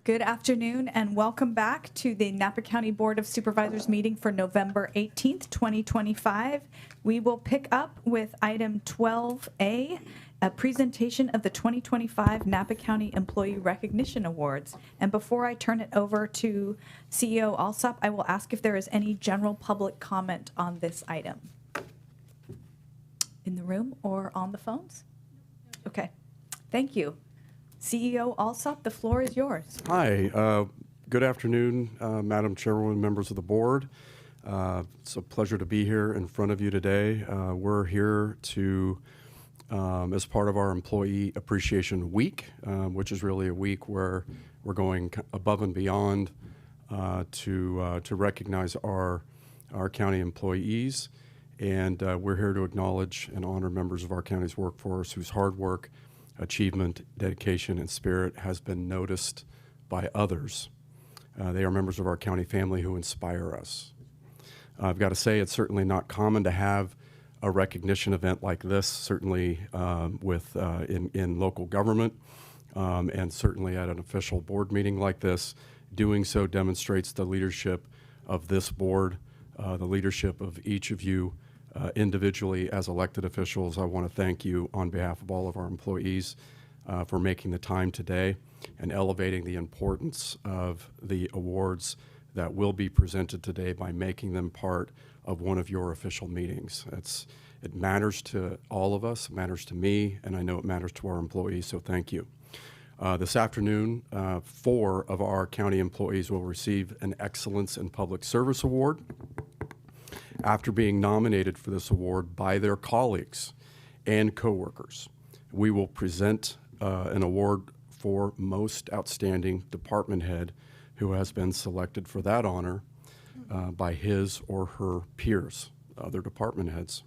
Good afternoon and welcome back to the Napa County Board of Supervisors meeting for November 18th, 2025. We will pick up with item 12A, a presentation of the 2025 Napa County Employee Recognition Awards. And before I turn it over to CEO Alsop, I will ask if there is any general public comment on this item. In the room or on the phones? Okay, thank you. CEO Alsop, the floor is yours. Hi, good afternoon, Madam Chairwoman, members of the board. It's a pleasure to be here in front of you today. We're here to, as part of our Employee Appreciation Week, which is really a week where we're going above and beyond to recognize our county employees. And we're here to acknowledge and honor members of our county's workforce whose hard work, achievement, dedication, and spirit has been noticed by others. They are members of our county family who inspire us. I've got to say, it's certainly not common to have a recognition event like this, certainly in local government, and certainly at an official board meeting like this. Doing so demonstrates the leadership of this board, the leadership of each of you individually as elected officials. I want to thank you on behalf of all of our employees for making the time today and elevating the importance of the awards that will be presented today by making them part of one of your official meetings. It matters to all of us, it matters to me, and I know it matters to our employees, so thank you. This afternoon, 4 of our county employees will receive an Excellence in Public Service Award after being nominated for this award by their colleagues and coworkers. We will present an award for Most Outstanding Department Head who has been selected for that honor by his or her peers, other department heads.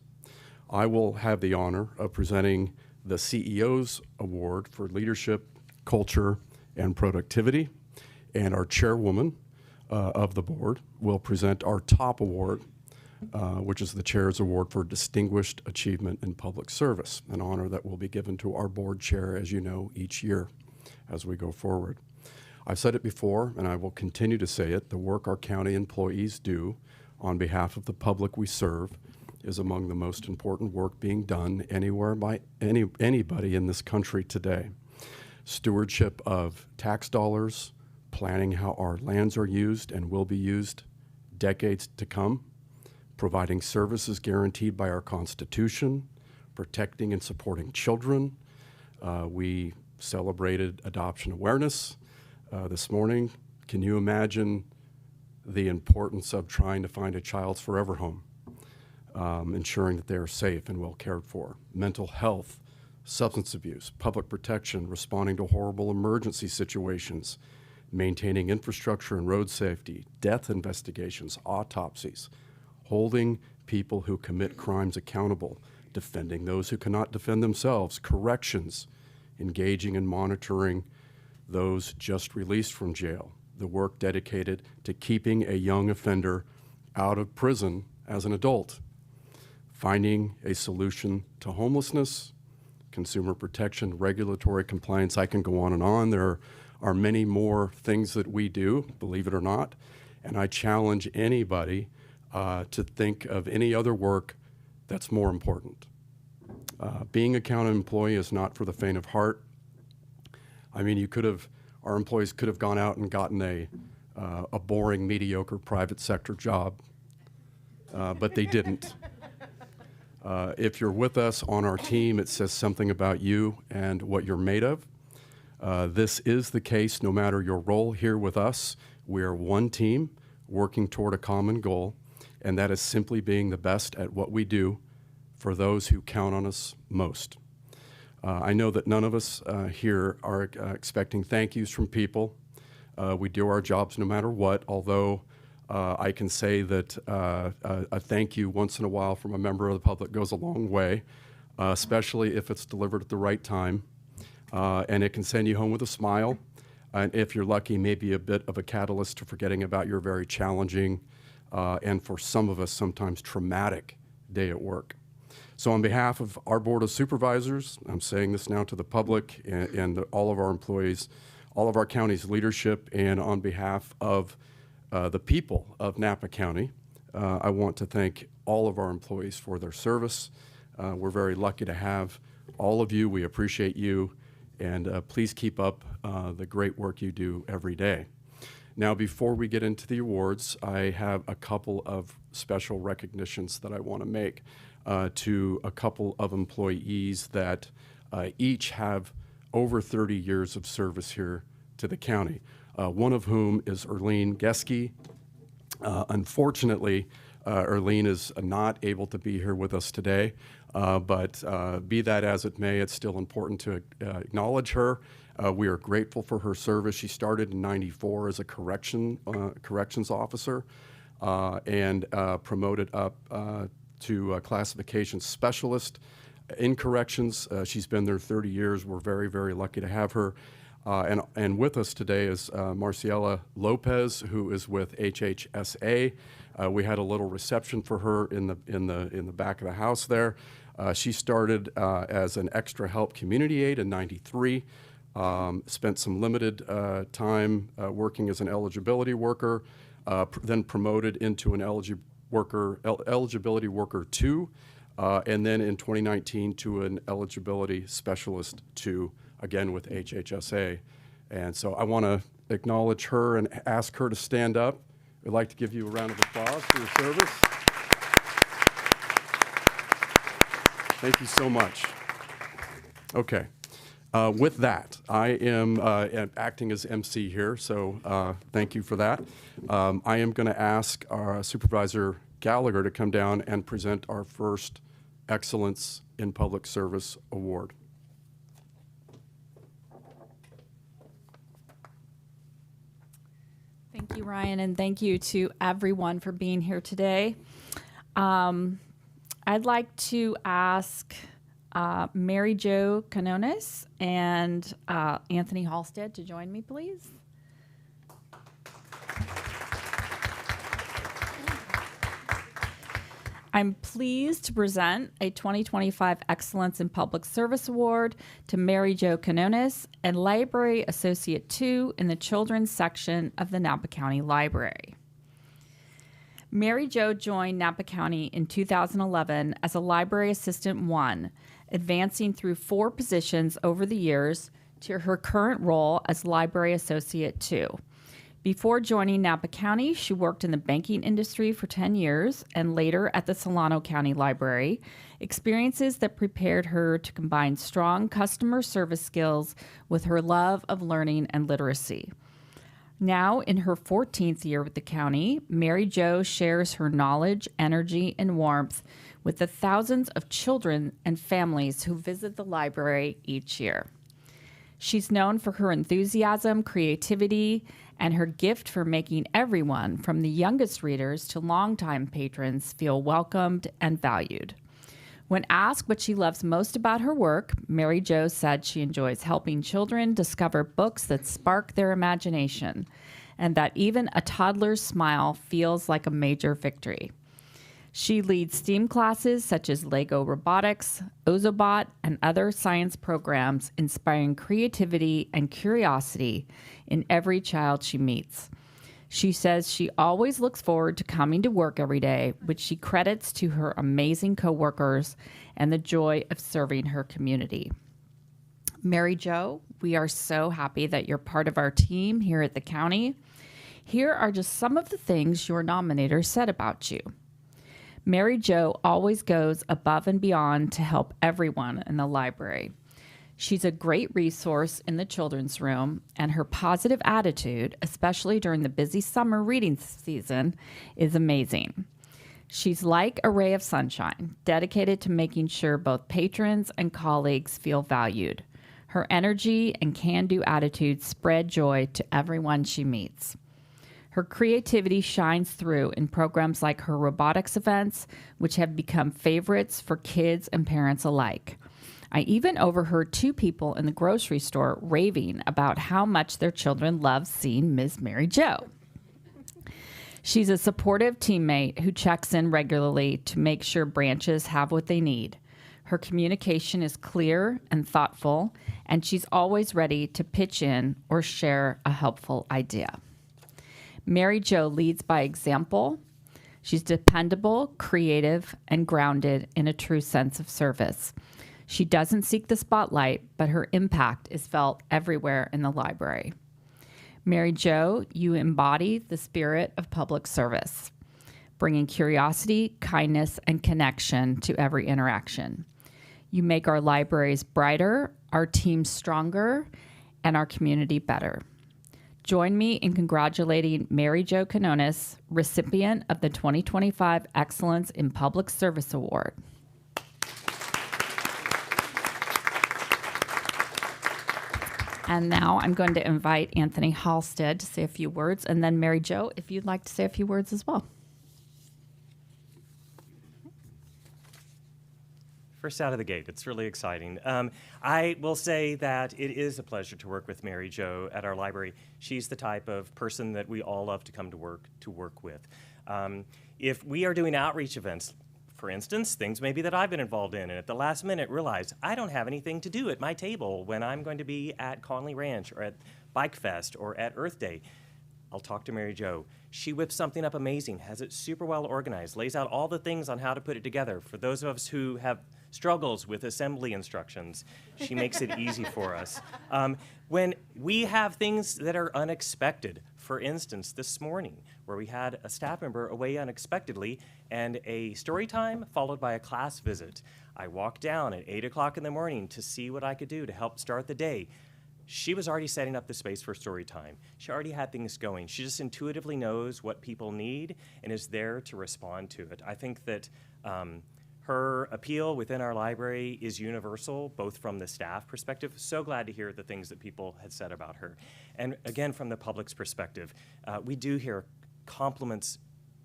I will have the honor of presenting the CEO's Award for Leadership, Culture, and Productivity, and our chairwoman of the board will present our top award, which is the Chair's Award for Distinguished Achievement in Public Service, an honor that will be given to our board chair, as you know, each year as we go forward. I've said it before, and I will continue to say it, the work our county employees do on behalf of the public we serve is among the most important work being done anywhere by anybody in this country today. Stewardship of tax dollars, planning how our lands are used and will be used decades to come, providing services guaranteed by our Constitution, protecting and supporting children. We celebrated Adoption Awareness this morning. Can you imagine the importance of trying to find a child's forever home, ensuring that they are safe and well cared for? Mental health, substance abuse, public protection, responding to horrible emergency situations, maintaining infrastructure and road safety, death investigations, autopsies, holding people who commit crimes accountable, defending those who cannot defend themselves, corrections, engaging and monitoring those just released from jail, the work dedicated to keeping a young offender out of prison as an adult, finding a solution to homelessness, consumer protection, regulatory compliance. I can go on and on. There are many more things that we do, believe it or not, and I challenge anybody to think of any other work that's more important. Being a county employee is not for the faint of heart. I mean, our employees could have gone out and gotten a boring, mediocre private sector job, but they didn't. If you're with us on our team, it says something about you and what you're made of. This is the case no matter your role here with us. We are one team working toward a common goal, and that is simply being the best at what we do for those who count on us most. I know that none of us here are expecting thank yous from people. We do our jobs no matter what, although I can say that a thank you once in a while from a member of the public goes a long way, especially if it's delivered at the right time. And it can send you home with a smile. And if you're lucky, maybe a bit of a catalyst to forgetting about your very challenging and for some of us, sometimes traumatic day at work. So on behalf of our Board of Supervisors, I'm saying this now to the public and all of our employees, all of our county's leadership, and on behalf of the people of Napa County, I want to thank all of our employees for their service. We're very lucky to have all of you. We appreciate you, and please keep up the great work you do every day. Now, before we get into the awards, I have a couple of special recognitions that I want to make to a couple of employees that each have over 30 years of service here to the county. One of whom is Erlene Geske. Unfortunately, Erlene is not able to be here with us today, but be that as it may, it's still important to acknowledge her. We are grateful for her service. She started in '94 as a corrections officer and promoted up to a classification specialist in corrections. She's been there 30 years. We're very, very lucky to have her. And with us today is Marciela Lopez, who is with HHSA. We had a little reception for her in the back of the house there. She started as an extra help community aide in '93. Spent some limited time working as an eligibility worker, then promoted into an eligibility worker 2, and then in 2019 to an eligibility specialist 2, again with HHSA. And so I want to acknowledge her and ask her to stand up. We'd like to give you a round of applause for your service. Thank you so much. Okay. With that, I am acting as MC here, so thank you for that. I am going to ask our Supervisor Gallagher to come down and present our first Excellence in Public Service Award. Thank you, Ryan, and thank you to everyone for being here today. I'd like to ask Mary Jo Canones and Anthony Halstead to join me, please. I'm pleased to present a 2025 Excellence in Public Service Award to Mary Jo Canones and Library Associate 2 in the Children's section of the Napa County Library. Mary Jo joined Napa County in 2011 as a Library Assistant 1, advancing through 4 positions over the years to her current role as Library Associate 2. Before joining Napa County, she worked in the banking industry for 10 years and later at the Solano County Library, experiences that prepared her to combine strong customer service skills with her love of learning and literacy. Now, in her 14th year with the county, Mary Jo shares her knowledge, energy, and warmth with the thousands of children and families who visit the library each year. She's known for her enthusiasm, creativity, and her gift for making everyone, from the youngest readers to longtime patrons, feel welcomed and valued. When asked what she loves most about her work, Mary Jo said she enjoys helping children discover books that spark their imagination, and that even a toddler's smile feels like a major victory. She leads STEAM classes such as Lego Robotics, Ozobot, and other science programs, inspiring creativity and curiosity in every child she meets. She says she always looks forward to coming to work every day, which she credits to her amazing coworkers and the joy of serving her community. Mary Jo, we are so happy that you're part of our team here at the county. Here are just some of the things your nominator said about you. Mary Jo always goes above and beyond to help everyone in the library. She's a great resource in the children's room, and her positive attitude, especially during the busy summer reading season, is amazing. She's like a ray of sunshine, dedicated to making sure both patrons and colleagues feel valued. Her energy and can-do attitude spread joy to everyone she meets. Her creativity shines through in programs like her robotics events, which have become favorites for kids and parents alike. I even overheard 2 people in the grocery store raving about how much their children love seeing Ms. Mary Jo. She's a supportive teammate who checks in regularly to make sure branches have what they need. Her communication is clear and thoughtful, and she's always ready to pitch in or share a helpful idea. Mary Jo leads by example. She's dependable, creative, and grounded in a true sense of service. She doesn't seek the spotlight, but her impact is felt everywhere in the library. Mary Jo, you embody the spirit of public service, bringing curiosity, kindness, and connection to every interaction. You make our libraries brighter, our teams stronger, and our community better. Join me in congratulating Mary Jo Canonis, recipient of the 2025 Excellence in Public Service Award. And now I'm going to invite Anthony Halstead to say a few words, and then Mary Jo, if you'd like to say a few words as well. First out of the gate, it's really exciting. I will say that it is a pleasure to work with Mary Jo at our library. She's the type of person that we all love to come to work with. If we are doing outreach events, for instance, things maybe that I've been involved in, and at the last minute realize I don't have anything to do at my table when I'm going to be at Conley Ranch or at Bike Fest or at Earth Day, I'll talk to Mary Jo. She whips something up amazing, has it super well organized, lays out all the things on how to put it together. For those of us who have struggles with assembly instructions, she makes it easy for us. When we have things that are unexpected, for instance, this morning, where we had a staff member away unexpectedly and a story time followed by a class visit. I walked down at 8 o'clock in the morning to see what I could do to help start the day. She was already setting up the space for story time. She already had things going. She just intuitively knows what people need and is there to respond to it. I think that her appeal within our library is universal, both from the staff perspective. So glad to hear the things that people had said about her. And again, from the public's perspective, we do hear compliments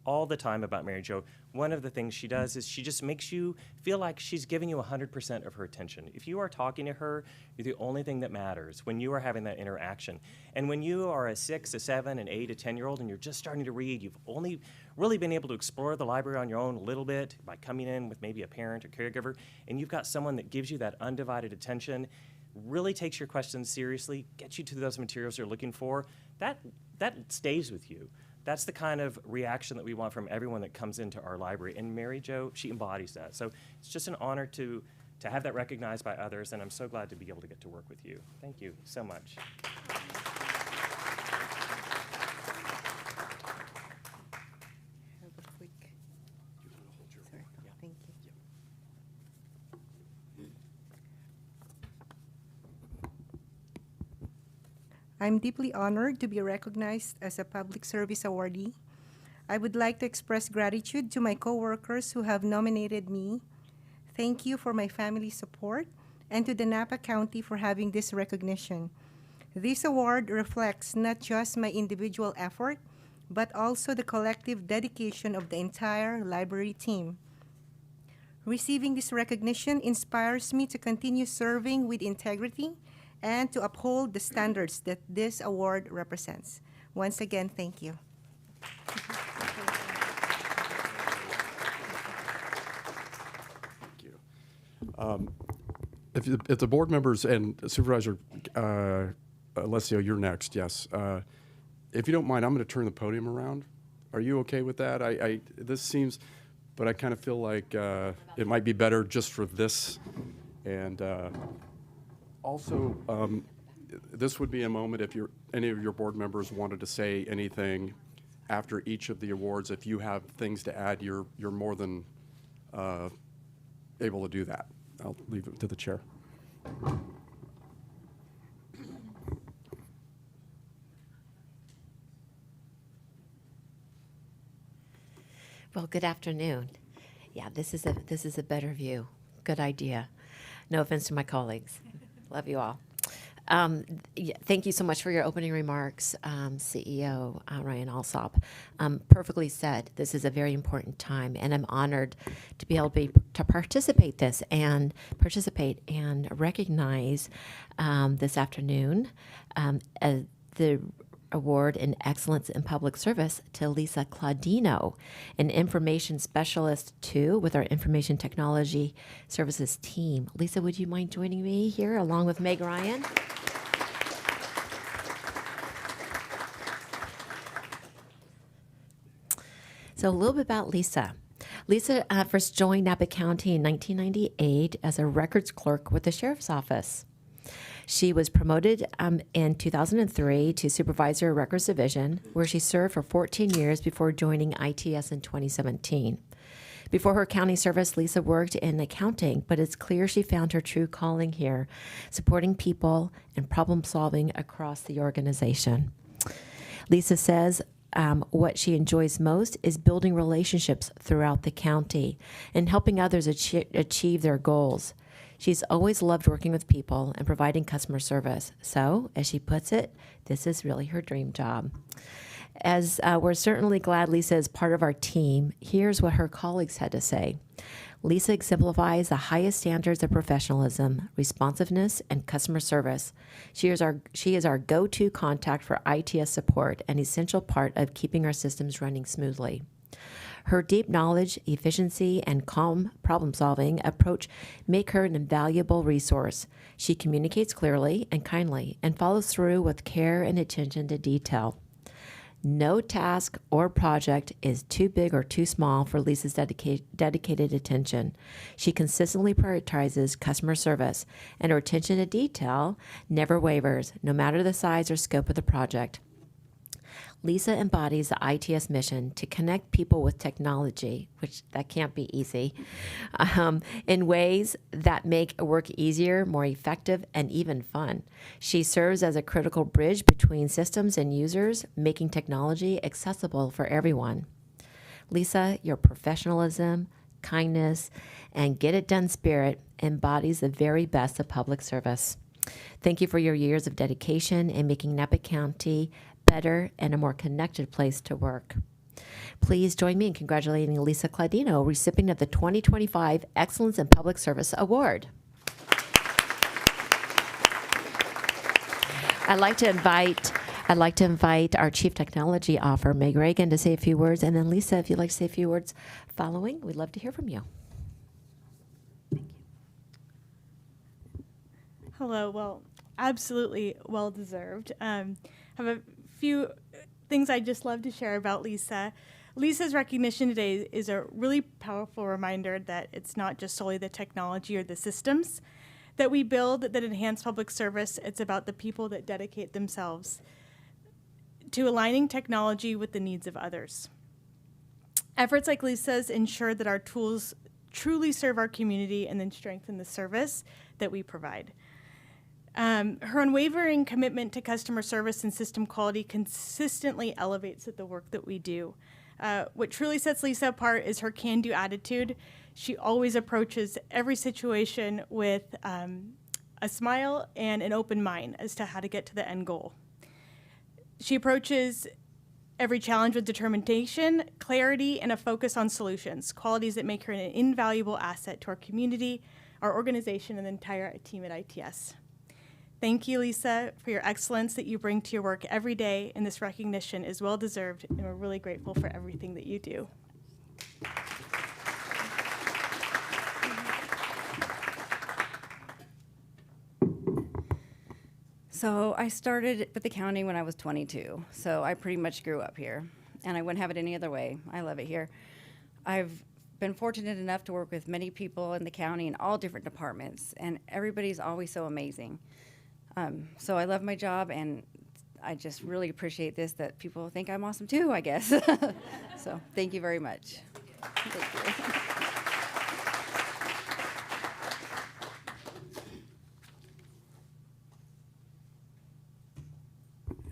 all the time about Mary Jo. One of the things she does is she just makes you feel like she's giving you 100% of her attention. If you are talking to her, you're the only thing that matters when you are having that interaction. And when you are a 6, a 7, an 8, a 10-year-old and you're just starting to read, you've only really been able to explore the library on your own a little bit by coming in with maybe a parent or caregiver, and you've got someone that gives you that undivided attention, really takes your questions seriously, gets you to those materials you're looking for, that stays with you. That's the kind of reaction that we want from everyone that comes into our library. And Mary Jo, she embodies that. So it's just an honor to have that recognized by others, and I'm so glad to be able to get to work with you. Thank you so much. I'm deeply honored to be recognized as a Public Service Awardee. I would like to express gratitude to my coworkers who have nominated me. Thank you for my family's support and to the Napa County for having this recognition. This award reflects not just my individual effort, but also the collective dedication of the entire library team. Receiving this recognition inspires me to continue serving with integrity and to uphold the standards that this award represents. Once again, thank you. Thank you. If the board members and Supervisor Alessio, you're next, yes. If you don't mind, I'm going to turn the podium around. Are you okay with that? This seems, but I kind of feel like it might be better just for this. And also, this would be a moment if any of your board members wanted to say anything after each of the awards. If you have things to add, you're more than able to do that. I'll leave it to the chair. Well, good afternoon. Yeah, this is a better view. Good idea. No offense to my colleagues. Love you all. Thank you so much for your opening remarks, CEO Ryan Alsop. Perfectly said. This is a very important time, and I'm honored to be able to participate and recognize this afternoon the Award in Excellence in Public Service to Lisa Claudino, an Information Specialist 2 with our Information Technology Services team. Lisa, would you mind joining me here along with Meg Ryan? So a little bit about Lisa. Lisa first joined Napa County in 1998 as a records clerk with the Sheriff's Office. She was promoted in 2003 to Supervisor Records Division, where she served for 14 years before joining ITS in 2017. Before her county service, Lisa worked in accounting, but it's clear she found her true calling here, supporting people and problem solving across the organization. Lisa says what she enjoys most is building relationships throughout the county and helping others achieve their goals. She's always loved working with people and providing customer service. So, as she puts it, this is really her dream job. As we're certainly glad Lisa is part of our team, here's what her colleagues had to say. Lisa exemplifies the highest standards of professionalism, responsiveness, and customer service. She is our go-to contact for ITS support, an essential part of keeping our systems running smoothly. Her deep knowledge, efficiency, and calm problem-solving approach make her an invaluable resource. She communicates clearly and kindly and follows through with care and attention to detail. No task or project is too big or too small for Lisa's dedicated attention. She consistently prioritizes customer service, and her attention to detail never wavers, no matter the size or scope of the project. Lisa embodies the ITS mission to connect people with technology, which that can't be easy, in ways that make work easier, more effective, and even fun. She serves as a critical bridge between systems and users, making technology accessible for everyone. Lisa, your professionalism, kindness, and get-it-done spirit embodies the very best of public service. Thank you for your years of dedication in making Napa County better and a more connected place to work. Please join me in congratulating Lisa Claudino, recipient of the 2025 Excellence in Public Service Award. I'd like to invite our Chief Technology Officer, Meg Reagan, to say a few words, and then Lisa, if you'd like to say a few words following, we'd love to hear from you. Hello. Well, absolutely well-deserved. Have a few things I'd just love to share about Lisa. Lisa's recognition today is a really powerful reminder that it's not just solely the technology or the systems that we build that enhance public service. It's about the people that dedicate themselves to aligning technology with the needs of others. Efforts like Lisa's ensure that our tools truly serve our community and then strengthen the service that we provide. Her unwavering commitment to customer service and system quality consistently elevates the work that we do. What truly sets Lisa apart is her can-do attitude. She always approaches every situation with a smile and an open mind as to how to get to the end goal. She approaches every challenge with determination, clarity, and a focus on solutions, qualities that make her an invaluable asset to our community, our organization, and the entire team at ITS. Thank you, Lisa, for your excellence that you bring to your work every day, and this recognition is well-deserved, and we're really grateful for everything that you do. So I started with the county when I was 22, so I pretty much grew up here, and I wouldn't have it any other way. I love it here. I've been fortunate enough to work with many people in the county in all different departments, and everybody's always so amazing. So I love my job, and I just really appreciate this, that people think I'm awesome too, I guess. So thank you very much. Thank you.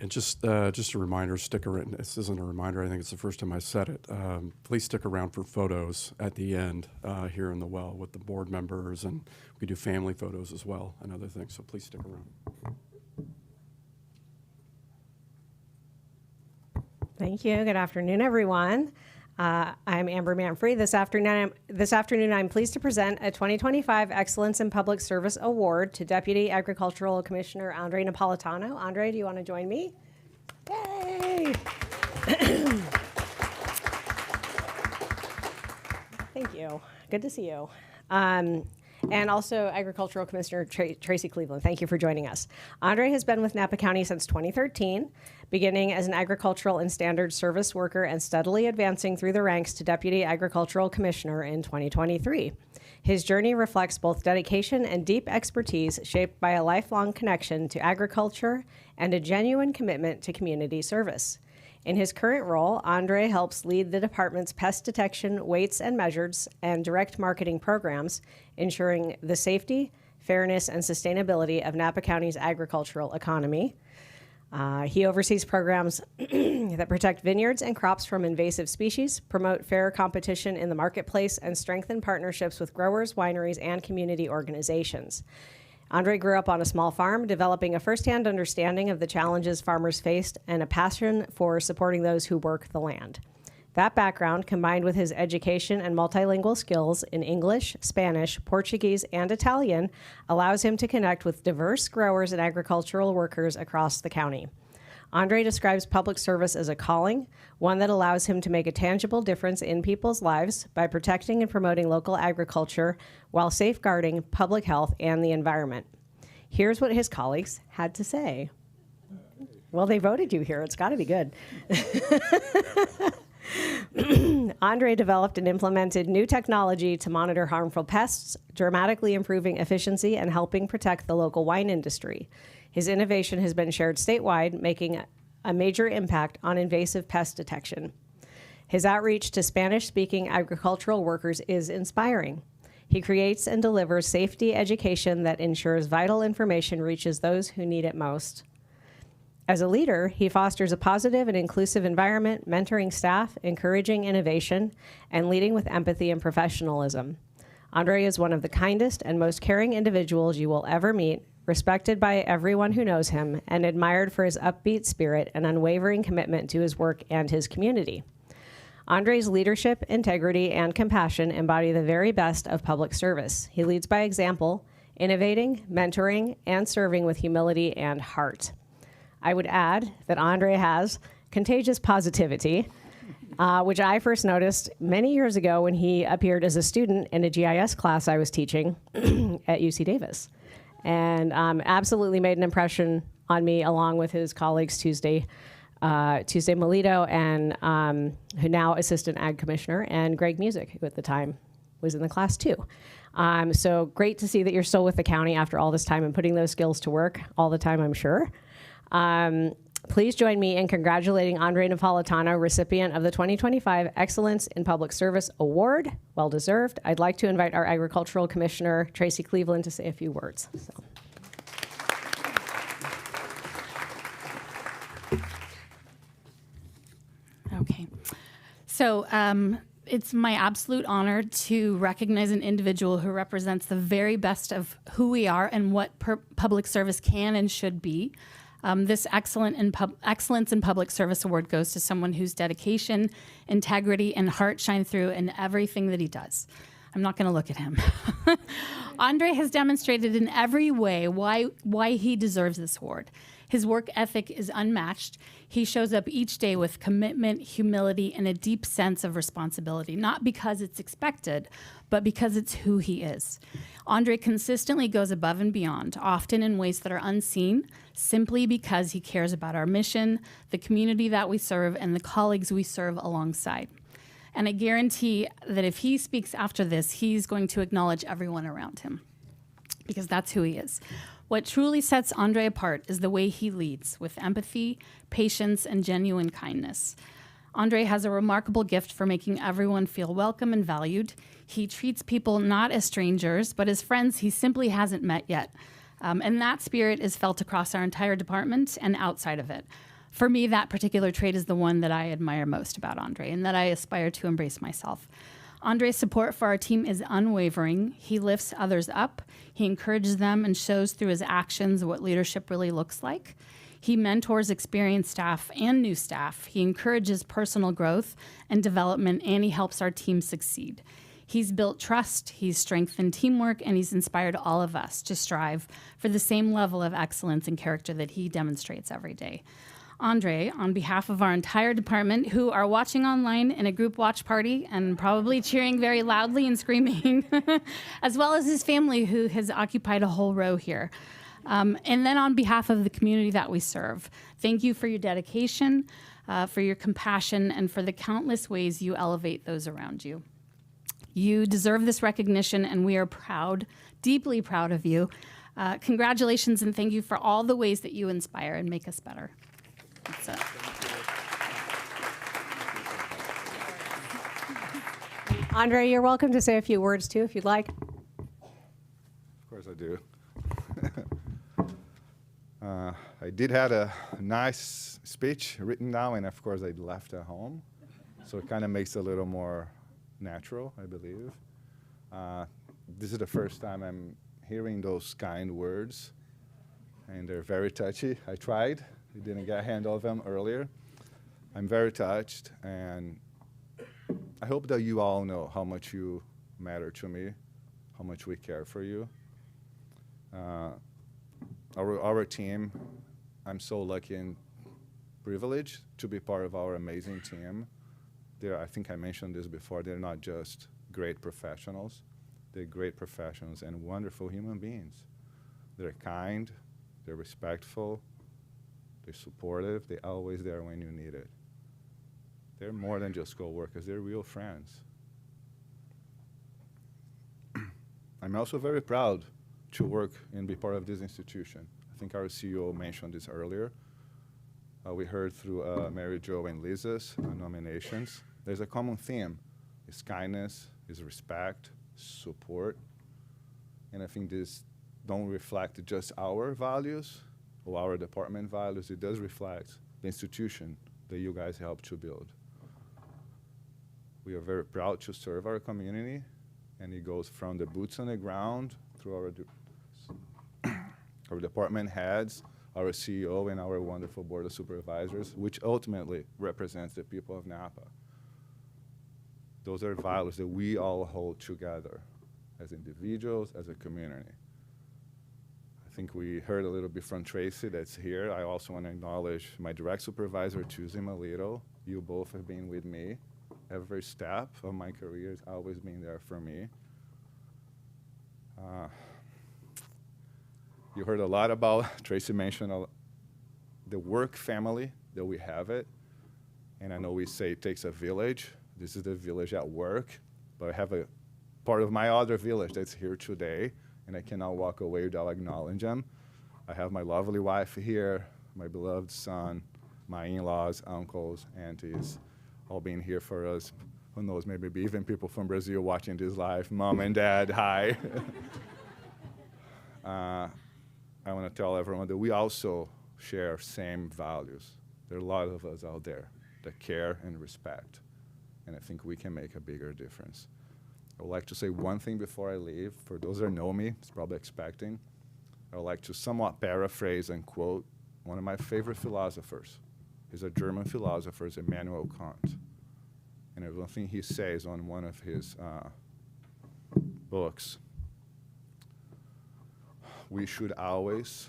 And just a reminder, stick around. This isn't a reminder. I think it's the first time I said it. Please stick around for photos at the end here in the well with the board members, and we do family photos as well and other things. So please stick around. Thank you. Good afternoon, everyone. I'm Amber Manfrey. This afternoon, I'm pleased to present a 2025 Excellence in Public Service Award to Deputy Agricultural Commissioner Andre Napolitano. Andre, do you want to join me? Yay! Thank you. Good to see you. And also Agricultural Commissioner Tracy Cleveland. Thank you for joining us. Andre has been with Napa County since 2013, beginning as an agricultural and standard service worker and steadily advancing through the ranks to Deputy Agricultural Commissioner in 2023. His journey reflects both dedication and deep expertise shaped by a lifelong connection to agriculture and a genuine commitment to community service. In his current role, Andre helps lead the department's pest detection, weights and measures, and direct marketing programs, ensuring the safety, fairness, and sustainability of Napa County's agricultural economy. He oversees programs that protect vineyards and crops from invasive species, promote fair competition in the marketplace, and strengthen partnerships with growers, wineries, and community organizations. Andre grew up on a small farm, developing a firsthand understanding of the challenges farmers faced and a passion for supporting those who work the land. That background, combined with his education and multilingual skills in English, Spanish, Portuguese, and Italian, allows him to connect with diverse growers and agricultural workers across the county. Andre describes public service as a calling, one that allows him to make a tangible difference in people's lives by protecting and promoting local agriculture while safeguarding public health and the environment. Here's what his colleagues had to say. Well, they voted you here. It's got to be good. Andre developed and implemented new technology to monitor harmful pests, dramatically improving efficiency and helping protect the local wine industry. His innovation has been shared statewide, making a major impact on invasive pest detection. His outreach to Spanish-speaking agricultural workers is inspiring. He creates and delivers safety education that ensures vital information reaches those who need it most. As a leader, he fosters a positive and inclusive environment, mentoring staff, encouraging innovation, and leading with empathy and professionalism. Andre is one of the kindest and most caring individuals you will ever meet, respected by everyone who knows him, and admired for his upbeat spirit and unwavering commitment to his work and his community. Andre's leadership, integrity, and compassion embody the very best of public service. He leads by example, innovating, mentoring, and serving with humility and heart. I would add that Andre has contagious positivity, which I first noticed many years ago when he appeared as a student in a GIS class I was teaching at UC Davis. And absolutely made an impression on me, along with his colleagues Tuesday Melito, and who now Assistant Ag Commissioner, and Greg Music, who at the time was in the class too. So great to see that you're still with the county after all this time and putting those skills to work all the time, I'm sure. Please join me in congratulating Andre Napolitano, recipient of the 2025 Excellence in Public Service Award. Well deserved. I'd like to invite our Agricultural Commissioner, Tracy Cleveland, to say a few words. Okay. So it's my absolute honor to recognize an individual who represents the very best of who we are and what public service can and should be. This Excellence in Public Service Award goes to someone whose dedication, integrity, and heart shine through in everything that he does. I'm not going to look at him. Andre has demonstrated in every way why he deserves this award. His work ethic is unmatched. He shows up each day with commitment, humility, and a deep sense of responsibility, not because it's expected, but because it's who he is. Andre consistently goes above and beyond, often in ways that are unseen, simply because he cares about our mission, the community that we serve, and the colleagues we serve alongside. And I guarantee that if he speaks after this, he's going to acknowledge everyone around him, because that's who he is. What truly sets Andre apart is the way he leads, with empathy, patience, and genuine kindness. Andre has a remarkable gift for making everyone feel welcome and valued. He treats people not as strangers, but as friends he simply hasn't met yet. And that spirit is felt across our entire department and outside of it. For me, that particular trait is the one that I admire most about Andre and that I aspire to embrace myself. Andre's support for our team is unwavering. He lifts others up, he encourages them, and shows through his actions what leadership really looks like. He mentors experienced staff and new staff. He encourages personal growth and development, and he helps our team succeed. He's built trust, he's strengthened teamwork, and he's inspired all of us to strive for the same level of excellence and character that he demonstrates every day. Andre, on behalf of our entire department, who are watching online in a group watch party and probably cheering very loudly and screaming, as well as his family, who has occupied a whole row here. And then on behalf of the community that we serve, thank you for your dedication, for your compassion, and for the countless ways you elevate those around you. You deserve this recognition, and we are proud, deeply proud of you. Congratulations, and thank you for all the ways that you inspire and make us better. That's it. Andre, you're welcome to say a few words too, if you'd like. Of course I do. I did have a nice speech written down, and of course I left at home. So it kind of makes it a little more natural, I believe. This is the first time I'm hearing those kind words, and they're very touchy. I tried. I didn't get a handle of them earlier. I'm very touched, and I hope that you all know how much you matter to me, how much we care for you. Our team, I'm so lucky and privileged to be part of our amazing team. I think I mentioned this before, they're not just great professionals, they're great professionals and wonderful human beings. They're kind, they're respectful, they're supportive, they're always there when you need it. They're more than just co-workers, they're real friends. I'm also very proud to work and be part of this institution. I think our CEO mentioned this earlier. We heard through Mary Jo and Lisa's nominations. There's a common theme. It's kindness, it's respect, support. And I think this don't reflect just our values or our department values. It does reflect the institution that you guys helped to build. We are very proud to serve our community, and it goes from the boots on the ground through our department heads, our CEO, and our wonderful board of supervisors, which ultimately represents the people of Napa. Those are values that we all hold together as individuals, as a community. I think we heard a little bit from Tracy that's here. I also want to acknowledge my direct supervisor, Tuesday Malito. You both have been with me every step of my career. Has always been there for me. You heard a lot about, Tracy mentioned the work family that we have it. And I know we say it takes a village. This is the village at work. But I have a part of my other village that's here today, and I cannot walk away without acknowledging them. I have my lovely wife here, my beloved son, my in-laws, uncles, aunties, all being here for us. Who knows, maybe even people from Brazil watching this live. Mom and dad, hi. I want to tell everyone that we also share same values. There are a lot of us out there that care and respect, and I think we can make a bigger difference. I would like to say one thing before I leave. For those that know me, it's probably expecting. I would like to somewhat paraphrase and quote one of my favorite philosophers. He's a German philosopher, Immanuel Kant. And there's one thing he says on one of his books. We should always,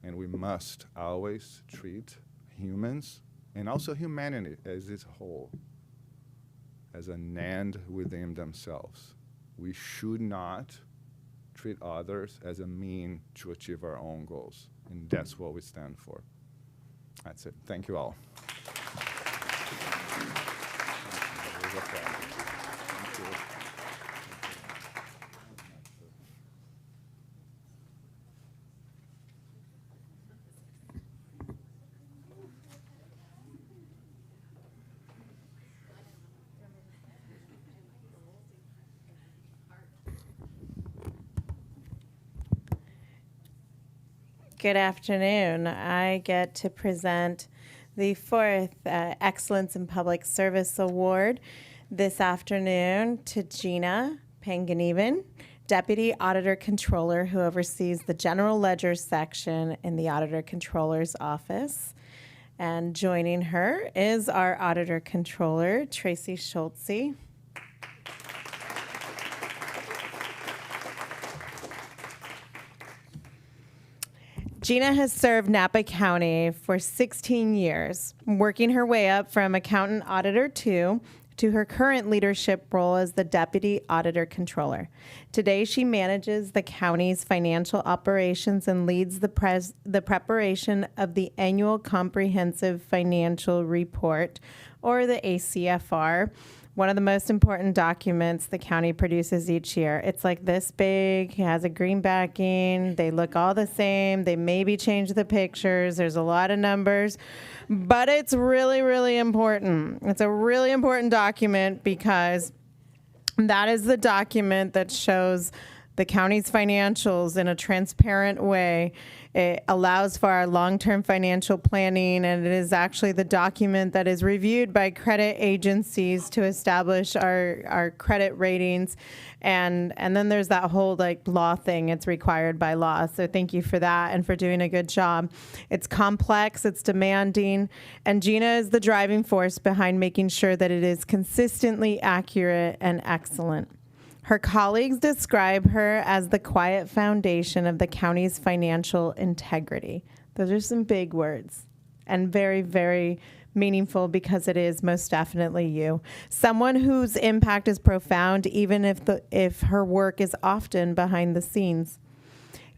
and we must always treat humans and also humanity as its whole, as an end within themselves. We should not treat others as a mean to achieve our own goals, and that's what we stand for. That's it. Thank you all. Good afternoon. I get to present the fourth Excellence in Public Service Award this afternoon to Gina Panganiban, Deputy Auditor Controller who oversees the General Ledger section in the Auditor Controller's office. And joining her is our Auditor Controller, Tracy Schultze. Gina has served Napa County for 16 years, working her way up from accountant auditor 2 to her current leadership role as the Deputy Auditor Controller. Today, she manages the county's financial operations and leads the preparation of the Annual Comprehensive Financial Report, or the ACFR, one of the most important documents the county produces each year. It's like this big, it has a green backing, they look all the same, they maybe change the pictures, there's a lot of numbers, but it's really, really important. It's a really important document because that is the document that shows the county's financials in a transparent way. It allows for our long-term financial planning, and it is actually the document that is reviewed by credit agencies to establish our credit ratings. And then there's that whole law thing. It's required by law. So thank you for that and for doing a good job. It's complex, it's demanding, and Gina is the driving force behind making sure that it is consistently accurate and excellent. Her colleagues describe her as the quiet foundation of the county's financial integrity. Those are some big words and very, very meaningful because it is most definitely you. Someone whose impact is profound even if her work is often behind the scenes.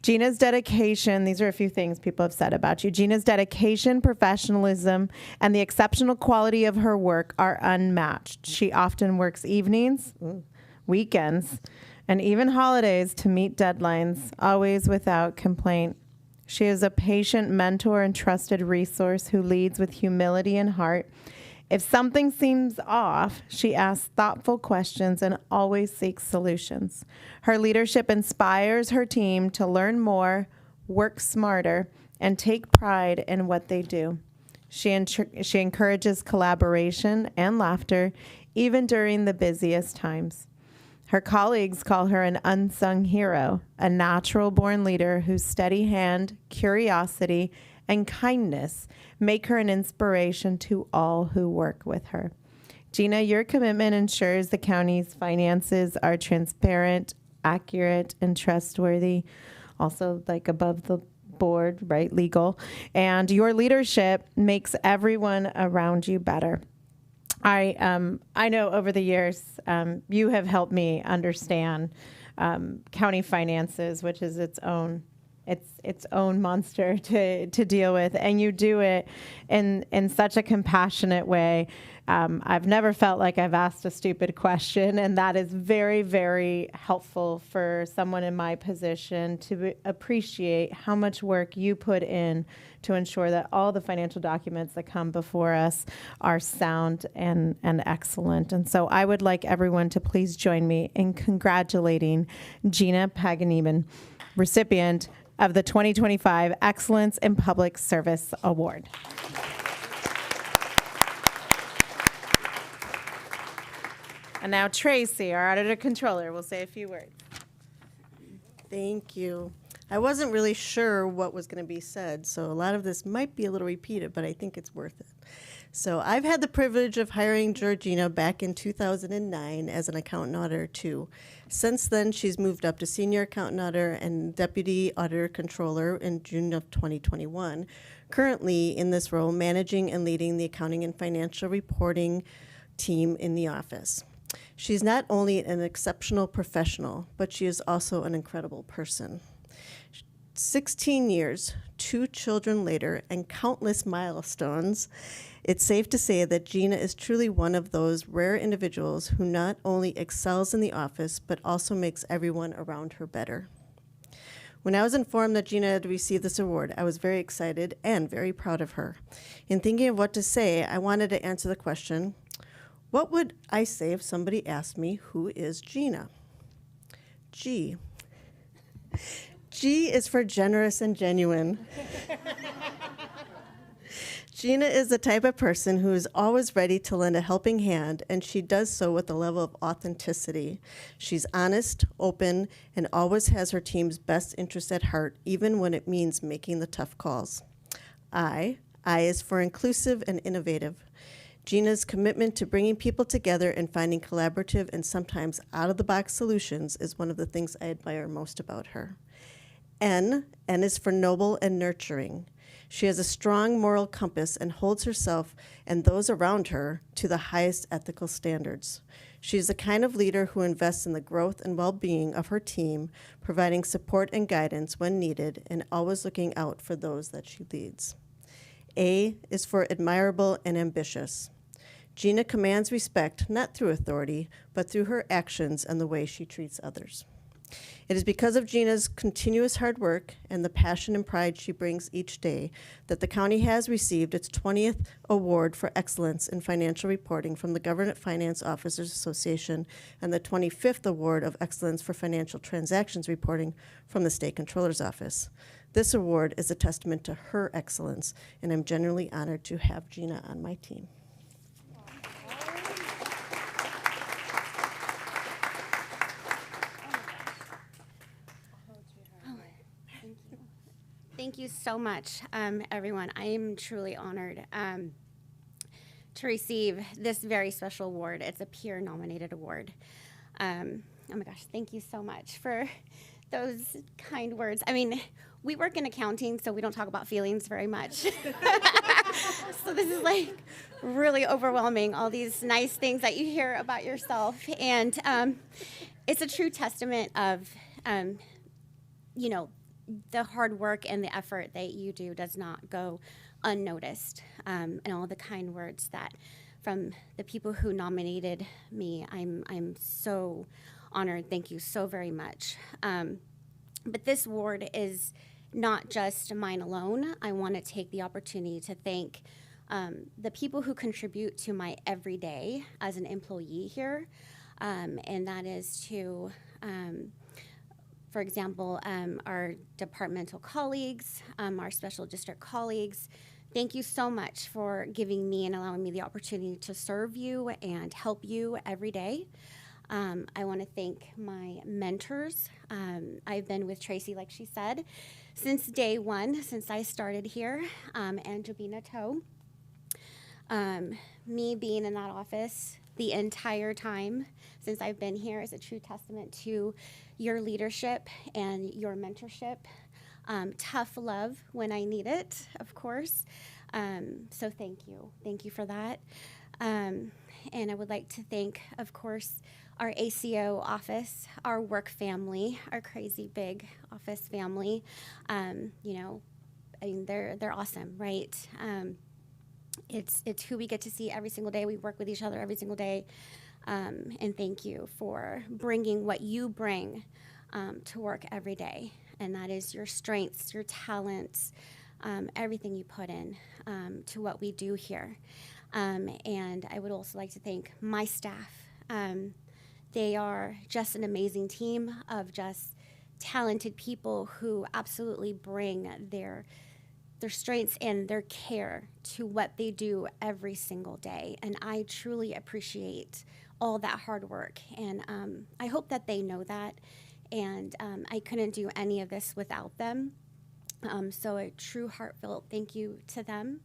Gina's dedication, these are a few things people have said about you. Gina's dedication, professionalism, and the exceptional quality of her work are unmatched. She often works evenings, weekends, and even holidays to meet deadlines, always without complaint. She is a patient mentor and trusted resource who leads with humility and heart. If something seems off, she asks thoughtful questions and always seeks solutions. Her leadership inspires her team to learn more, work smarter, and take pride in what they do. She encourages collaboration and laughter, even during the busiest times. Her colleagues call her an unsung hero, a natural-born leader whose steady hand, curiosity, and kindness make her an inspiration to all who work with her. Gina, your commitment ensures the county's finances are transparent, accurate, and trustworthy, also above the board, right, legal, and your leadership makes everyone around you better. I know over the years you have helped me understand county finances, which is its own monster to deal with, and you do it in such a compassionate way. I've never felt like I've asked a stupid question, and that is very, very helpful for someone in my position to appreciate how much work you put in to ensure that all the financial documents that come before us are sound and excellent. And so I would like everyone to please join me in congratulating Gina Paganiban, recipient of the 2025 Excellence in Public Service Award. And now Tracy, our Auditor Controller, will say a few words. Thank you. I wasn't really sure what was going to be said, so a lot of this might be a little repeated, but I think it's worth it. So I've had the privilege of hiring Georgina back in 2009 as an accountant auditor too. Since then, she's moved up to senior accountant auditor and deputy auditor controller in June of 2021. Currently in this role, managing and leading the accounting and financial reporting team in the office. She's not only an exceptional professional, but she is also an incredible person. 16 years, 2 children later, and countless milestones, it's safe to say that Gina is truly one of those rare individuals who not only excels in the office, but also makes everyone around her better. When I was informed that Gina had received this award, I was very excited and very proud of her. In thinking of what to say, I wanted to answer the question, what would I say if somebody asked me, who is Gina? G. G is for generous and genuine. Gina is the type of person who is always ready to lend a helping hand, and she does so with a level of authenticity. She's honest, open, and always has her team's best interest at heart, even when it means making the tough calls. I is for inclusive and innovative. Gina's commitment to bringing people together and finding collaborative and sometimes out-of-the-box solutions is one of the things I admire most about her. N is for noble and nurturing. She has a strong moral compass and holds herself and those around her to the highest ethical standards. She is the kind of leader who invests in the growth and well-being of her team, providing support and guidance when needed, and always looking out for those that she leads. A is for admirable and ambitious. Gina commands respect not through authority, but through her actions and the way she treats others. It is because of Gina's continuous hard work and the passion and pride she brings each day that the county has received its 20th Award for Excellence in Financial Reporting from the Government Finance Officers Association and the 25th Award of Excellence for Financial Transactions Reporting from the State Controller's Office. This award is a testament to her excellence, and I'm genuinely honored to have Gina on my team. Thank you so much, everyone. I am truly honored to receive this very special award. It's a peer-nominated award. Oh my gosh, thank you so much for those kind words. I mean, we work in accounting, so we don't talk about feelings very much. So this is like really overwhelming, all these nice things that you hear about yourself. And it's a true testament of, you know, the hard work and the effort that you do does not go unnoticed. And all the kind words that from the people who nominated me, I'm so honored. Thank you so very much. But this award is not just mine alone. I want to take the opportunity to thank the people who contribute to my everyday as an employee here. And that is to for example, our departmental colleagues, our special district colleagues. Thank you so much for giving me and allowing me the opportunity to serve you and help you every day. I want to thank my mentors. I've been with Tracy, like she said, since day one, since I started here, and Jobina Toe. Me being in that office the entire time since I've been here is a true testament to your leadership and your mentorship. Tough love when I need it, of course. So thank you. Thank you for that. And I would like to thank, of course, our ACO office, our work family, our crazy big office family. You know, I mean, they're awesome, right? It's who we get to see every single day. We work with each other every single day. And thank you for bringing what you bring to work every day. And that is your strengths, your talents, everything you put in to what we do here. And I would also like to thank my staff. They are just an amazing team of just talented people who absolutely bring their strengths and their care to what they do every single day. And I truly appreciate all that hard work. And I hope that they know that. And I couldn't do any of this without them. So a true heartfelt thank you to them.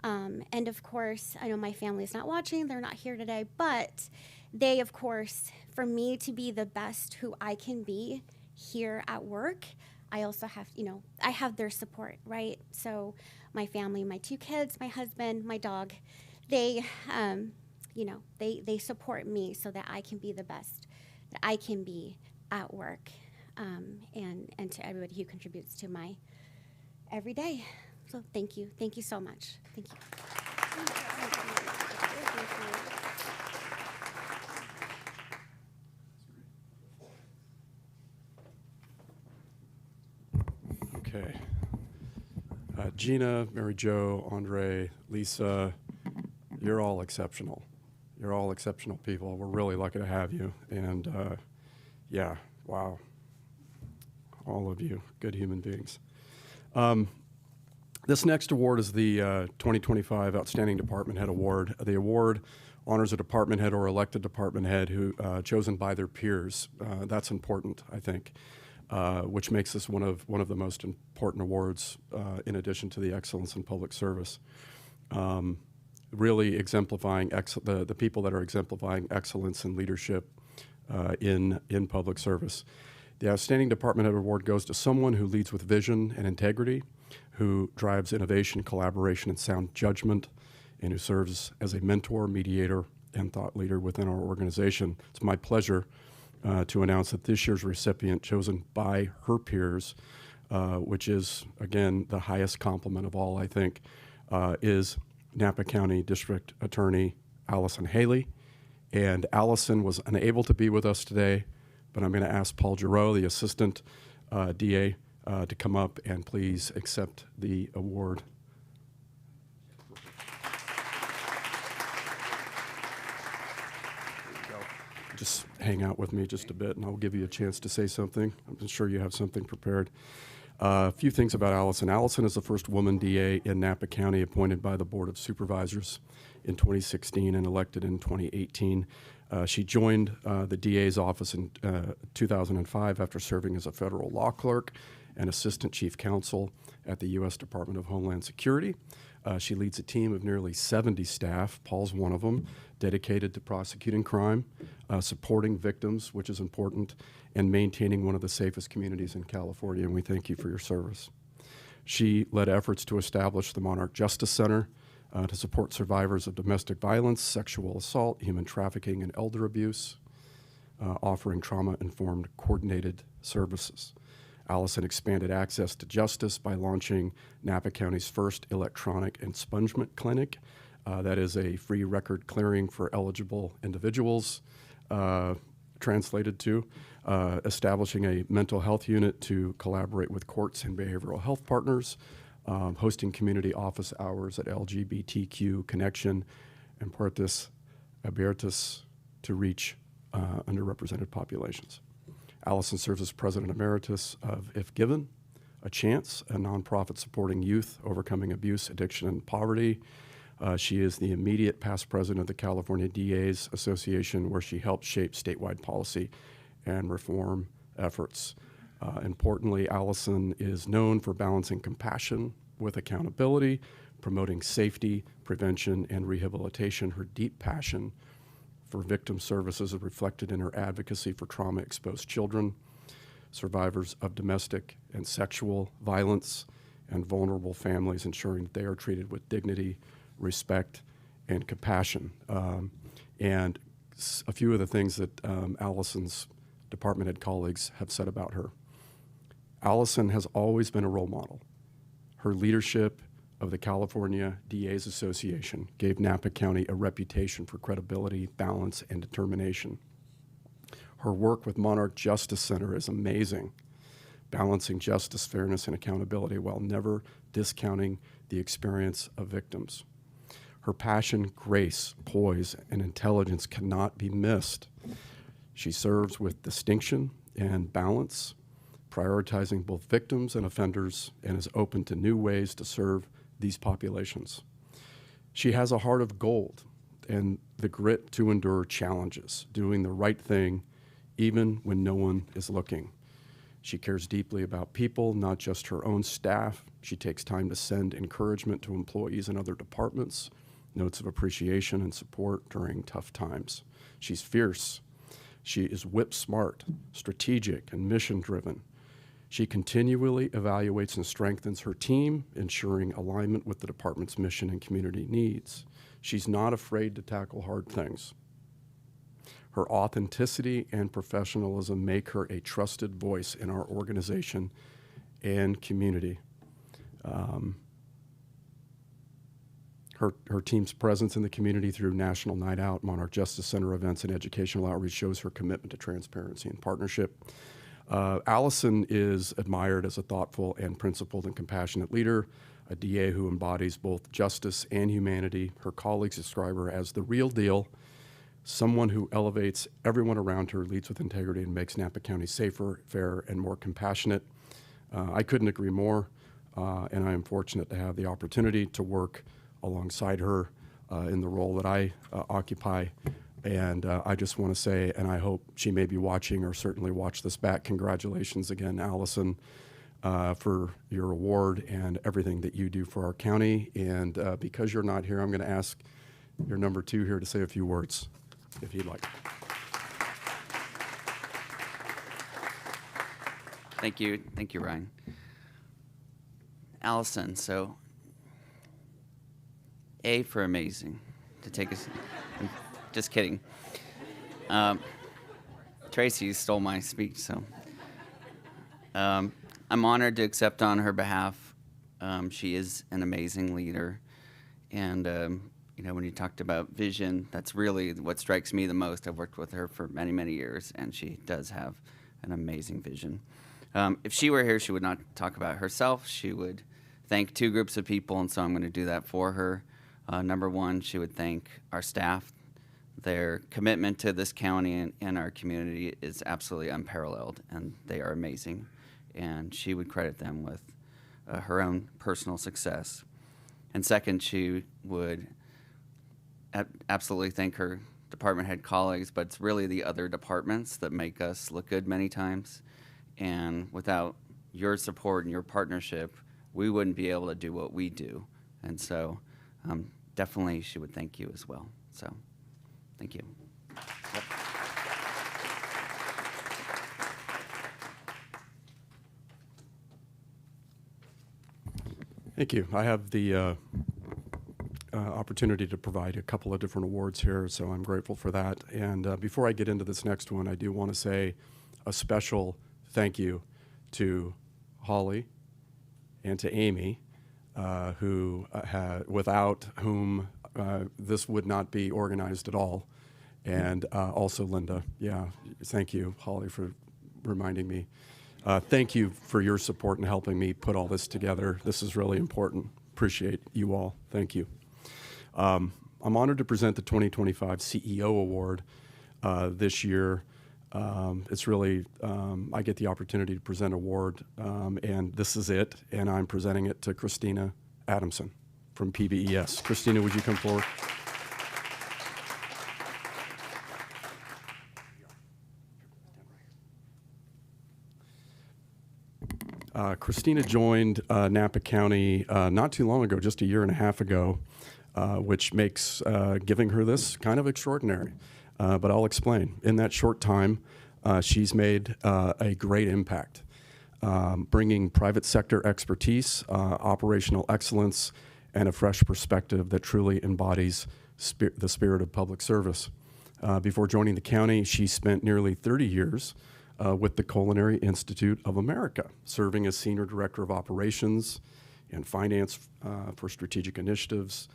And of course, I know my family's not watching, they're not here today, but they, of course, for me to be the best who I can be here at work, I also have, you know, I have their support, right? So my family, my 2 kids, my husband, my dog, they, you know, they support me so that I can be the best that I can be at work, and to everybody who contributes to my every day. So thank you so much. Thank you. Okay. Gina, Mary Jo, Andre, Lisa, you're all exceptional. You're all exceptional people. We're really lucky to have you. And yeah, wow. All of you, good human beings. This next award is the 2025 Outstanding Department Head Award. The award honors a department head or elected department head who chosen by their peers. That's important, I think, which makes this one of the most important awards in addition to the excellence in public service. Really exemplifying the people that are exemplifying excellence and leadership in public service. The Outstanding Department Head Award goes to someone who leads with vision and integrity, who drives innovation, collaboration, and sound judgment, and who serves as a mentor, mediator, and thought leader within our organization. It's my pleasure to announce that this year's recipient, chosen by her peers, which is, again, the highest compliment of all, I think, is Napa County District Attorney Allison Haley. And Allison was unable to be with us today, but I'm going to ask Paul Giroux, the Assistant DA, to come up and please accept the award. Just hang out with me just a bit, and I'll give you a chance to say something. I'm sure you have something prepared. A few things about Allison. Allison is the first woman DA in Napa County appointed by the Board of Supervisors in 2016 and elected in 2018. She joined the DA's office in 2005 after serving as a federal law clerk and assistant chief counsel at the U.S. Department of Homeland Security. She leads a team of nearly 70 staff, Paul's one of them, dedicated to prosecuting crime, supporting victims, which is important, and maintaining one of the safest communities in California, and we thank you for your service. She led efforts to establish the Monarch Justice Center to support survivors of domestic violence, sexual assault, human trafficking, and elder abuse, offering trauma-informed coordinated services. Allison expanded access to justice by launching Napa County's first electronic expungement clinic. That is a free record clearing for eligible individuals, translated to, establishing a mental health unit to collaborate with courts and behavioral health partners, hosting community office hours at LGBTQ Connection, and Puertas Abiertas to reach underrepresented populations. Allison serves as President Emeritus of If Given, a Chance, a nonprofit supporting youth overcoming abuse, addiction, and poverty. She is the immediate past president of the California DAs Association, where she helped shape statewide policy and reform efforts. Importantly, Allison is known for balancing compassion with accountability, promoting safety, prevention, and rehabilitation. Her deep passion for victim services is reflected in her advocacy for trauma-exposed children, survivors of domestic and sexual violence, and vulnerable families, ensuring that they are treated with dignity, respect, and compassion. And a few of the things that Allison's department head colleagues have said about her. Allison has always been a role model. Her leadership of the California DAs Association gave Napa County a reputation for credibility, balance, and determination. Her work with Monarch Justice Center is amazing, balancing justice, fairness, and accountability while never discounting the experience of victims. Her passion, grace, poise, and intelligence cannot be missed. She serves with distinction and balance, prioritizing both victims and offenders, and is open to new ways to serve these populations. She has a heart of gold and the grit to endure challenges, doing the right thing even when no one is looking. She cares deeply about people, not just her own staff. She takes time to send encouragement to employees in other departments, notes of appreciation and support during tough times. She's fierce. She is whip smart, strategic, and mission-driven. She continually evaluates and strengthens her team, ensuring alignment with the department's mission and community needs. She's not afraid to tackle hard things. Her authenticity and professionalism make her a trusted voice in our organization and community. Her team's presence in the community through National Night Out, Monarch Justice Center events, and educational outreach shows her commitment to transparency and partnership. Allison is admired as a thoughtful and principled and compassionate leader, a DA who embodies both justice and humanity. Her colleagues describe her as the real deal, someone who elevates everyone around her, leads with integrity, and makes Napa County safer, fairer, and more compassionate. I couldn't agree more, and I am fortunate to have the opportunity to work alongside her in the role that I occupy. And I just want to say, and I hope she may be watching or certainly watch this back, congratulations again, Allison, for your award and everything that you do for our county. And because you're not here, I'm going to ask your number two here to say a few words, if you'd like. Thank you, Ryan. Allison, so A for amazing. To take us, just kidding. Tracy stole my speech, so I'm honored to accept on her behalf. She is an amazing leader, and when you talked about vision, that's really what strikes me the most. I've worked with her for many, many years, and she does have an amazing vision. If she were here, she would not talk about herself. She would thank two groups of people, and so I'm going to do that for her. Number one, she would thank our staff. Their commitment to this county and our community is absolutely unparalleled, and they are amazing. And she would credit them with her own personal success. And second, she would absolutely thank her department head colleagues, but it's really the other departments that make us look good many times. And without your support and your partnership, we wouldn't be able to do what we do. And so definitely she would thank you as well. So thank you. Yep. Thank you. I have the opportunity to provide a couple of different awards here, so I'm grateful for that. And before I get into this next one, I do want to say a special thank you to Holly and to Amy, without whom this would not be organized at all. And also Linda. Yeah, thank you, Holly, for reminding me. Thank you for your support in helping me put all this together. This is really important. Appreciate you all. Thank you. I'm honored to present the 2025 CEO Award this year. It's really, I get the opportunity to present an award, and this is it, and I'm presenting it to Christina Adamson from PBES. Christina, would you come forward? Christina joined Napa County not too long ago, just a year and a half ago, which makes giving her this kind of extraordinary. But I'll explain. In that short time, she's made a great impact, bringing private sector expertise, operational excellence, and a fresh perspective that truly embodies the spirit of public service. Before joining the county, she spent nearly 30 years with the Culinary Institute of America, serving as Senior Director of Operations and Finance for Strategic Initiatives,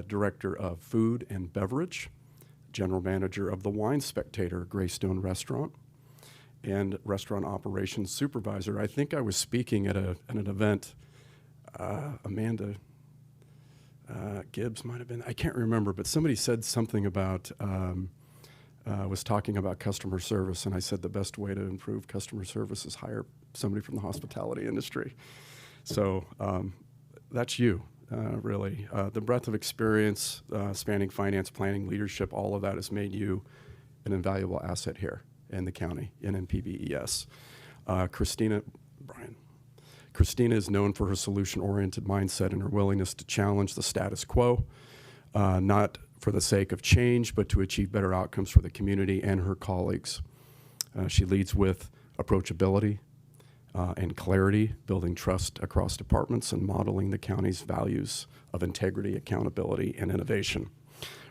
Director of Food and Beverage, General Manager of the Wine Spectator Greystone Restaurant, and Restaurant Operations Supervisor. I think I was speaking at an event, Amanda Gibbs might have been, I can't remember, but somebody said something about, was talking about customer service, and I said the best way to improve customer service is hire somebody from the hospitality industry. So that's you, really. The breadth of experience spanning finance, planning, leadership, all of that has made you an invaluable asset here in the county and in PBES. Christina is known for her solution-oriented mindset and her willingness to challenge the status quo, not for the sake of change, but to achieve better outcomes for the community and her colleagues. She leads with approachability and clarity, building trust across departments and modeling the county's values of integrity, accountability, and innovation.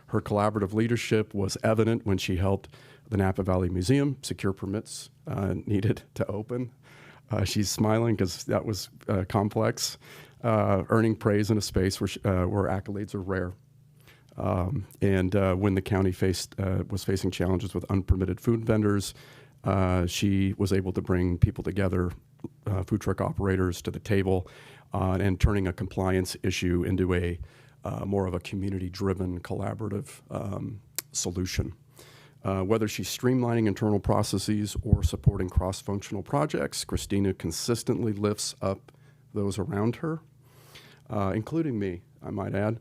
Her collaborative leadership was evident when she helped the Napa Valley Museum secure permits needed to open. She's smiling because that was complex, earning praise in a space where accolades are rare. And when the county was facing challenges with unpermitted food vendors, she was able to bring people together, food truck operators to the table, and turning a compliance issue into a more of a community-driven collaborative solution. Whether she's streamlining internal processes or supporting cross-functional projects, Christina consistently lifts up those around her, including me, I might add.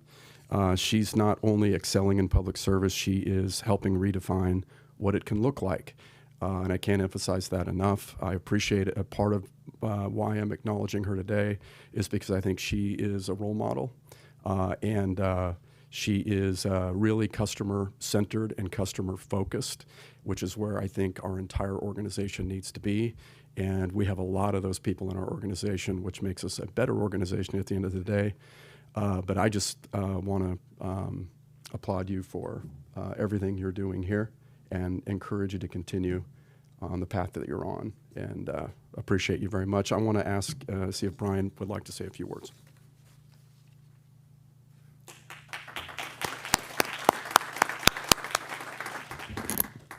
She's not only excelling in public service, she is helping redefine what it can look like. And I can't emphasize that enough. I appreciate it. A part of why I'm acknowledging her today is because I think she is a role model. And She is really customer-centered and customer-focused, which is where I think our entire organization needs to be. And we have a lot of those people in our organization, which makes us a better organization at the end of the day. But I just want to applaud you for everything you're doing here and encourage you to continue on the path that you're on, and appreciate you very much. I want to ask, see if Brian would like to say a few words.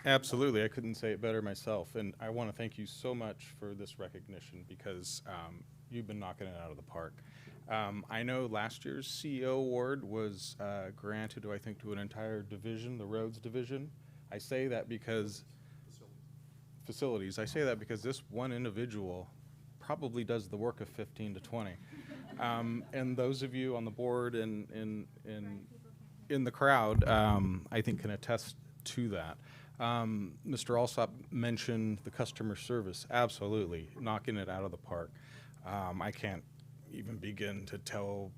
Absolutely. I couldn't say it better myself. And I want to thank you so much for this recognition, because you've been knocking it out of the park. I know last year's CEO award was granted, I think, to an entire division, the roads division. I say that because facilities. I say that because this one individual probably does the work of 15 to 20. And those of you on the board and in the crowd, I think can attest to that. Mr. Alsop mentioned the customer service. Absolutely, knocking it out of the park. I can't even begin to tell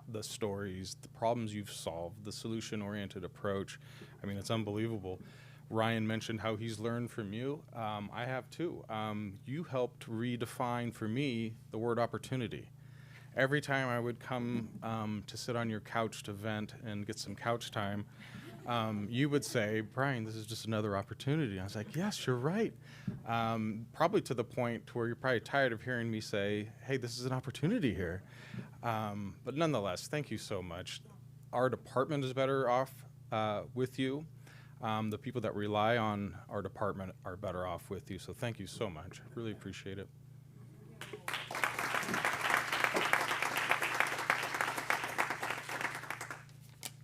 the stories, the problems you've solved, the solution-oriented approach. I mean, it's unbelievable. Ryan mentioned how he's learned from you. I have too. You helped redefine for me the word opportunity. Every time I would come to sit on your couch to vent and get some couch time, you would say, Brian, this is just another opportunity. I was like, yes, you're right. Probably to the point to where you're probably tired of hearing me say, hey, this is an opportunity here. But nonetheless, thank you so much. Our department is better off with you. The people that rely on our department are better off with you. So thank you so much. Really appreciate it.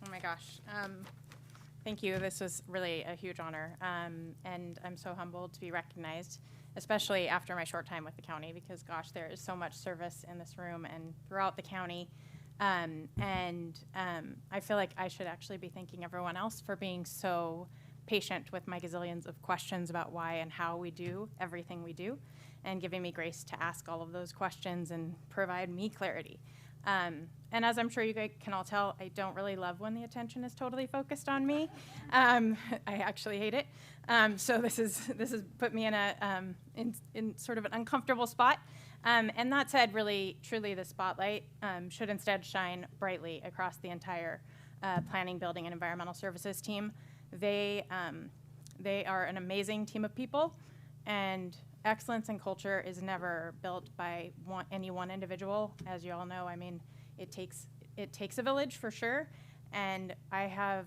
Oh my gosh. Thank you. This was really a huge honor. And I'm so humbled to be recognized, especially after my short time with the county, because gosh, there is so much service in this room and throughout the county. I feel like I should actually be thanking everyone else for being so patient with my gazillions of questions about why and how we do everything we do, and giving me grace to ask all of those questions and provide me clarity. And as I'm sure you guys can all tell, I don't really love when the attention is totally focused on me. I actually hate it. So this has put me in a in sort of an uncomfortable spot. And that said, really, truly, the spotlight should instead shine brightly across the entire planning, building, and environmental services team. They are an amazing team of people, and excellence and culture is never built by any one individual. As you all know, I mean, it takes a village for sure. And I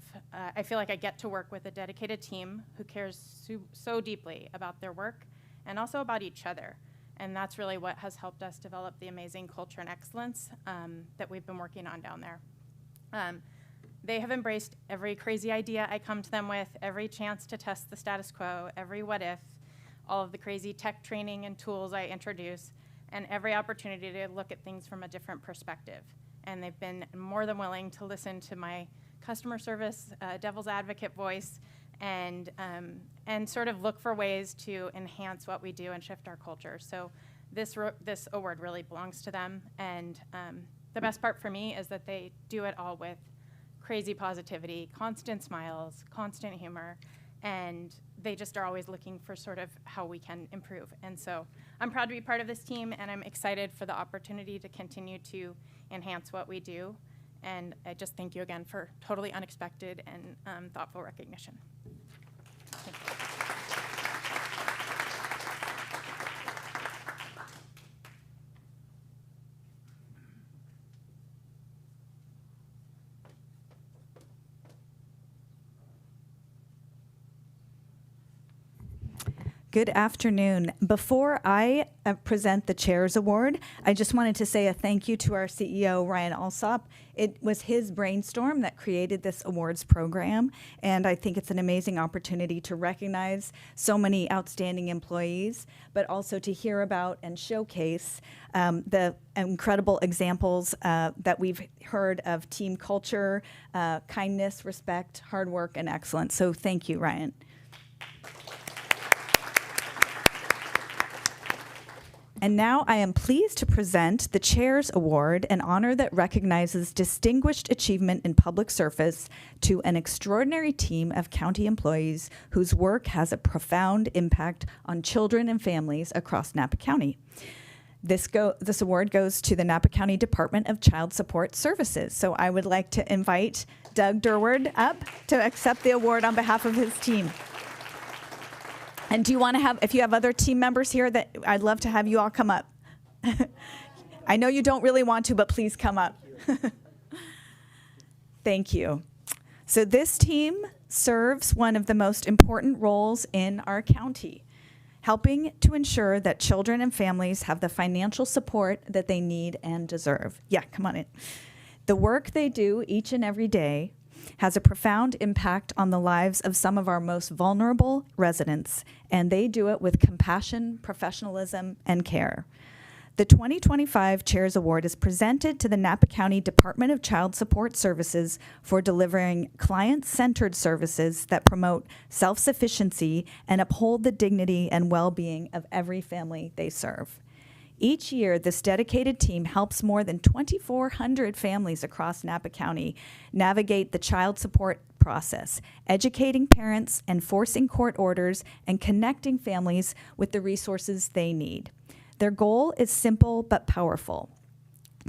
feel like I get to work with a dedicated team who cares so deeply about their work and also about each other. And that's really what has helped us develop the amazing culture and excellence that we've been working on down there. They have embraced every crazy idea I come to them with, every chance to test the status quo, every what if, all of the crazy tech training and tools I introduce, and every opportunity to look at things from a different perspective. And they've been more than willing to listen to my customer service, devil's advocate voice, and sort of look for ways to enhance what we do and shift our culture. So this award really belongs to them. And the best part for me is that they do it all with crazy positivity, constant smiles, constant humor, and they just are always looking for sort of how we can improve. And so I'm proud to be part of this team, and I'm excited for the opportunity to continue to enhance what we do. And I just thank you again for totally unexpected and thoughtful recognition. Thank you. Good afternoon. Before I present the Chair's Award, I just wanted to say a thank you to our CEO, Ryan Alsop. It was his brainstorm that created this awards program, and I think it's an amazing opportunity to recognize so many outstanding employees, but also to hear about and showcase the incredible examples that we've heard of team culture, kindness, respect, hard work, and excellence. So thank you, Ryan. And now I am pleased to present the Chair's Award, an honor that recognizes distinguished achievement in public service to an extraordinary team of county employees whose work has a profound impact on children and families across Napa County. This award goes to the Napa County Department of Child Support Services. So I would like to invite Doug Durward up to accept the award on behalf of his team. And do you want to have, if you have other team members here, that I'd love to have you all come up. I know you don't really want to, but please come up. Thank you. So this team serves one of the most important roles in our county, helping to ensure that children and families have the financial support that they need and deserve. Yeah, come on in. The work they do each and every day has a profound impact on the lives of some of our most vulnerable residents, and they do it with compassion, professionalism, and care. The 2025 Chairs Award is presented to the Napa County Department of Child Support Services for delivering client-centered services that promote self-sufficiency and uphold the dignity and well-being of every family they serve. Each year, this dedicated team helps more than 2,400 families across Napa County navigate the child support process, educating parents, enforcing court orders, and connecting families with the resources they need. Their goal is simple but powerful: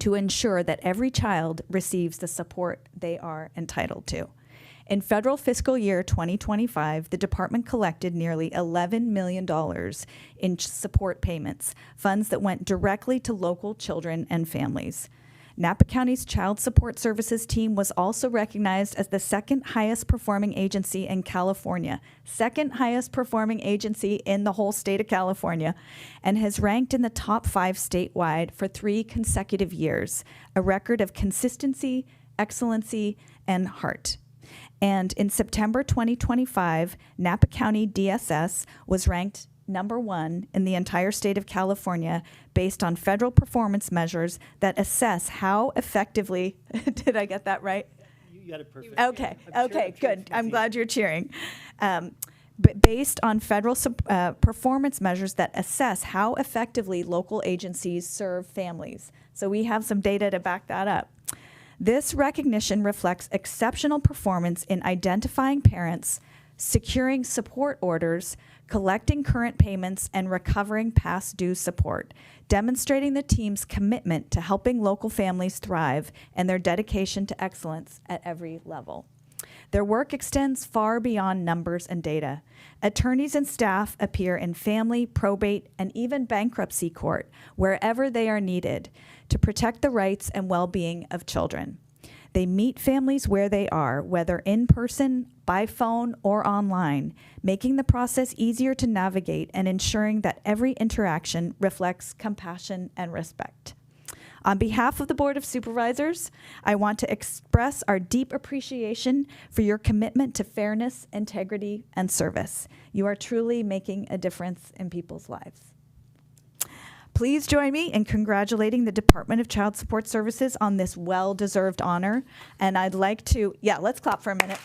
to ensure that every child receives the support they are entitled to. In federal fiscal year 2025, the department collected nearly $11 million in support payments, funds that went directly to local children and families. Napa County's Child Support Services team was also recognized as the second highest performing agency in California, second highest performing agency in the whole state of California, and has ranked in the top 5 statewide for 3 consecutive years, a record of consistency, excellency, and heart. And in September 2025, Napa County DSS was ranked #1 in the entire state of California based on federal performance measures that assess how effectively, did I get that right? You got it perfect. Okay, good. I'm glad you're cheering. But based on federal performance measures that assess how effectively local agencies serve families. So we have some data to back that up. This recognition reflects exceptional performance in identifying parents, securing support orders, collecting current payments, and recovering past due support, demonstrating the team's commitment to helping local families thrive and their dedication to excellence at every level. Their work extends far beyond numbers and data. Attorneys and staff appear in family, probate, and even bankruptcy court wherever they are needed to protect the rights and well-being of children. They meet families where they are, whether in person, by phone, or online, making the process easier to navigate and ensuring that every interaction reflects compassion and respect. On behalf of the Board of Supervisors, I want to express our deep appreciation for your commitment to fairness, integrity, and service. You are truly making a difference in people's lives. Please join me in congratulating the Department of Child Support Services on this well-deserved honor. And I'd like to, let's clap for a minute.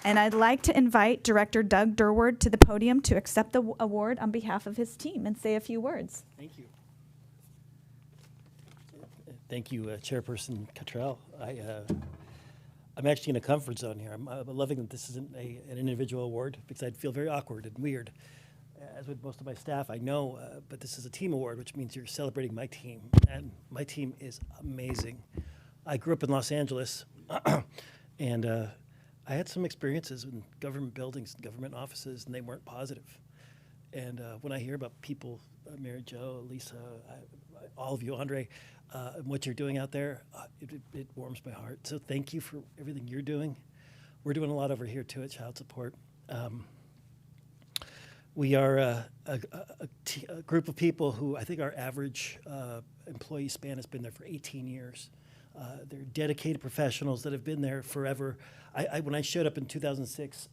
And I'd like to invite Director Doug Durward to the podium to accept the award on behalf of his team and say a few words. Thank you. Thank you, Chairperson Cottrell. I'm actually in a comfort zone here. I'm loving that this isn't an individual award because I'd feel very awkward and weird, as with most of my staff, I know, but this is a team award, which means you're celebrating my team, and my team is amazing. I grew up in Los Angeles, and I had some experiences in government buildings and government offices, and they weren't positive. And when I hear about people, Mary Jo, Lisa, all of you, Andre, and what you're doing out there, it warms my heart. So thank you for everything you're doing. We're doing a lot over here, too, at Child Support. We are a group of people who I think our average employee span has been there for 18 years. They're dedicated professionals that have been there forever. When I showed up in 2006,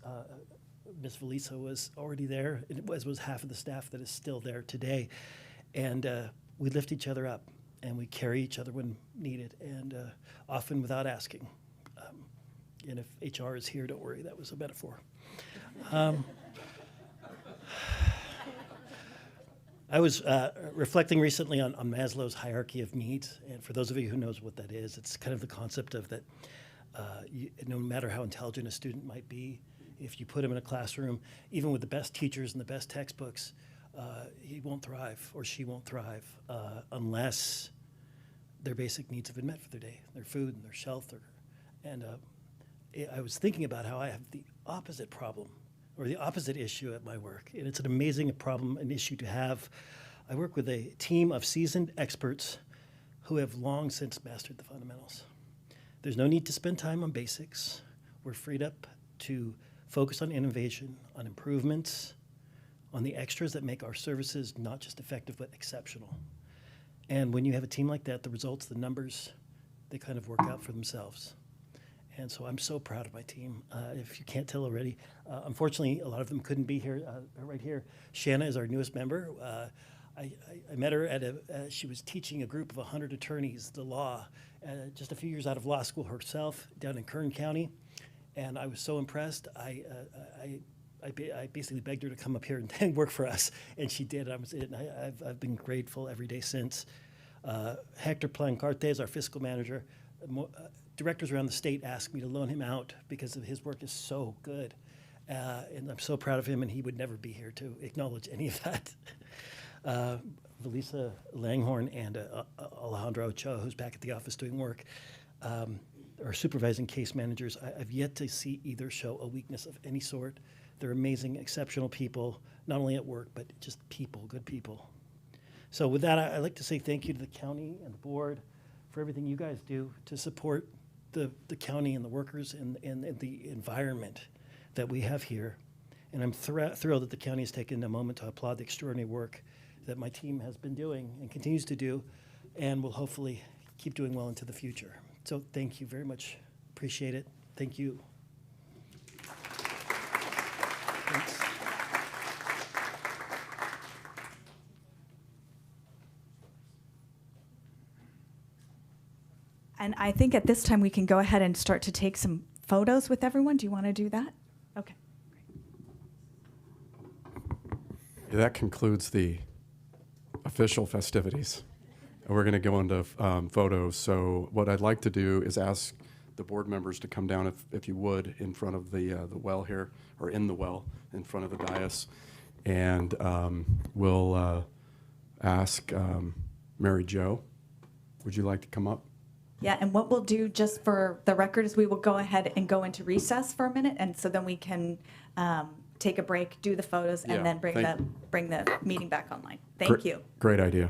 Ms. Valisa was already there, as was half of the staff that is still there today. And we lift each other up, and we carry each other when needed, and often without asking. And if HR is here, don't worry, that was a metaphor. I was reflecting recently on Maslow's hierarchy of needs, and for those of you who knows what that is, it's kind of the concept of that no matter how intelligent a student might be, if you put him in a classroom, even with the best teachers and the best textbooks, he won't thrive or she won't thrive unless their basic needs have been met for their day, their food and their shelter. And I was thinking about how I have the opposite problem or the opposite issue at my work. And it's an amazing problem, an issue to have. I work with a team of seasoned experts who have long since mastered the fundamentals. There's no need to spend time on basics. We're freed up to focus on innovation, on improvements, on the extras that make our services not just effective, but exceptional. And when you have a team like that, the results, the numbers, they kind of work out for themselves. And so I'm so proud of my team. If you can't tell already, unfortunately, a lot of them couldn't be here, right here. Shanna is our newest member. I met her at she was teaching a group of 100 attorneys the law, just a few years out of law school herself down in Kern County. And I was so impressed. I basically begged her to come up here and work for us, and she did. I've been grateful every day since. Hector Plancarte is our fiscal manager. Directors around the state asked me to loan him out because of his work is so good. And I'm so proud of him, and he would never be here to acknowledge any of that. Valisa Langhorn and Alejandro Ochoa, who's back at the office doing work, are supervising case managers. I've yet to see either show a weakness of any sort. They're amazing, exceptional people, not only at work, but just people, good people. So with that, I'd like to say thank you to the county and the board for everything you guys do to support the county and the workers and the environment that we have here. And I'm thrilled that the county has taken a moment to applaud the extraordinary work that my team has been doing and continues to do and will hopefully keep doing well into the future. So thank you very much. Appreciate it. Thank you. Thanks. And I think at this time we can go ahead and start to take some photos with everyone. Do you want to do that? Okay. Yeah, that concludes the official festivities. We're going to go into photos. So what I'd like to do is ask the board members to come down, if you would, in front of the well here, or in the well, in front of the dais. And we'll ask Mary Jo, would you like to come up? Yeah, and what we'll do just for the record is we will go ahead and go into recess for a minute, and so then we can take a break, do the photos, and then bring the meeting back online. Thank you. Great idea.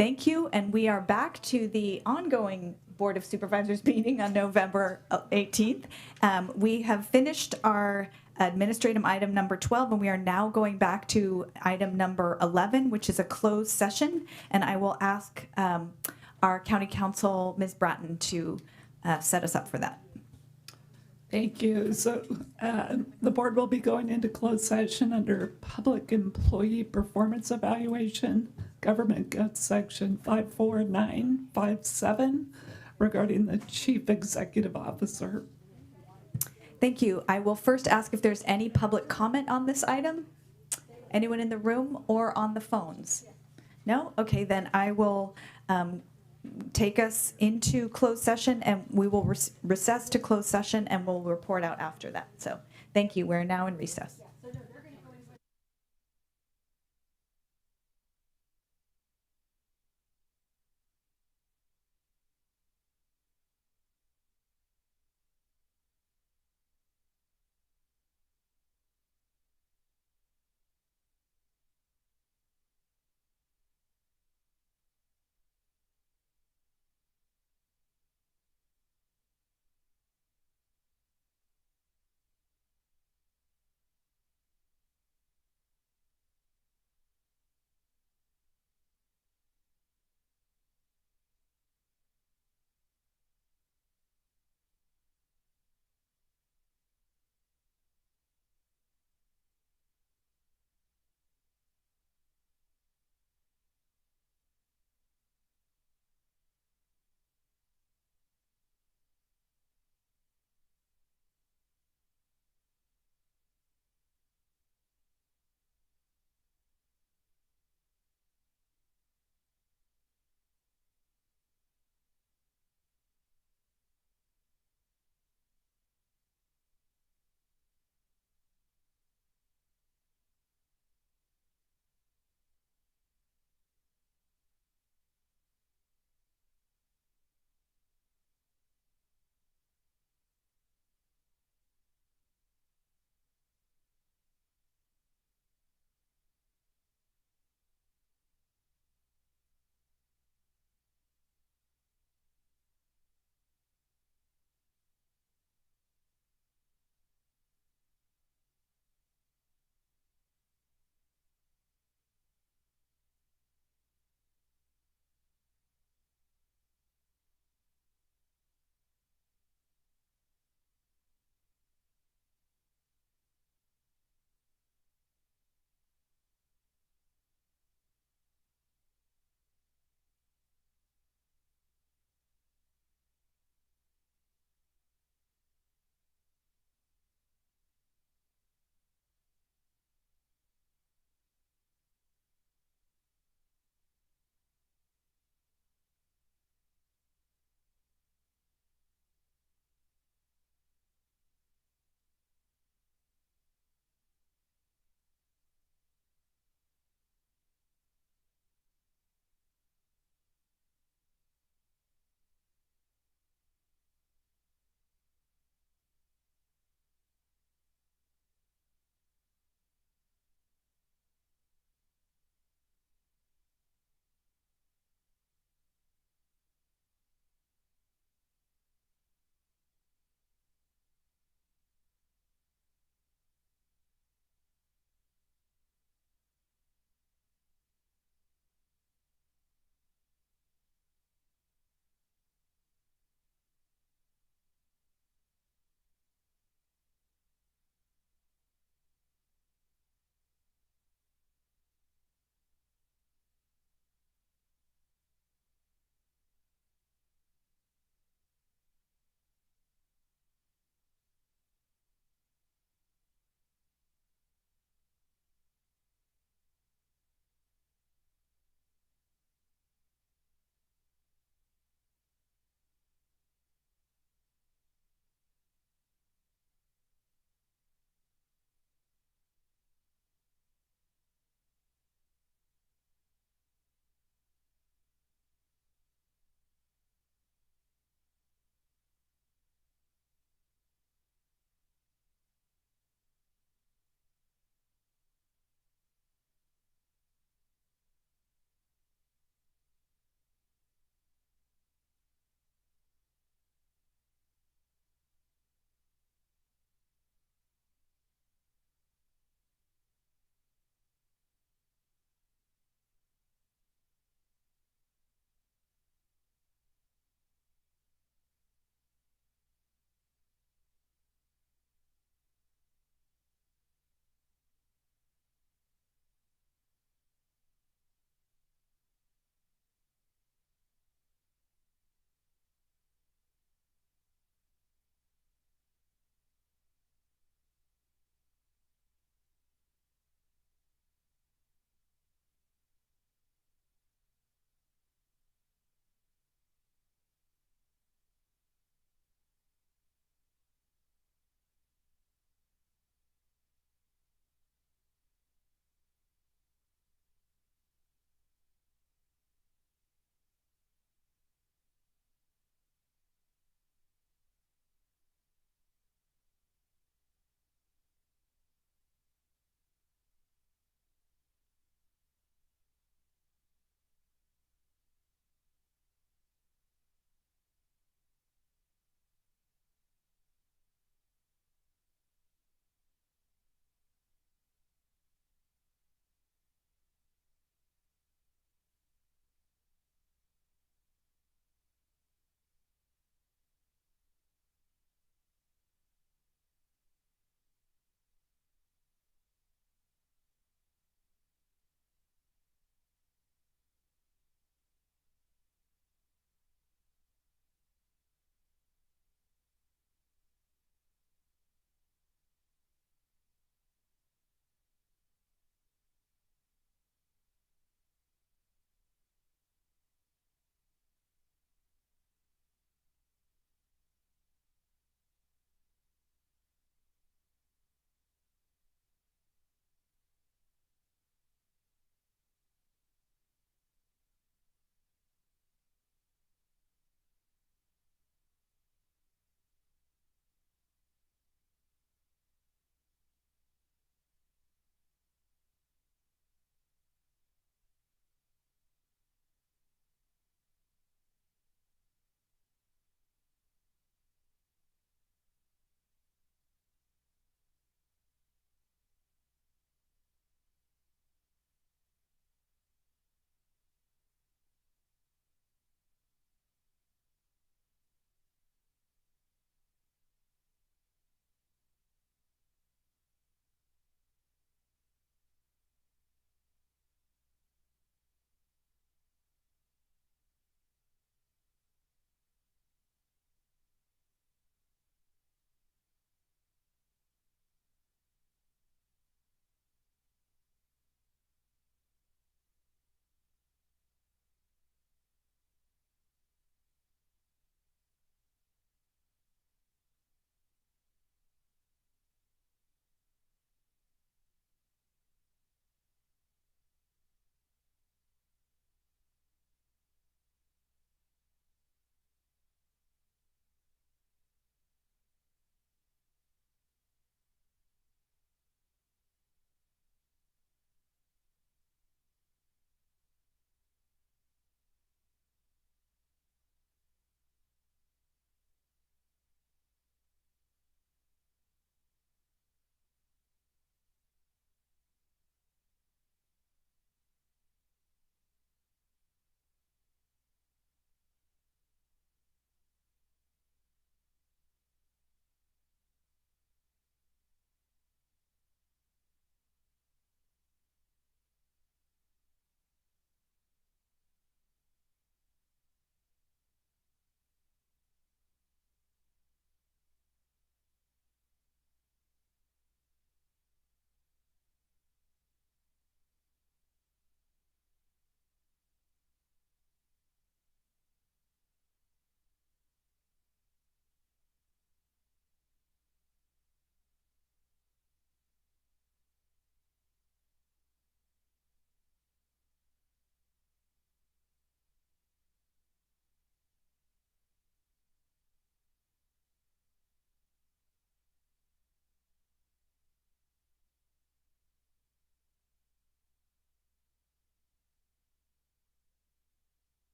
Thank you, and we are back to the ongoing Board of Supervisors meeting on November 18th. We have finished our administrative item number 12, and we are now going back to item number 11, which is a closed session, and I will ask our County Counsel, Ms. Bratton, to set us up for that. Thank you. So the board will be going into closed session under Public Employee Performance Evaluation, Government Code Section 54957, regarding the Chief Executive Officer. Thank you. I will first ask if there's any public comment on this item. Anyone in the room or on the phones? No? Okay, then I will take us into closed session, and we will recess to closed session, and we'll report out after that. So thank you. We're now in recess.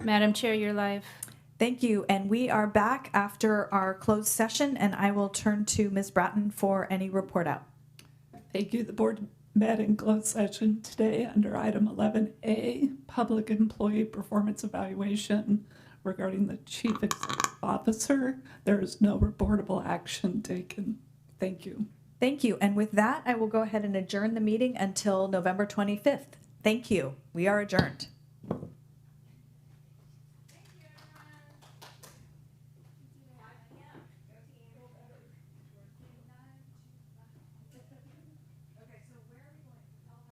Madam Chair, you're live. Thank you. And we are back after our closed session, and I will turn to Ms. Bratton for any report out. Thank you. The board met in closed session today under item 11A, public employee performance evaluation regarding the chief executive officer. There is no reportable action taken. Thank you. Thank you. And with that, I will go ahead and adjourn the meeting until November 25th. Thank you. We are adjourned.